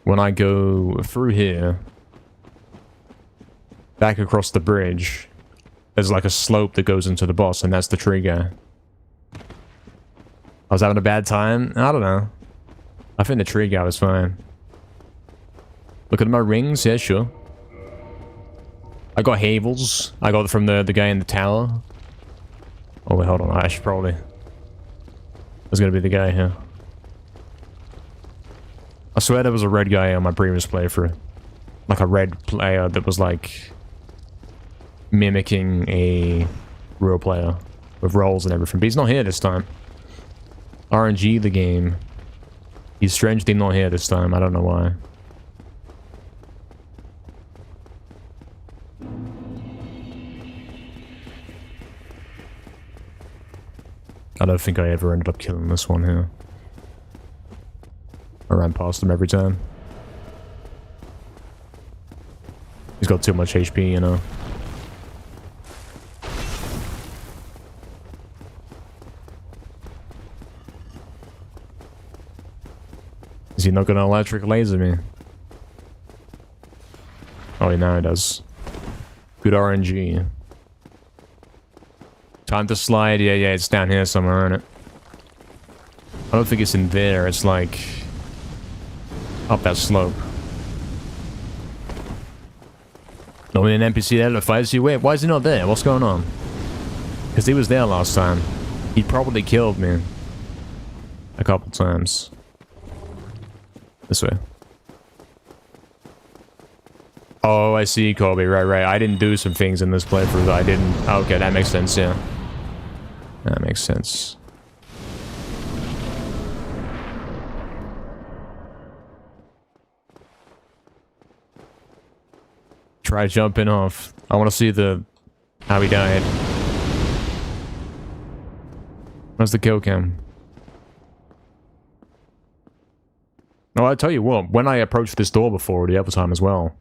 When I go through here, back across the bridge, there's like a slope that goes into the boss, and that's the tree guy. I was having a bad time? I don't know. I think the tree guy was fine. Look at my rings? Yeah, sure. I got Havels. I got it from the guy in the tower. Oh, wait, hold on. I should probably... There's gonna be the guy here. I swear there was a red guy on my previous playthrough. Like a red player that was like... mimicking a real player. With rolls and everything. But he's not here this time. RNG the game. He's strangely not here this time. I don't know why. I don't think I ever ended up killing this one here. I ran past him every time. He's got too much HP, you know. Is he not gonna electric laser me? Oh, now he does. Good RNG. Time to slide. Yeah, it's down here somewhere, isn't it? I don't think it's in there. It's like... up that slope. Normally an NPC there that fights you. Wait, why is he not there? What's going on? Because he was there last time. He probably killed me. A couple times. This way. Oh, I see, Colby. Right. I didn't do some things in this playthrough that I didn't... Okay, that makes sense, yeah. That makes sense. Try jumping off. I want to see how he died. Where's the kill cam? Oh, I tell you what, when I approached this door before the other time as well,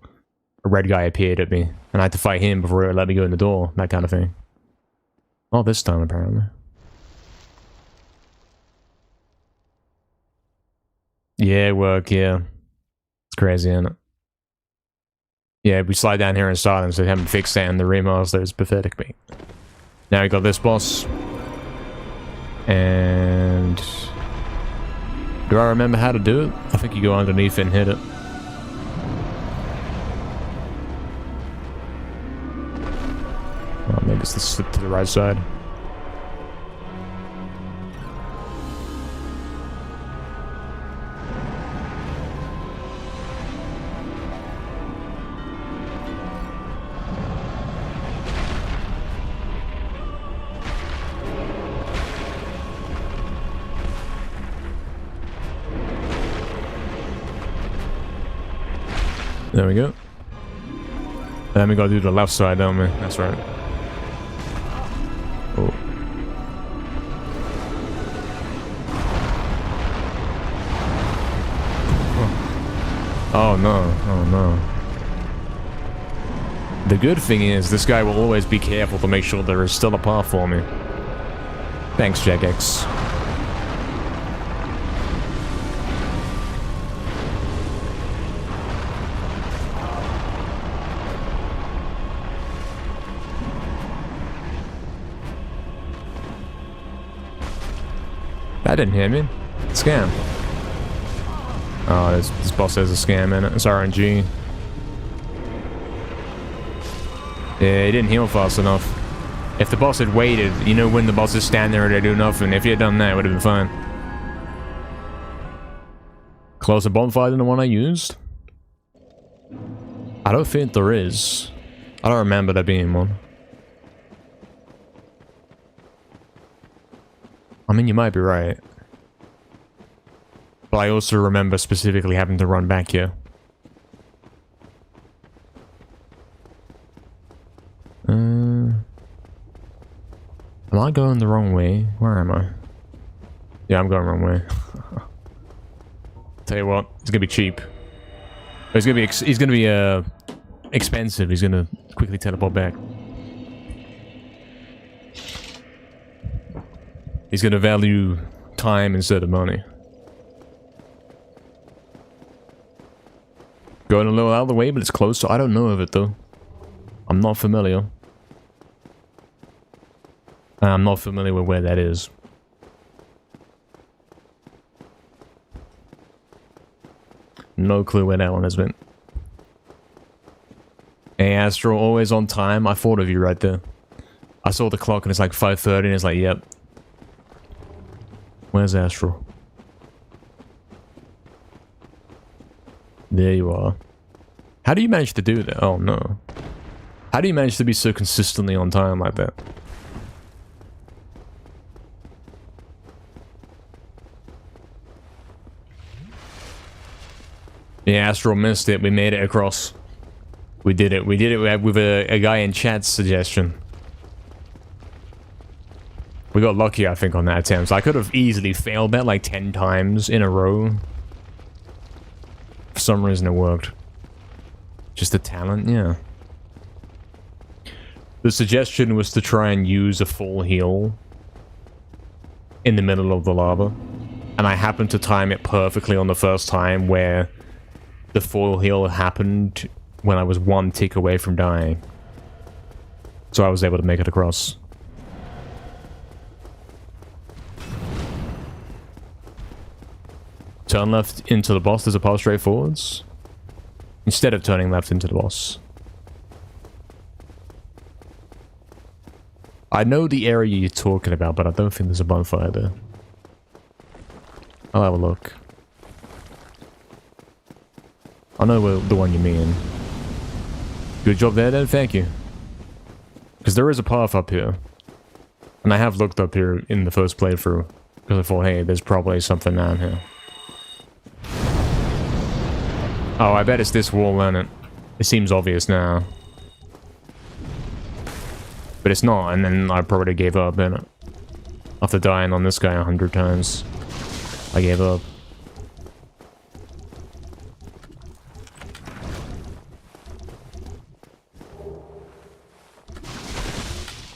a red guy appeared at me, and I had to fight him before it let me go in the door, that kind of thing. Not this time, apparently. Yeah, work, yeah. It's crazy, isn't it? Yeah, we slide down here in silence, they haven't fixed that in the remaster, it's pathetic, mate. Now we got this boss. And... do I remember how to do it? I think you go underneath and hit it. Oh, maybe it's the slip to the right side. There we go. Then we gotta do the left side, don't we? That's right. Oh. Oh no, oh no. The good thing is, this guy will always be careful to make sure there is still a path for me. Thanks, Jagex. That didn't hit me. Scam. Oh, this boss has a scam in it. It's RNG. Yeah, he didn't heal fast enough. If the boss had waited, you know when the boss is standing there and they do nothing, if he had done that, it would have been fine. Closer bonfire than the one I used? I don't think there is. I don't remember there being one. I mean, you might be right. But I also remember specifically having to run back here. Am I going the wrong way? Where am I? Yeah, I'm going the wrong way. Tell you what, it's gonna be cheap. He's gonna be expensive. He's gonna quickly teleport back. He's gonna value time instead of money. Going a little out of the way, but it's close, so I don't know of it though. I'm not familiar. I'm not familiar with where that is. No clue where that one has been. Hey Astro, always on time. I thought of you right there. I saw the clock and it's like 5:30 and it's like, yep. Where's Astro? There you are. How do you manage to do that? Oh no. How do you manage to be so consistently on time like that? Yeah, Astro missed it. We made it across. We did it. We did it with a guy in chat's suggestion. We got lucky, I think, on that attempt. I could have easily failed that like 10 times in a row. For some reason it worked. Just a talent, yeah. The suggestion was to try and use a full heal in the middle of the lava. And I happened to time it perfectly on the first time where the full heal happened when I was 1 tick away from dying. So I was able to make it across. Turn left into the boss, there's a path straight forwards. Instead of turning left into the boss. I know the area you're talking about, but I don't think there's a bonfire there. I'll have a look. I know the one you mean. Good job there then, thank you. Because there is a path up here. And I have looked up here in the first playthrough. Because I thought, hey, there's probably something down here. Oh, I bet it's this wall, isn't it? It seems obvious now. But it's not, and then I probably gave up, innit? After dying on this guy 100 times. I gave up.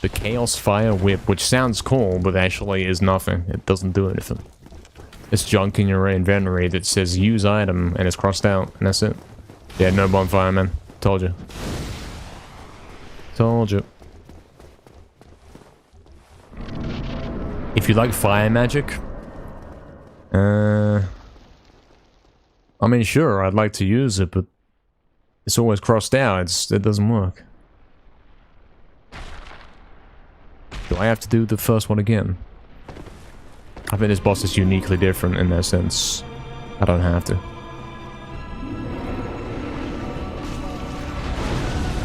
The Chaos Fire Whip, which sounds cool, but actually is nothing. It doesn't do anything. It's junk in your inventory that says use item, and it's crossed out, and that's it. Yeah, no bonfire, man. Told you. Told you. If you like fire magic, I mean, sure, I'd like to use it, but it's always crossed out. It doesn't work. Do I have to do the first one again? I think this boss is uniquely different in that sense. I don't have to.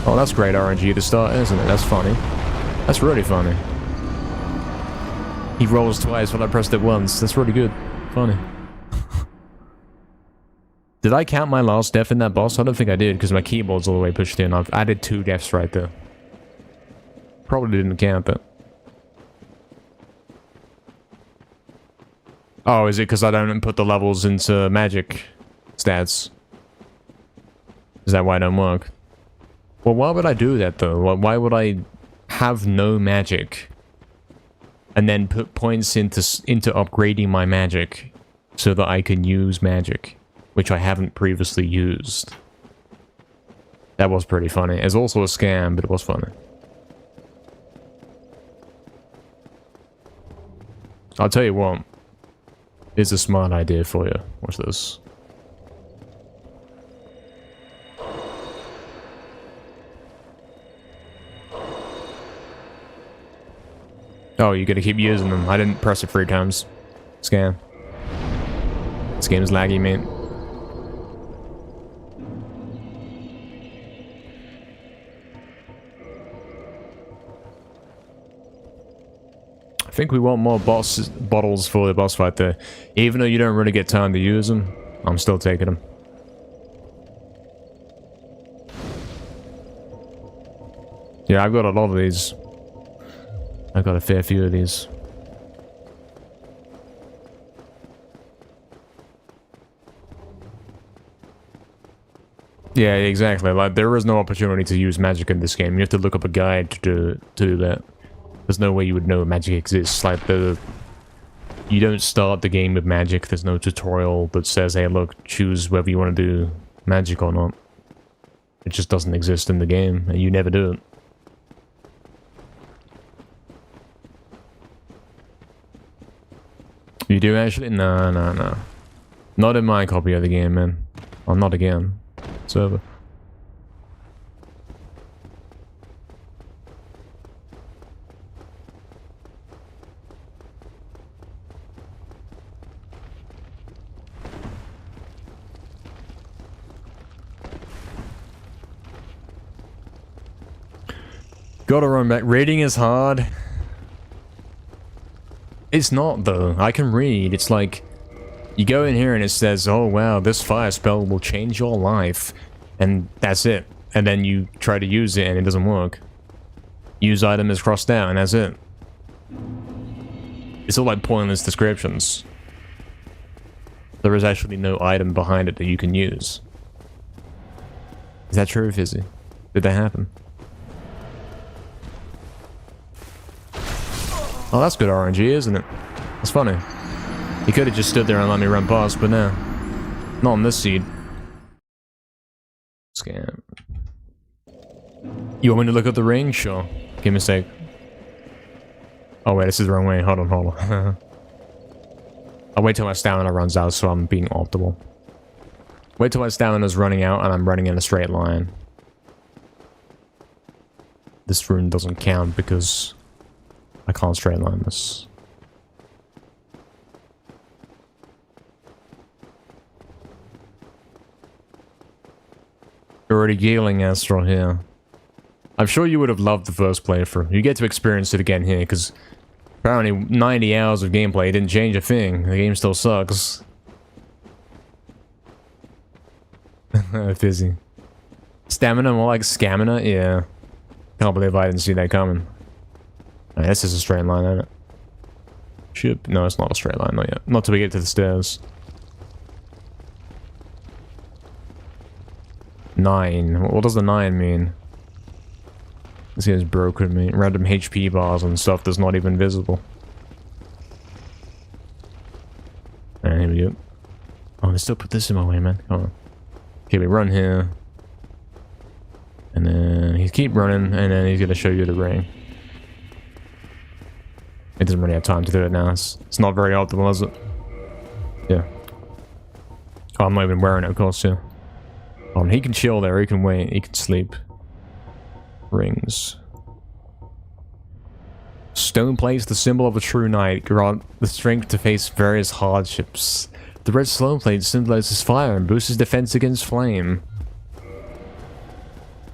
Oh, that's great RNG to start, isn't it? That's funny. That's really funny. He rolls twice when I pressed it once. That's really good. Funny. Did I count my last death in that boss? I don't think I did, because my keyboard's all the way pushed in. I've added 2 deaths right there. Probably didn't count that. Oh, is it because I don't put the levels into magic stats? Is that why it don't work? Well, why would I do that, though? Why would I have no magic and then put points into upgrading my magic so that I can use magic, which I haven't previously used? That was pretty funny. It's also a scam, but it was funny. I'll tell you what. Here's a smart idea for you. Watch this. Oh, you gotta keep using them. I didn't press it 3 times. Scam. This game is laggy, mate. I think we want more bottles for the boss fight there. Even though you don't really get time to use them, I'm still taking them. Yeah, I've got a lot of these. I've got a fair few of these. Yeah, exactly. Like, there is no opportunity to use magic in this game. You have to look up a guide to do that. There's no way you would know magic exists. Like, you don't start the game with magic. There's no tutorial that says, hey, look, choose whether you want to do magic or not. It just doesn't exist in the game, and you never do it. You do actually? No, no, no. Not in my copy of the game, man. Well, not again. It's over. Gotta run back. Reading is hard. It's not, though. I can read. It's like, you go in here and it says, oh wow, this fire spell will change your life. And that's it. And then you try to use it and it doesn't work. Use item is crossed out and that's it. It's all like pointless descriptions. There is actually no item behind it that you can use. Is that true, Fizzy? Did that happen? Oh, that's good RNG, isn't it? That's funny. He could have just stood there and let me run past, but no. Not on this seed. Scam. You want me to look at the ring? Sure. Give me a sec. Oh wait, this is the wrong way. Hold on, hold on. I'll wait till my stamina runs out so I'm being optimal. Wait till my stamina's running out and I'm running in a straight line. This rune doesn't count because I can't straight line this. You're already yelling Astral here. I'm sure you would have loved the first playthrough. You get to experience it again here, because apparently 90 hours of gameplay didn't change a thing. The game still sucks. Fizzy. Stamina, more like scamina? Yeah. Can't believe I didn't see that coming. Right, this is a straight line, isn't it? Should... No, it's not a straight line, not yet. Not till we get to the stairs. 9. What does the 9 mean? This game's broken me. Random HP bars and stuff that's not even visible. Alright, here we go. Oh, they still put this in my way, man. Come on. Okay, we run here. And then he keep running, and then he's gonna show you the ring. It doesn't really have time to do it now. It's not very optimal, is it? Yeah. Oh, I'm not even wearing it, of course, yeah. Oh, he can chill there, he can wait, he can sleep. Rings. Stone plates, the symbol of a true knight, grant the strength to face various hardships. The red stone plate symbolizes fire and boosts his defense against flame.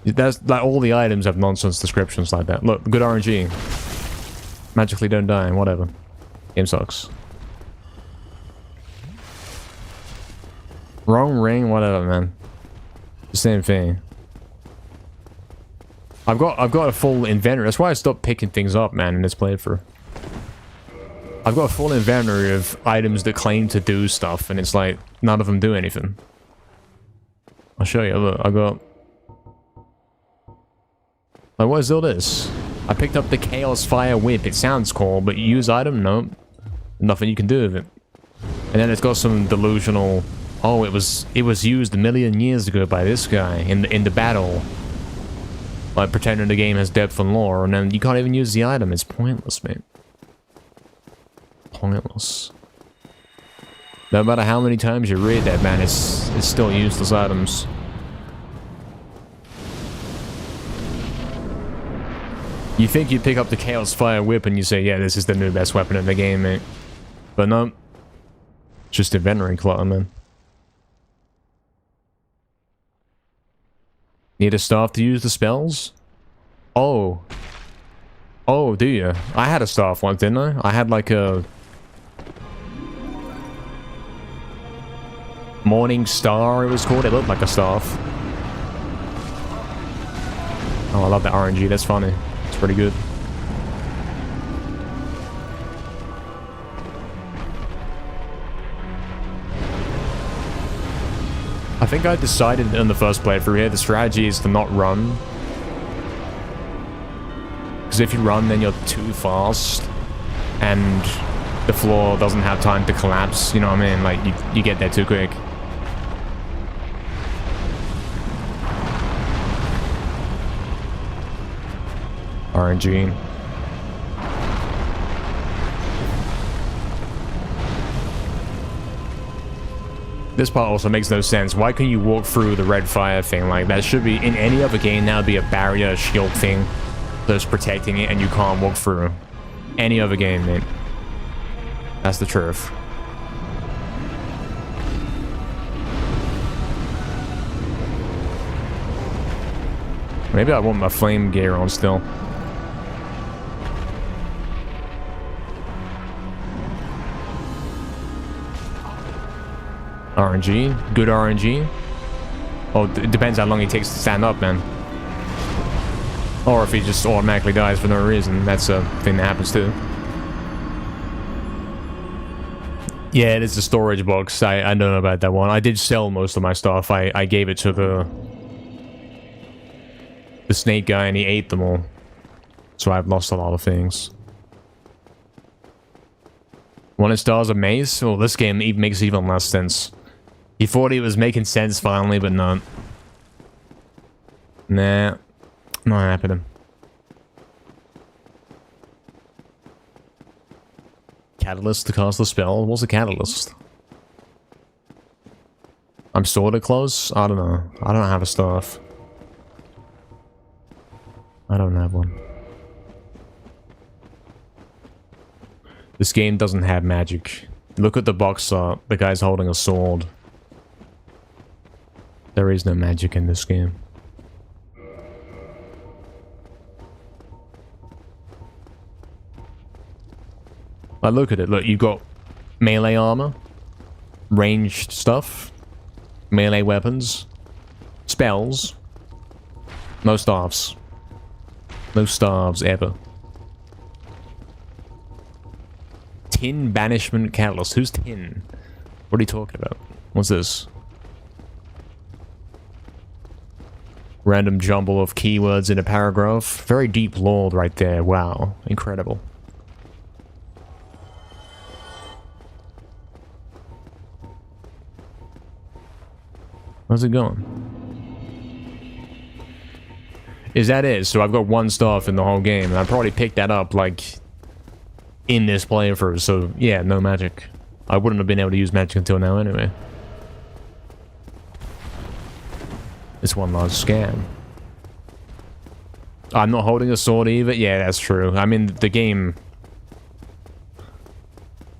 That's like all the items have nonsense descriptions like that. Look, good RNG. Magically don't die, whatever. Game sucks. Wrong ring, whatever, man. The same thing. I've got a full inventory. That's why I stopped picking things up, man, in this playthrough. I've got a full inventory of items that claim to do stuff, and it's like, none of them do anything. I'll show you. Look, I got... Like, what is all this? I picked up the Chaos Fire Whip. It sounds cool, but you use item? No. Nothing you can do with it. And then it's got some delusional... Oh, it was used a million years ago by this guy in the battle. Like, pretending the game has depth and lore, and then you can't even use the item. It's pointless, mate. Pointless. No matter how many times you read that, man, it's still useless items. You think you pick up the Chaos Fire Whip and you say, yeah, this is the new best weapon in the game, mate. But no. Just inventory clutter, man. Need a staff to use the spells? Oh. Oh, do you? I had a staff once, didn't I? I had like a... Morning Star, it was called. It looked like a staff. Oh, I love that RNG. That's funny. It's pretty good. I think I decided in the first playthrough here, the strategy is to not run. Because if you run, then you're too fast. And the floor doesn't have time to collapse, you know what I mean? Like, you get there too quick. RNG. This part also makes no sense. Why can you walk through the red fire thing? Like, that should be... In any other game, that would be a barrier, a shield thing that's protecting it, and you can't walk through. Any other game, mate. That's the truth. Maybe I want my flame gear on still. RNG. Good RNG. Oh, it depends how long it takes to stand up, man. Or if he just automatically dies for no reason. That's a thing that happens too. Yeah, it is a storage box. I don't know about that one. I did sell most of my stuff. I gave it to the snake guy and he ate them all. So I've lost a lot of things. When it stars a mace? Well, this game even makes even less sense. He thought he was making sense finally, but no. Nah. Not happening. Catalyst to cast the spell? What's a catalyst? I'm sorta close? I don't know. I don't have a staff. I don't have one. This game doesn't have magic. Look at the box art. The guy's holding a sword. There is no magic in this game. Like, look at it. Look, you've got melee armor, ranged stuff, melee weapons, spells, no staffs. No staves ever. Tin Banishment Catalyst. Who's Tin? What are you talking about? What's this? Random jumble of keywords in a paragraph. Very deep lore right there. Wow. Incredible. How's it going? Is that it? So I've got one staff in the whole game, and I probably picked that up, like, in this playthrough, so yeah, no magic. I wouldn't have been able to use magic until now anyway. It's one large scam. I'm not holding a sword either? Yeah, that's true. I mean, the game...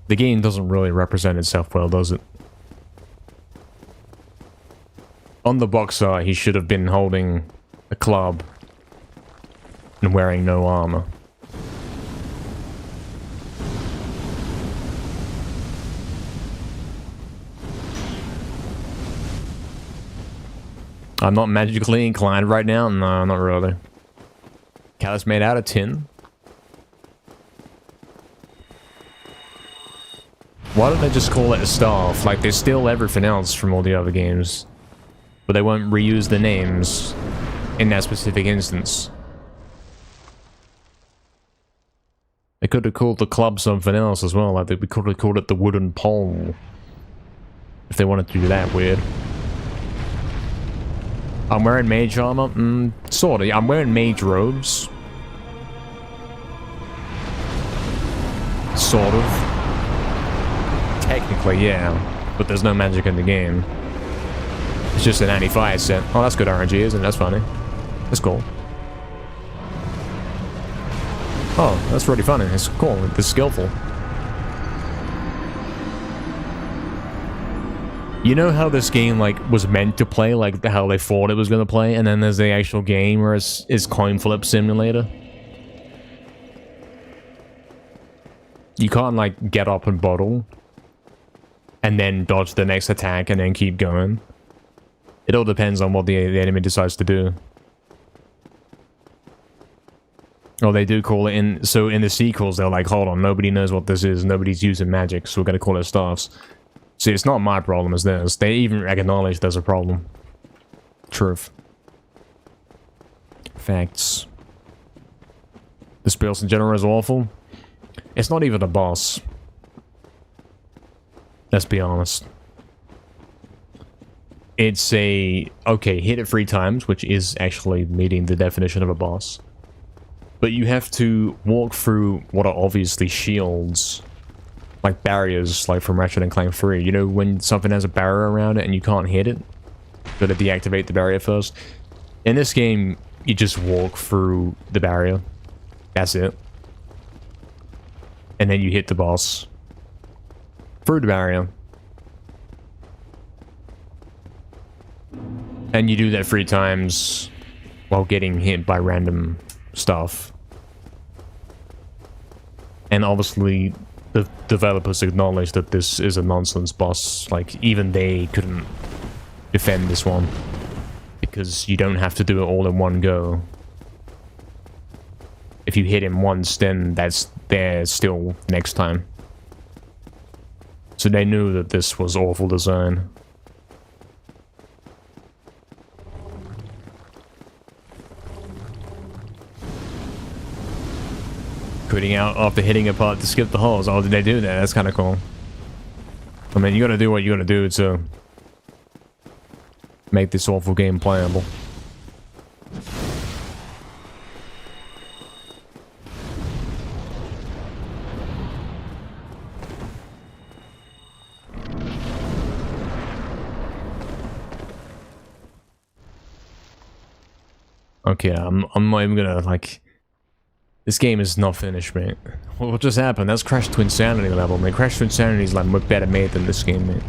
The game doesn't really represent itself well, does it? On the box art, he should have been holding a club and wearing no armor. I'm not magically inclined right now. No, not really. Callus made out of tin. Why don't they just call it a staff? Like, they steal everything else from all the other games. But they won't reuse the names in that specific instance. They could have called the club something else as well. Like, they could have called it the wooden pole. If they wanted to do that weird. I'm wearing mage armor? Sorta. I'm wearing mage robes. Sort of. Technically, yeah. But there's no magic in the game. It's just an anti-fire set. Oh, that's good RNG, isn't it? That's funny. That's cool. Oh, that's really funny. It's cool. It's skillful. You know how this game, like, was meant to play? Like, how they thought it was going to play? And then there's the actual game where it's coin flip simulator? You can't, like, get up and bottle. And then dodge the next attack and then keep going. It all depends on what the enemy decides to do. Oh, they do call it in... So in the sequels, they're like, hold on, nobody knows what this is. Nobody's using magic, so we're going to call it staffs. See, it's not my problem, it's theirs. They even acknowledge there's a problem. Truth. Facts. The spells in general is awful. It's not even a boss. Let's be honest. It's a... Okay, hit it 3 times, which is actually meeting the definition of a boss. But you have to walk through what are obviously shields. Like barriers, like from Ratchet and Clank 3. You know, when something has a barrier around it and you can't hit it? Gotta deactivate the barrier first. In this game, you just walk through the barrier. That's it. And then you hit the boss. Through the barrier. And you do that 3 times while getting hit by random stuff. And obviously, the developers acknowledge that this is a nonsense boss. Like, even they couldn't defend this one. Because you don't have to do it all in one go. If you hit him once, then that's there still next time. So they knew that this was awful design. Quitting out after hitting a part to skip the holes. Oh, did they do that? That's kind of cool. I mean, you gotta do what you gotta do to make this awful game playable. Okay, I'm not even gonna, like... This game is not finished, mate. What just happened? That's Crash to Insanity level, man. Crash to Insanity is like much better made than this game, mate.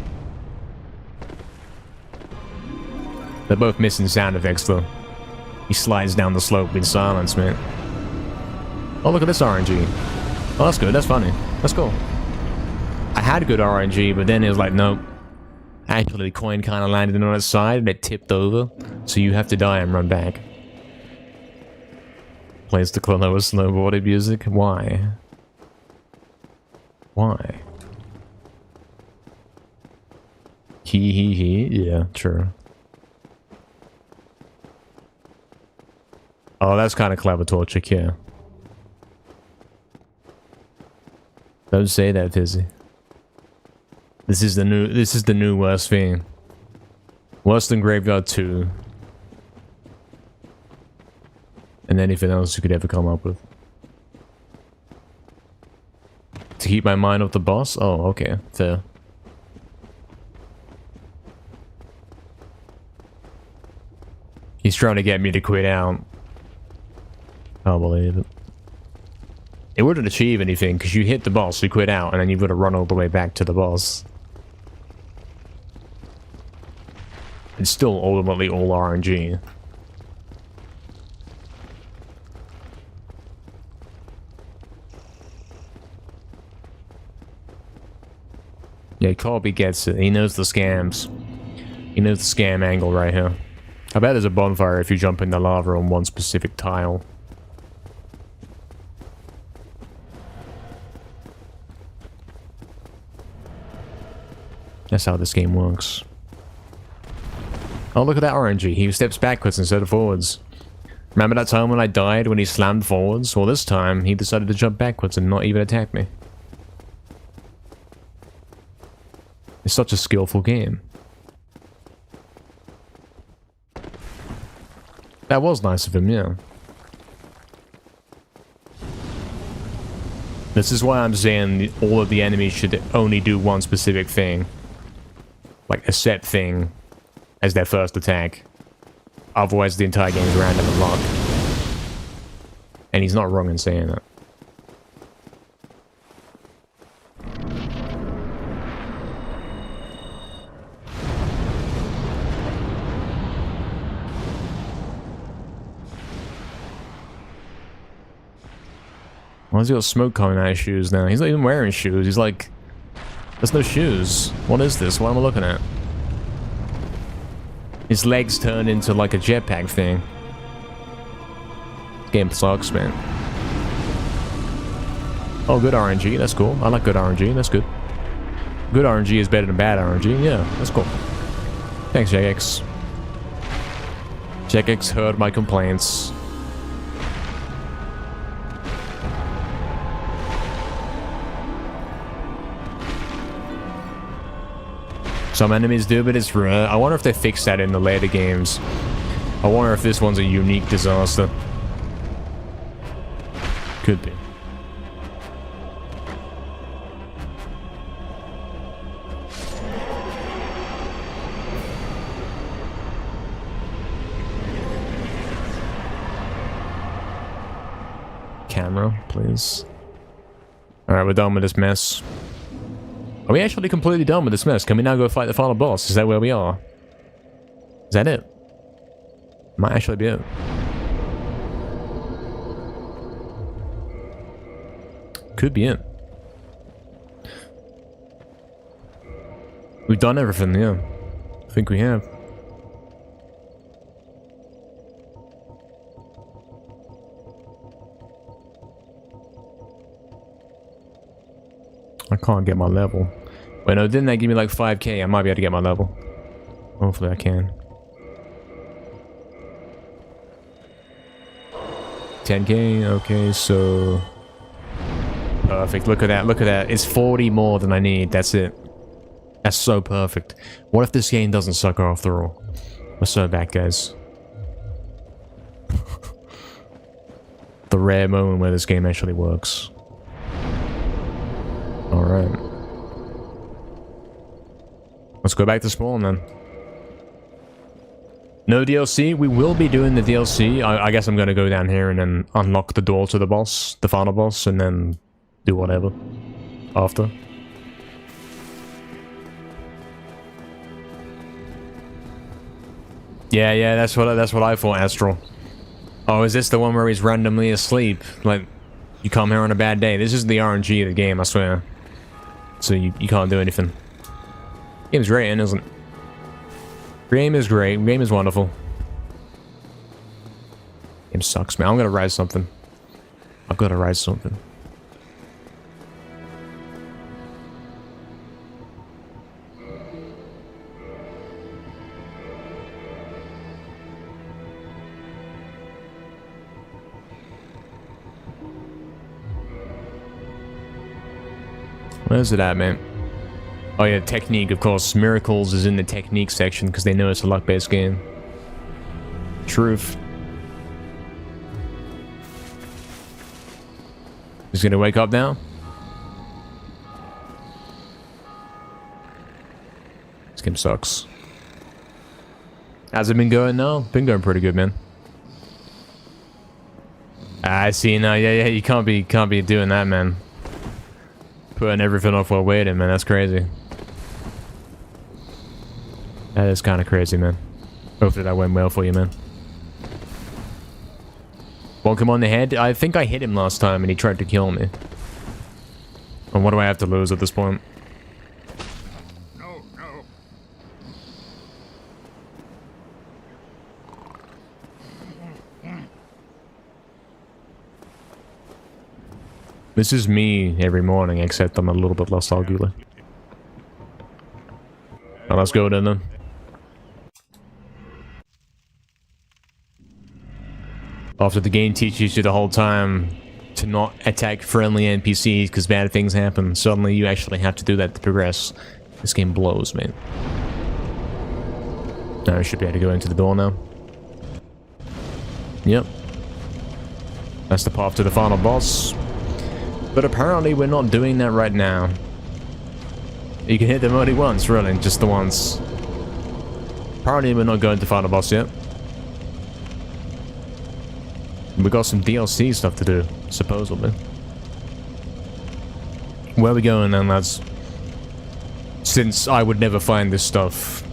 They're both missing sound effects, though. He slides down the slope in silence, man. Oh, look at this RNG. Oh, that's good. That's funny. That's cool. I had good RNG, but then it was like, nope. Actually, the coin kind of landed on its side and it tipped over. So you have to die and run back. Plays the Clonoa snowboarding music? Why? Why? He. Yeah, true. Oh, that's kind of clever, Torchic, yeah. Don't say that, Fizzy. This is the new worst thing. Worse than Graveyard 2. And anything else you could ever come up with. To keep my mind off the boss? Oh, okay. Fair. He's trying to get me to quit out. Can't believe it. It wouldn't achieve anything, because you hit the boss, you quit out, and then you've got to run all the way back to the boss. It's still ultimately all RNG. Yeah, Colby gets it. He knows the scams. He knows the scam angle right here. I bet there's a bonfire if you jump in the lava on one specific tile. That's how this game works. Oh, look at that RNG. He steps backwards instead of forwards. Remember that time when I died when he slammed forwards? Well, this time he decided to jump backwards and not even attack me. It's such a skillful game. That was nice of him, yeah. This is why I'm saying all of the enemies should only do one specific thing. Like a set thing as their first attack. Otherwise the entire game is random and luck. And he's not wrong in saying that. Why has he got smoke coming out of his shoes now? He's not even wearing shoes. He's like... There's no shoes. What is this? What am I looking at? His legs turned into like a jetpack thing. This game sucks, man. Oh, good RNG. That's cool. I like good RNG. That's good. Good RNG is better than bad RNG. Yeah, that's cool. Thanks, JX. JX heard my complaints. Some enemies do, but it's rare. I wonder if they fix that in the later games. I wonder if this one's a unique disaster. Could be. Camera, please. Alright, we're done with this mess. Are we actually completely done with this mess? Can we now go fight the final boss? Is that where we are? Is that it? Might actually be it. Could be it. We've done everything, yeah. I think we have. I can't get my level. Wait, no, didn't that give me like 5k? I might be able to get my level. Hopefully I can. 10k, okay, so... Perfect, look at that, look at that. It's 40 more than I need, that's it. That's so perfect. What if this game doesn't suck after all? We're so bad, guys. The rare moment where this game actually works. Alright. Let's go back to spawn then. No DLC? We will be doing the DLC. I guess I'm gonna go down here and then unlock the door to the boss, the final boss, and then do whatever after. Yeah, that's what I thought, Astral. Oh, is this the one where he's randomly asleep? Like, you come here on a bad day. This is the RNG of the game, I swear. So you can't do anything. Game's great, isn't it? Game is great. Game is wonderful. Game sucks, man. I'm gonna rise something. I've gotta rise something. Where's it at, man? Oh yeah, technique, of course. Miracles is in the technique section because they know it's a luck-based game. Truth. He's gonna wake up now? This game sucks. How's it been going now? Been going pretty good, man. I see now. Yeah, you can't be doing that, man. Putting everything off while waiting, man. That's crazy. That is kind of crazy, man. Hopefully that went well for you, man. Bonk him on the head. I think I hit him last time and he tried to kill me. And what do I have to lose at this point? No. This is me every morning, except I'm a little bit less arguably. Now let's go then. After the game teaches you the whole time to not attack friendly NPCs because bad things happen, suddenly you actually have to do that to progress. This game blows, man. Now we should be able to go into the door now. Yep. That's the path to the final boss. But apparently we're not doing that right now. You can hit them only once, really, just the once. Apparently we're not going to final boss yet. We got some DLC stuff to do, supposedly. Where are we going then, lads? Since I would never find this stuff,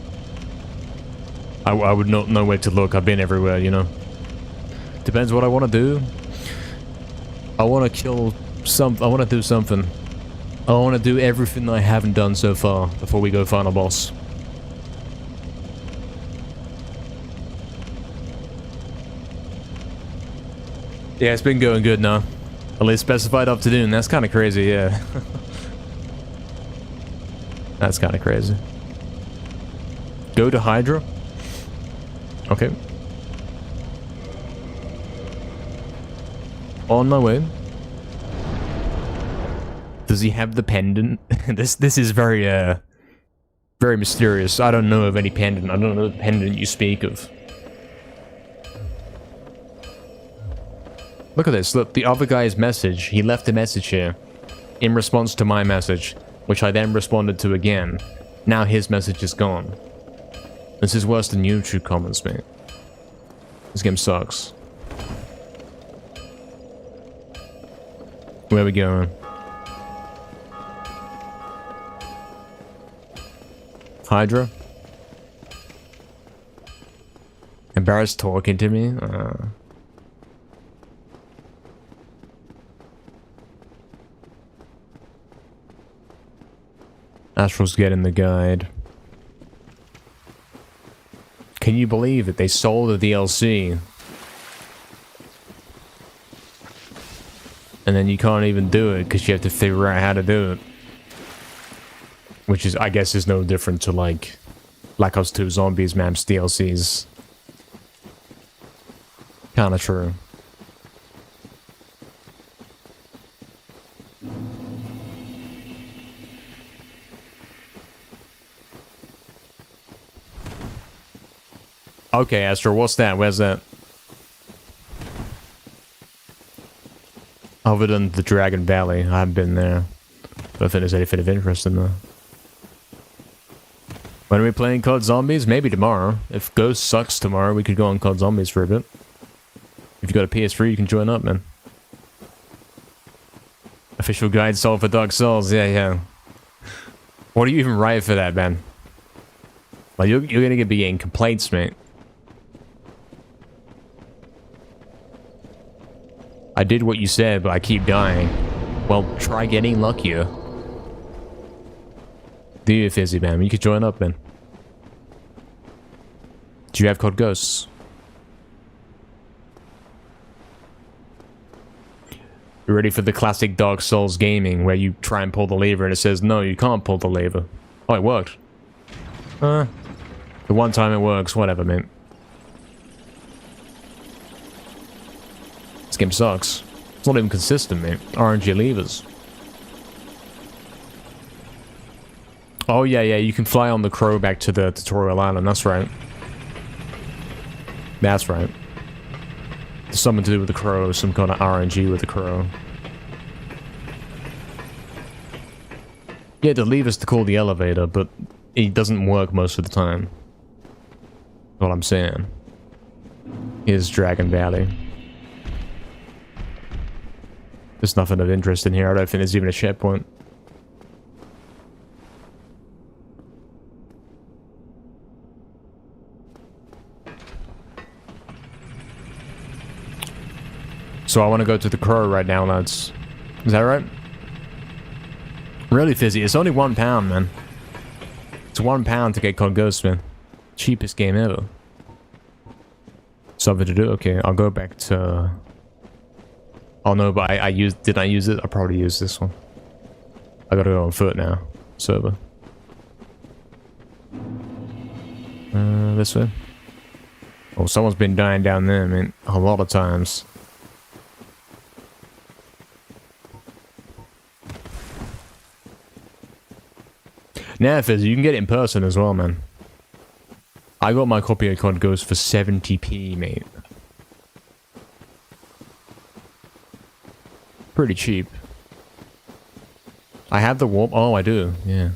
I would not know where to look. I've been everywhere, you know. Depends what I want to do. I want to kill some. I want to do something. I want to do everything I haven't done so far before we go final boss. Yeah, it's been going good now. At least specified afternoon. That's kind of crazy, yeah. That's kind of crazy. Go to Hydra. Okay. On my way. Does he have the pendant? This is very very mysterious. I don't know of any pendant. I don't know the pendant you speak of. Look at this. Look, the other guy's message. He left a message here in response to my message, which I then responded to again. Now his message is gone. This is worse than YouTube comments, mate. This game sucks. Where are we going? Hydra? Embarrassed talking to me? Astral's getting the guide. Can you believe it? They sold the DLC. And then you can't even do it because you have to figure out how to do it. Which is, I guess, is no different to like Black Ops 2 Zombies maps DLCs. Kinda true. Okay, Astro, what's that? Where's that? Other than the Dragon Valley, I haven't been there. Don't think there's anything of interest in there. When are we playing COD Zombies? Maybe tomorrow. If Ghost sucks tomorrow, we could go on COD Zombies for a bit. If you got a PS3, you can join up, man. Official guide sold for Dark Souls. Yeah. What do you even write for that, man? Like, you're gonna be getting complaints, mate. I did what you said, but I keep dying. Well, try getting luckier. Do you, Fizzy, man? You could join up, man. Do you have COD Ghosts? You ready for the classic Dark Souls gaming, where you try and pull the lever and it says, no, you can't pull the lever. Oh, it worked. The one time it works, whatever, man. This game sucks. It's not even consistent, mate. RNG levers. Oh, yeah, you can fly on the crow back to the tutorial island. That's right. That's right. There's something to do with the crow. Some kind of RNG with the crow. Yeah, the lever's to call the elevator, but it doesn't work most of the time. What I'm saying. Here's Dragon Valley. There's nothing of interest in here. I don't think there's even a checkpoint. So I want to go to the crow right now, lads. Is that right? Really, Fizzy? It's only £1, man. It's £1 to get COD Ghost, man. Cheapest game ever. Something to do? Okay, I'll go back to Oh no, but I used... Did I use it? I probably used this one. I gotta go on foot now. Server. This way. Oh, someone's been dying down there, man. A lot of times. Nah, Fizz, you can get it in person as well, man. I got my copy of COD Ghost for 70p, mate. Pretty cheap. I have the warp. Oh, I do. Yeah.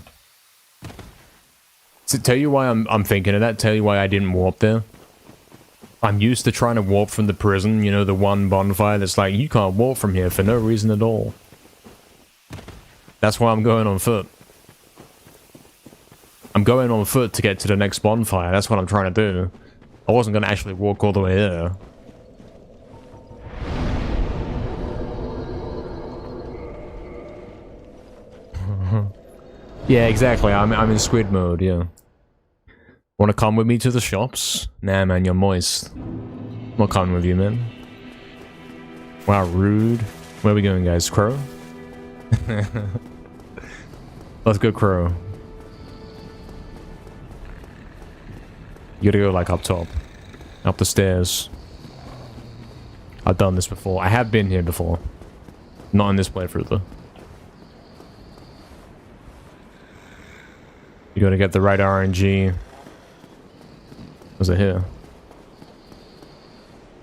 So tell you why I'm thinking of that. Tell you why I didn't warp there. I'm used to trying to warp from the prison. You know, the one bonfire that's like, you can't warp from here for no reason at all. That's why I'm going on foot. I'm going on foot to get to the next bonfire. That's what I'm trying to do. I wasn't going to actually walk all the way there. Yeah, exactly. I'm in squid mode, yeah. Wanna come with me to the shops? Nah, man, you're moist. I'm not coming with you, man. Wow, rude. Where are we going, guys? Crow? Let's go Crow. You gotta go, like, up top. Up the stairs. I've done this before. I have been here before. Not in this playthrough, though. You gotta get the right RNG. Was it here?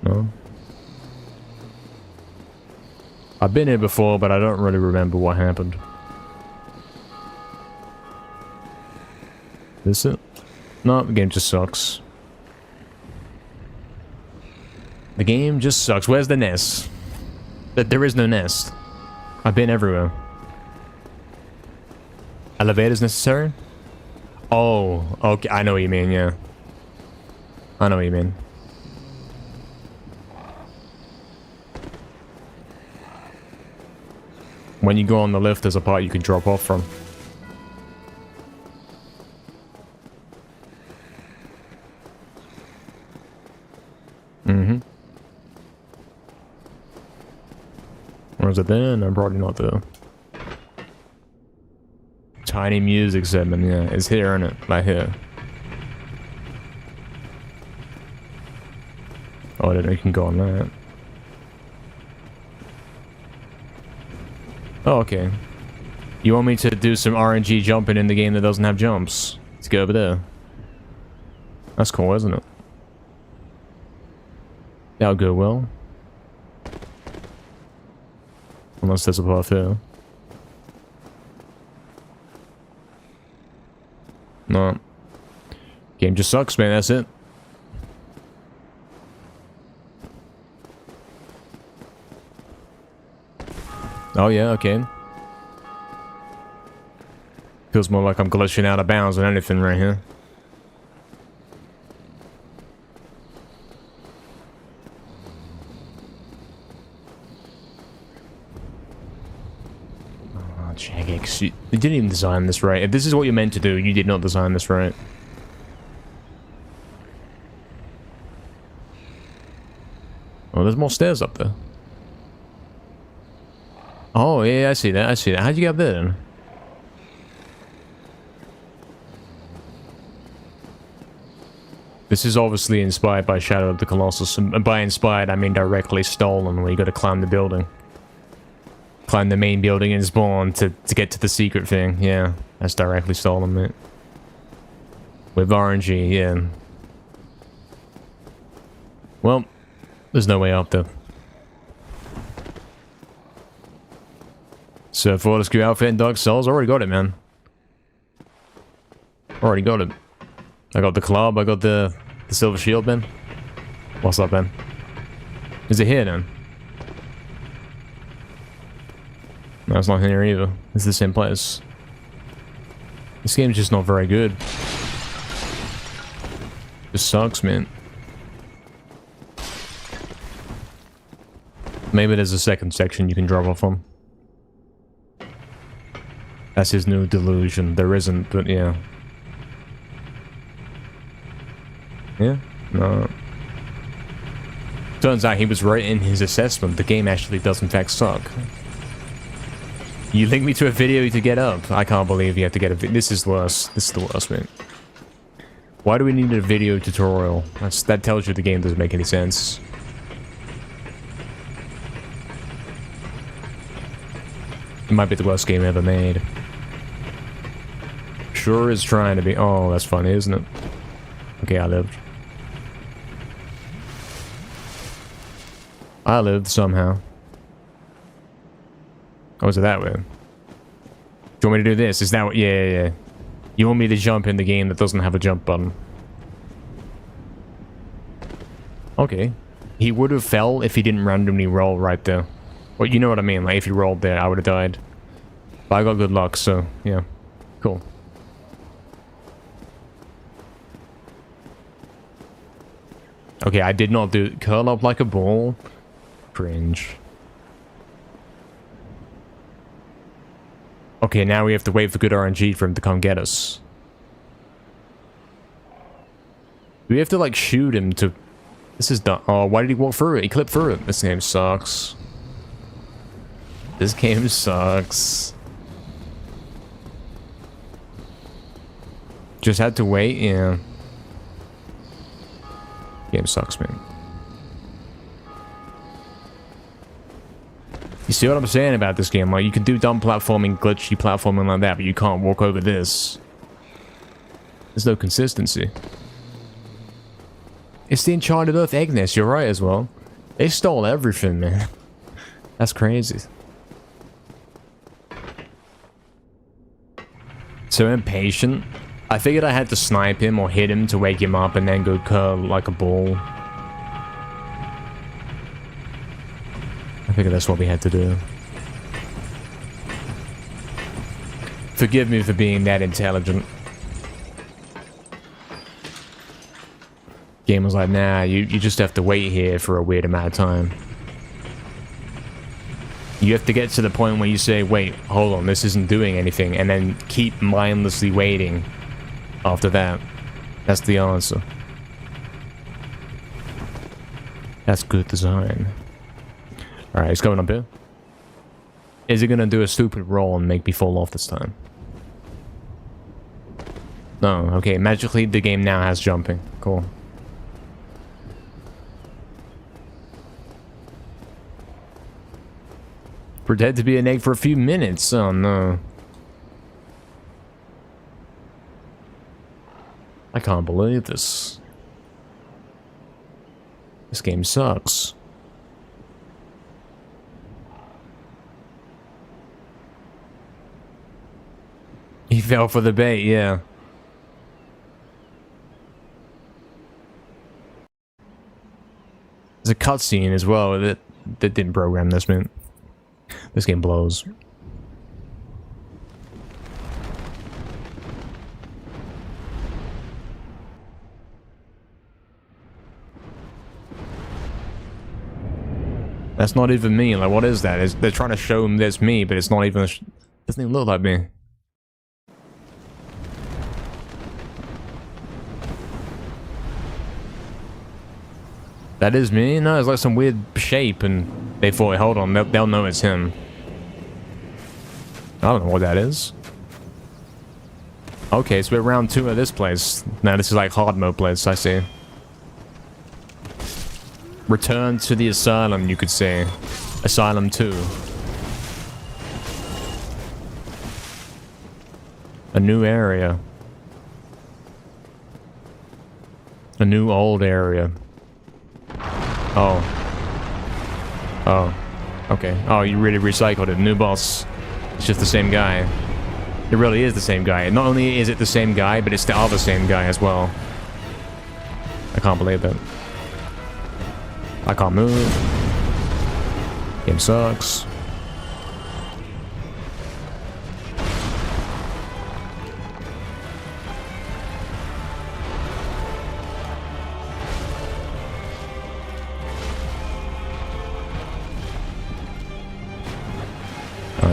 No? I've been here before, but I don't really remember what happened. Is it? No, the game just sucks. The game just sucks. Where's the nest? There is no nest. I've been everywhere. Elevators necessary? Oh, okay. I know what you mean, yeah. I know what you mean. When you go on the lift, there's a part you can drop off from. Mm-hmm. Or is it there? No, probably not there. Tiny music segment, yeah. It's here, isn't it? Like here. Oh, I don't know, you can go on that. Oh, okay. You want me to do some RNG jumping in the game that doesn't have jumps? Let's go over there. That's cool, isn't it? That'll go well. Unless there's a path here. No. Game just sucks, man, that's it. Oh yeah, okay. Feels more like I'm glitching out of bounds than anything right here. Oh, Jagex, you didn't even design this right. If this is what you're meant to do, you did not design this right. Oh, there's more stairs up there. Oh, yeah, I see that, I see that. How'd you get up there then? This is obviously inspired by Shadow of the Colossus, and by inspired, I mean directly stolen, where you gotta climb the building. Climb the main building and spawn to get to the secret thing, yeah. That's directly stolen, mate. With RNG, yeah. Well, there's no way up there. So Fortescue outfit and Dark Souls, already got it, man. Already got it. I got the club, I got the silver shield, man. What's up, man? Is it here, then? No, it's not here either. It's the same place. This game's just not very good. Just sucks, man. Maybe there's a second section you can drop off on. That's his new delusion. There isn't, but yeah. Yeah? No. Turns out he was right in his assessment. The game actually does in fact suck. You link me to a video to get up. I can't believe you have to get a video. This is worse. This is the worst, man. Why do we need a video tutorial? That tells you the game doesn't make any sense. It might be the worst game ever made. Sure is trying to be. Oh, that's funny, isn't it? Okay, I lived. I lived somehow. Oh, is it that way? Do you want me to do this? Is that what? Yeah. You want me to jump in the game that doesn't have a jump button? Okay. He would have fell if he didn't randomly roll right there. Well, you know what I mean. Like, if he rolled there, I would have died. But I got good luck, so, yeah. Cool. Okay, I did not do... Curl up like a ball. Cringe. Okay, now we have to wait for good RNG for him to come get us. Do we have to, like, shoot him to... This is done. Oh, why did he walk through it? He clipped through it. This game sucks. This game sucks. Just had to wait, yeah. Game sucks, man. You see what I'm saying about this game? Like, you can do dumb platforming, glitchy platforming like that, but you can't walk over this. There's no consistency. It's the Enchanted Earth egg nest, you're right as well. They stole everything, man. That's crazy. So impatient. I figured I had to snipe him or hit him to wake him up and then go curl like a ball. I figured that's what we had to do. Forgive me for being that intelligent. Game was like, nah, you just have to wait here for a weird amount of time. You have to get to the point where you say, wait, hold on, this isn't doing anything, and then keep mindlessly waiting after that. That's the answer. That's good design. Alright, it's going up here. Is it gonna do a stupid roll and make me fall off this time? No, okay, magically the game now has jumping. Cool. Pretend to be an egg for a few minutes. Oh no. I can't believe this. This game sucks. He fell for the bait, yeah. There's a cutscene as well that didn't program this, man. This game blows. That's not even me. Like, what is that? They're trying to show him there's me, but it's not even... doesn't even look like me. That is me? No, it's like some weird shape, and they thought, hold on, they'll know it's him. I don't know what that is. Okay, so we're round 2 of this place. Now this is like hard mode place, I see. Return to the asylum, you could say. Asylum 2. A new area. A new old area. Oh. Oh. Okay. Oh, you really recycled it. New boss. It's just the same guy. It really is the same guy. Not only is it the same guy, but it's the other same guy as well. I can't believe that. I can't move. Game sucks.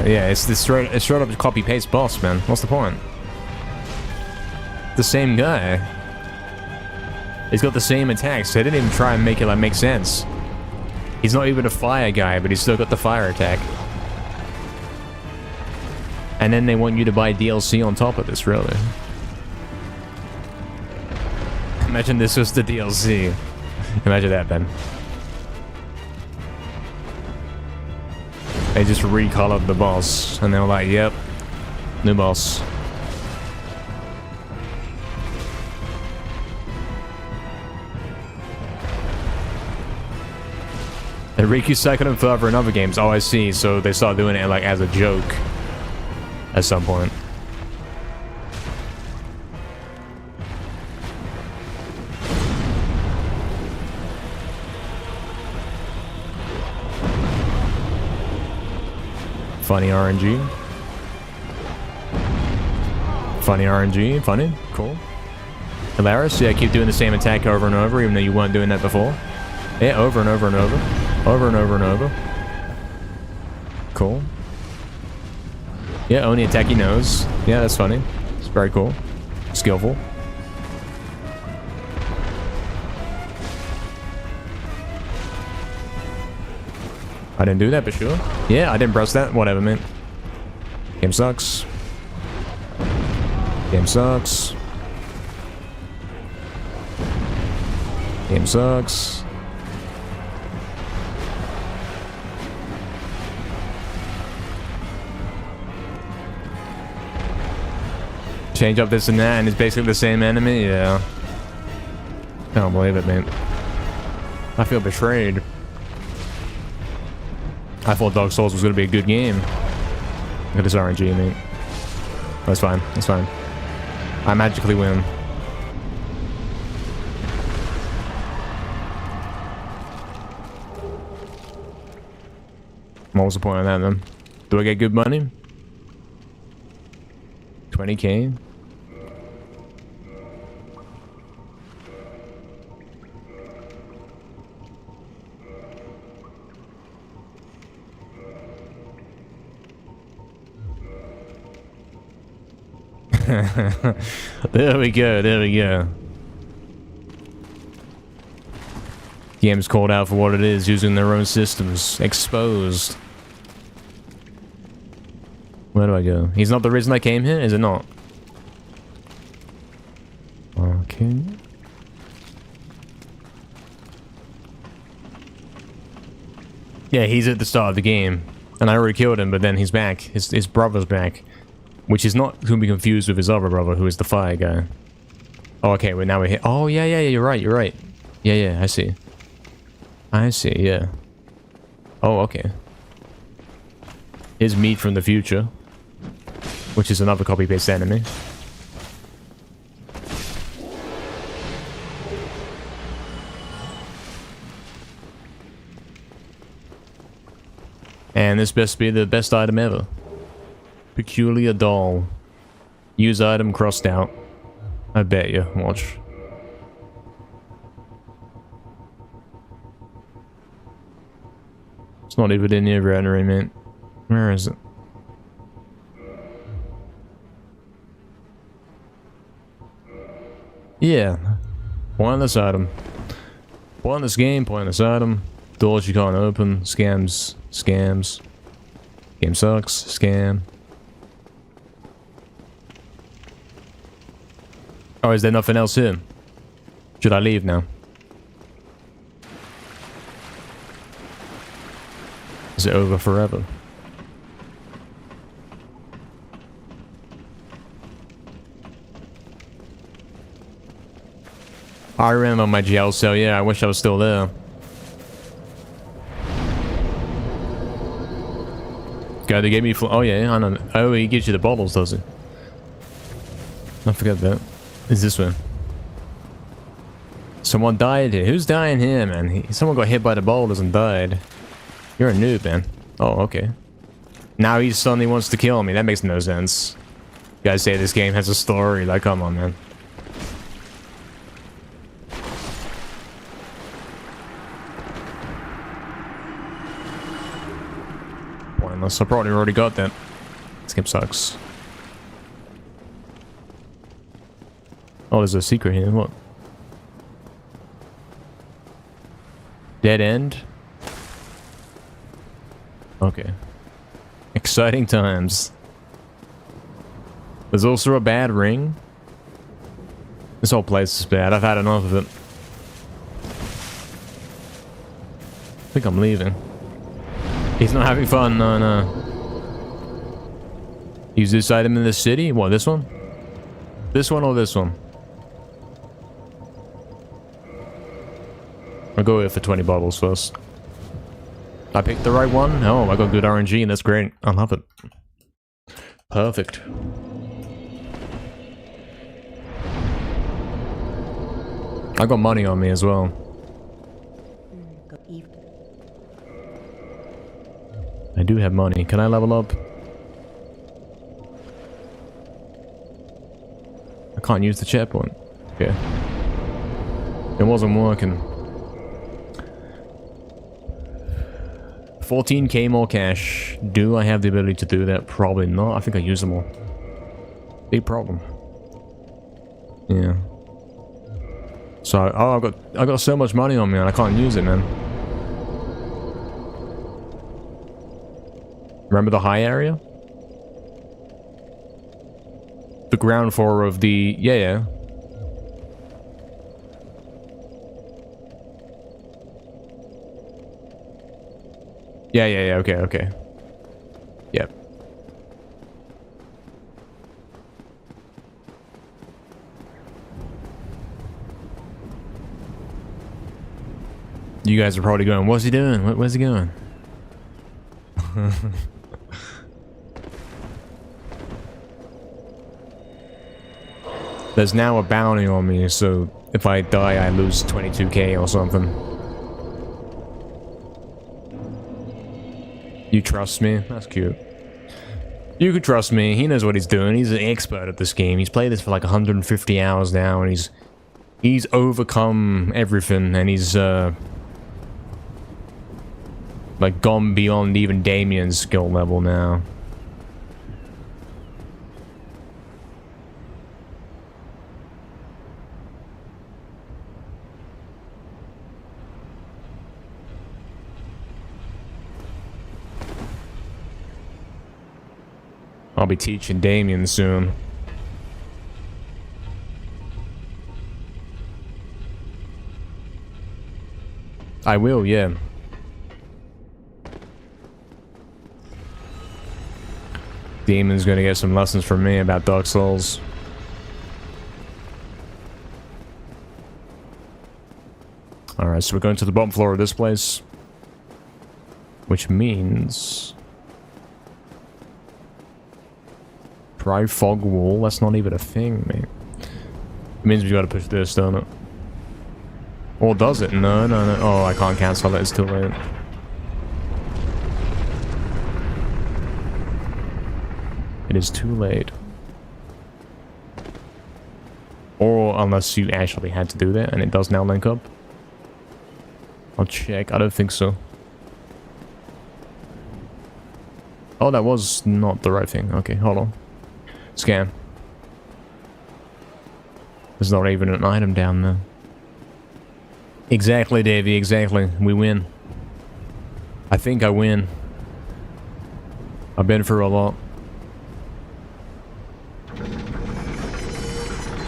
Yeah, it's straight up copy paste boss, man. What's the point? The same guy. He's got the same attacks. They didn't even try and make it like make sense. He's not even a fire guy, but he's still got the fire attack. And then they want you to buy DLC on top of this, really. Imagine this was the DLC. Imagine that, Ben. They just recolored the boss, and they were like, yep, new boss. They recycled him further in other games. Oh, I see. So they started doing it like as a joke at some point. Funny RNG. Funny RNG. Funny. Cool. Hilarious. Yeah, keep doing the same attack over and over, even though you weren't doing that before. Yeah, over and over and over. Over and over and over. Cool. Yeah, only attack he knows. Yeah, that's funny. It's very cool. Skillful. I didn't do that, but sure. Yeah, I didn't press that. Whatever, man. Game sucks. Game sucks. Game sucks. Change up this and that, and it's basically the same enemy. Yeah. I don't believe it, man. I feel betrayed. I thought Dark Souls was going to be a good game. Look at this RNG, mate. That's fine. That's fine. I magically win. What was the point of that, then? Do I get good money? 20k? There we go, there we go. Game's called out for what it is, using their own systems. Exposed. Where do I go? He's not the reason I came here, is it not? Okay. Yeah, he's at the start of the game. And I already killed him, but then he's back. His brother's back. Which is not to be confused with his other brother, who is the fire guy. Oh, okay, well now we're here. Oh, yeah, you're right, you're right. Yeah, I see. I see, yeah. Oh, okay. Here's Meat from the future. Which is another copy-paste enemy. And this best be the best item ever. Peculiar doll. Use item crossed out. I bet you. Watch. It's not even in here, Veterinary, man. Where is it? Yeah. Pointless item. Pointless game, pointless item. Doors you can't open. Scams. Scams. Game sucks. Scam. Oh, is there nothing else here? Should I leave now? Is it over forever? I remember my jail cell, yeah, I wish I was still there. Guy that gave me oh yeah, I know. Oh, he gives you the bottles, does he? I forgot that. Is this one? Someone died here. Who's dying here, man? Someone got hit by the boulders and died. You're a noob, man. Oh, okay. Now he suddenly wants to kill me. That makes no sense. You guys say this game has a story. Like, come on, man. Pointless. I probably already got that. This game sucks. Oh, there's a secret here. What? Dead end? Okay. Exciting times. There's also a bad ring. This whole place is bad. I've had enough of it. I think I'm leaving. He's not having fun. No, no. Use this item in the city? What, this one? This one or this one? I'll go here for 20 bottles first. I picked the right one? Oh, I got good RNG and that's great. I love it. Perfect. I got money on me as well. I do have money. Can I level up? I can't use the checkpoint. Okay. It wasn't working. 14k more cash. Do I have the ability to do that? Probably not. I think I used them all. Big problem. Yeah. So, oh, I got so much money on me and I can't use it, man. Remember the high area? The ground floor of the... Yeah, yeah. Yeah, okay, okay. Yep. You guys are probably going, what's he doing? Where's he going? There's now a bounty on me, so if I die, I lose 22k or something. You trust me? That's cute. You can trust me. He knows what he's doing. He's an expert at this game. He's played this for like 150 hours now, and he's overcome everything, and he's like gone beyond even Damien's skill level now. I'll be teaching Damien soon. I will, yeah. Damien's gonna get some lessons from me about Dark Souls. Alright, so we're going to the bottom floor of this place. Which means... Dry fog wall? That's not even a thing, mate. It means we gotta push this, don't it? Or does it? No, no, no. Oh, I can't cancel it. It's too late. It is too late. Or unless you actually had to do that, and it does now link up. I'll check. I don't think so. Oh, that was not the right thing. Okay, hold on. Scan. There's not even an item down there. Exactly, Davey, exactly. We win. I think I win. I've been through a lot.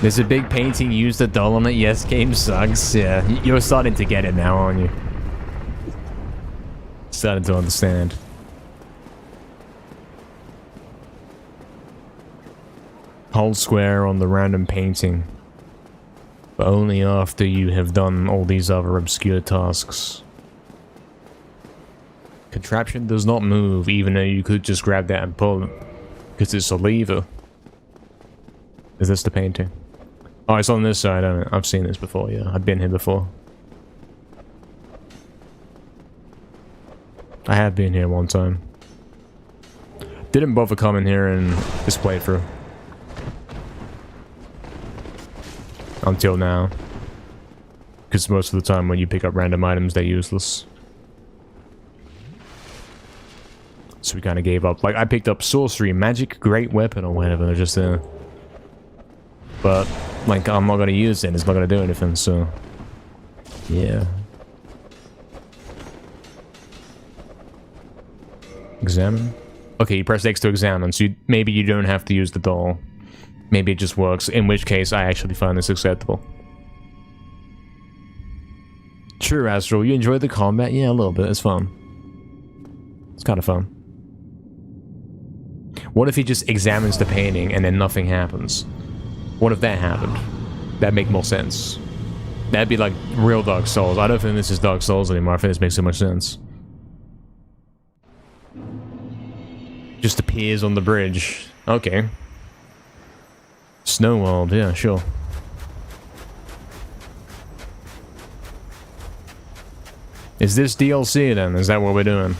There's a big painting, used a doll on it. Yes, game sucks. Yeah, you're starting to get it now, aren't you? Starting to understand. Hold square on the random painting. But only after you have done all these other obscure tasks. Contraption does not move, even though you could just grab that and pull it. Because it's a lever. Is this the painting? Oh, it's on this side, I've seen this before, yeah. I've been here before. I have been here one time. Didn't bother coming here in this playthrough. Until now. Because most of the time when you pick up random items, they're useless. So we kind of gave up. Like, I picked up sorcery, magic, great weapon, or whatever. They're just there. But, like, I'm not going to use it. It's not going to do anything, so... Yeah. Examine? Okay, you press X to examine, so maybe you don't have to use the doll. Maybe it just works, in which case I actually find this acceptable. True, Astral, you enjoyed the combat? Yeah, a little bit, it's fun. It's kind of fun. What if he just examines the painting and then nothing happens? What if that happened? That'd make more sense. That'd be like real Dark Souls. I don't think this is Dark Souls anymore. I think this makes so much sense. Just appears on the bridge. Okay. Snow World, yeah, sure. Is this DLC then? Is that what we're doing?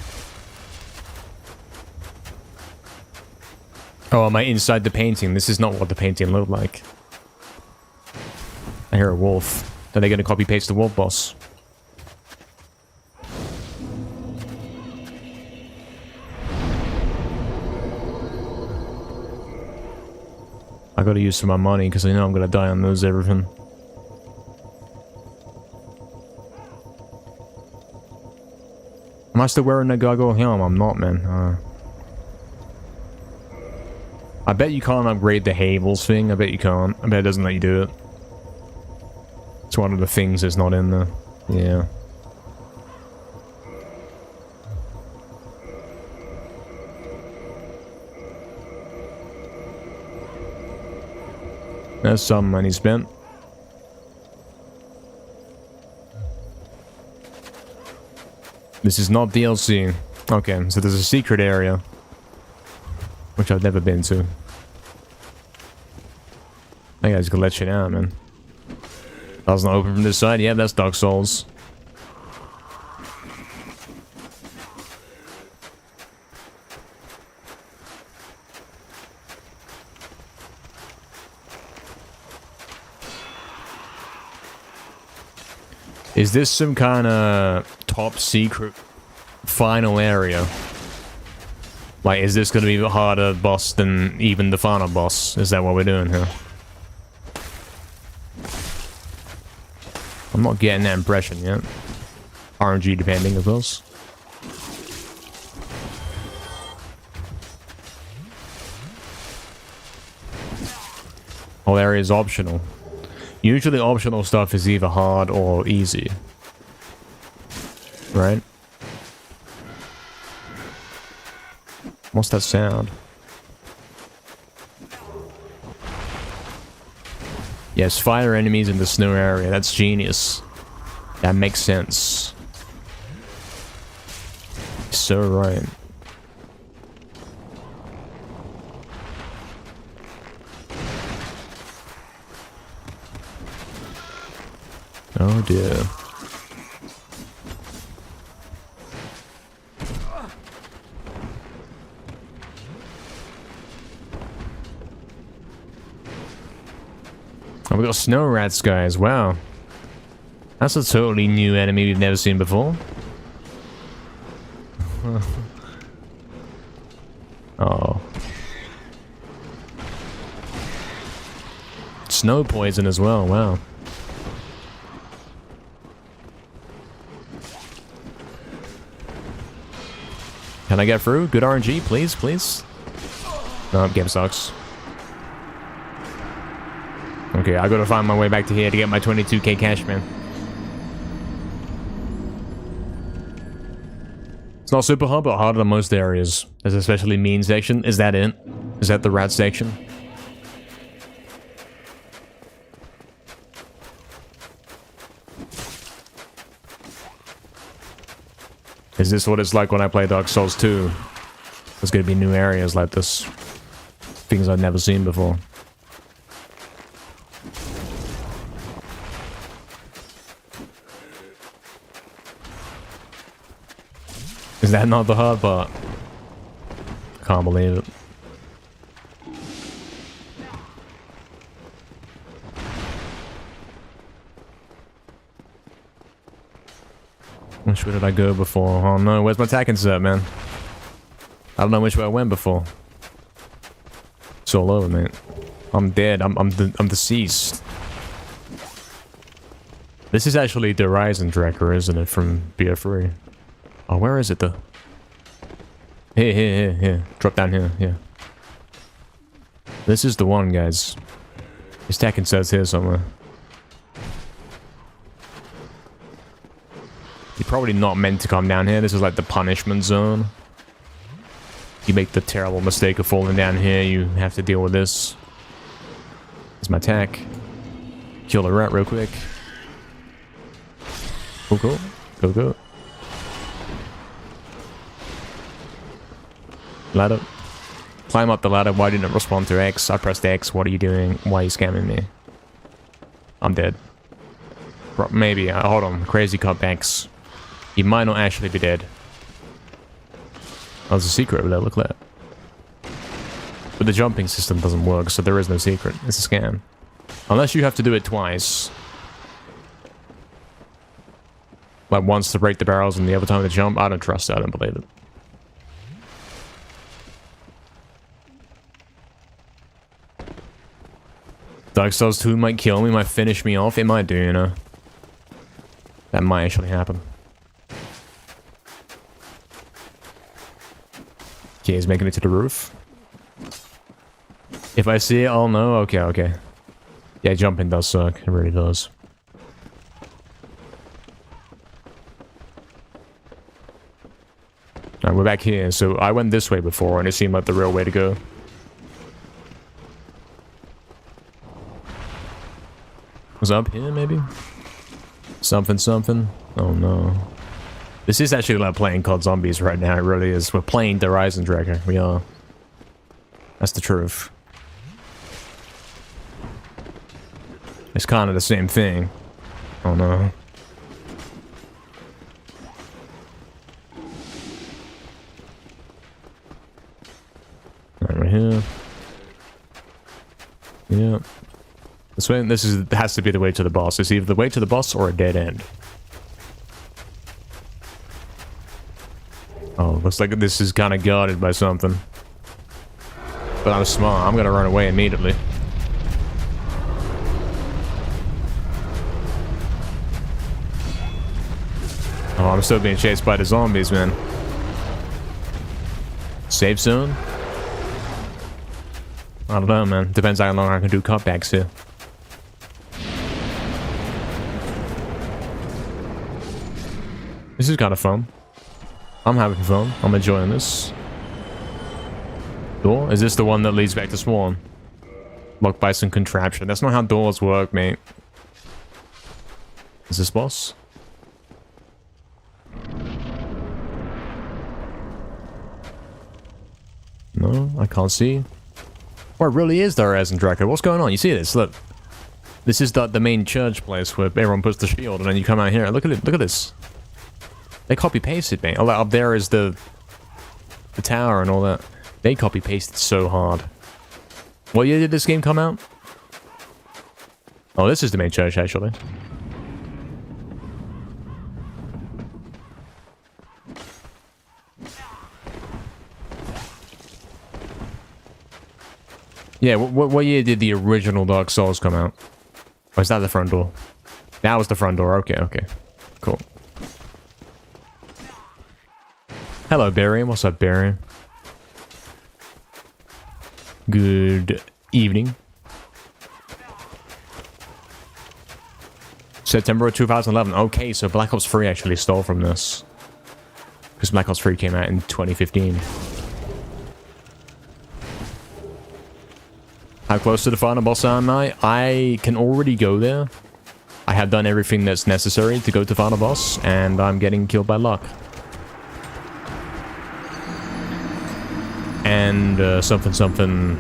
Oh, am I inside the painting? This is not what the painting looked like. I hear a wolf. Are they gonna copy paste the wolf boss? I gotta use some of my money because I know I'm gonna die on those everything. Am I still wearing a gargoyle helm? I'm not, man. I bet you can't upgrade the Havels thing. I bet you can't. I bet it doesn't let you do it. It's one of the things that's not in there. Yeah. There's some money spent. This is not DLC. Okay, so there's a secret area. Which I've never been to. I guys can let you down, man. Door's not open from this side. Yeah, that's Dark Souls. Is this some kind of top secret final area? Like, is this going to be a harder boss than even the final boss? Is that what we're doing here? I'm not getting that impression yet. RNG depending, of course. Whole area is optional. Usually optional stuff is either hard or easy. Right? What's that sound? Yes, fire enemies in the snow area. That's genius. That makes sense. So right. Oh dear. Oh, we got snow rats, guys. Wow. That's a totally new enemy we've never seen before. Oh. Snow poison as well. Wow. Can I get through? Good RNG, please, please. No, game sucks. Okay, I gotta find my way back to here to get my 22k cash, man. It's not super hard, but harder than most areas. There's a especially mean section. Is that it? Is that the rat section? Is this what it's like when I play Dark Souls 2? There's gonna be new areas like this. Things I've never seen before. Is that not the hard part? Can't believe it. Which way did I go before? Oh no, where's my attack insert, man? I don't know which way I went before. It's all over, mate. I'm dead. I'm deceased. This is actually the Horizon tracker, isn't it? From BF3. Oh, where is it though? Here. Drop down here, yeah. This is the one, guys. His tacking says here somewhere. You're probably not meant to come down here. This is like the punishment zone. You make the terrible mistake of falling down here, you have to deal with this. Here's my attack. Kill the rat real quick. Go. Ladder. Climb up the ladder. Why didn't it respond to X? I pressed X. What are you doing? Why are you scamming me? I'm dead. Maybe. Hold on. Crazy cop X. You might not actually be dead. Oh, there's a secret over there. Look at that. But the jumping system doesn't work, so there is no secret. It's a scam. Unless you have to do it twice. Like once to break the barrels and the other time to jump. I don't trust it. I don't believe it. Dark Souls 2 might kill me, might finish me off. It might do, you know. That might actually happen. Okay, he's making it to the roof. If I see it, I'll know. Okay. Yeah, jumping does suck. It really does. Alright, we're back here. So I went this way before, and it seemed like the real way to go. Was up here, maybe? Something. Oh no. This is actually like playing COD Zombies right now, it really is. We're playing the Horizon Tracker, we are. That's the truth. It's kind of the same thing. Oh no. Right here. Yeah. This way, has to be the way to the boss. It's either the way to the boss or a dead end. Oh, looks like this is kind of guarded by something. But I'm smart. I'm gonna run away immediately. Oh, I'm still being chased by the zombies, man. Safe zone? I don't know, man. Depends how long I can do cutbacks here. This is kind of fun. I'm having fun. I'm enjoying this. Door? Is this the one that leads back to spawn? Locked by some contraption. That's not how doors work, mate. Is this boss? No, I can't see. Oh, it really is the Horizon Tracker. What's going on? You see this? Look. This is the main church place where everyone puts the shield, and then you come out here. Look at it. Look at this. They copy-pasted, mate. Oh, up there is the tower and all that. They copy-pasted so hard. What year did this game come out? Oh, this is the main church, actually. Yeah, what year did the original Dark Souls come out? Or is that the front door? That was the front door. Okay. Cool. Hello, Barry. What's up, Barry? Good evening. September 2011. Okay, so Black Ops 3 actually stole from this. Because Black Ops 3 came out in 2015. How close to the final boss am I? I can already go there. I have done everything that's necessary to go to final boss, and I'm getting killed by luck. And something.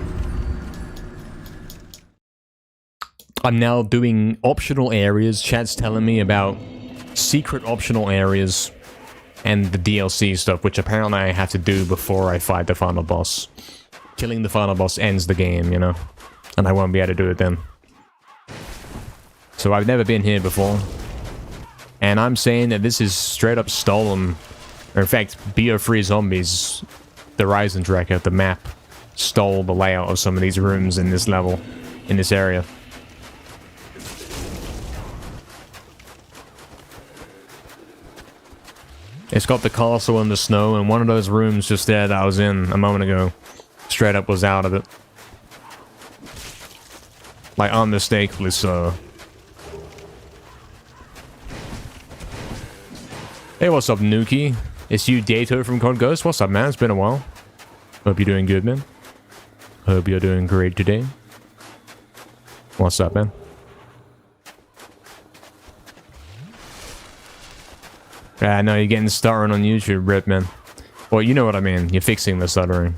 I'm now doing optional areas. Chat's telling me about secret optional areas and the DLC stuff, which apparently I have to do before I fight the final boss. Killing the final boss ends the game, you know? And I won't be able to do it then. So I've never been here before. And I'm saying that this is straight up stolen. Or in fact, BO3 Zombies, the Horizon Tracker, the map, stole the layout of some of these rooms in this level, in this area. It's got the castle in the snow, and one of those rooms just there that I was in a moment ago, straight up was out of it. Like, unmistakably so. Hey, what's up, Nuki? It's you, Dato from Code Ghost. What's up, man? It's been a while. Hope you're doing good, man. Hope you're doing great today. What's up, man? I know you're getting stuttering on YouTube, Rip, man. Well, you know what I mean. You're fixing the stuttering.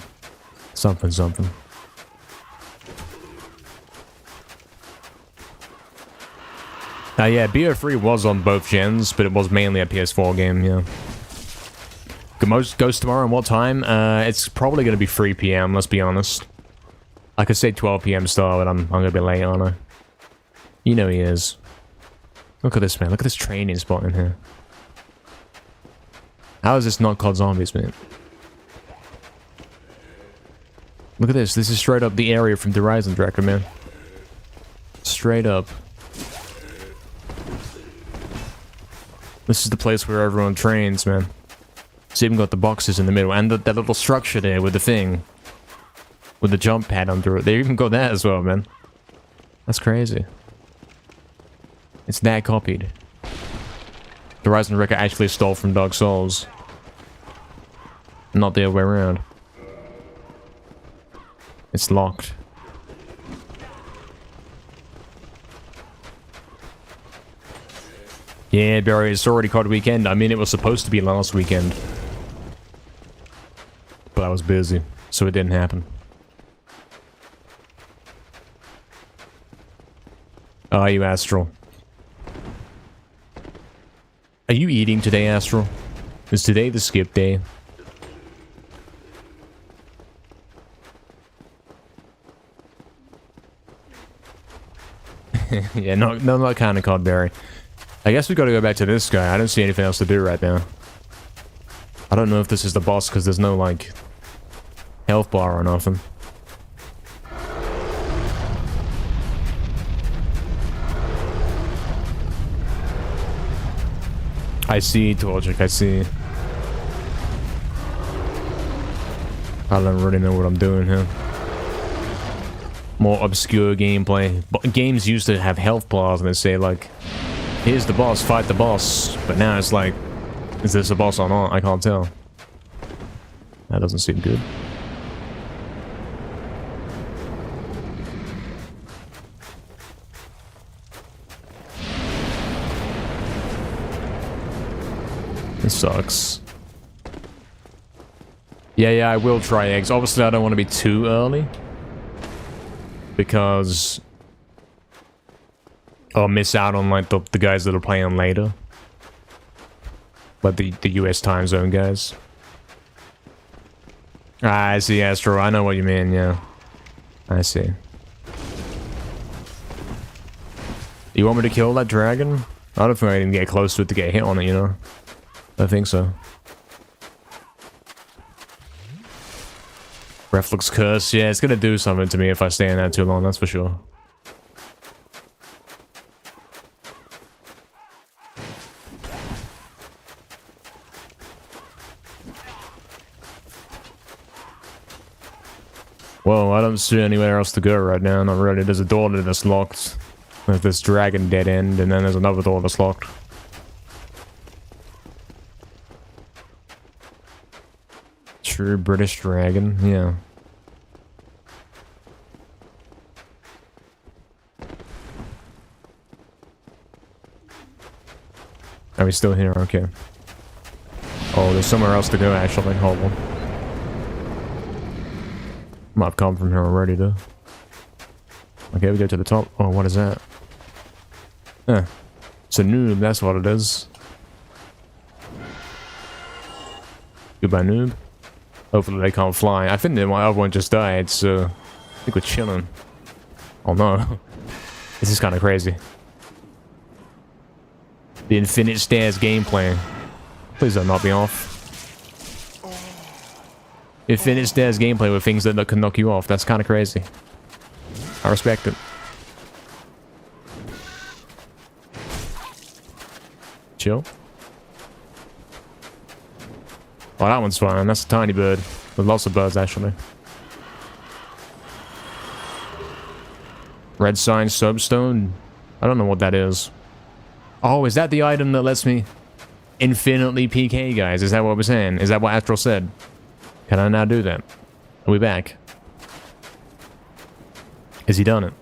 Something, something. Yeah, BO3 was on both gens, but it was mainly a PS4 game, yeah. Ghost tomorrow, and what time? It's probably going to be 3 PM, let's be honest. I could say 12 PM start, but I'm going to be late, aren't I? You know he is. Look at this, man. Look at this training spot in here. How is this not COD Zombies, man? Look at this. This is straight up the area from the Horizon Director, man. Straight up. This is the place where everyone trains, man. It's even got the boxes in the middle. And that little structure there with the thing. With the jump pad under it. They even got that as well, man. That's crazy. It's that copied. The Horizon Wrecker actually stole from Dark Souls. Not the other way around. It's locked. Yeah, Barry, it's already COD weekend. I mean, it was supposed to be last weekend. But I was busy, so it didn't happen. Oh, you Astral. Are you eating today, Astral? Is today the skip day? Yeah, not that kind of COD, Barry. I guess we gotta go back to this guy. I don't see anything else to do right now. I don't know if this is the boss because there's no, like, health bar or nothing. I see, Torchic, I see. I don't really know what I'm doing here. More obscure gameplay. But games used to have health bars and they say, like, here's the boss, fight the boss. But now it's like, is this a boss or not? I can't tell. That doesn't seem good. This sucks. Yeah, I will try eggs. Obviously, I don't want to be too early. Because I'll miss out on, like, the guys that are playing later. Like, the US time zone guys. Ah, I see, Astro. I know what you mean, yeah. I see. You want me to kill that dragon? I don't think I can get close to it to get hit on it, you know? I think so. Reflux Curse, yeah, it's gonna do something to me if I stay in that too long, that's for sure. Well, I don't see anywhere else to go right now, not really. There's a door that's locked. There's this dragon dead end, and then there's another door that's locked. True British dragon, yeah. Are we still here? Okay. Oh, there's somewhere else to go, actually. Hold on. Might have come from here already, though. Okay, we go to the top. Oh, what is that? It's a noob, that's what it is. Goodbye, noob. Hopefully they can't fly. I think my other one just died, so I think we're chilling. Oh no. This is kind of crazy. The Infinite Stairs gameplay. Please don't knock me off. Infinite Stairs gameplay with things that can knock you off. That's kind of crazy. I respect it. Oh, that one's fine. That's a tiny bird. With lots of birds, actually. Red sign soapstone? I don't know what that is. Oh, is that the item that lets me infinitely PK guys? Is that what we're saying? Is that what Astral said? Can I now do that? Are we back? Has he done it?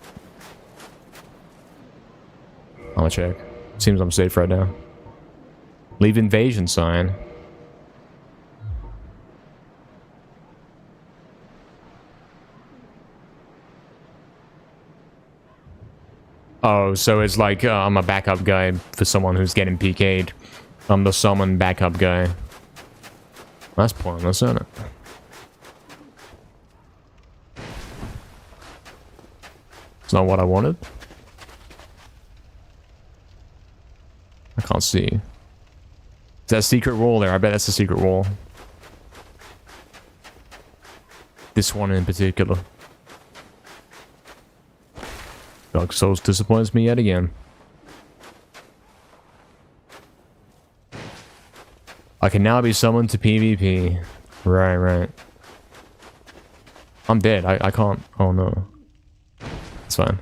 I'm gonna check. Seems I'm safe right now. Leave invasion sign. Oh, so it's like I'm a backup guy for someone who's getting PK'd. I'm the summon backup guy. That's pointless, isn't it? It's not what I wanted. I can't see. Is that a secret wall there? I bet that's a secret wall. This one in particular. Dark Souls disappoints me yet again. I can now be summoned to PvP. Right, right. I'm dead. I can't. Oh no. It's fine.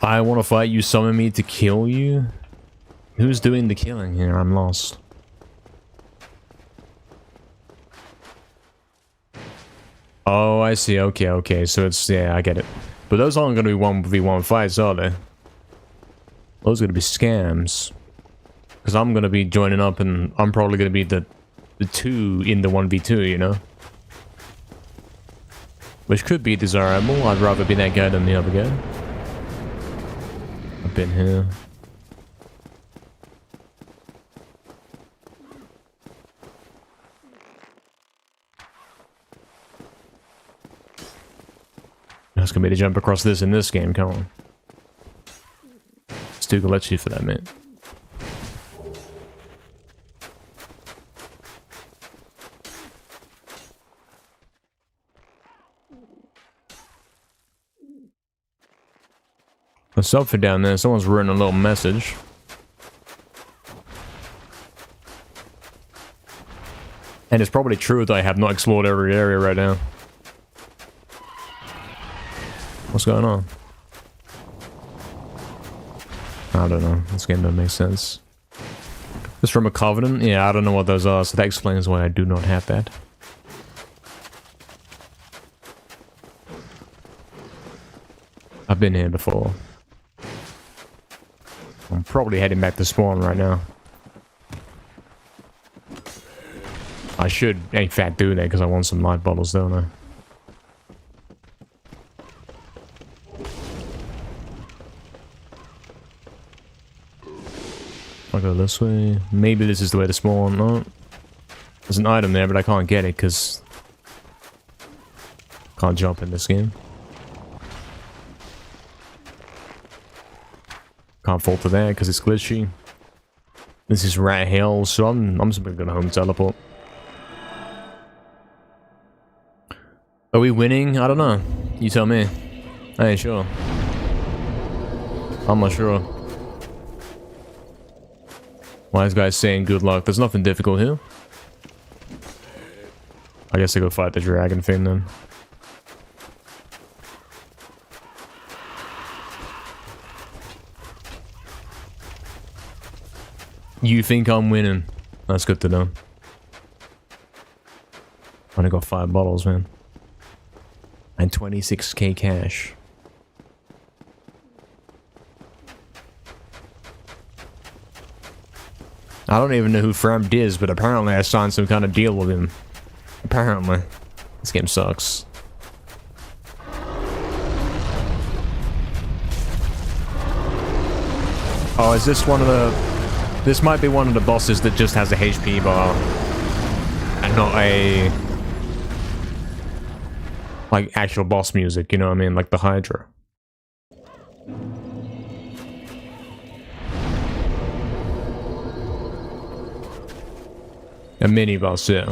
I want to fight you, summon me to kill you? Who's doing the killing here? I'm lost. Oh, I see. Okay, okay. So it's... Yeah, I get it. But those aren't going to be 1v1 fights, are they? Those are going to be scams. Because I'm going to be joining up and I'm probably going to be the 2 in the 1v2, you know? Which could be desirable. I'd rather be that guy than the other guy. I've been here. That's gonna be to jump across this in this game, come on. Still gonna let you for that, mate. There's something down there. Someone's written a little message. And it's probably true that I have not explored every area right now. What's going on? I don't know. This game doesn't make sense. This from a Covenant? Yeah, I don't know what those are, so that explains why I do not have that. I've been here before. I'm probably heading back to spawn right now. I should, in fact, do that because I want some light bottles, don't I? I'll go this way. Maybe this is the way to spawn. No. There's an item there, but I can't get it because... Can't jump in this game. Can't fall to there because it's glitchy. This is Rat Hill, so I'm simply gonna home teleport. Are we winning? I don't know. You tell me. I ain't sure. I'm not sure. Why is guys saying good luck? There's nothing difficult here. I guess I go fight the dragon thing then. You think I'm winning? That's good to know. I only got 5 bottles, man. And 26k cash. I don't even know who Framd is, but apparently I signed some kind of deal with him. Apparently. This game sucks. Oh, is this one of the... This might be one of the bosses that just has a HP bar. And not a... Like, actual boss music, you know what I mean? Like the Hydra. A mini boss, yeah.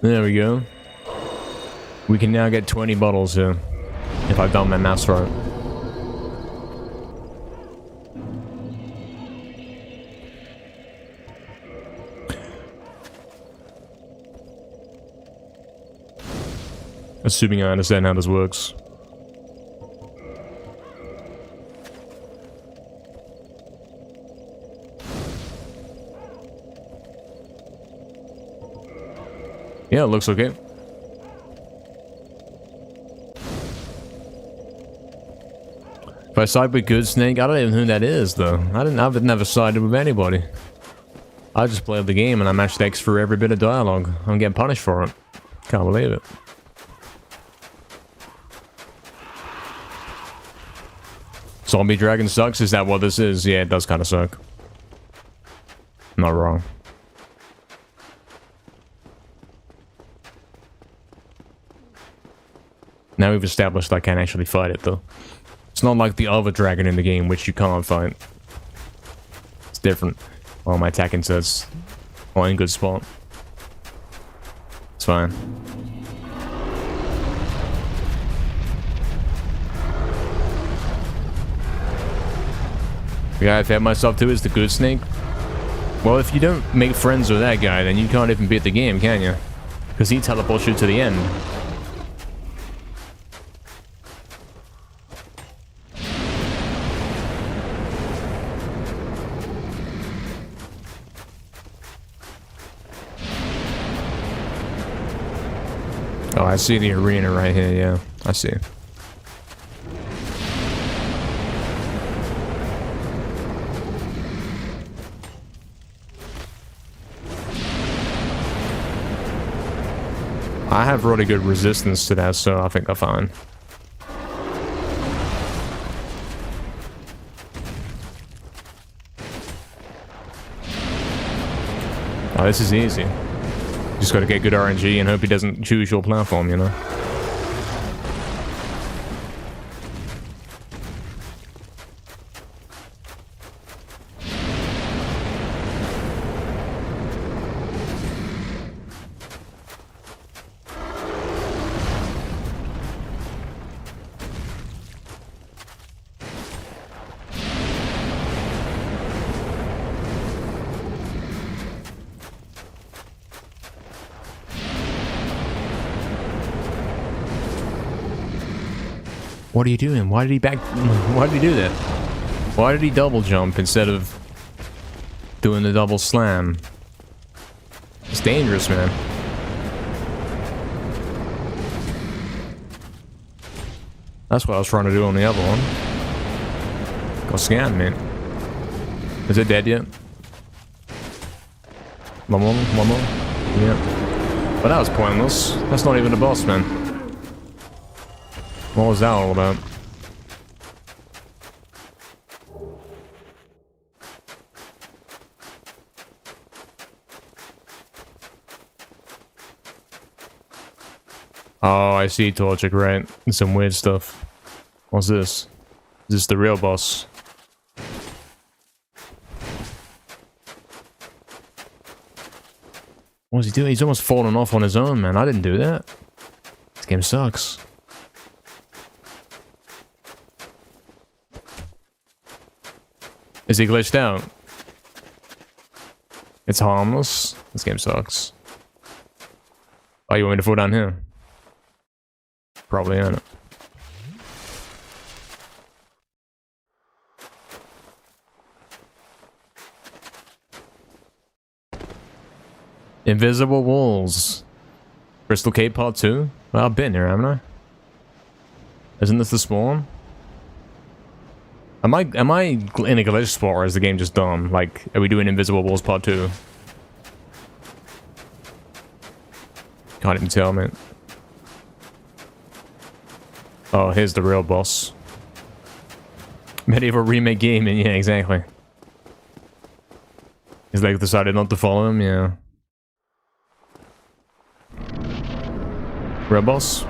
There we go. We can now get 20 bottles here, if I've done my maths right. Assuming I understand how this works. Yeah, it looks okay. If I side with Good Snake, I don't even know who that is, though. I've never sided with anybody. I just played the game and I matched X for every bit of dialogue. I'm getting punished for it. Can't believe it. Zombie Dragon sucks? Is that what this is? Yeah, it does kind of suck. Not wrong. Now we've established I can't actually fight it, though. It's not like the other dragon in the game, which you can't fight. It's different. Oh, my attacking sets all in good spot. It's fine. The guy I've had myself to is the Good Snake. Well, if you don't make friends with that guy, then you can't even beat the game, can you? Because he teleports you to the end. Oh, I see the arena right here, yeah. I see. I have really good resistance to that, so I think I'm fine. Oh, this is easy. Just gotta get good RNG and hope he doesn't choose your platform, you know? What are you doing? Why did he why did he do that? Why did he double jump instead of doing the double slam? It's dangerous, man. That's what I was trying to do on the other one. Got scammed, man. Is it dead yet? One more? One more? Yeah. But that was pointless. That's not even a boss, man. What was that all about? Oh, I see, Torchic, right? Some weird stuff. What's this? Is this the real boss? What's he doing? He's almost fallen off on his own, man. I didn't do that. This game sucks. Is he glitched out? It's harmless. This game sucks. Oh, you want me to fall down here? Probably ain't it. Invisible walls. Crystal Cave Part 2? Well, I've been here, haven't I? Isn't this the spawn? Am I in a glitch spot, or is the game just dumb? Like, are we doing Invisible Walls Part 2? Can't even tell, man. Oh, here's the real boss. Medieval remake gaming, yeah, exactly. He's like decided not to follow him, yeah. Real boss?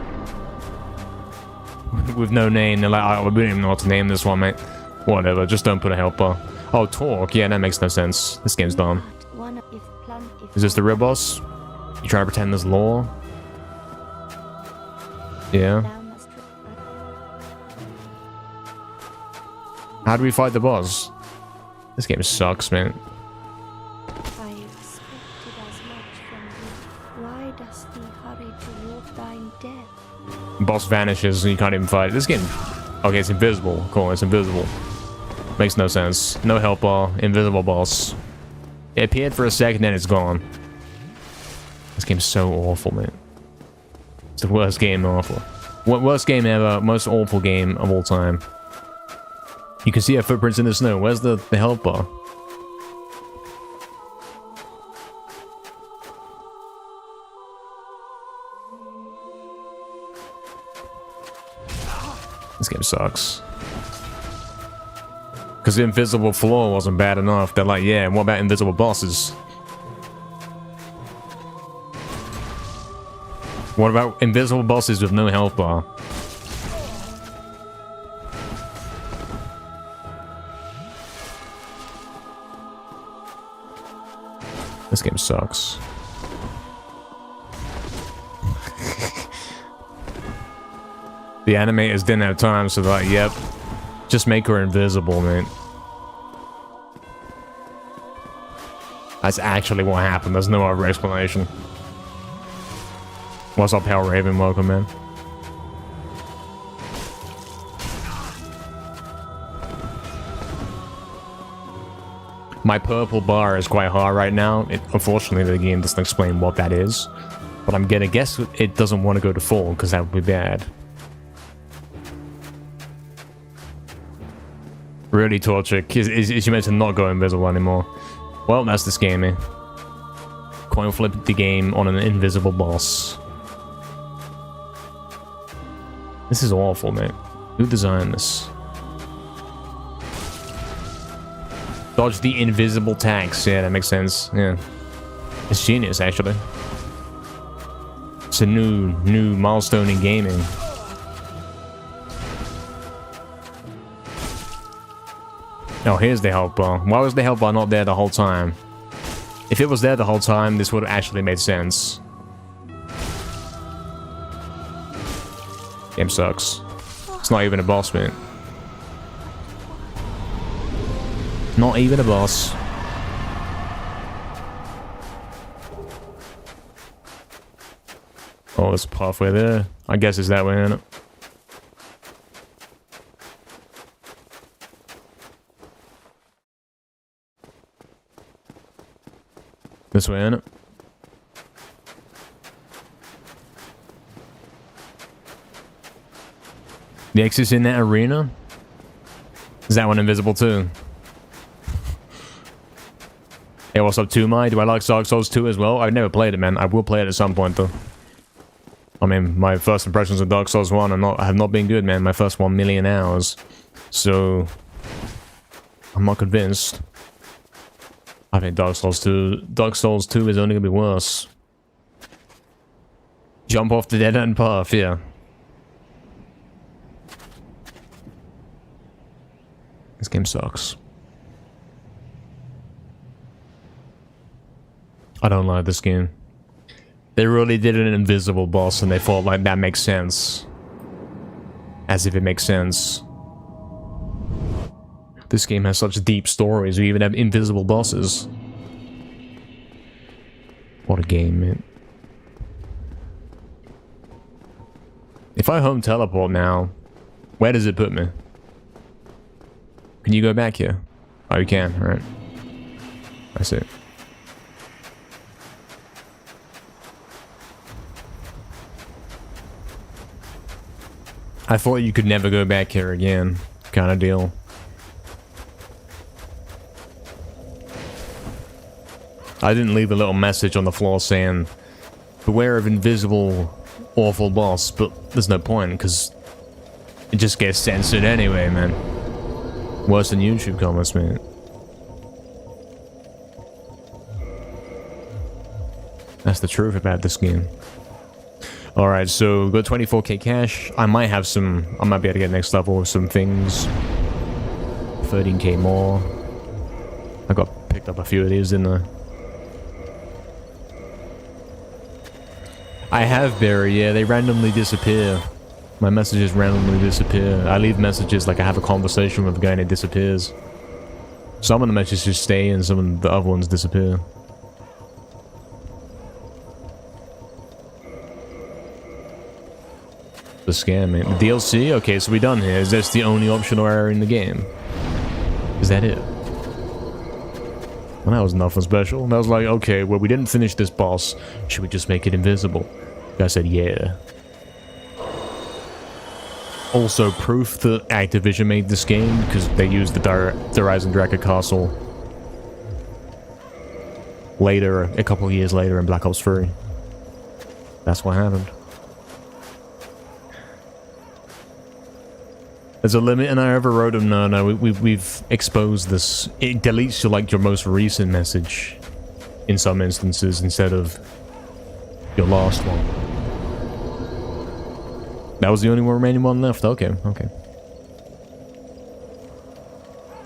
With no name, they're like, oh, we don't even know what to name this one, mate. Whatever, just don't put a helper. Oh, talk, yeah, that makes no sense. This game's dumb. Is this the real boss? You trying to pretend there's lore? Yeah. Thou must How do we fight the boss? This game sucks, man. I expected as much from thee. Why dost thee hurry toward thine death? Boss vanishes and you can't even fight it. This game... Okay, it's invisible. Cool, it's invisible. Makes no sense. No help bar. Invisible boss. It appeared for a second, then it's gone. This game's so awful, man. It's the worst game ever. Worst game ever. Most awful game of all time. You can see our footprints in the snow. Where's the help bar? This game sucks. Because the invisible floor wasn't bad enough. They're like, yeah, and what about invisible bosses? What about invisible bosses with no health bar? This game sucks. The animators didn't have time, so they're like, yep, just make her invisible, man. That's actually what happened. There's no other explanation. What's up, Hell Raven? Welcome, man. My purple bar is quite hard right now. Unfortunately, the game doesn't explain what that is. But I'm gonna guess it doesn't want to go to full, because that would be bad. Really, Torchic. Is you meant to not go invisible anymore? Well, that's this game, eh? Coin flip the game on an invisible boss. This is awful, man. Who designed this? Dodge the invisible tags. Yeah, that makes sense. Yeah. It's genius, actually. It's a new milestone in gaming. Oh, here's the health bar. Why was the health bar not there the whole time? If it was there the whole time, this would have actually made sense. Game sucks. It's not even a boss, man. Not even a boss. Oh, there's a pathway there. I guess it's that way, isn't it? This way, innit? The exit's in that arena? Is that one invisible too? Hey, what's up, 2My? Do I like Dark Souls 2 as well? I've never played it, man. I will play it at some point, though. I mean, my first impressions of Dark Souls 1 have not been good, man. My first 1 million hours. So... I'm not convinced. I think Dark Souls 2 is only gonna be worse. Jump off the dead-end path, yeah. This game sucks. I don't like this game. They really did an invisible boss and they thought like that makes sense. As if it makes sense. This game has such deep stories, we even have invisible bosses. What a game, man. If I home teleport now, where does it put me? Can you go back here? Oh, you can, alright. I see. I thought you could never go back here again, kind of deal. I didn't leave a little message on the floor saying, beware of invisible, awful boss, but there's no point, because it just gets censored anyway, man. Worse than YouTube comments, man. That's the truth about this game. Alright, so we've got 24k cash. I might be able to get next level with some things. 13k more. I picked up a few of these, didn't I? I have berry, yeah, they randomly disappear. My messages randomly disappear. I leave messages like I have a conversation with a guy and it disappears. Some of the messages stay and some of the other ones disappear. The scam, man. The DLC? Okay, so we're done here. Is this the only optional area in the game? Is that it? Well, that was nothing special. That was like, okay, well, we didn't finish this boss. Should we just make it invisible? I said, yeah. Also, proof that Activision made this game, because they used the Horizon Draca Castle later, a couple of years later in Black Ops 3. That's what happened. There's a limit, and I overrode them. No, we've exposed this. It deletes your most recent message in some instances instead of your last one. That was the only remaining one left. Okay.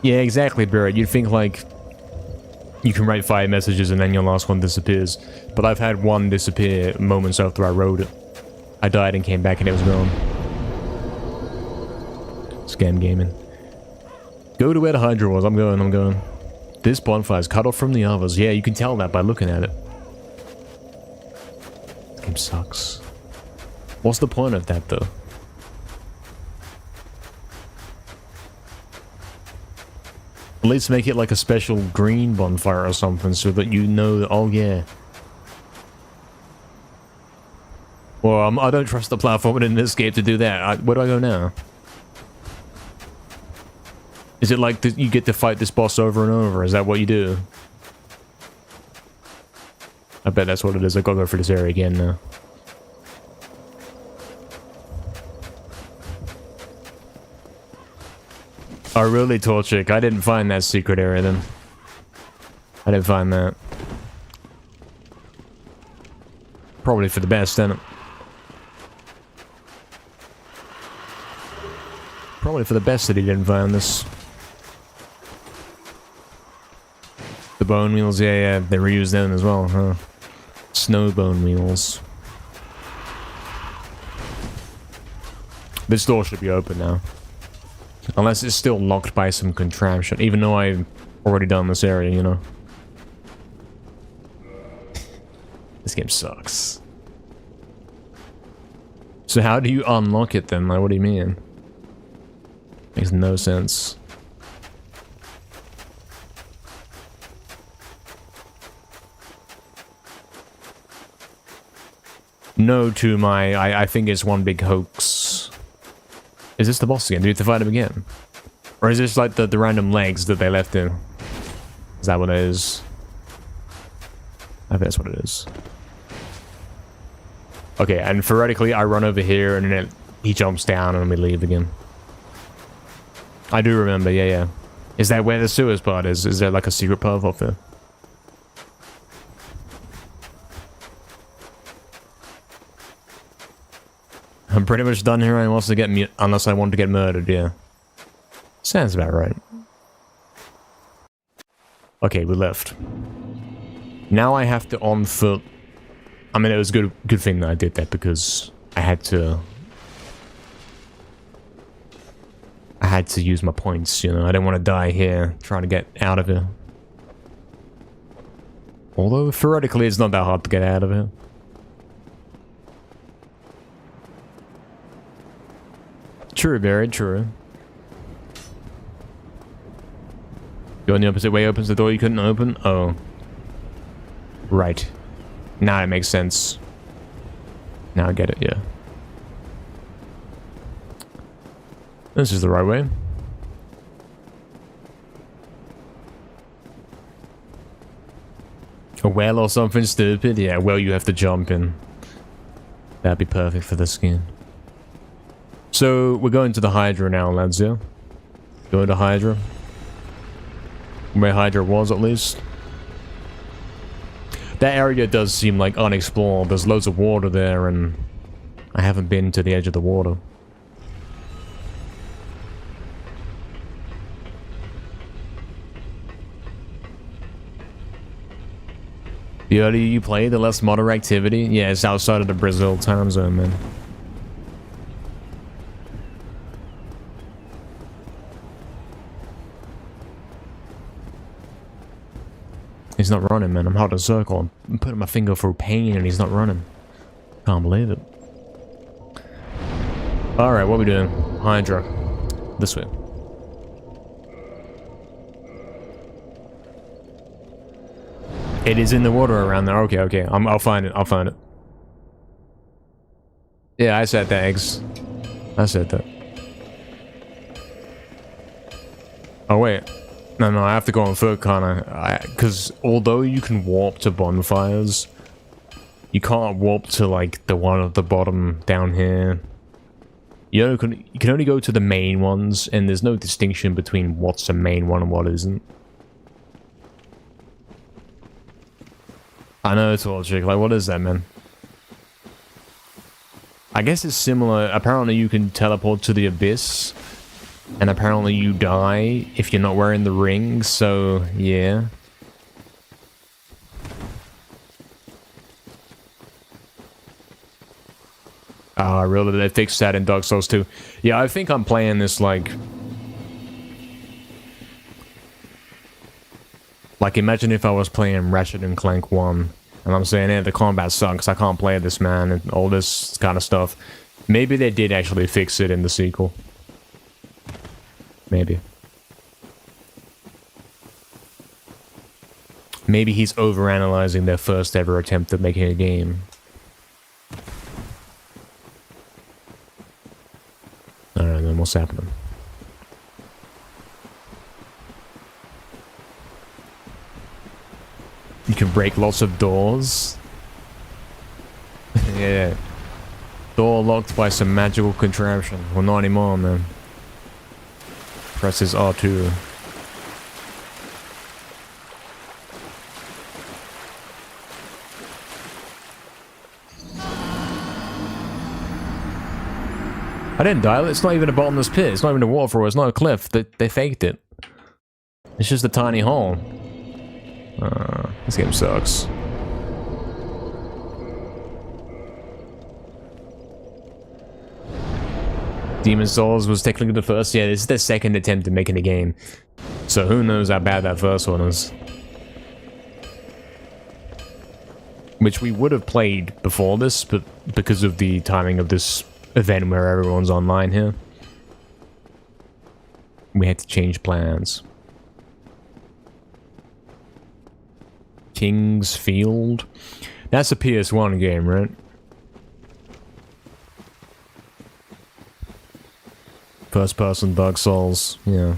Yeah, exactly, Barrett. You'd think like you can write 5 messages and then your last one disappears, but I've had one disappear moments after I wrote it. I died and came back and it was gone. Scam gaming. Go to where the Hydra was. I'm going. This bonfire's cut off from the others. Yeah, you can tell that by looking at it. This game sucks. What's the point of that, though? At least make it like a special green bonfire or something so that you know that, oh yeah. Well, I don't trust the platform in this game to do that. Where do I go now? Is it like you get to fight this boss over and over? Is that what you do? I bet that's what it is. I gotta go for this area again now. Oh, really, Torchic? I didn't find that secret area then. I didn't find that. Probably for the best, isn't it? Probably for the best that he didn't find this. The bone wheels, yeah, they reused them as well, huh? Snow bone wheels. This door should be open now. Unless it's still locked by some contraption, even though I've already done this area, you know. This game sucks. So how do you unlock it then? Like, what do you mean? Makes no sense. No to my... I think it's one big hoax. Is this the boss again? Do you have to fight him again? Or is this like the random legs that they left in? Is that what it is? I think that's what it is. Okay, and theoretically I run over here and then he jumps down and we leave again. I do remember, yeah. Is that where the sewers part is? Is there like a secret path off there? I'm pretty much done here unless I want to get murdered, yeah. Sounds about right. Okay, we left. Now I have to on foot. I mean, it was a good thing that I did that because I had to use my points, you know. I didn't want to die here trying to get out of here. Although theoretically it's not that hard to get out of here. True, very true. Going the opposite way opens the door you couldn't open? Oh. Right. Now it makes sense. Now I get it, yeah. This is the right way. A well or something stupid? Yeah, well you have to jump in. That'd be perfect for this game. So, we're going to the Hydra now, lads, yeah? Going to Hydra. Where Hydra was, at least. That area does seem like unexplored. There's loads of water there, and I haven't been to the edge of the water. The earlier you play, the less modern activity. Yeah, it's outside of the Brazil time zone, man. He's not running, man. I'm holding a circle. I'm putting my finger through pain and he's not running. Can't believe it. Alright, what are we doing? Hydra. This way. It is in the water around there. Okay, okay. I'll find it. I'll find it. Yeah, I said that, eggs. I said that. Oh, wait. No, no, I have to go on foot, can't I? Because although you can warp to bonfires, you can't warp to, like, the one at the bottom down here. You can only go to the main ones, and there's no distinction between what's a main one and what isn't. I know it's all trick. Like, what is that, man? I guess it's similar. Apparently, you can teleport to the abyss, and apparently you die if you're not wearing the ring, so, yeah. Ah, really? They fixed that in Dark Souls 2. Yeah, I think I'm playing this, like, imagine if I was playing Ratchet and Clank 1, and I'm saying, the combat sucks, I can't play this, man, and all this kind of stuff. Maybe they did actually fix it in the sequel. Maybe. Maybe he's overanalyzing their first ever attempt at making a game. Alright, then what's happening? You can break lots of doors. Yeah. Door locked by some magical contraption. Well, not anymore, man. Presses R2. I didn't die. It's not even a bottomless pit. It's not even a waterfall. It's not a cliff. They faked it. It's just a tiny hole. This game sucks. Demon Souls was technically the first. Yeah, this is their second attempt at making a game. So who knows how bad that first one is. Which we would have played before this, but because of the timing of this event where everyone's online here, we had to change plans. King's Field? That's a PS1 game, right? First person Dark Souls, yeah.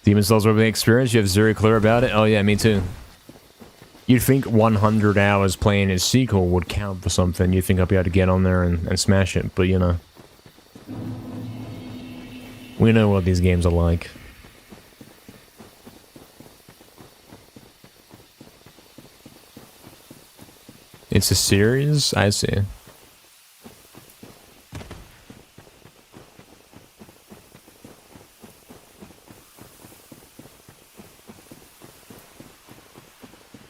Demon Souls Roving Experience, you have zero clue about it? Oh yeah, me too. You'd think 100 hours playing its sequel would count for something. You'd think I'd be able to get on there and smash it, but you know. We know what these games are like. It's a series? I see.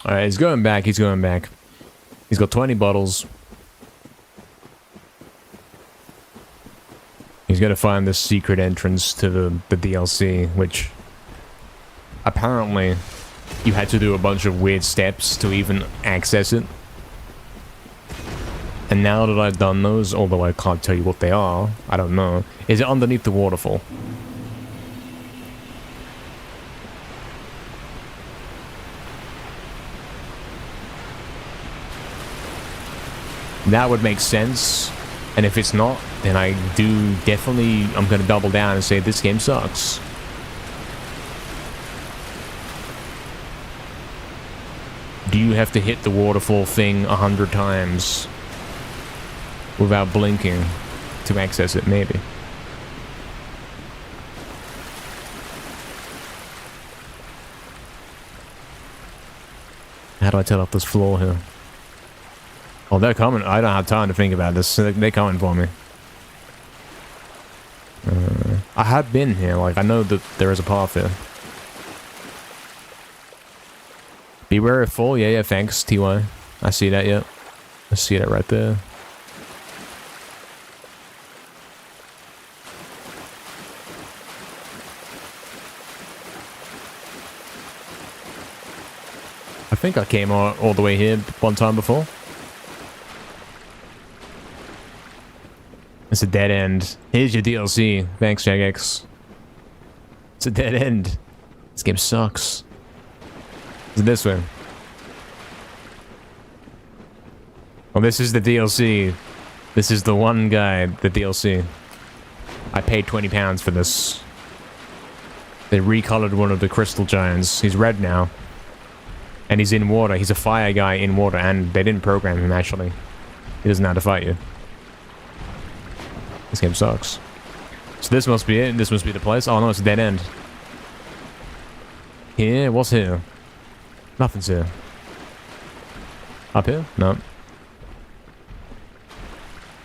Alright, he's going back, he's going back. He's got 20 bottles. He's got to find the secret entrance to the DLC, which apparently you had to do a bunch of weird steps to even access it. And now that I've done those, although I can't tell you what they are, I don't know. Is it underneath the waterfall? That would make sense. And if it's not, then I'm gonna double down and say this game sucks. Do you have to hit the waterfall thing 100 times without blinking to access it? Maybe. How do I tell off this floor here? Oh, they're coming. I don't have time to think about this. They're coming for me. I have been here. Like, I know that there is a path here. Beware of fall. Yeah, yeah, thanks, TY. I see that, yeah. I see that right there. think I came all the way here one time before. It's a dead end. Here's your DLC. Thanks, Jagex. It's a dead end. This game sucks. Is it this way? Well, this is the DLC. This is the one guy, the DLC. I paid £20 for this. They recolored one of the crystal giants. He's red now. And he's in water. He's a fire guy in water, and they didn't program him, actually. He doesn't know how to fight you. This game sucks. So this must be it. This must be the place. Oh no, it's a dead end. Here? What's here? Nothing's here. Up here? No.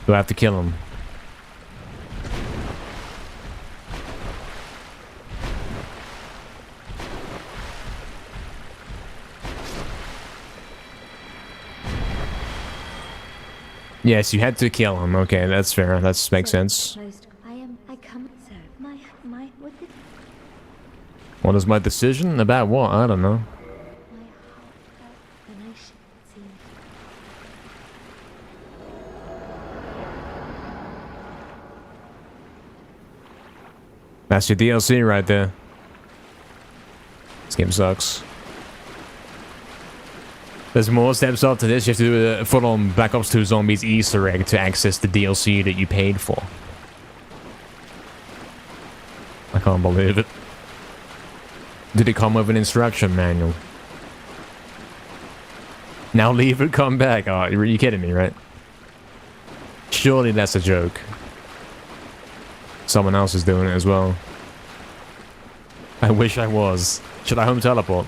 Do I have to kill him? Yes, you had to kill him. Okay, that's fair. That makes sense. What is my decision? About what? I don't know. That's your DLC right there. This game sucks. There's more steps after this. You have to do a full-on Black Ops 2 Zombies Easter egg to access the DLC that you paid for. I can't believe it. Did it come with an instruction manual? Now leave it, come back. Oh, you're kidding me, right? Surely that's a joke. Someone else is doing it as well. I wish I was. Should I home teleport?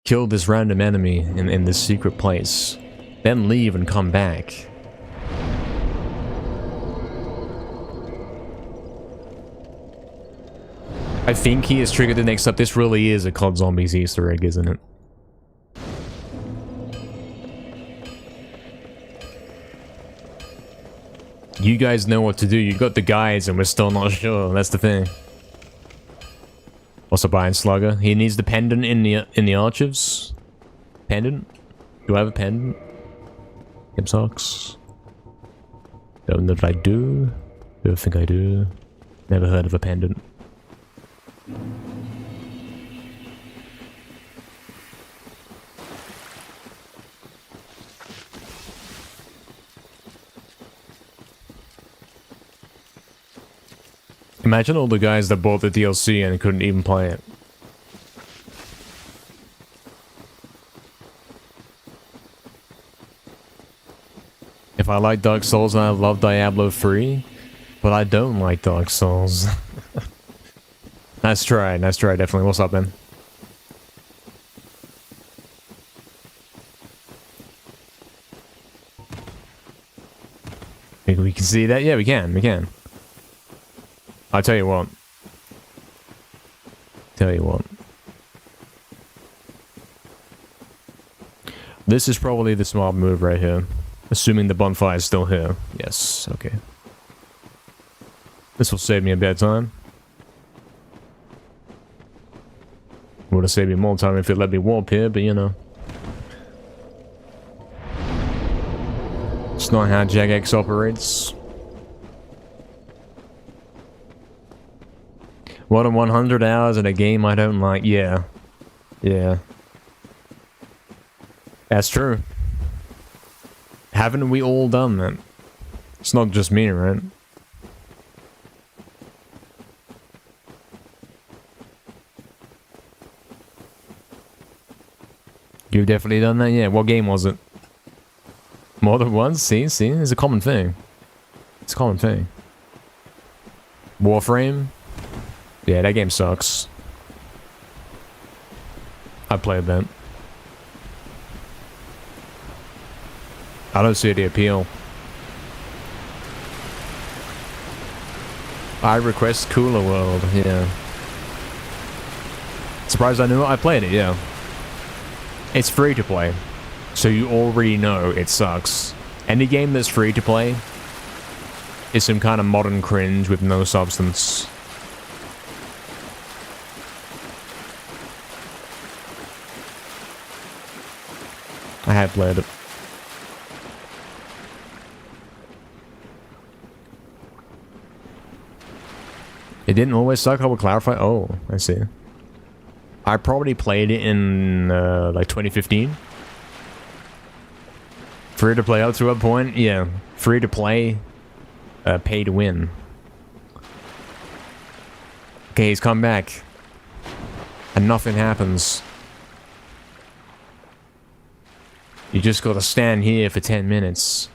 Kill this random enemy in this secret place. Then leave and come back. I think he has triggered the next up. This really is a COD Zombies Easter egg, isn't it? You guys know what to do. You got the guides and we're still not sure. That's the thing. What's up, Iron Slugger? He needs the pendant in the archives. Pendant? Do I have a pendant? Game sucks. Don't know if I do. Don't think I do. Never heard of a pendant. Imagine all the guys that bought the DLC and couldn't even play it. If I like Dark Souls and I love Diablo 3, but I don't like Dark Souls. Nice try, definitely. What's up, man? Think we can see that? Yeah, we can. I'll tell you what. This is probably the smart move right here. Assuming the bonfire is still here. Yes, okay. This will save me a bit of time. Would have saved me more time if it let me warp here, but you know. It's not how Jagex operates. More than 100 hours in a game I don't like. Yeah. That's true. Haven't we all done that? It's not just me, right? You've definitely done that? Yeah, what game was it? More than once? See? It's a common thing. It's a common thing. Warframe? Yeah, that game sucks. I played that. I don't see the appeal. I request Cooler World, yeah. Surprised I knew it? I played it, yeah. It's free to play, so you already know it sucks. Any game that's free to play is some kind of modern cringe with no substance. I have played it. It didn't always suck, I will clarify. Oh, I see. I probably played it in like 2015. Free to play up to a point? Yeah. Free to play, pay to win. Okay, he's come back. And nothing happens. You just gotta stand here for 10 minutes.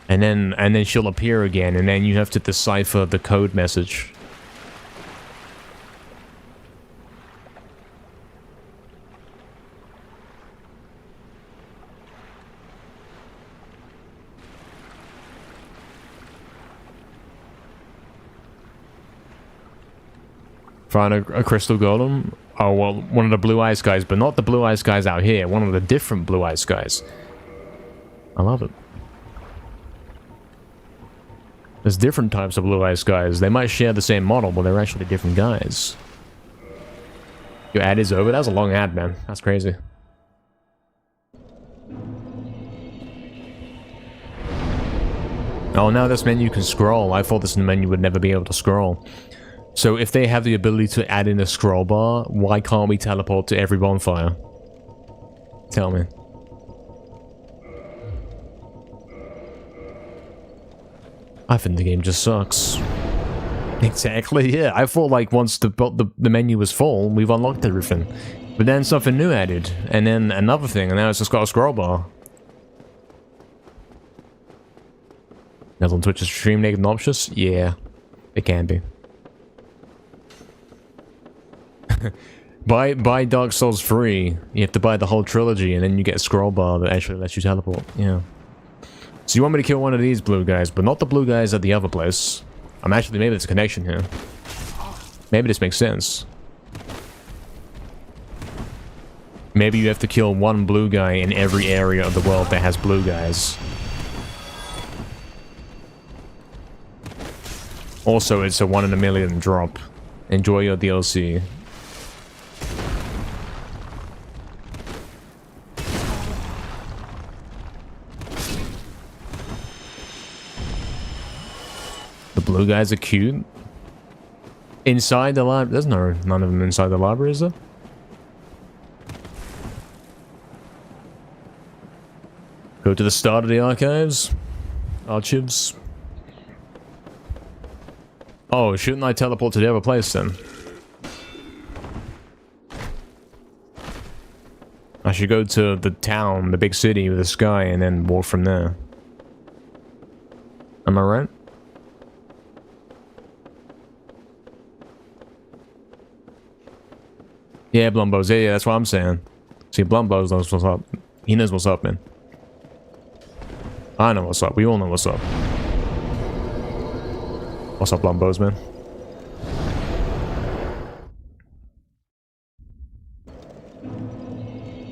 And then she'll appear again, and then you have to decipher the code message. Find a crystal golem? Oh, well, one of the blue ice guys, but not the blue ice guys out here. One of the different blue ice guys. I love it. There's different types of blue ice guys. They might share the same model, but they're actually different guys. Your ad is over? That was a long ad, man. That's crazy. Oh, now this menu can scroll. I thought this menu would never be able to scroll. So if they have the ability to add in a scroll bar, why can't we teleport to every bonfire? Tell me. I think the game just sucks. Exactly, yeah. I thought like once the menu was full, we've unlocked everything. But then something new added, and then another thing, and now it's just got a scroll bar. That's on Twitch's stream naked and obnoxious? Yeah, it can be. Buy Dark Souls free. You have to buy the whole trilogy, and then you get a scroll bar that actually lets you teleport. Yeah. So you want me to kill one of these blue guys, but not the blue guys at the other place. Maybe there's a connection here. Maybe this makes sense. Maybe you have to kill one blue guy in every area of the world that has blue guys. Also, it's a 1 in a million drop. Enjoy your DLC. The blue guys are cute. Inside the library? There's none of them inside the library, is there? Go to the start of the archives. Archives. Oh, shouldn't I teleport to the other place then? I should go to the town, the big city with the sky, and then walk from there. Am I right? Yeah, Blumbos. Yeah, that's what I'm saying. See, Blumbos knows what's up. He knows what's up, man. I know what's up. We all know what's up. What's up, Blumbos, man?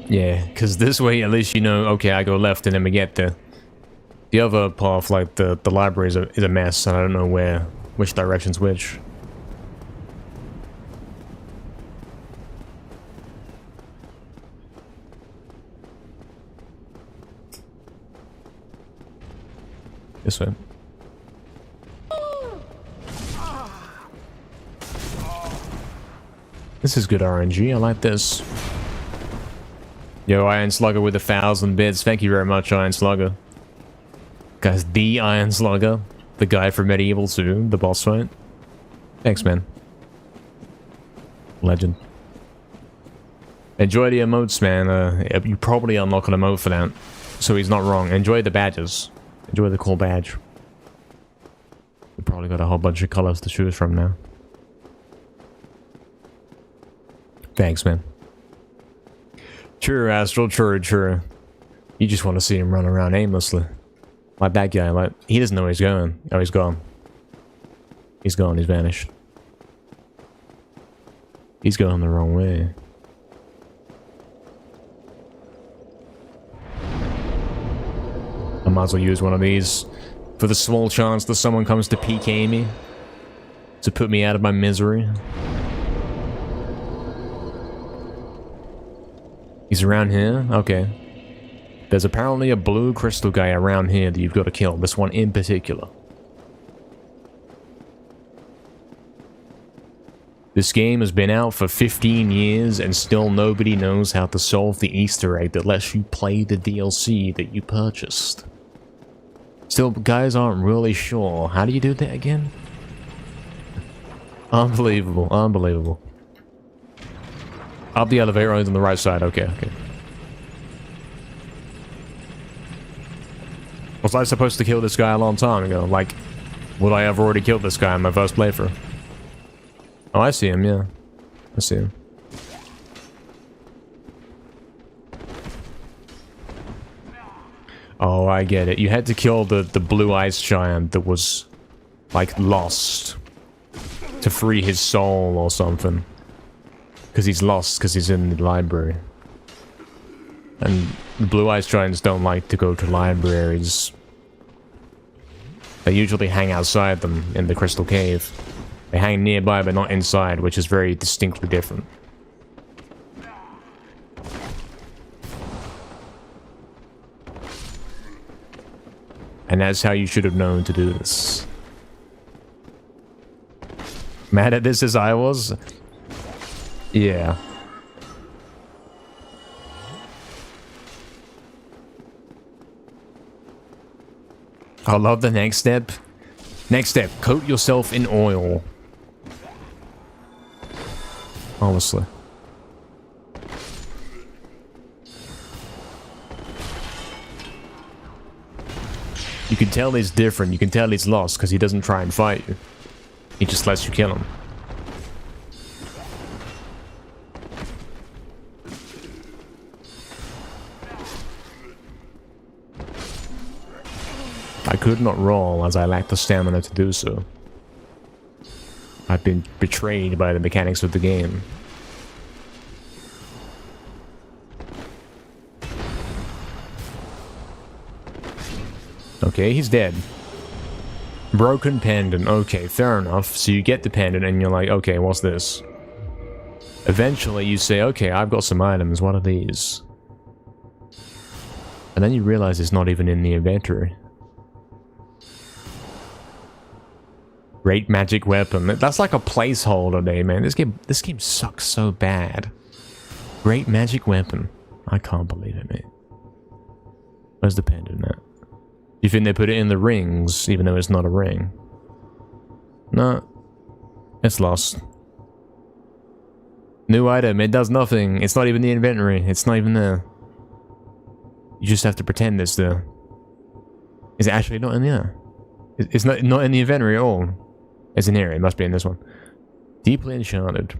Yeah, because this way, at least you know, okay, I go left and then we get there. The other path, like the library, is a mess, and I don't know which direction's which. This way. This is good RNG, I like this. Yo, Iron Slugger with 1,000 bits. Thank you very much, Iron Slugger. Guys, the Iron Slugger. The guy from Medieval 2, the boss fight. Thanks, man. Legend. Enjoy the emotes, man. You probably unlock an emote for that. So he's not wrong. Enjoy the badges. Enjoy the cool badge. We probably got a whole bunch of colors to choose from now. Thanks, man. True, Astral. True. You just want to see him run around aimlessly. Like that guy, like, he doesn't know where he's going. Oh, he's gone. He's gone, he's vanished. He's going the wrong way. might as well use one of these. For the small chance that someone comes to PK me. To put me out of my misery. He's around here? Okay. There's apparently a blue crystal guy around here that you've got to kill. This one in particular. This game has been out for 15 years and still nobody knows how to solve the Easter egg that lets you play the DLC that you purchased. Still, guys aren't really sure. How do you do that again? Unbelievable, unbelievable. Up the elevator on the right side, okay, okay. Was I supposed to kill this guy a long time ago? Like, would I have already killed this guy in my first playthrough? Oh, I see him, yeah. I see him. Oh, I get it. You had to kill the blue ice giant that was, like, lost. To free his soul or something. Because he's lost, because he's in the library. And the blue ice giants don't like to go to libraries. They usually hang outside them in the crystal cave. They hang nearby but not inside, which is very distinctly different. And that's how you should have known to do this. Mad at this as I was? Yeah. I love the next step. Next step, coat yourself in oil. Honestly. You can tell he's different. You can tell he's lost because he doesn't try and fight you. He just lets you kill him. I could not roll as I lacked the stamina to do so. I've been betrayed by the mechanics of the game. Okay, he's dead. Broken pendant. Okay, fair enough. So you get the pendant and you're like, okay, what's this? Eventually you say, okay, I've got some items. What are these? And then you realize it's not even in the inventory. Great magic weapon. That's like a placeholder there, man. This game sucks so bad. Great magic weapon. I can't believe it, mate. Where's the pendant at? You think they put it in the rings, even though it's not a ring? No. It's lost. New item. It does nothing. It's not even the inventory. It's not even there. You just have to pretend it's there. Is it actually not in there? It's not in the inventory at all. It's in here. It must be in this one. Deeply enchanted.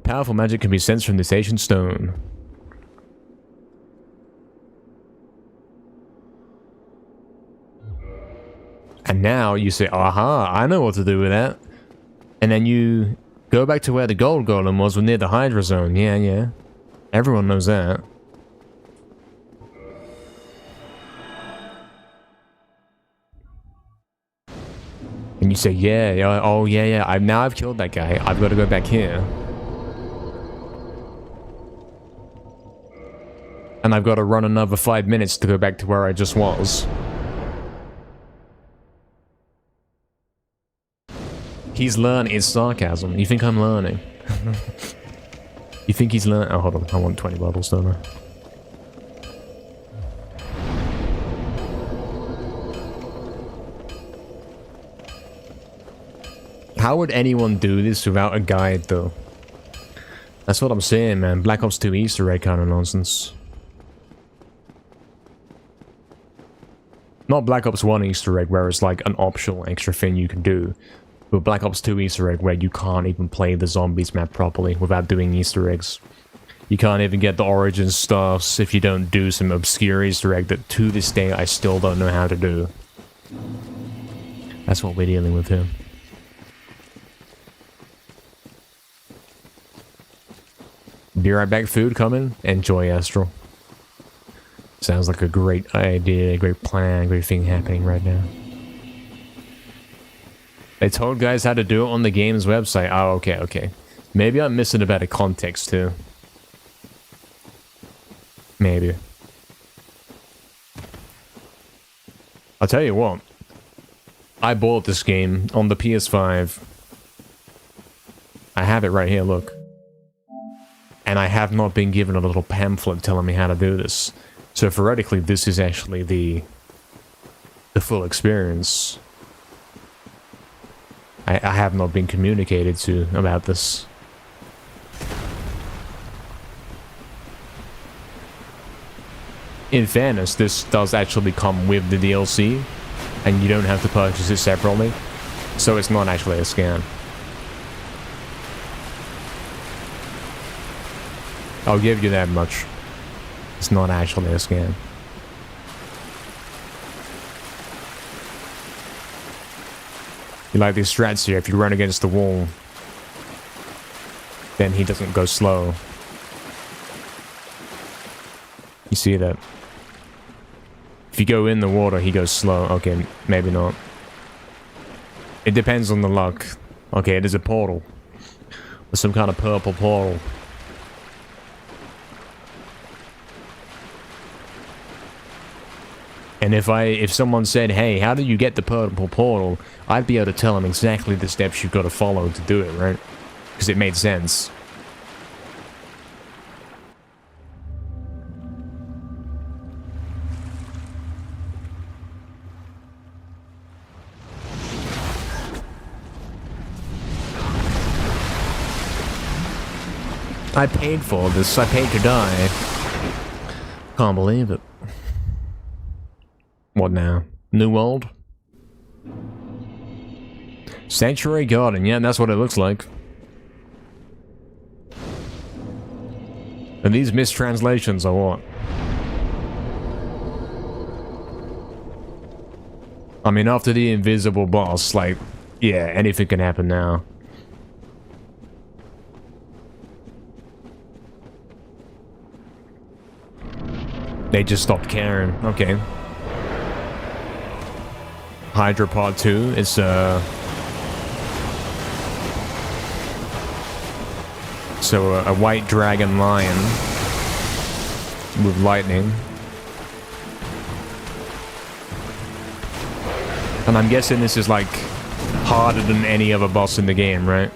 Powerful magic can be sensed from this ancient stone. And now you say, aha, I know what to do with that. And then you go back to where the gold golem was near the Hydra zone. Yeah, yeah. Everyone knows that. And you say, yeah, yeah, oh yeah, yeah. Now I've killed that guy. I've got to go back here. And I've got to run another 5 minutes to go back to where I just was. He's learning. It's sarcasm. You think I'm learning? You think he's learning? Oh, hold on. I want 20 bubbles, don't I? How would anyone do this without a guide, though? That's what I'm saying, man. Black Ops 2 Easter egg kind of nonsense. Not Black Ops 1 Easter egg, where it's like an optional extra thing you can do. But Black Ops 2 Easter egg, where you can't even play the zombies map properly without doing Easter eggs. You can't even get the origin stuffs if you don't do some obscure Easter egg that to this day I still don't know how to do. That's what we're dealing with here. Be right back, food coming. Enjoy, Astral. Sounds like a great idea, great plan, great thing happening right now. They told guys how to do it on the game's website. Oh, okay, okay. Maybe I'm missing a bit of context too. Maybe. I'll tell you what. I bought this game on the PS5. I have it right here, look. And I have not been given a little pamphlet telling me how to do this. So theoretically, this is actually the full experience. I have not been communicated to about this. In fairness, this does actually come with the DLC, and you don't have to purchase it separately, so it's not actually a scam. I'll give you that much. It's not actually a scam. You like these strats here, if you run against the wall, then he doesn't go slow. You see that? If you go in the water, he goes slow. Okay, maybe not. It depends on the luck. Okay, it is a portal. There's some kind of purple portal. And if someone said, hey, how do you get the purple portal? I'd be able to tell them exactly the steps you've got to follow to do it, right? Because it made sense. I paid for this. I paid to die. Can't believe it. What now? New World? Sanctuary Garden. Yeah, that's what it looks like. And these mistranslations are what? I mean, after the invisible boss, like, yeah, anything can happen now. They just stopped caring. Okay. Hydra Part 2 is, so a white dragon lion with lightning. And I'm guessing this is, like, harder than any other boss in the game, right?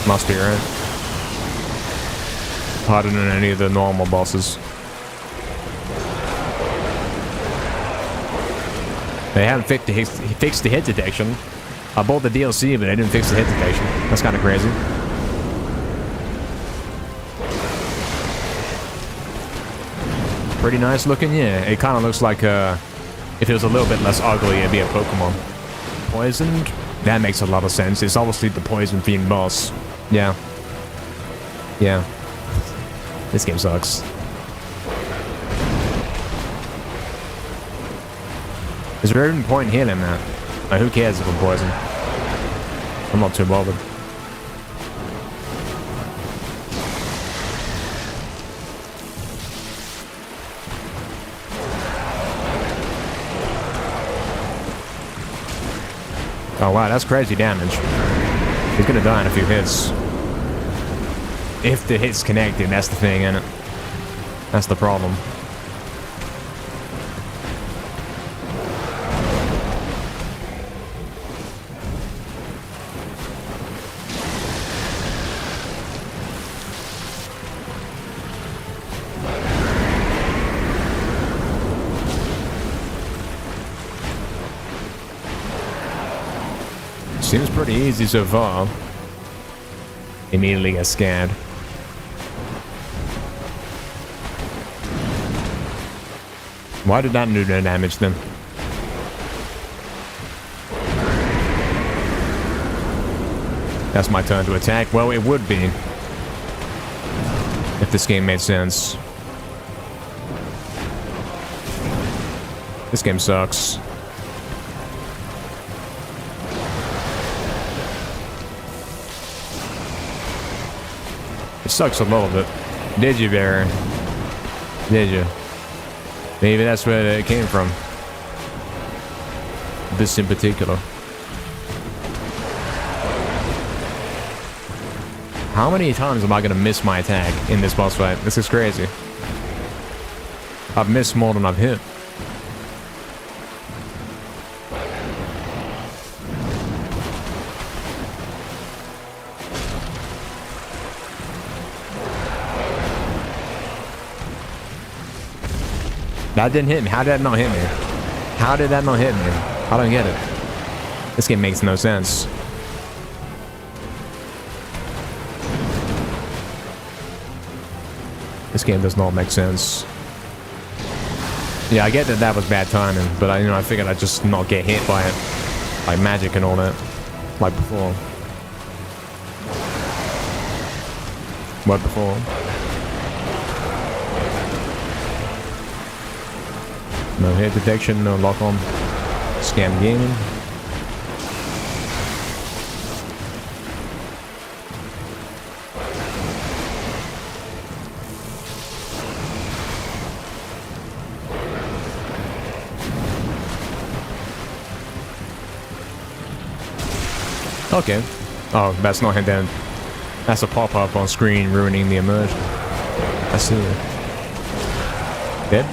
Must be, right? Harder than any of the normal bosses. They haven't fixed the hit detection. I bought the DLC, but they didn't fix the hit detection. That's kind of crazy. Pretty nice looking, yeah. It kind of looks like, if it was a little bit less ugly, it'd be a Pokemon. Poisoned? That makes a lot of sense. It's obviously the poison-themed boss. Yeah. Yeah. This game sucks. Is there even a point in healing that? Like, who cares if I'm poisoned? I'm not too bothered. Oh wow, that's crazy damage. He's gonna die in a few hits. If the hit's connected, that's the thing, isn't it? That's the problem. Seems pretty easy so far. Immediately get scared. Why did that do no damage then? That's my turn to attack. Well, it would be. If this game made sense. This game sucks. It sucks a little bit. Did you, Bear? Did you? Maybe that's where it came from. This in particular. How many times am I gonna miss my attack in this boss fight? This is crazy. I've missed more than I've hit. That didn't hit me. How did that not hit me? How did that not hit me? I don't get it. This game makes no sense. This game does not make sense. Yeah, I get that that was bad timing, but I figured I'd just not get hit by it, like magic and all that, like before. What before? No hit detection, no lock on. Scam gaming. Okay. Oh, that's not hit then. That's a pop-up on screen ruining the immersion. I see it. Dead?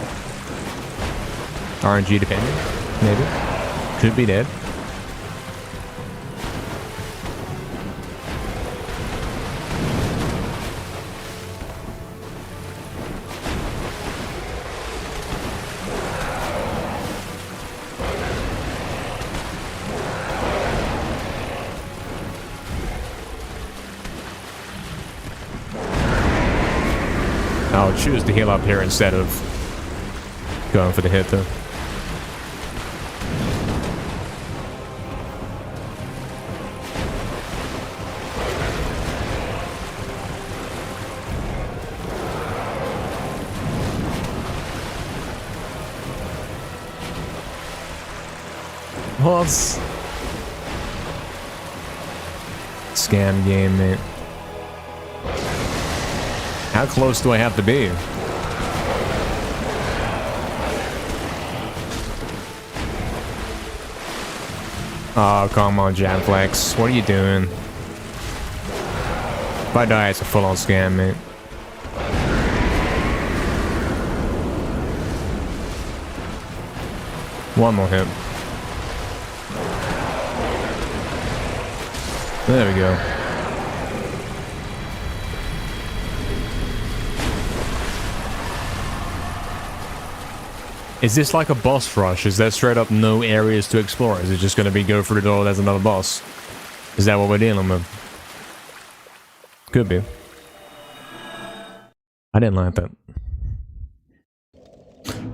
RNG depending? Maybe. Could be dead. I'll choose to heal up here instead of going for the hit though. What? Scam game, mate. How close do I have to be? Oh, come on, Jamflex. What are you doing? If I die, it's a full-on scam, mate. One more hit. There we go. Is this like a boss rush? Is there straight up no areas to explore? Is it just going to be go through the door, there's another boss? Is that what we're dealing with? Could be. I didn't like that.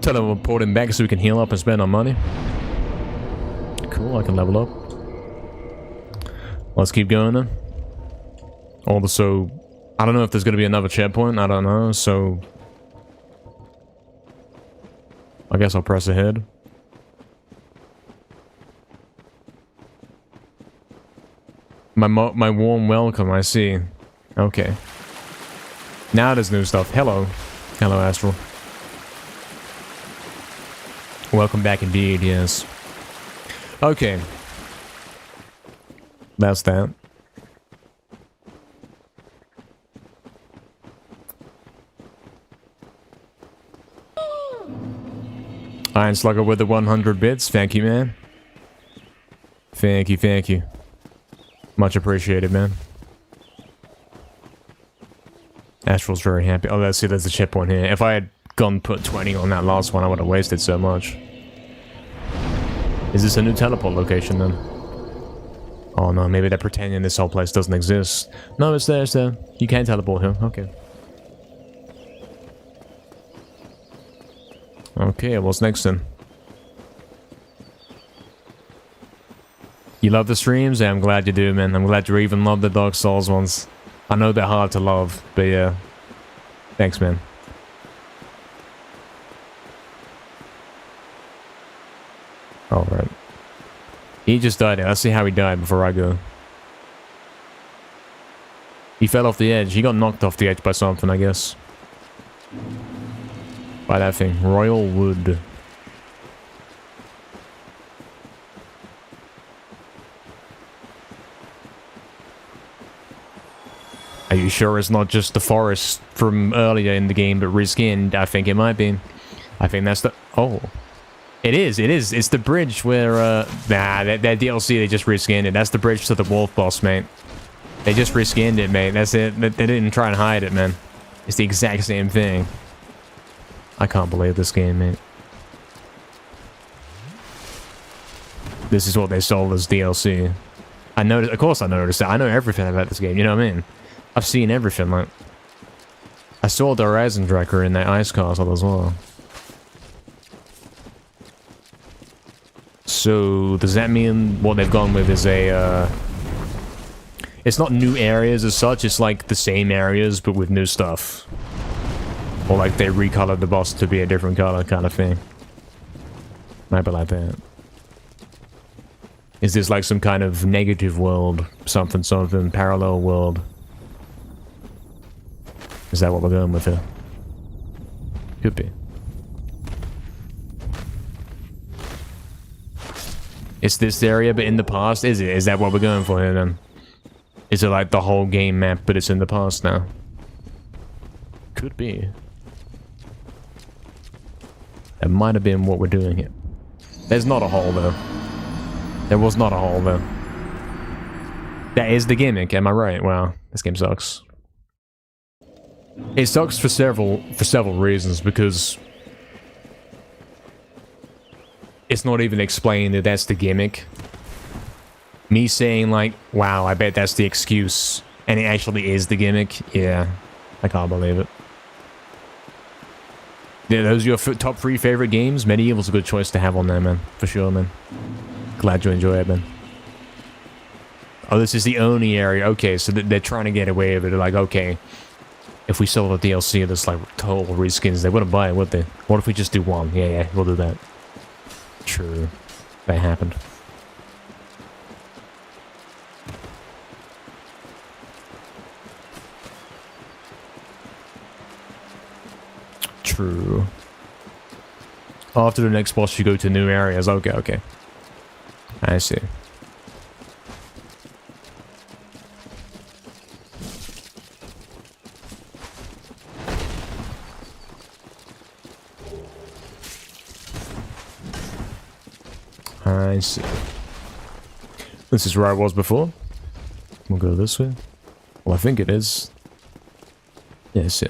Teleport him back so we can heal up and spend our money. Cool, I can level up. Let's keep going then. Also, I don't know if there's going to be another checkpoint. I don't know, so I guess I'll press ahead. My warm welcome, I see. Okay. Now there's new stuff. Hello. Hello, Astral. Welcome back indeed, yes. Okay. That's that. Iron Slugger with the 100 bits. Thank you, man. Thank you, thank you. Much appreciated, man. Astral's very happy. Oh, let's see, there's a checkpoint here. If I had gone put 20 on that last one, I would have wasted so much. Is this a new teleport location, then? Oh, no, maybe they're pretending this whole place doesn't exist. No, it's there, it's there. You can teleport here. Okay. Okay, what's next then? You love the streams? Yeah, I'm glad you do, man. I'm glad you even love the Dark Souls ones. I know they're hard to love, but yeah. Thanks, man. Alright. He just died. Let's see how he died before I go. He fell off the edge. He got knocked off the edge by something, I guess. By that thing. Royal Wood. Are you sure it's not just the forest from earlier in the game but reskinned? I think it might be. I think that's the... Oh. It is. It's the bridge where... Nah, that DLC, they just reskinned it. That's the bridge to the wolf boss, mate. They just reskinned it, mate. That's it. They didn't try and hide it, man. It's the exact same thing. I can't believe this game, mate. This is what they sold as DLC. I noticed... Of course I noticed that. I know everything about this game, you know what I mean? I've seen everything, like... I saw the Horizon Tracker in that ice castle as well. So, does that mean what they've gone with is a, It's not new areas as such, it's like the same areas, but with new stuff. Or like they recolored the boss to be a different color kind of thing. Might be like that. Is this like some kind of negative world? Something, parallel world? Is that what we're going with here? Could be. It's this area, but in the past, is it? Is that what we're going for here, then? Is it like the whole game map, but it's in the past now? Could be. That might have been what we're doing here. There's not a hole, though. There was not a hole, though. That is the gimmick, am I right? Wow, this game sucks. It sucks for several reasons, because... it's not even explained that that's the gimmick. Me saying like, wow, I bet that's the excuse, and it actually is the gimmick. Yeah, I can't believe it. Yeah, those are your top 3 favorite games? Medieval's a good choice to have on there, man. For sure, man. Glad you enjoy it, man. Oh, this is the only area. Okay, so they're trying to get away with it. They're like, okay, if we sell the DLC that's like total reskins, they wouldn't buy it, would they? What if we just do one? Yeah, we'll do that. True. That happened. True. After the next boss, you go to new areas. Okay. I see. I see. This is where I was before. We'll go this way. Well, I think it is. Yes.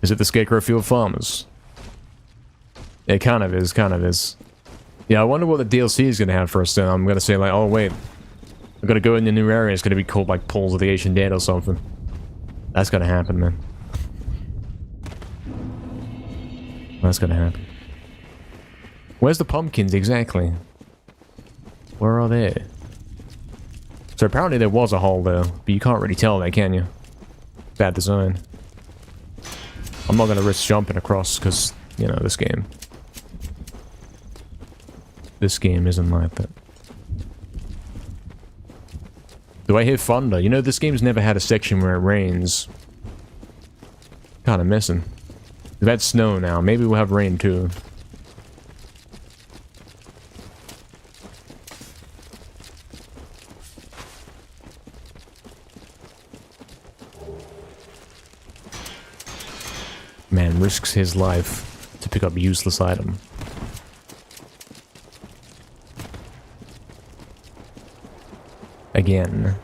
Is it the Scarecrow Field Farmers? It kind of is. Yeah, I wonder what the DLC is going to have for us then. I'm going to say like, oh wait, we're going to go in the new area. It's going to be called like Pulls of the Ancient Dead or something. That's going to happen, man. That's going to happen. Where's the pumpkins exactly? Where are they? So apparently there was a hole there, but you can't really tell that, can you? Bad design. I'm not gonna risk jumping across because, you know, this game. This game isn't like that. Do I hear thunder? You know, this game's never had a section where it rains. Kinda missing. We've had snow now. Maybe we'll have rain too. Man risks his life to pick up a useless item. Again.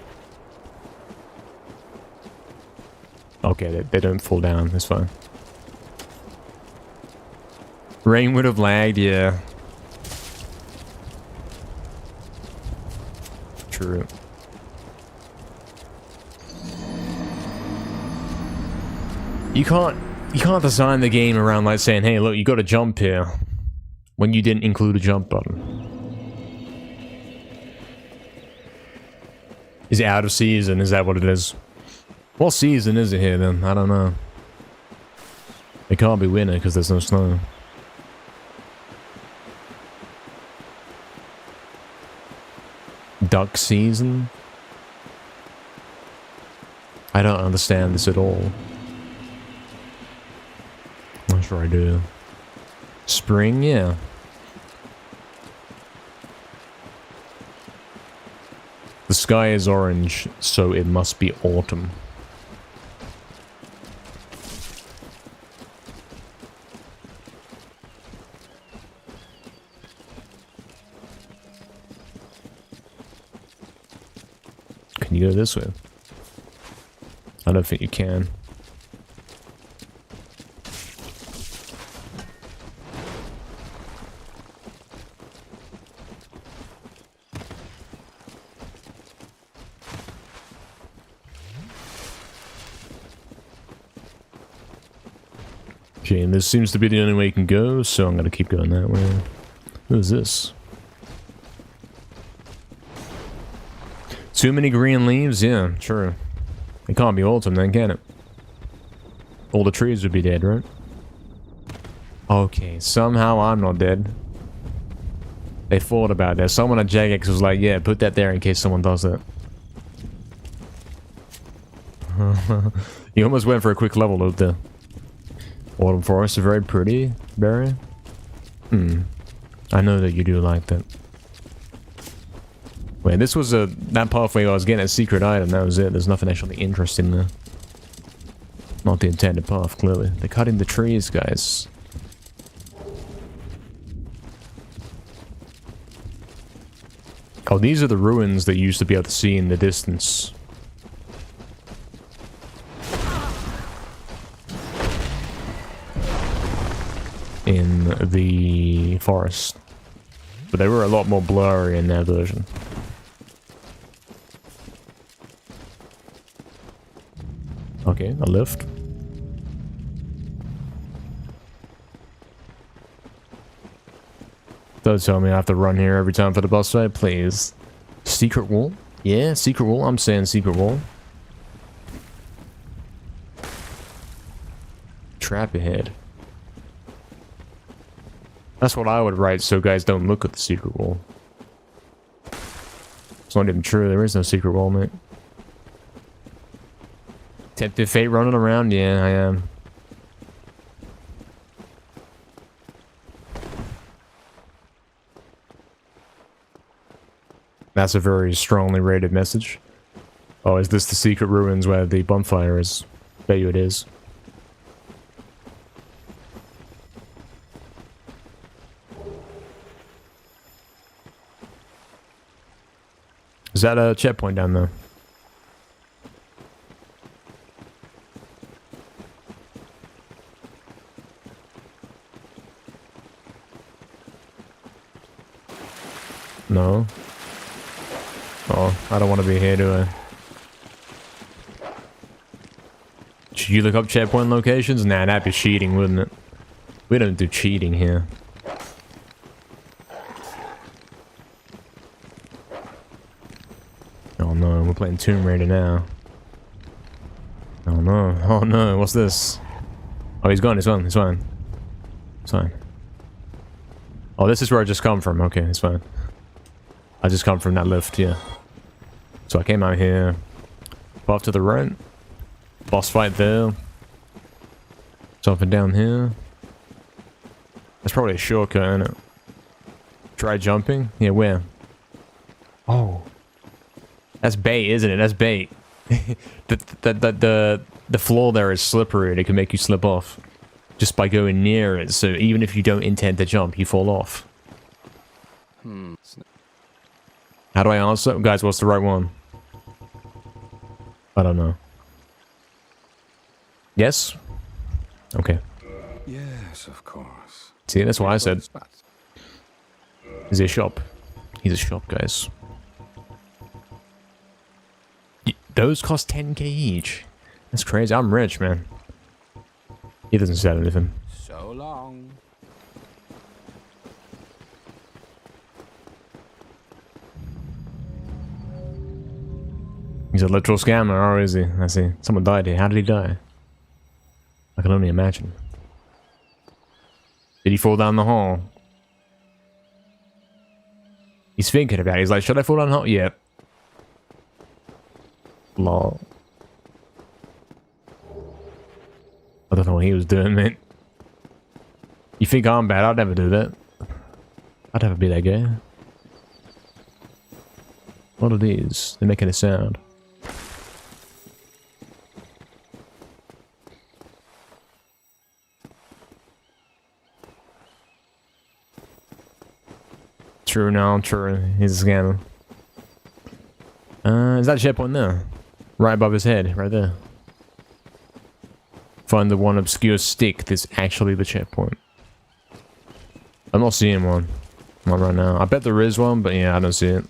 Okay, they don't fall down, that's fine. Rain would have lagged, yeah. True. You can't design the game around like saying, hey, look, you gotta jump here, when you didn't include a jump button. Is it out of season? Is that what it is? What season is it here then? I don't know. It can't be winter because there's no snow. Duck season? I don't understand this at all. Sure I do. Spring, yeah. The sky is orange, so it must be autumn. Can you go this way? I don't think you can. Okay, and this seems to be the only way you can go, so I'm gonna keep going that way. What is this? Too many green leaves? Yeah, true. It can't be autumn then, can it? All the trees would be dead, right? Okay, somehow I'm not dead. They thought about that. Someone at Jagex was like, yeah, put that there in case someone does that. You almost went for a quick level loop there. Autumn forests are very pretty, Barry. I know that you do like that. Wait, this was that pathway I was getting a secret item, that was it. There's nothing actually interesting there. Not the intended path, clearly. They're cutting the trees, guys. Oh, these are the ruins that you used to be able to see in the distance. In the forest. But they were a lot more blurry in that version. Okay, a lift. Don't tell me I have to run here every time for the boss fight, please. Secret wall? Yeah, secret wall. I'm saying secret wall. Trap ahead. That's what I would write so guys don't look at the secret wall. It's not even true. There is no secret wall, mate. Tempted Fate running around? Yeah, I am. That's a very strongly rated message. Oh, is this the secret ruins where the bonfire is? Bet you it is. Is that a checkpoint down there? No. Oh, I don't want to be here, do I? Should you look up checkpoint locations? Nah, that'd be cheating, wouldn't it? We don't do cheating here. Oh no, we're playing Tomb Raider now. Oh no, oh no, what's this? Oh, he's gone, he's fine, he's fine. It's fine. Oh, this is where I just come from, okay, it's fine. I just come from that lift, yeah. So I came out here, off to the right, boss fight there, something down here. That's probably a shortcut, isn't it? Try jumping? Yeah, where? Oh. That's bait, isn't it? That's bait. the floor there is slippery. It can make you slip off just by going near it. So even if you don't intend to jump, you fall off. How do I answer? Guys, what's the right one? I don't know. Yes? Okay. Yes, of course. See, that's why I said. Is he a shop? He's a shop, guys. Those cost 10k each. That's crazy. I'm rich, man. He doesn't sell anything. So long. He's a literal scammer, or is he? I see. Someone died here. How did he die? I can only imagine. Did he fall down the hall? He's thinking about it. He's like, should I fall down the hall? Yeah. Lol. I don't know what he was doing, mate. You think I'm bad? I'd never do that. I'd never be that guy. What are these? They're making a sound. True, no, true. He's a scammer. Is that checkpoint there? Right above his head, right there. Find the one obscure stick that's actually the checkpoint. I'm not seeing one. Not right now. I bet there is one, but yeah, I don't see it.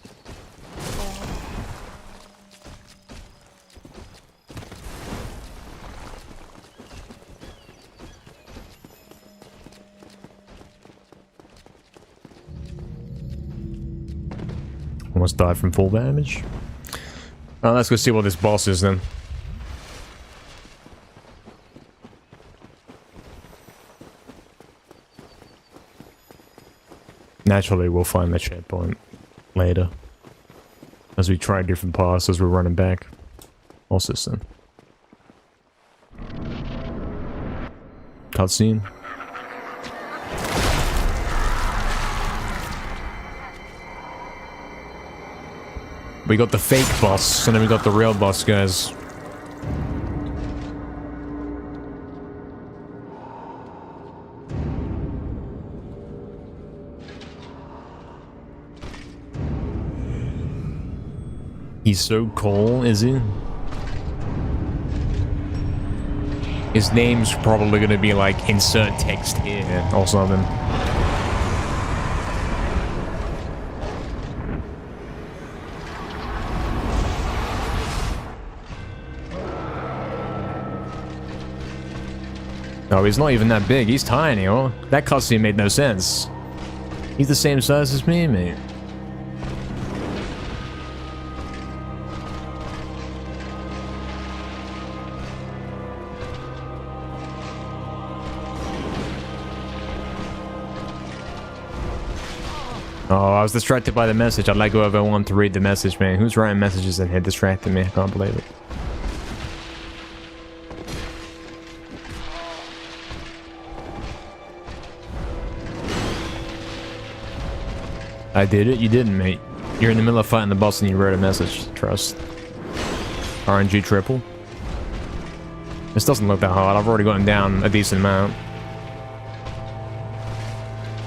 Almost died from full damage. Oh, let's go see what this boss is then. Naturally, we'll find the checkpoint later. As we try different paths as we're running back. What's this then? Cutscene. We got the fake boss, and then we got the real boss, guys. He's so cool, is he? His name's probably gonna be like, insert text here, or something. No, he's not even that big. He's tiny, oh. That cutscene made no sense. He's the same size as me, mate. Oh, I was distracted by the message. I'd like whoever wanted to read the message, man. Who's writing messages in here distracting me? I can't believe it. I did it? You didn't, mate. You're in the middle of fighting the boss and you wrote a message. Trust. RNG triple. This doesn't look that hard. I've already gotten down a decent amount.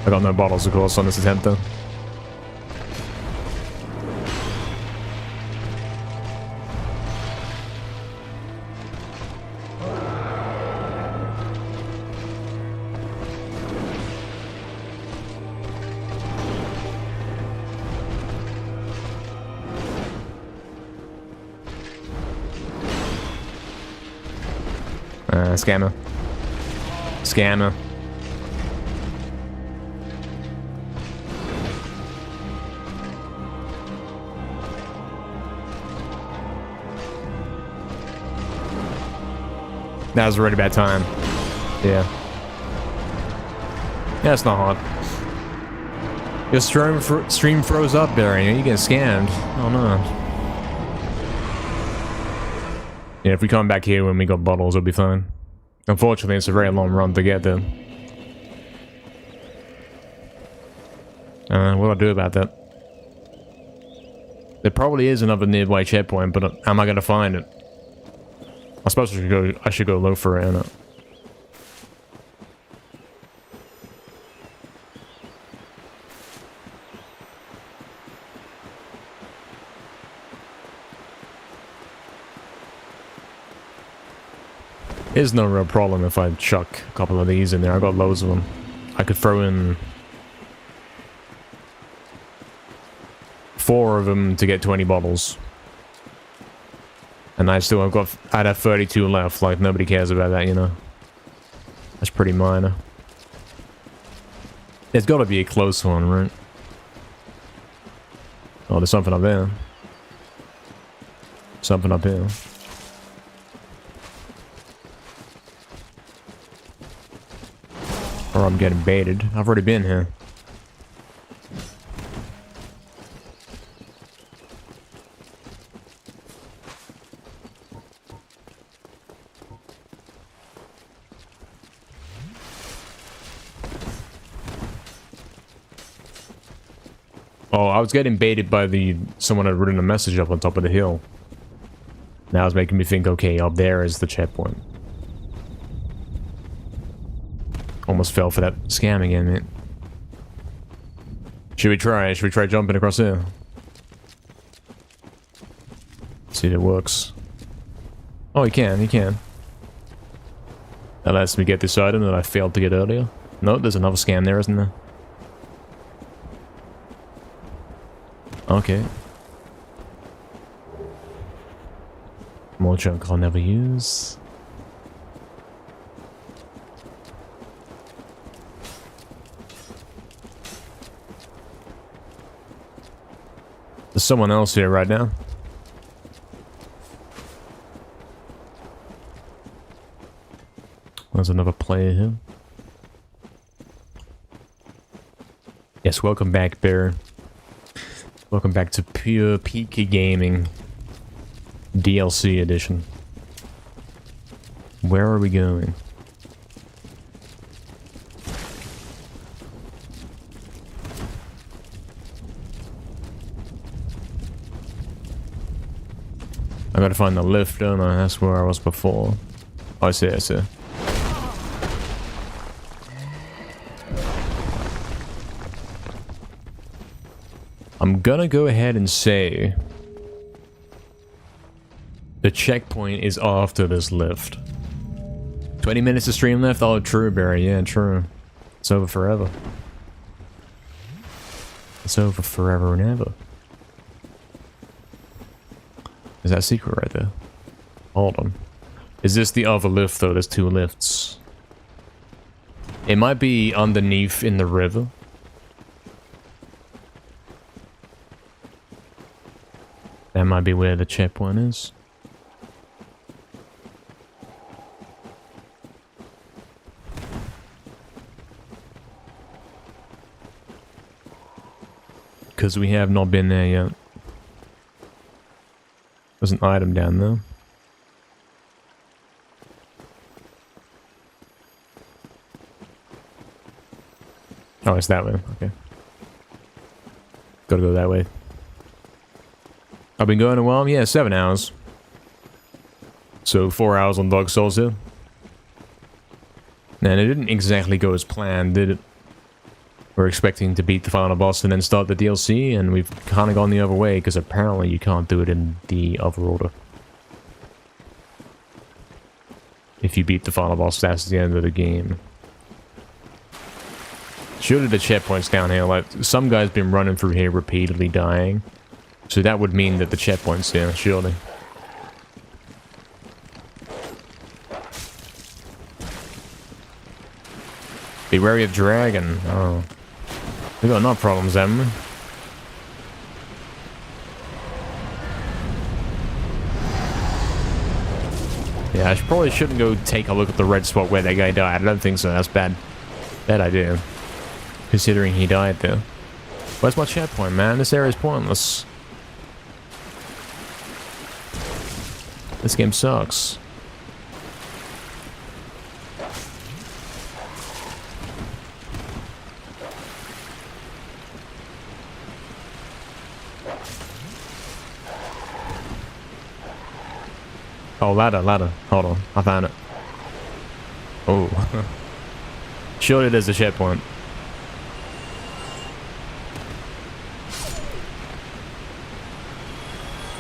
I got no bottles, of course, on this attempt, though. Scammer. Scammer. That was a really bad time. Yeah. Yeah, it's not hard. Your stream froze up, Barry. You getting scammed. Oh no. Yeah, if we come back here when we got bottles, it'll be fine. Unfortunately, it's a very long run to get there. What do I do about that? There probably is another nearby checkpoint, but how am I gonna find it? I suppose I should go look for it, innit? There's no real problem if I chuck a couple of these in there. I got loads of them. I could throw in 4 of them to get 20 bottles. And I'd have 32 left. Like, nobody cares about that, you know. That's pretty minor. There's gotta be a close one, right? Oh, there's something up there. Something up here. Or I'm getting baited. I've already been here. Oh, I was getting baited by someone had written a message up on top of the hill. Now it's making me think, okay, up there is the checkpoint. Almost fell for that scam again, mate. Should we try? Should we try jumping across here? See if it works. Oh, you can, you can. That lets me get this item that I failed to get earlier. No, there's another scam there, isn't there? Okay. More junk I'll never use. There's someone else here right now. There's another player here. Yes, welcome back, Bear. Welcome back to Pure Peak Gaming DLC edition. Where are we going? I gotta find the lift, don't I? That's where I was before. Oh, I see, I see. I'm gonna go ahead and say the checkpoint is after this lift. 20 minutes of stream left? Oh, true, Barry. Yeah, true. It's over forever. It's over forever and ever. Is that a secret right there? Hold on. Is this the other lift, though? There's two lifts. It might be underneath in the river. That might be where the checkpoint is. Because we have not been there yet. There's an item down there. Oh, it's that way. Okay. Gotta go that way. I've been going a while? Yeah, 7 hours. So 4 hours on Dark Souls here. And it didn't exactly go as planned, did it? We're expecting to beat the final boss and then start the DLC, and we've kind of gone the other way, because apparently you can't do it in the other order. If you beat the final boss, that's the end of the game. Surely the checkpoint's down here. Like, some guy's been running through here repeatedly dying. So that would mean that the checkpoint's there, surely. Be wary of dragon. Oh. We got no problems, haven't we? Yeah, I probably shouldn't go take a look at the red spot where that guy died. I don't think so. That's bad. Bad idea. Considering he died there. Where's my checkpoint, man? This area's pointless. This game sucks. Oh, ladder, ladder. Hold on. I found it. Oh. Surely there's a checkpoint.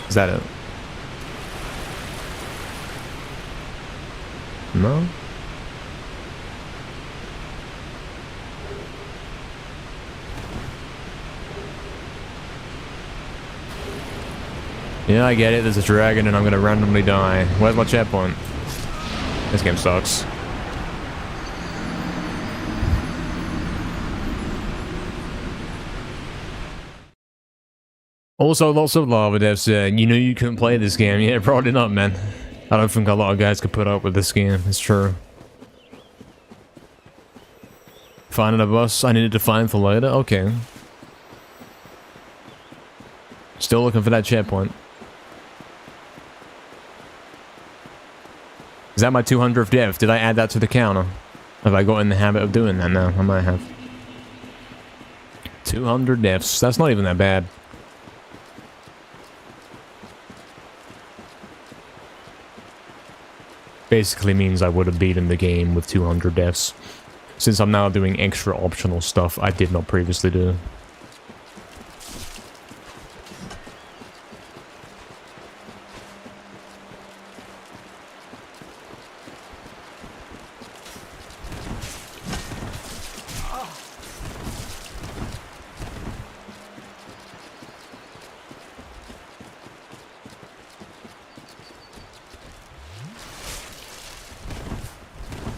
Is that it? No? Yeah, I get it. There's a dragon and I'm gonna randomly die. Where's my checkpoint? This game sucks. Also, lots of lava devs said, you know you couldn't play this game. Yeah, probably not, man. I don't think a lot of guys could put up with this game. It's true. Finding a bus I needed to find for later? Okay. Still looking for that checkpoint. Is that my 200th death? Did I add that to the counter? Have I got in the habit of doing that now? I might have. 200 deaths. That's not even that bad. Basically means I would have beaten the game with 200 deaths. Since I'm now doing extra optional stuff I did not previously do.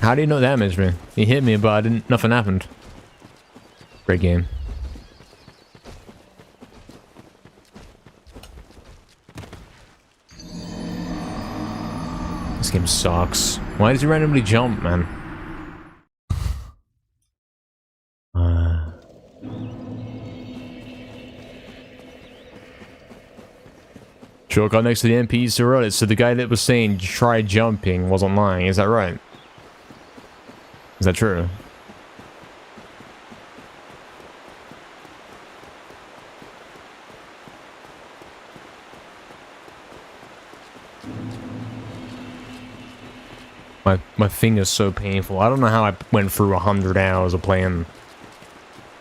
How do you not damage me? He hit me, but I didn't. Nothing happened. Great game. This game sucks. Why does he randomly jump, man? Shortcut next to the NPC to roll it. So the guy that was saying try jumping wasn't lying. Is that right? Is that true? My finger's so painful. I don't know how I went through 100 hours of playing,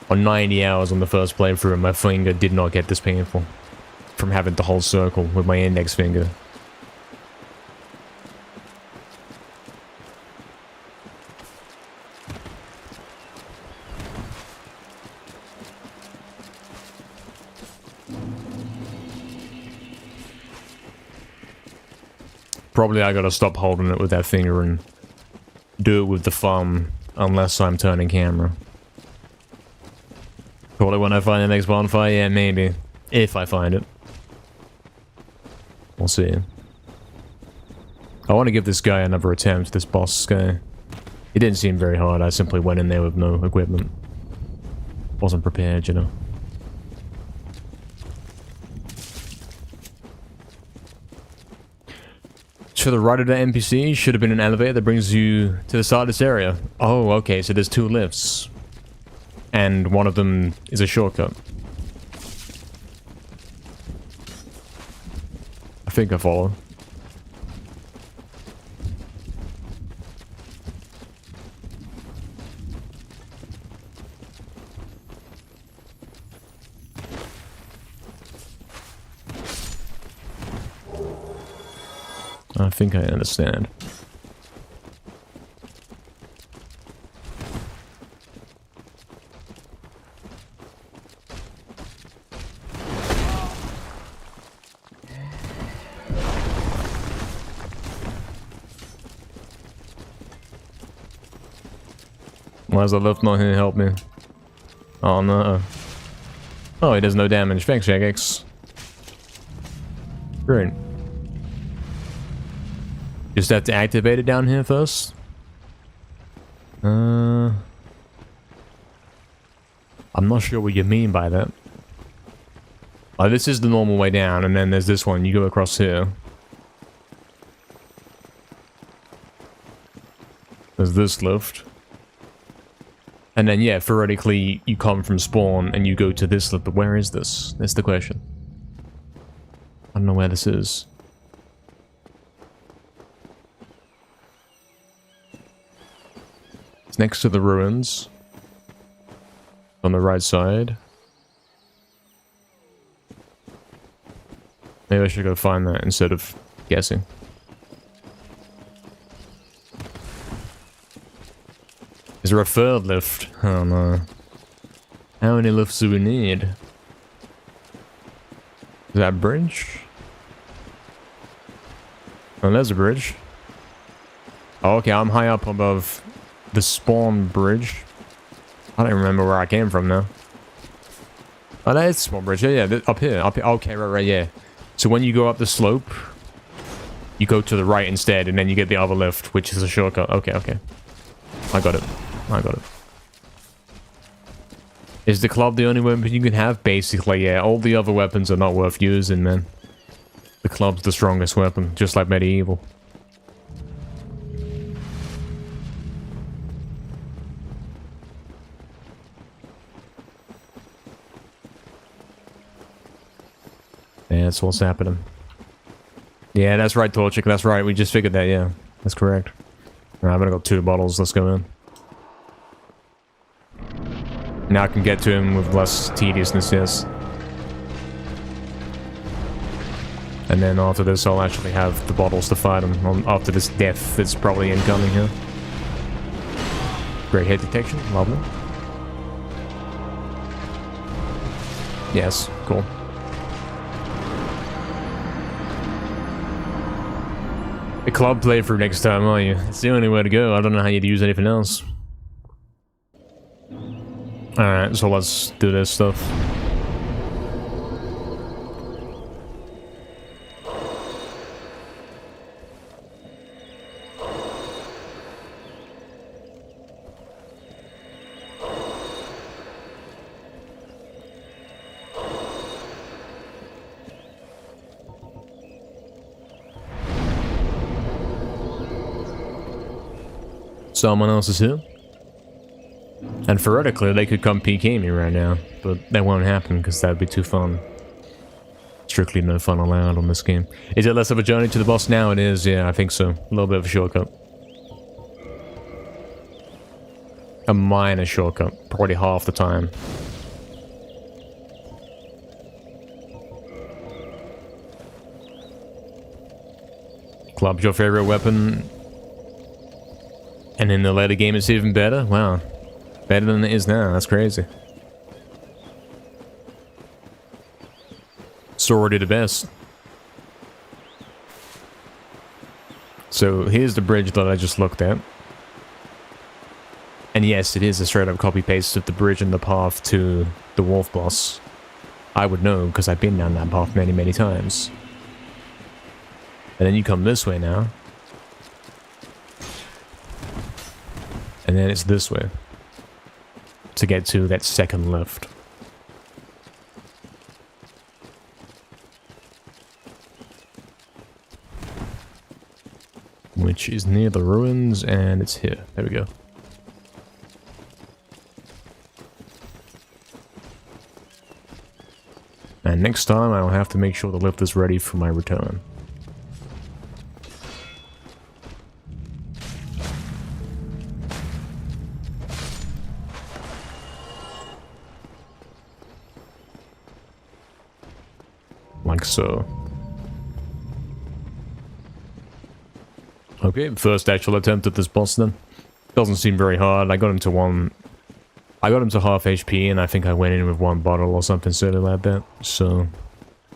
or 90 hours on the first playthrough, and my finger did not get this painful from having to hold circle with my index finger. Probably I gotta stop holding it with that finger and do it with the thumb, unless I'm turning camera. Probably when I find the next bonfire, yeah, maybe. If I find it. We'll see. I want to give this guy another attempt, this boss guy. It didn't seem very hard, I simply went in there with no equipment. Wasn't prepared, you know. To the right of the NPC should have been an elevator that brings you to the start of this area. Oh, okay, so there's 2 lifts. And one of them is a shortcut. I think I follow. I think I understand. Why is the lift not here to help me? Oh no. Oh, he does no damage. Thanks, Jagex. Great. Just have to activate it down here first. I'm not sure what you mean by that. Oh, this is the normal way down, and then there's this one. You go across here. There's this lift. And then, yeah, theoretically, you come from spawn and you go to this lift. But where is this? That's the question. I don't know where this is. It's next to the ruins. On the right side. Maybe I should go find that instead of guessing. Is there a third lift? Oh no. How many lifts do we need? Is that a bridge? Oh, there's a bridge. Oh, okay, I'm high up above the spawn bridge. I don't remember where I came from now. Oh, that is a small bridge. Yeah, yeah, up here. Okay, right, yeah. So when you go up the slope, you go to the right instead, and then you get the other lift, which is a shortcut. Okay, okay. I got it. I got it. Is the club the only weapon you can have? Basically, yeah. All the other weapons are not worth using, man. The club's the strongest weapon, just like Medieval. Yeah, that's what's happening. Yeah, that's right, Torchic. That's right. We just figured that, yeah. That's correct. Alright, I've only got 2 bottles. Let's go in. Now I can get to him with less tediousness, yes. And then after this, I'll actually have the bottles to fight him after this death that's probably incoming here. Great hit detection. Lovely. Yes, cool. A club playthrough next time, are you? It's the only way to go. I don't know how you'd use anything else. Alright, so let's do this stuff. Someone else is here. And theoretically, they could come PK me right now, but that won't happen because that would be too fun. Strictly no fun allowed on this game. Is it less of a journey to the boss now? It is, yeah, I think so. A little bit of a shortcut. A minor shortcut, probably half the time. Club's your favorite weapon? And in the later game it's even better? Wow. Better than it is now, that's crazy. It's already the best. So here's the bridge that I just looked at. And yes, it is a straight up copy paste of the bridge and the path to the wolf boss. I would know because I've been down that path many, many times. And then you come this way now. And then it's this way. To get to that second lift. Which is near the ruins, and it's here. There we go. And next time I'll have to make sure the lift is ready for my return. Like so. Okay, first actual attempt at this boss then. Doesn't seem very hard. I got him to half HP and I think I went in with 1 bottle or something silly like that. So I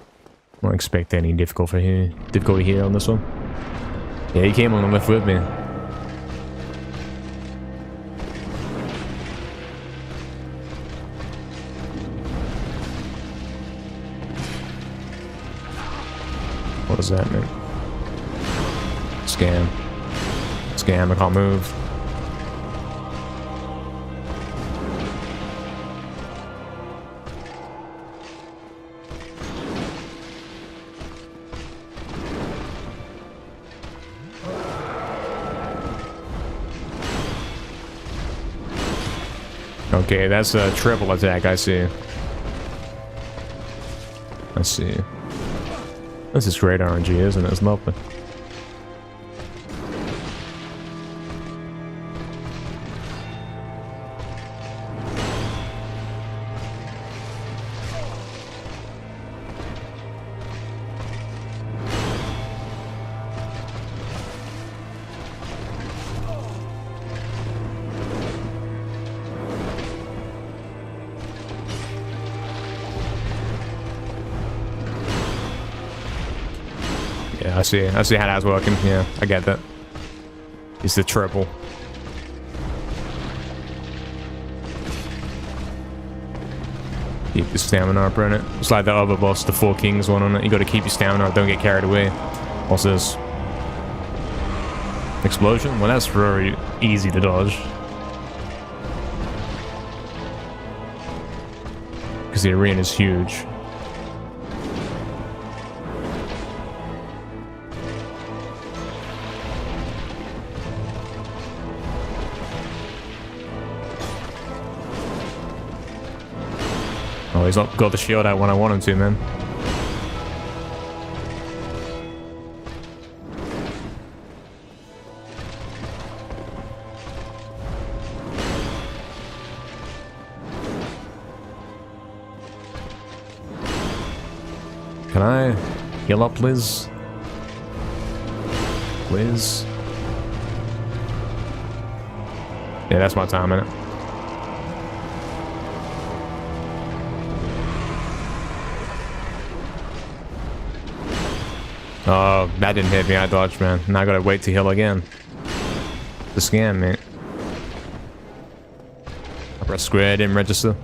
don't expect any difficulty here on this one. Yeah, he came on the lift with me. What does that mean? Scam. Scam, I can't move. Okay, that's a triple attack, I see. I see. This is great RNG, isn't it? It's lovely. Yeah, I see how that's working. Yeah, I get that. It's the triple. Keep your stamina up on it. It's like the other boss, the 4 Kings one on it. You gotta keep your stamina up, don't get carried away. What's this? Explosion? Well, that's very easy to dodge. Because the arena is huge. Oh, he's not got the shield out when I want him to, man. Can I heal up, please? Please? Yeah, that's my time, innit? Oh, that didn't hit me. I dodged, man. Now I gotta wait to heal again. The scam, mate. I pressed square, didn't register.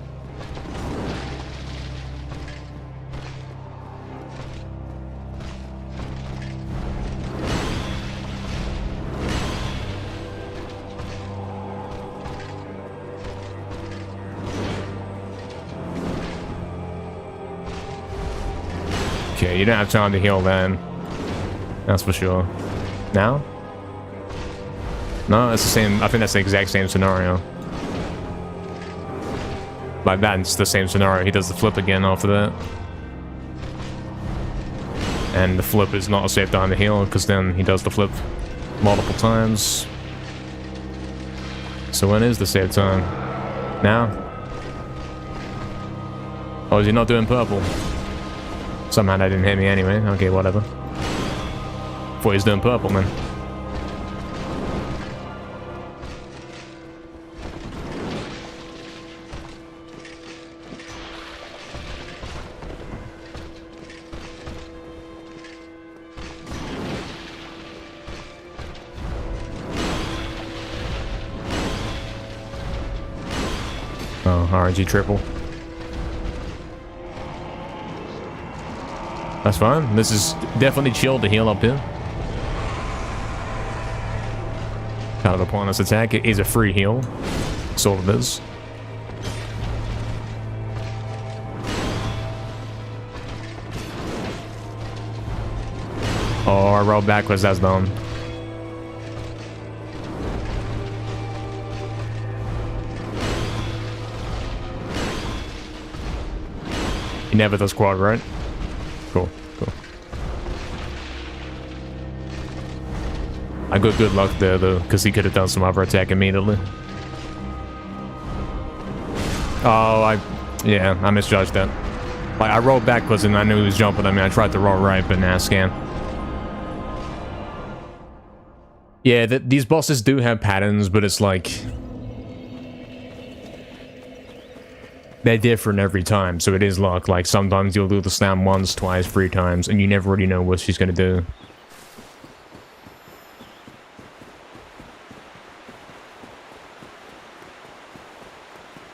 Okay, you don't have time to heal then. That's for sure. Now? No, it's the same. I think that's the exact same scenario. Like that, it's the same scenario. He does the flip again after that. And the flip is not a safe time to heal, because then he does the flip multiple times. So when is the safe time? Now? Oh, is he not doing purple? Somehow that didn't hit me anyway. Okay, whatever. Thought he was doing purple, man. Oh, RNG triple. That's fine. This is definitely chill to heal up here. Kind of a pointless attack. It is a free heal. Sort of is. Oh, I rolled backwards. That's dumb. He never does quad, right? Cool, cool. I got good luck there though, because he could have done some other attack immediately. Oh, yeah, I misjudged that. Like, I rolled backwards and I knew he was jumping. I mean, I tried to roll right, but nah, scam. Yeah, these bosses do have patterns, but it's like... they're different every time, so it is luck. Like, sometimes you'll do the slam once, twice, 3 times, and you never really know what she's gonna do.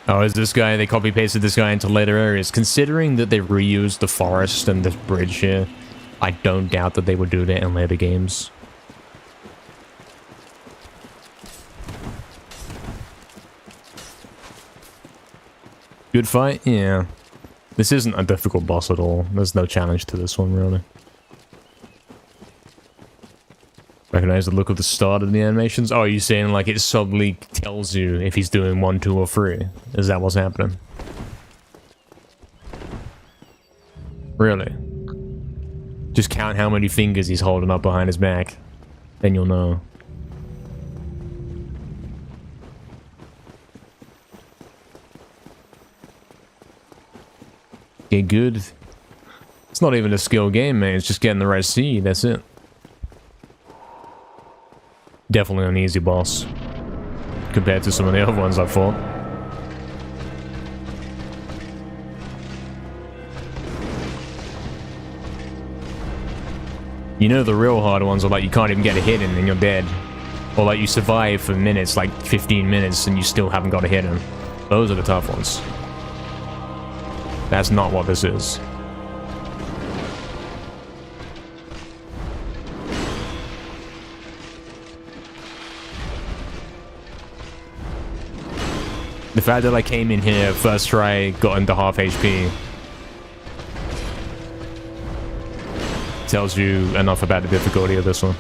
Oh, is this guy, they copy-pasted this guy into later areas. Considering that they reused the forest and this bridge here, I don't doubt that they would do that in later games. Good fight? Yeah. This isn't a difficult boss at all. There's no challenge to this one, really. Recognize the look of the start of the animations? Oh, you're saying like it subtly tells you if he's doing 1, 2, or 3? Is that what's happening? Really? Just count how many fingers he's holding up behind his back. Then you'll know. Get good. It's not even a skill game, man. It's just getting the right seed. That's it. Definitely an easy boss compared to some of the other ones I've fought. You know, the real hard ones are like you can't even get a hit in and you're dead. Or like you survive for minutes, like 15 minutes, and you still haven't got a hit in. Those are the tough ones. That's not what this is. The fact that I came in here, first try, got into half HP, tells you enough about the difficulty of this one.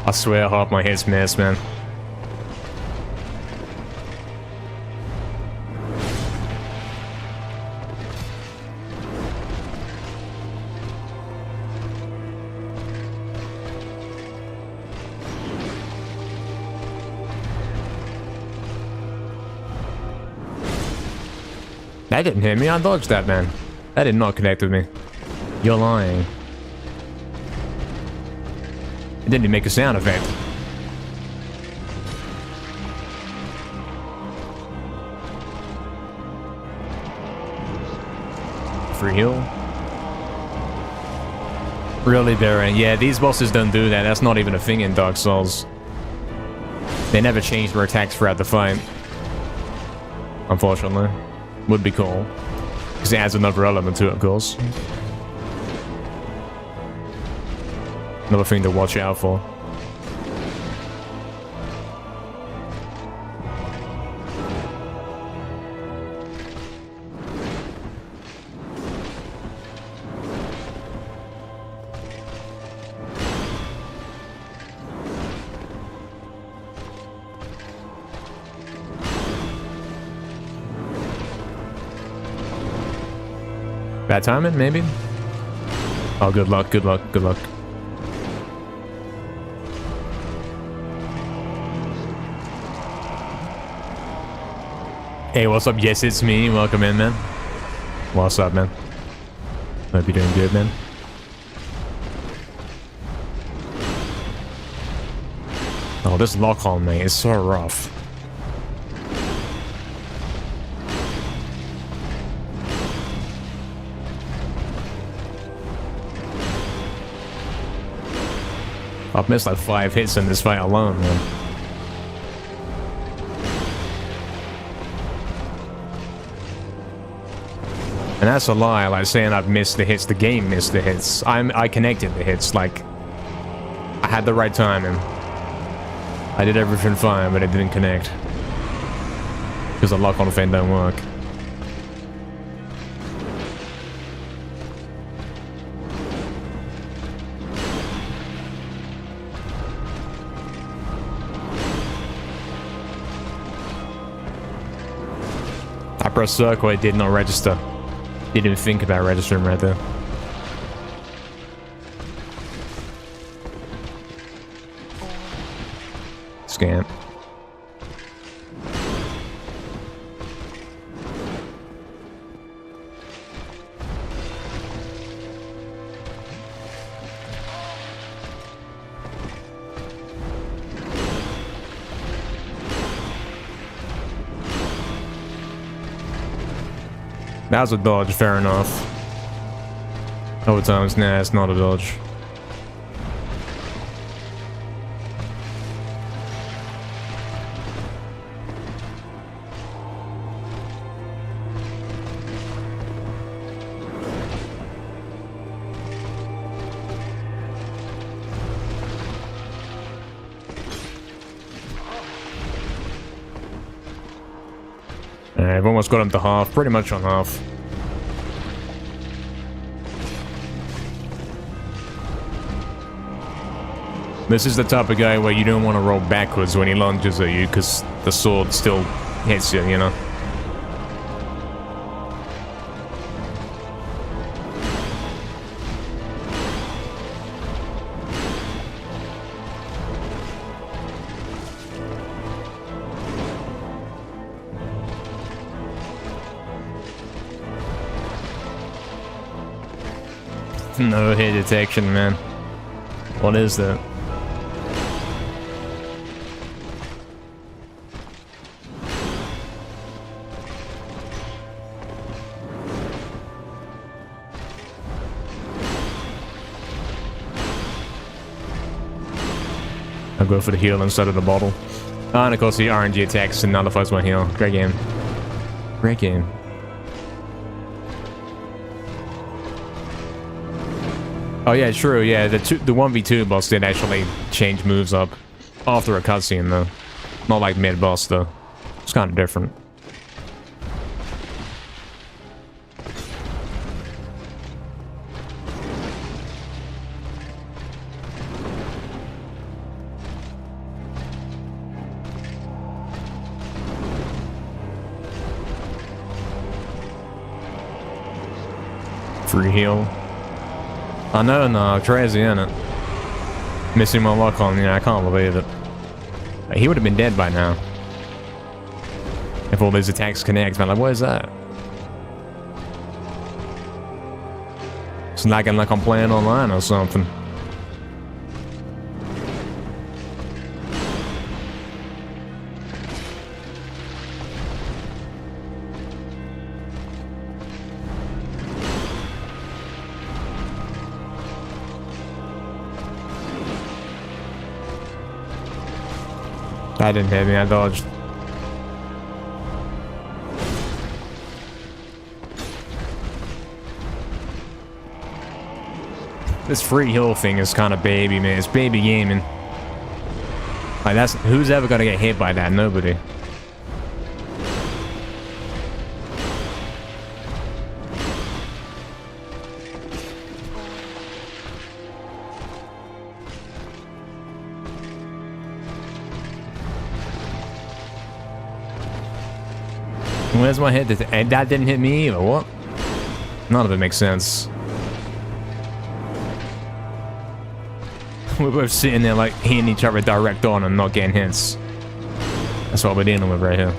I swear half my hits miss, man. That didn't hit me. I dodged that, man. That did not connect with me. You're lying. It didn't even make a sound effect. Free heal. Really, Baron? Yeah, these bosses don't do that. That's not even a thing in Dark Souls. They never change their attacks throughout the fight. Unfortunately. Would be cool. Because it adds another element to it, of course. Another thing to watch out for. Bad timing, maybe? Oh, good luck, good luck, good luck. Hey, what's up? Yes, it's me. Welcome in, man. What's up, man? Hope you're doing good, man. Oh, this lock on, mate, is so rough. I've missed like 5 hits in this fight alone, man. And that's a lie, like saying I've missed the hits. The game missed the hits. I connected the hits, like I had the right timing. I did everything fine, but it didn't connect. Because the lock-on thing don't work. I pressed circle, it did not register. Didn't even think about registering right there. Scan. That was a dodge, fair enough. Overtime's nah, it's not a dodge. I've almost got him to half, pretty much on half. This is the type of guy where you don't want to roll backwards when he lunges at you, because the sword still hits you, you know? No hit detection, man. What is that? I'll go for the heal instead of the bottle. And of course the RNG attacks and nullifies my heal. Great game. Great game. Oh yeah, true, yeah, the 1v2 boss did actually change moves up after a cutscene though. Not like mid-boss though. It's kind of different. Free heal. I know, no, crazy, isn't it? Missing my lock on, yeah, I can't believe it. He would have been dead by now. If all those attacks connect, man, like, what is that? It's lagging like I'm playing online or something. That didn't hit me, I dodged. This free heal thing is kind of baby, man. It's baby gaming. Like, that's... Who's ever gonna get hit by that? Nobody. Where's my hit? And that didn't hit me either. What? None of it makes sense. We're both sitting there like hitting each other direct on and not getting hits. That's what we're dealing with right here.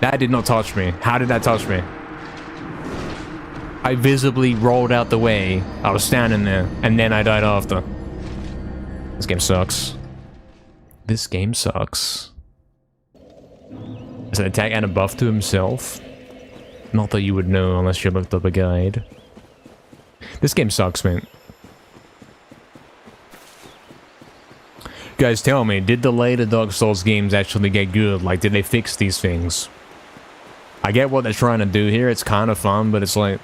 That did not touch me. How did that touch me? I visibly rolled out the way. I was standing there and then I died after. This game sucks. This game sucks. Is an attack and a buff to himself? Not that you would know unless you looked up a guide. This game sucks, man. Guys, tell me, did the later Dark Souls games actually get good? Like, did they fix these things? I get what they're trying to do here. It's kind of fun, but it's like...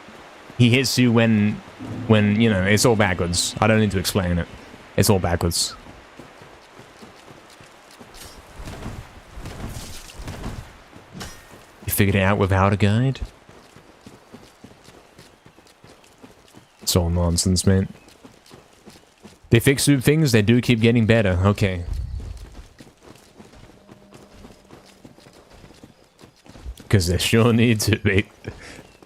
He hits you when, you know, it's all backwards. I don't need to explain it. It's all backwards. You figured it out without a guide? It's all nonsense, man. They fix things, they do keep getting better. Okay. Because they sure need to be.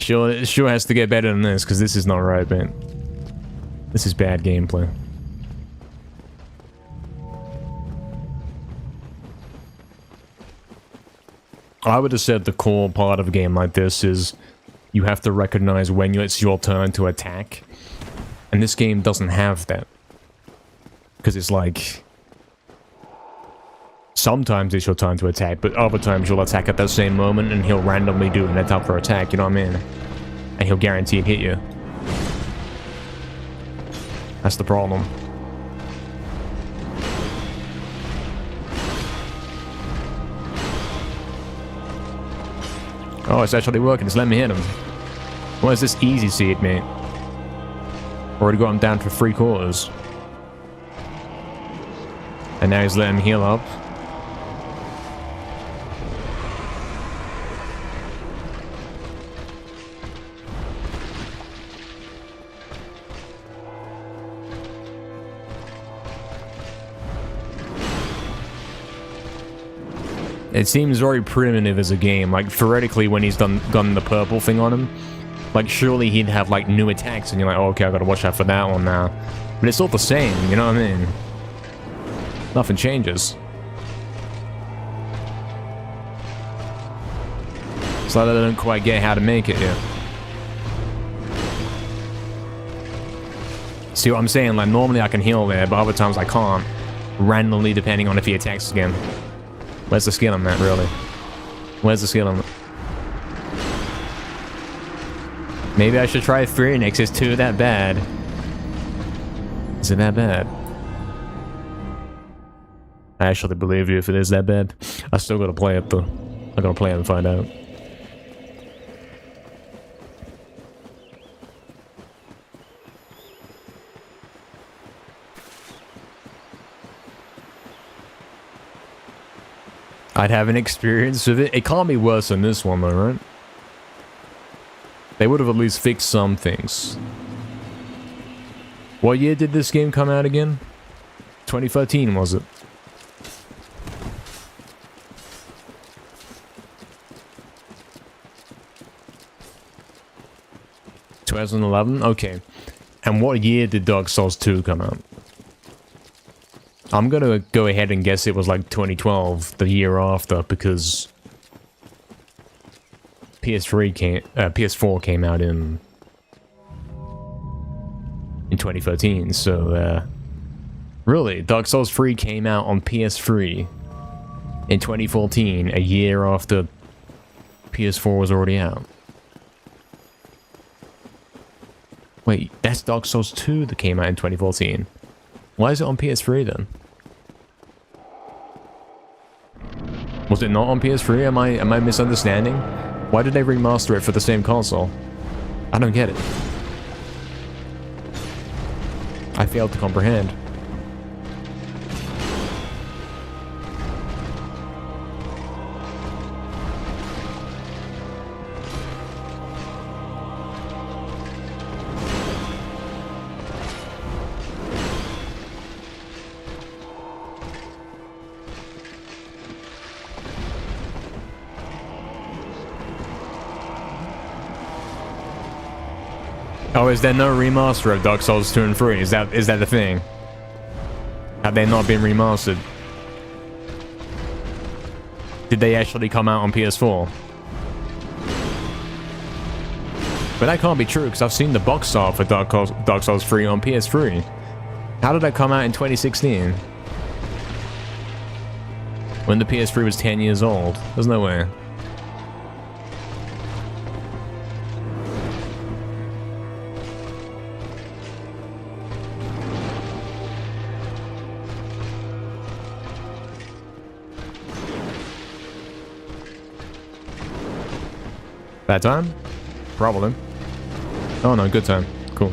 It sure has to get better than this, because this is not right, man. This is bad gameplay. I would have said the core part of a game like this is you have to recognize when it's your turn to attack. And this game doesn't have that. Because it's like... Sometimes it's your turn to attack, but other times you'll attack at that same moment and he'll randomly do an attack for attack, you know what I mean? And he'll guarantee hit you. That's the problem. Oh, it's actually working. Just let me hit him. Why is this easy seed, mate? Already got him down to 3/4. And now he's letting him heal up. It seems very primitive as a game. Like, theoretically, when he's done the purple thing on him, like, surely he'd have, like, new attacks, and you're like, oh, okay, I gotta watch out for that one now. But it's all the same, you know what I mean? Nothing changes. It's like I don't quite get how to make it yet. See what I'm saying? Like, normally I can heal there, but other times I can't. Randomly, depending on if he attacks again. Where's the skill on that, really? Where's the skill on it? Maybe I should try 3 next. Is 2 that bad? Is it that bad? I actually believe you if it is that bad. I still gotta play it, though. I gotta play it and find out. I'd have an experience with it. It can't be worse than this one, though, right? They would have at least fixed some things. What year did this game come out again? 2013, was it? ...2011? Okay. And what year did Dark Souls 2 come out? I'm gonna go ahead and guess it was like 2012, the year after, because PS4 came out in 2013. So really, Dark Souls 3 came out on PS3 in 2014, a year after PS4 was already out. Wait, that's Dark Souls 2 that came out in 2014. Why is it on PS3 then? Was it not on PS3? Am I misunderstanding? Why did they remaster it for the same console? I don't get it. I failed to comprehend. Oh, is there no remaster of Dark Souls 2 and 3? Is that the thing? Have they not been remastered? Did they actually come out on PS4? But that can't be true, because I've seen the box art for Dark Souls 3 on PS3. How did that come out in 2016? When the PS3 was 10 years old? There's no way. Bad time? Probably. Oh no, good time. Cool.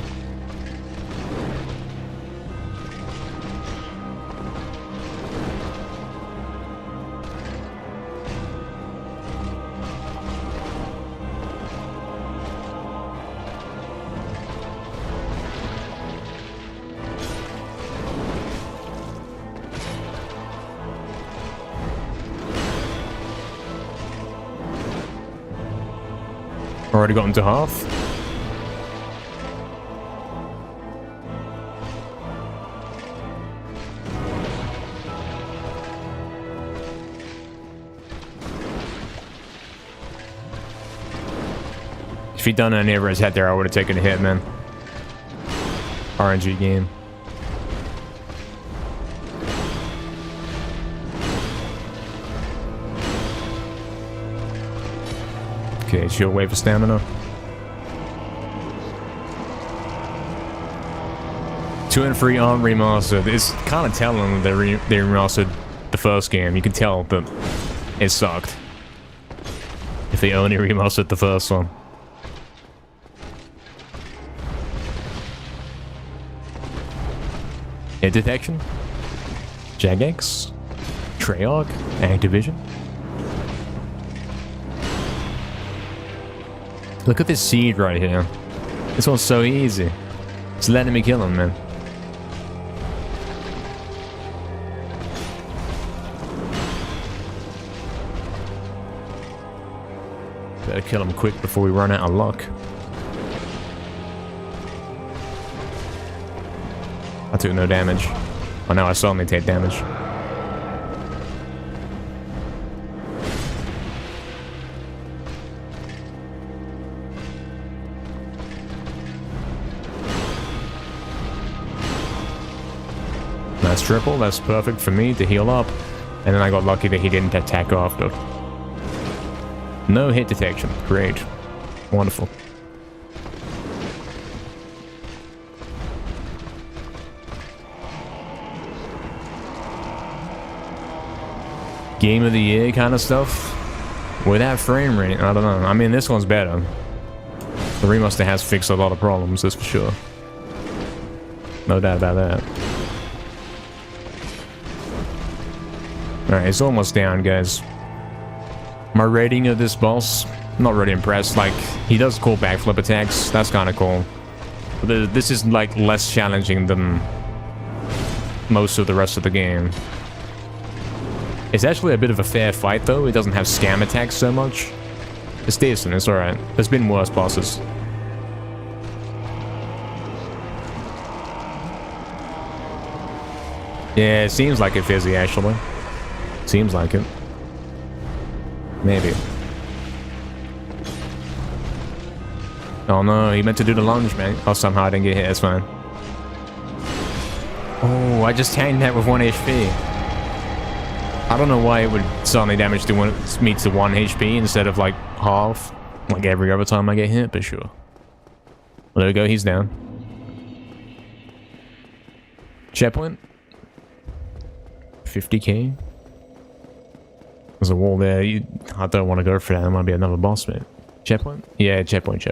Already gotten to half. If he'd done any over his head there, I would have taken a hit, man. RNG game. Okay, she'll wait for stamina. 2 and 3 aren't remastered. It's kind of telling they remastered the first game. You can tell that it sucked if they only remastered the first one. Hit detection, Jagex, Treyarch, Activision. Look at this seed right here. This one's so easy. It's letting me kill him, man. Better kill him quick before we run out of luck. I took no damage. Oh no, I suddenly take damage. Nice triple, that's perfect for me to heal up. And then I got lucky that he didn't attack after. No hit detection, great. Wonderful. Game of the year kind of stuff. With that frame rate, I don't know. I mean, this one's better. The remaster has fixed a lot of problems, that's for sure. No doubt about that. Alright, it's almost down, guys. My rating of this boss, I'm not really impressed. Like, he does cool backflip attacks. That's kind of cool. But this is, like, less challenging than most of the rest of the game. It's actually a bit of a fair fight, though. It doesn't have scam attacks so much. It's decent, it's alright. There's been worse bosses. Yeah, it seems like it fizzy, actually. Seems like it. Maybe. Oh no, he meant to do the lunge, man. Oh, somehow I didn't get hit. That's fine. Oh, I just tanked that with 1 HP. I don't know why it would suddenly damage me to 1 HP instead of like half, like every other time I get hit, but sure. Well, there we go, he's down. Checkpoint. 50k. There's a wall there. I don't want to go for that. There might be another boss, mate. Checkpoint? Yeah, checkpoint.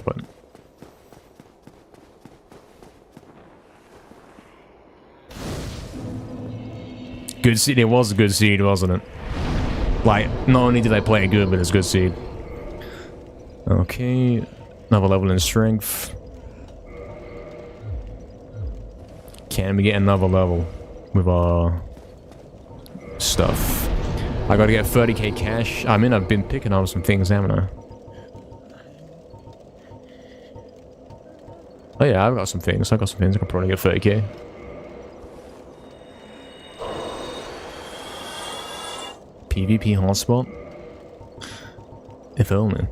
Good seed. It was a good seed, wasn't it? Like, not only did I play it good, but it's good seed. Okay. Another level in strength. Can we get another level with our stuff? I gotta get 30k cash. I mean, I've been picking up some things, haven't I? Oh yeah, I've got some things. I can probably get 30k. PvP hotspot? If only.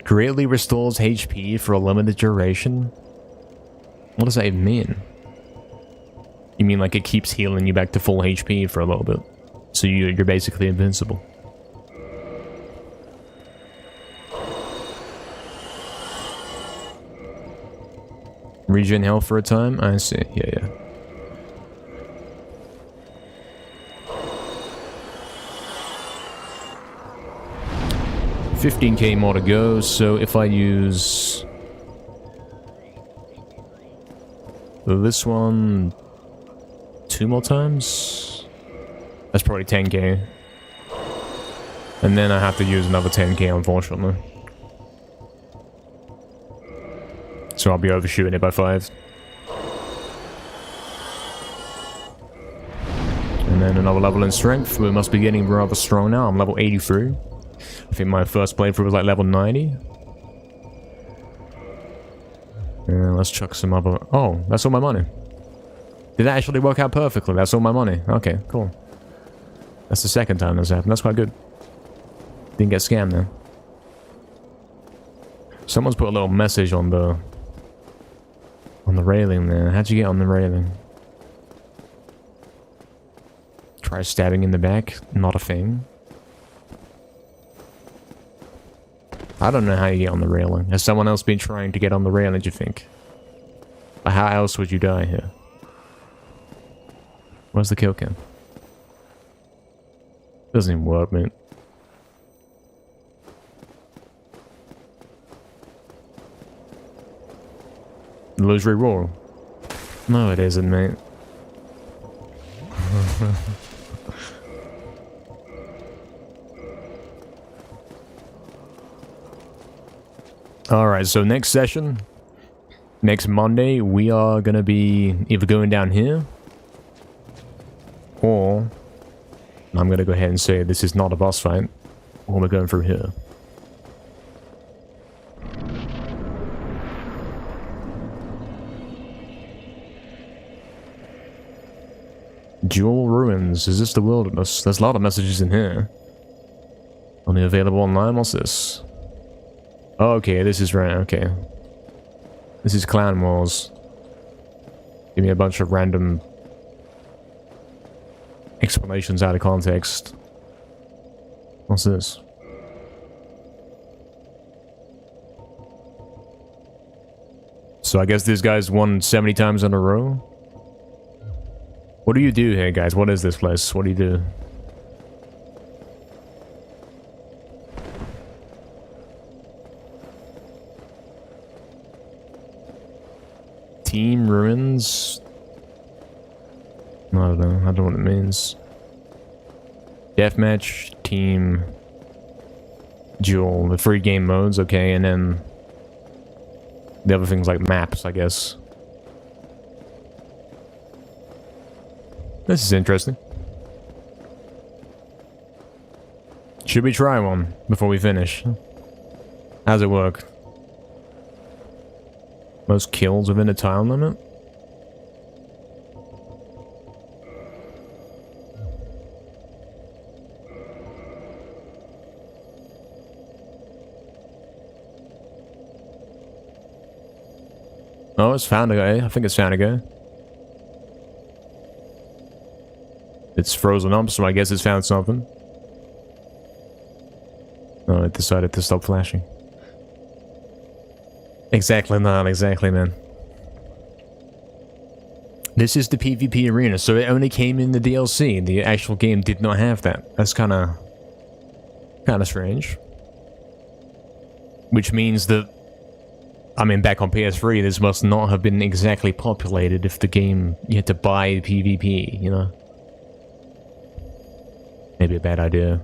Greatly restores HP for a limited duration? What does that even mean? You mean like it keeps healing you back to full HP for a little bit? So you're basically invincible. Regen health for a time? I see. Yeah. 15k more to go, so if I use this one 2 more times, that's probably 10k. And then I have to use another 10k, unfortunately. So I'll be overshooting it by 5. And then another level in strength. We must be getting rather strong now. I'm level 83. I think my first playthrough was like level 90. And let's chuck some other... Oh, that's all my money. Did that actually work out perfectly? That's all my money. Okay, cool. That's the second time that's happened. That's quite good. Didn't get scammed then. Someone's put a little message on the railing there. How'd you get on the railing? Try stabbing in the back. Not a thing. I don't know how you get on the railing. Has someone else been trying to get on the railing, do you think? Or how else would you die here? Where's the kill cam? Doesn't even work, mate. Illusory roar. No, it isn't, mate. Alright, so next session, next Monday, we are gonna be either going down here, or I'm gonna go ahead and say this is not a boss fight, or we're going through here. Jewel Ruins. Is this the wilderness? There's a lot of messages in here. Only available online. What's this? Oh, okay, this is right. Okay. This is Clan Wars. Give me a bunch of random explanations out of context. What's this? So I guess this guy's won 70 times in a row? What do you do here, guys? What is this place? What do you do? Team Ruins? I don't know. I don't know what it means. Deathmatch, Team, Duel, the 3 game modes, okay, and then the other things like maps, I guess. This is interesting. Should we try one before we finish? How's it work? Most kills within a time limit? Oh, it's found a guy. I think it's found a guy. It's frozen up, so I guess it's found something. Oh, it decided to stop flashing. Exactly not, exactly, man. This is the PvP arena, so it only came in the DLC. The actual game did not have that. That's kind of strange. Which means that, I mean, back on PS3, this must not have been exactly populated if the game, you had to buy PvP, you know? Maybe a bad idea.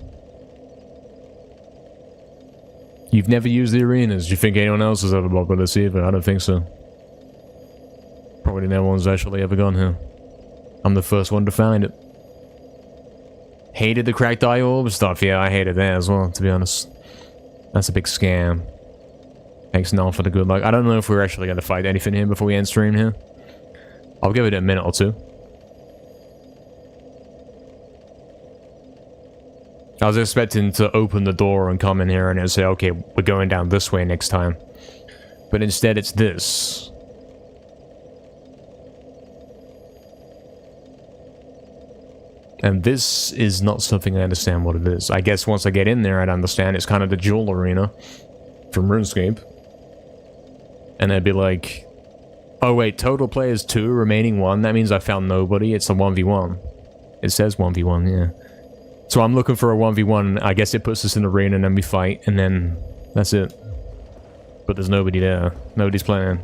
You've never used the arenas. Do you think anyone else has ever bothered this either? I don't think so. Probably no one's actually ever gone here. I'm the first one to find it. Hated the cracked eye orb stuff. Yeah, I hated that as well, to be honest. That's a big scam. Thanks, Null, for the good luck. I don't know if we're actually going to fight anything here before we end stream here. I'll give it a minute or two. I was expecting to open the door and come in here and say, okay, we're going down this way next time. But instead it's this. And this is not something I understand what it is. I guess once I get in there, I'd understand. It's kind of the Jewel Arena from RuneScape. And I'd be like, oh wait, total players 2, remaining 1. That means I found nobody. It's a 1v1. It says 1v1, yeah. So I'm looking for a 1v1. I guess it puts us in the arena and then we fight. And then that's it. But there's nobody there. Nobody's playing.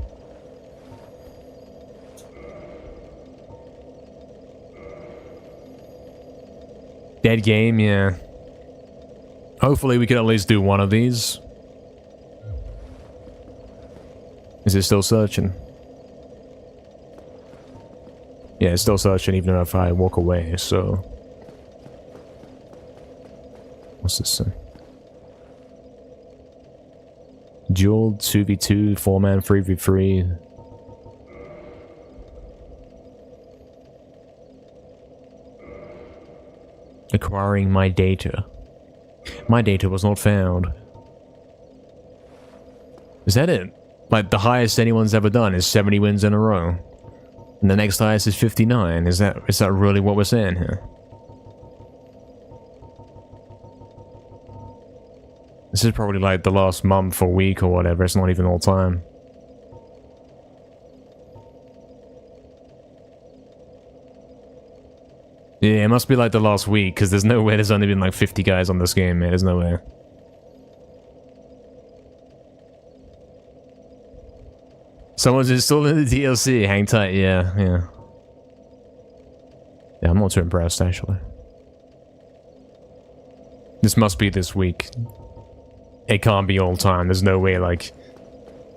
Dead game, yeah. Hopefully we can at least do one of these. Is it still searching? Yeah, it's still searching even if I walk away, so... What's this say? Duel 2v2, 4-man 3v3. Acquiring my data. My data was not found. Is that it? Like, the highest anyone's ever done is 70 wins in a row. And the next highest is 59. Is that really what we're saying here? This is probably like the last month or week or whatever. It's not even all time. Yeah, it must be like the last week, because there's no way there's only been like 50 guys on this game, man. There's no way. Someone's installing the DLC. Hang tight, yeah. Yeah, I'm not too impressed, actually. This must be this week. It can't be all time. There's no way, like,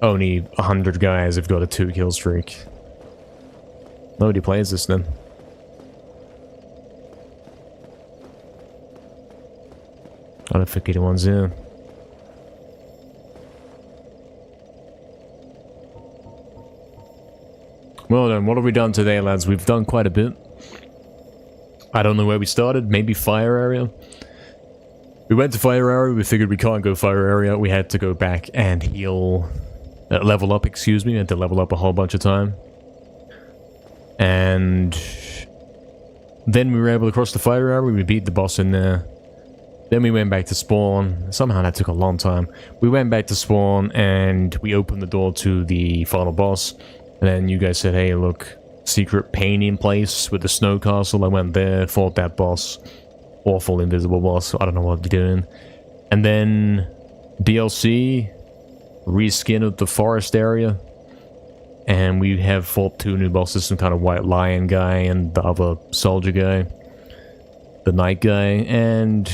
only 100 guys have got a 2-kill streak. Nobody plays this, then. I don't think anyone's in. Well then, what have we done today, lads? We've done quite a bit. I don't know where we started. Maybe fire area? We went to fire area. We figured we can't go fire area. We had to go back and heal... level up, excuse me. We had to level up a whole bunch of time. And... then we were able to cross the fire area. We beat the boss in there. Then we went back to spawn. Somehow that took a long time. We went back to spawn and we opened the door to the final boss. And then you guys said, hey, look, secret painting place with the snow castle. I went there, fought that boss. Awful invisible boss. I don't know what they're doing. And then DLC, reskin of the forest area. And we have fought 2 new bosses, some kind of white lion guy and the other soldier guy. The knight guy. And...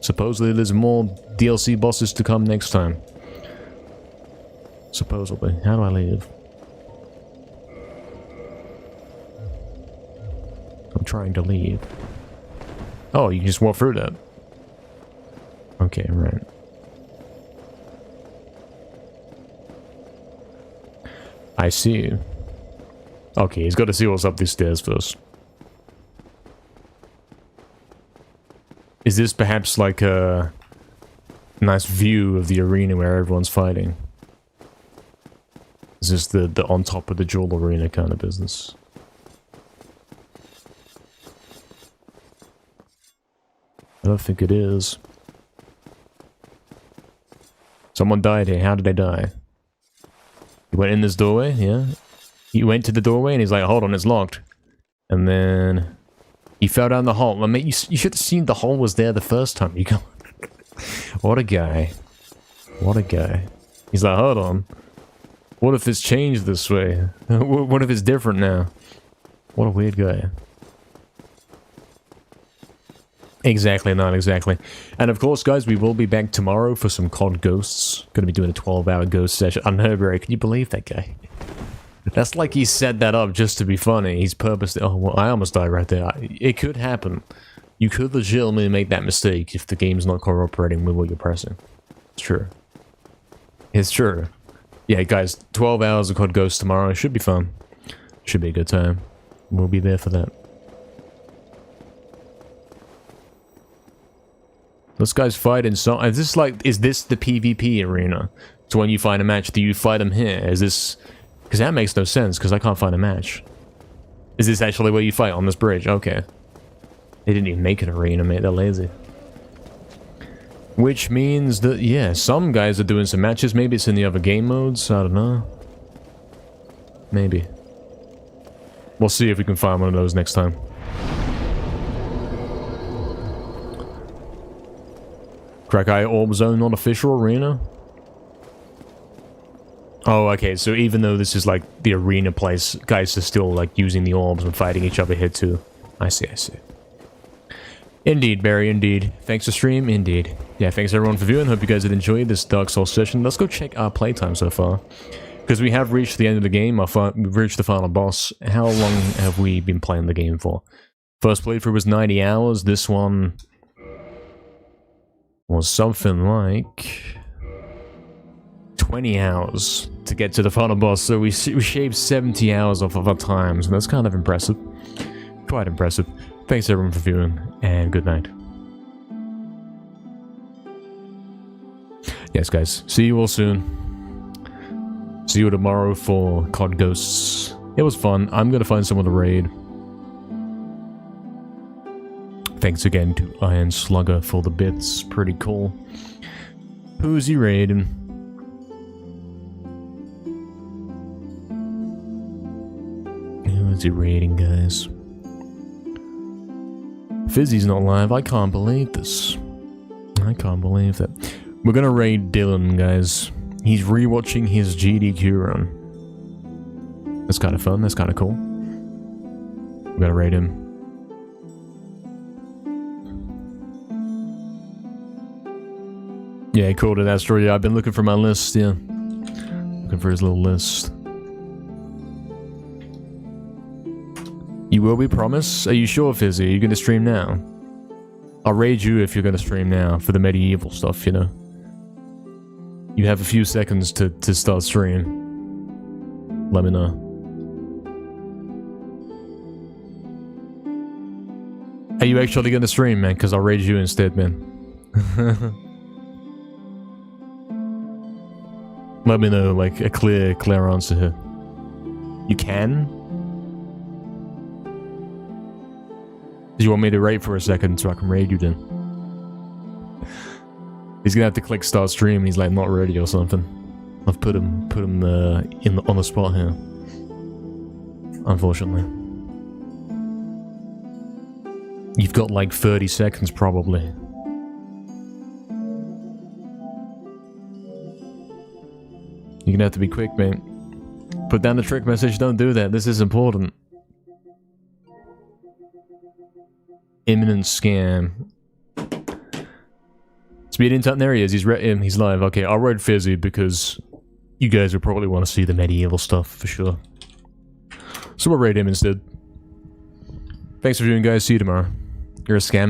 supposedly there's more DLC bosses to come next time. Supposedly. How do I leave? I'm trying to leave. Oh, you can just walk through that. Okay, right. I see. Okay, he's got to see what's up these stairs first. Is this perhaps like a nice view of the arena where everyone's fighting? Is this the on top of the jewel arena kind of business? I don't think it is. Someone died here. How did they die? He went in this doorway, yeah? He went to the doorway and he's like, hold on, it's locked. And then he fell down the hole. I mean, you should have seen the hole was there the first time. You go, what a guy. What a guy. He's like, hold on. What if it's changed this way? What if it's different now? What a weird guy. Exactly, not exactly. And of course, guys, we will be back tomorrow for some COD Ghosts. Gonna be doing a 12-hour Ghost session. Unherberry, can you believe that guy? That's like he set that up just to be funny. He's purposely... Oh, well, I almost died right there. It could happen. You could legitimately make that mistake if the game's not cooperating with what you're pressing. It's true. It's true. Yeah, guys, 12 hours of COD Ghosts tomorrow. It should be fun. Should be a good time. We'll be there for that. Those guys fight in some... Is this the PvP arena? So when you find a match, do you fight them here? Is this... Because that makes no sense, because I can't find a match. Is this actually where you fight, on this bridge? Okay. They didn't even make an arena, mate. They're lazy. Which means that, yeah, some guys are doing some matches. Maybe it's in the other game modes. I don't know. Maybe. We'll see if we can find one of those next time. Crackeye Orb Zone, not official arena? Oh, okay, so even though this is like the arena place, guys are still like using the orbs and fighting each other here too. I see, I see. Indeed, Barry, indeed. Thanks for stream, indeed. Yeah, thanks everyone for viewing. Hope you guys did enjoy this Dark Souls session. Let's go check our playtime so far. Because we have reached the end of the game, we've reached the final boss. How long have we been playing the game for? First playthrough was 90 hours, this one... was something like 20 hours to get to the final boss, so we shaved 70 hours off of our time, so that's kind of impressive. Quite impressive. Thanks everyone for viewing, and good night. Yes guys, see you all soon. See you tomorrow for COD Ghosts. It was fun. I'm gonna find someone to raid. Thanks again to Iron Slugger for the bits. Pretty cool. Who's he raiding? Who's he raiding, guys? Fizzy's not live. I can't believe this. I can't believe that. We're gonna raid Dylan, guys. He's rewatching his GDQ run. That's kind of fun. That's kind of cool. We're gonna raid him. Yeah, cool to that story. Yeah, I've been looking for my list, yeah. Looking for his little list. You will be, promise? Are you sure, Fizzy? Are you gonna stream now? I'll raid you if you're gonna stream now for the medieval stuff, you know? You have a few seconds to start stream. Let me know. Are you actually gonna stream, man? Because I'll raid you instead, man. Let me know, like, a clear answer here. You can? Do you want me to raid for a second so I can raid you then? He's gonna have to click start stream and he's like not ready or something. I've put him on the spot here. Unfortunately. You've got like 30 seconds probably. You're gonna have to be quick, mate. Put down the trick message, don't do that, this is important. Imminent scam. Speed in, there he is, he's live. Okay, I'll raid Fizzy because you guys would probably want to see the medieval stuff for sure. So we'll raid him instead. Thanks for viewing, guys, see you tomorrow. You're a scam.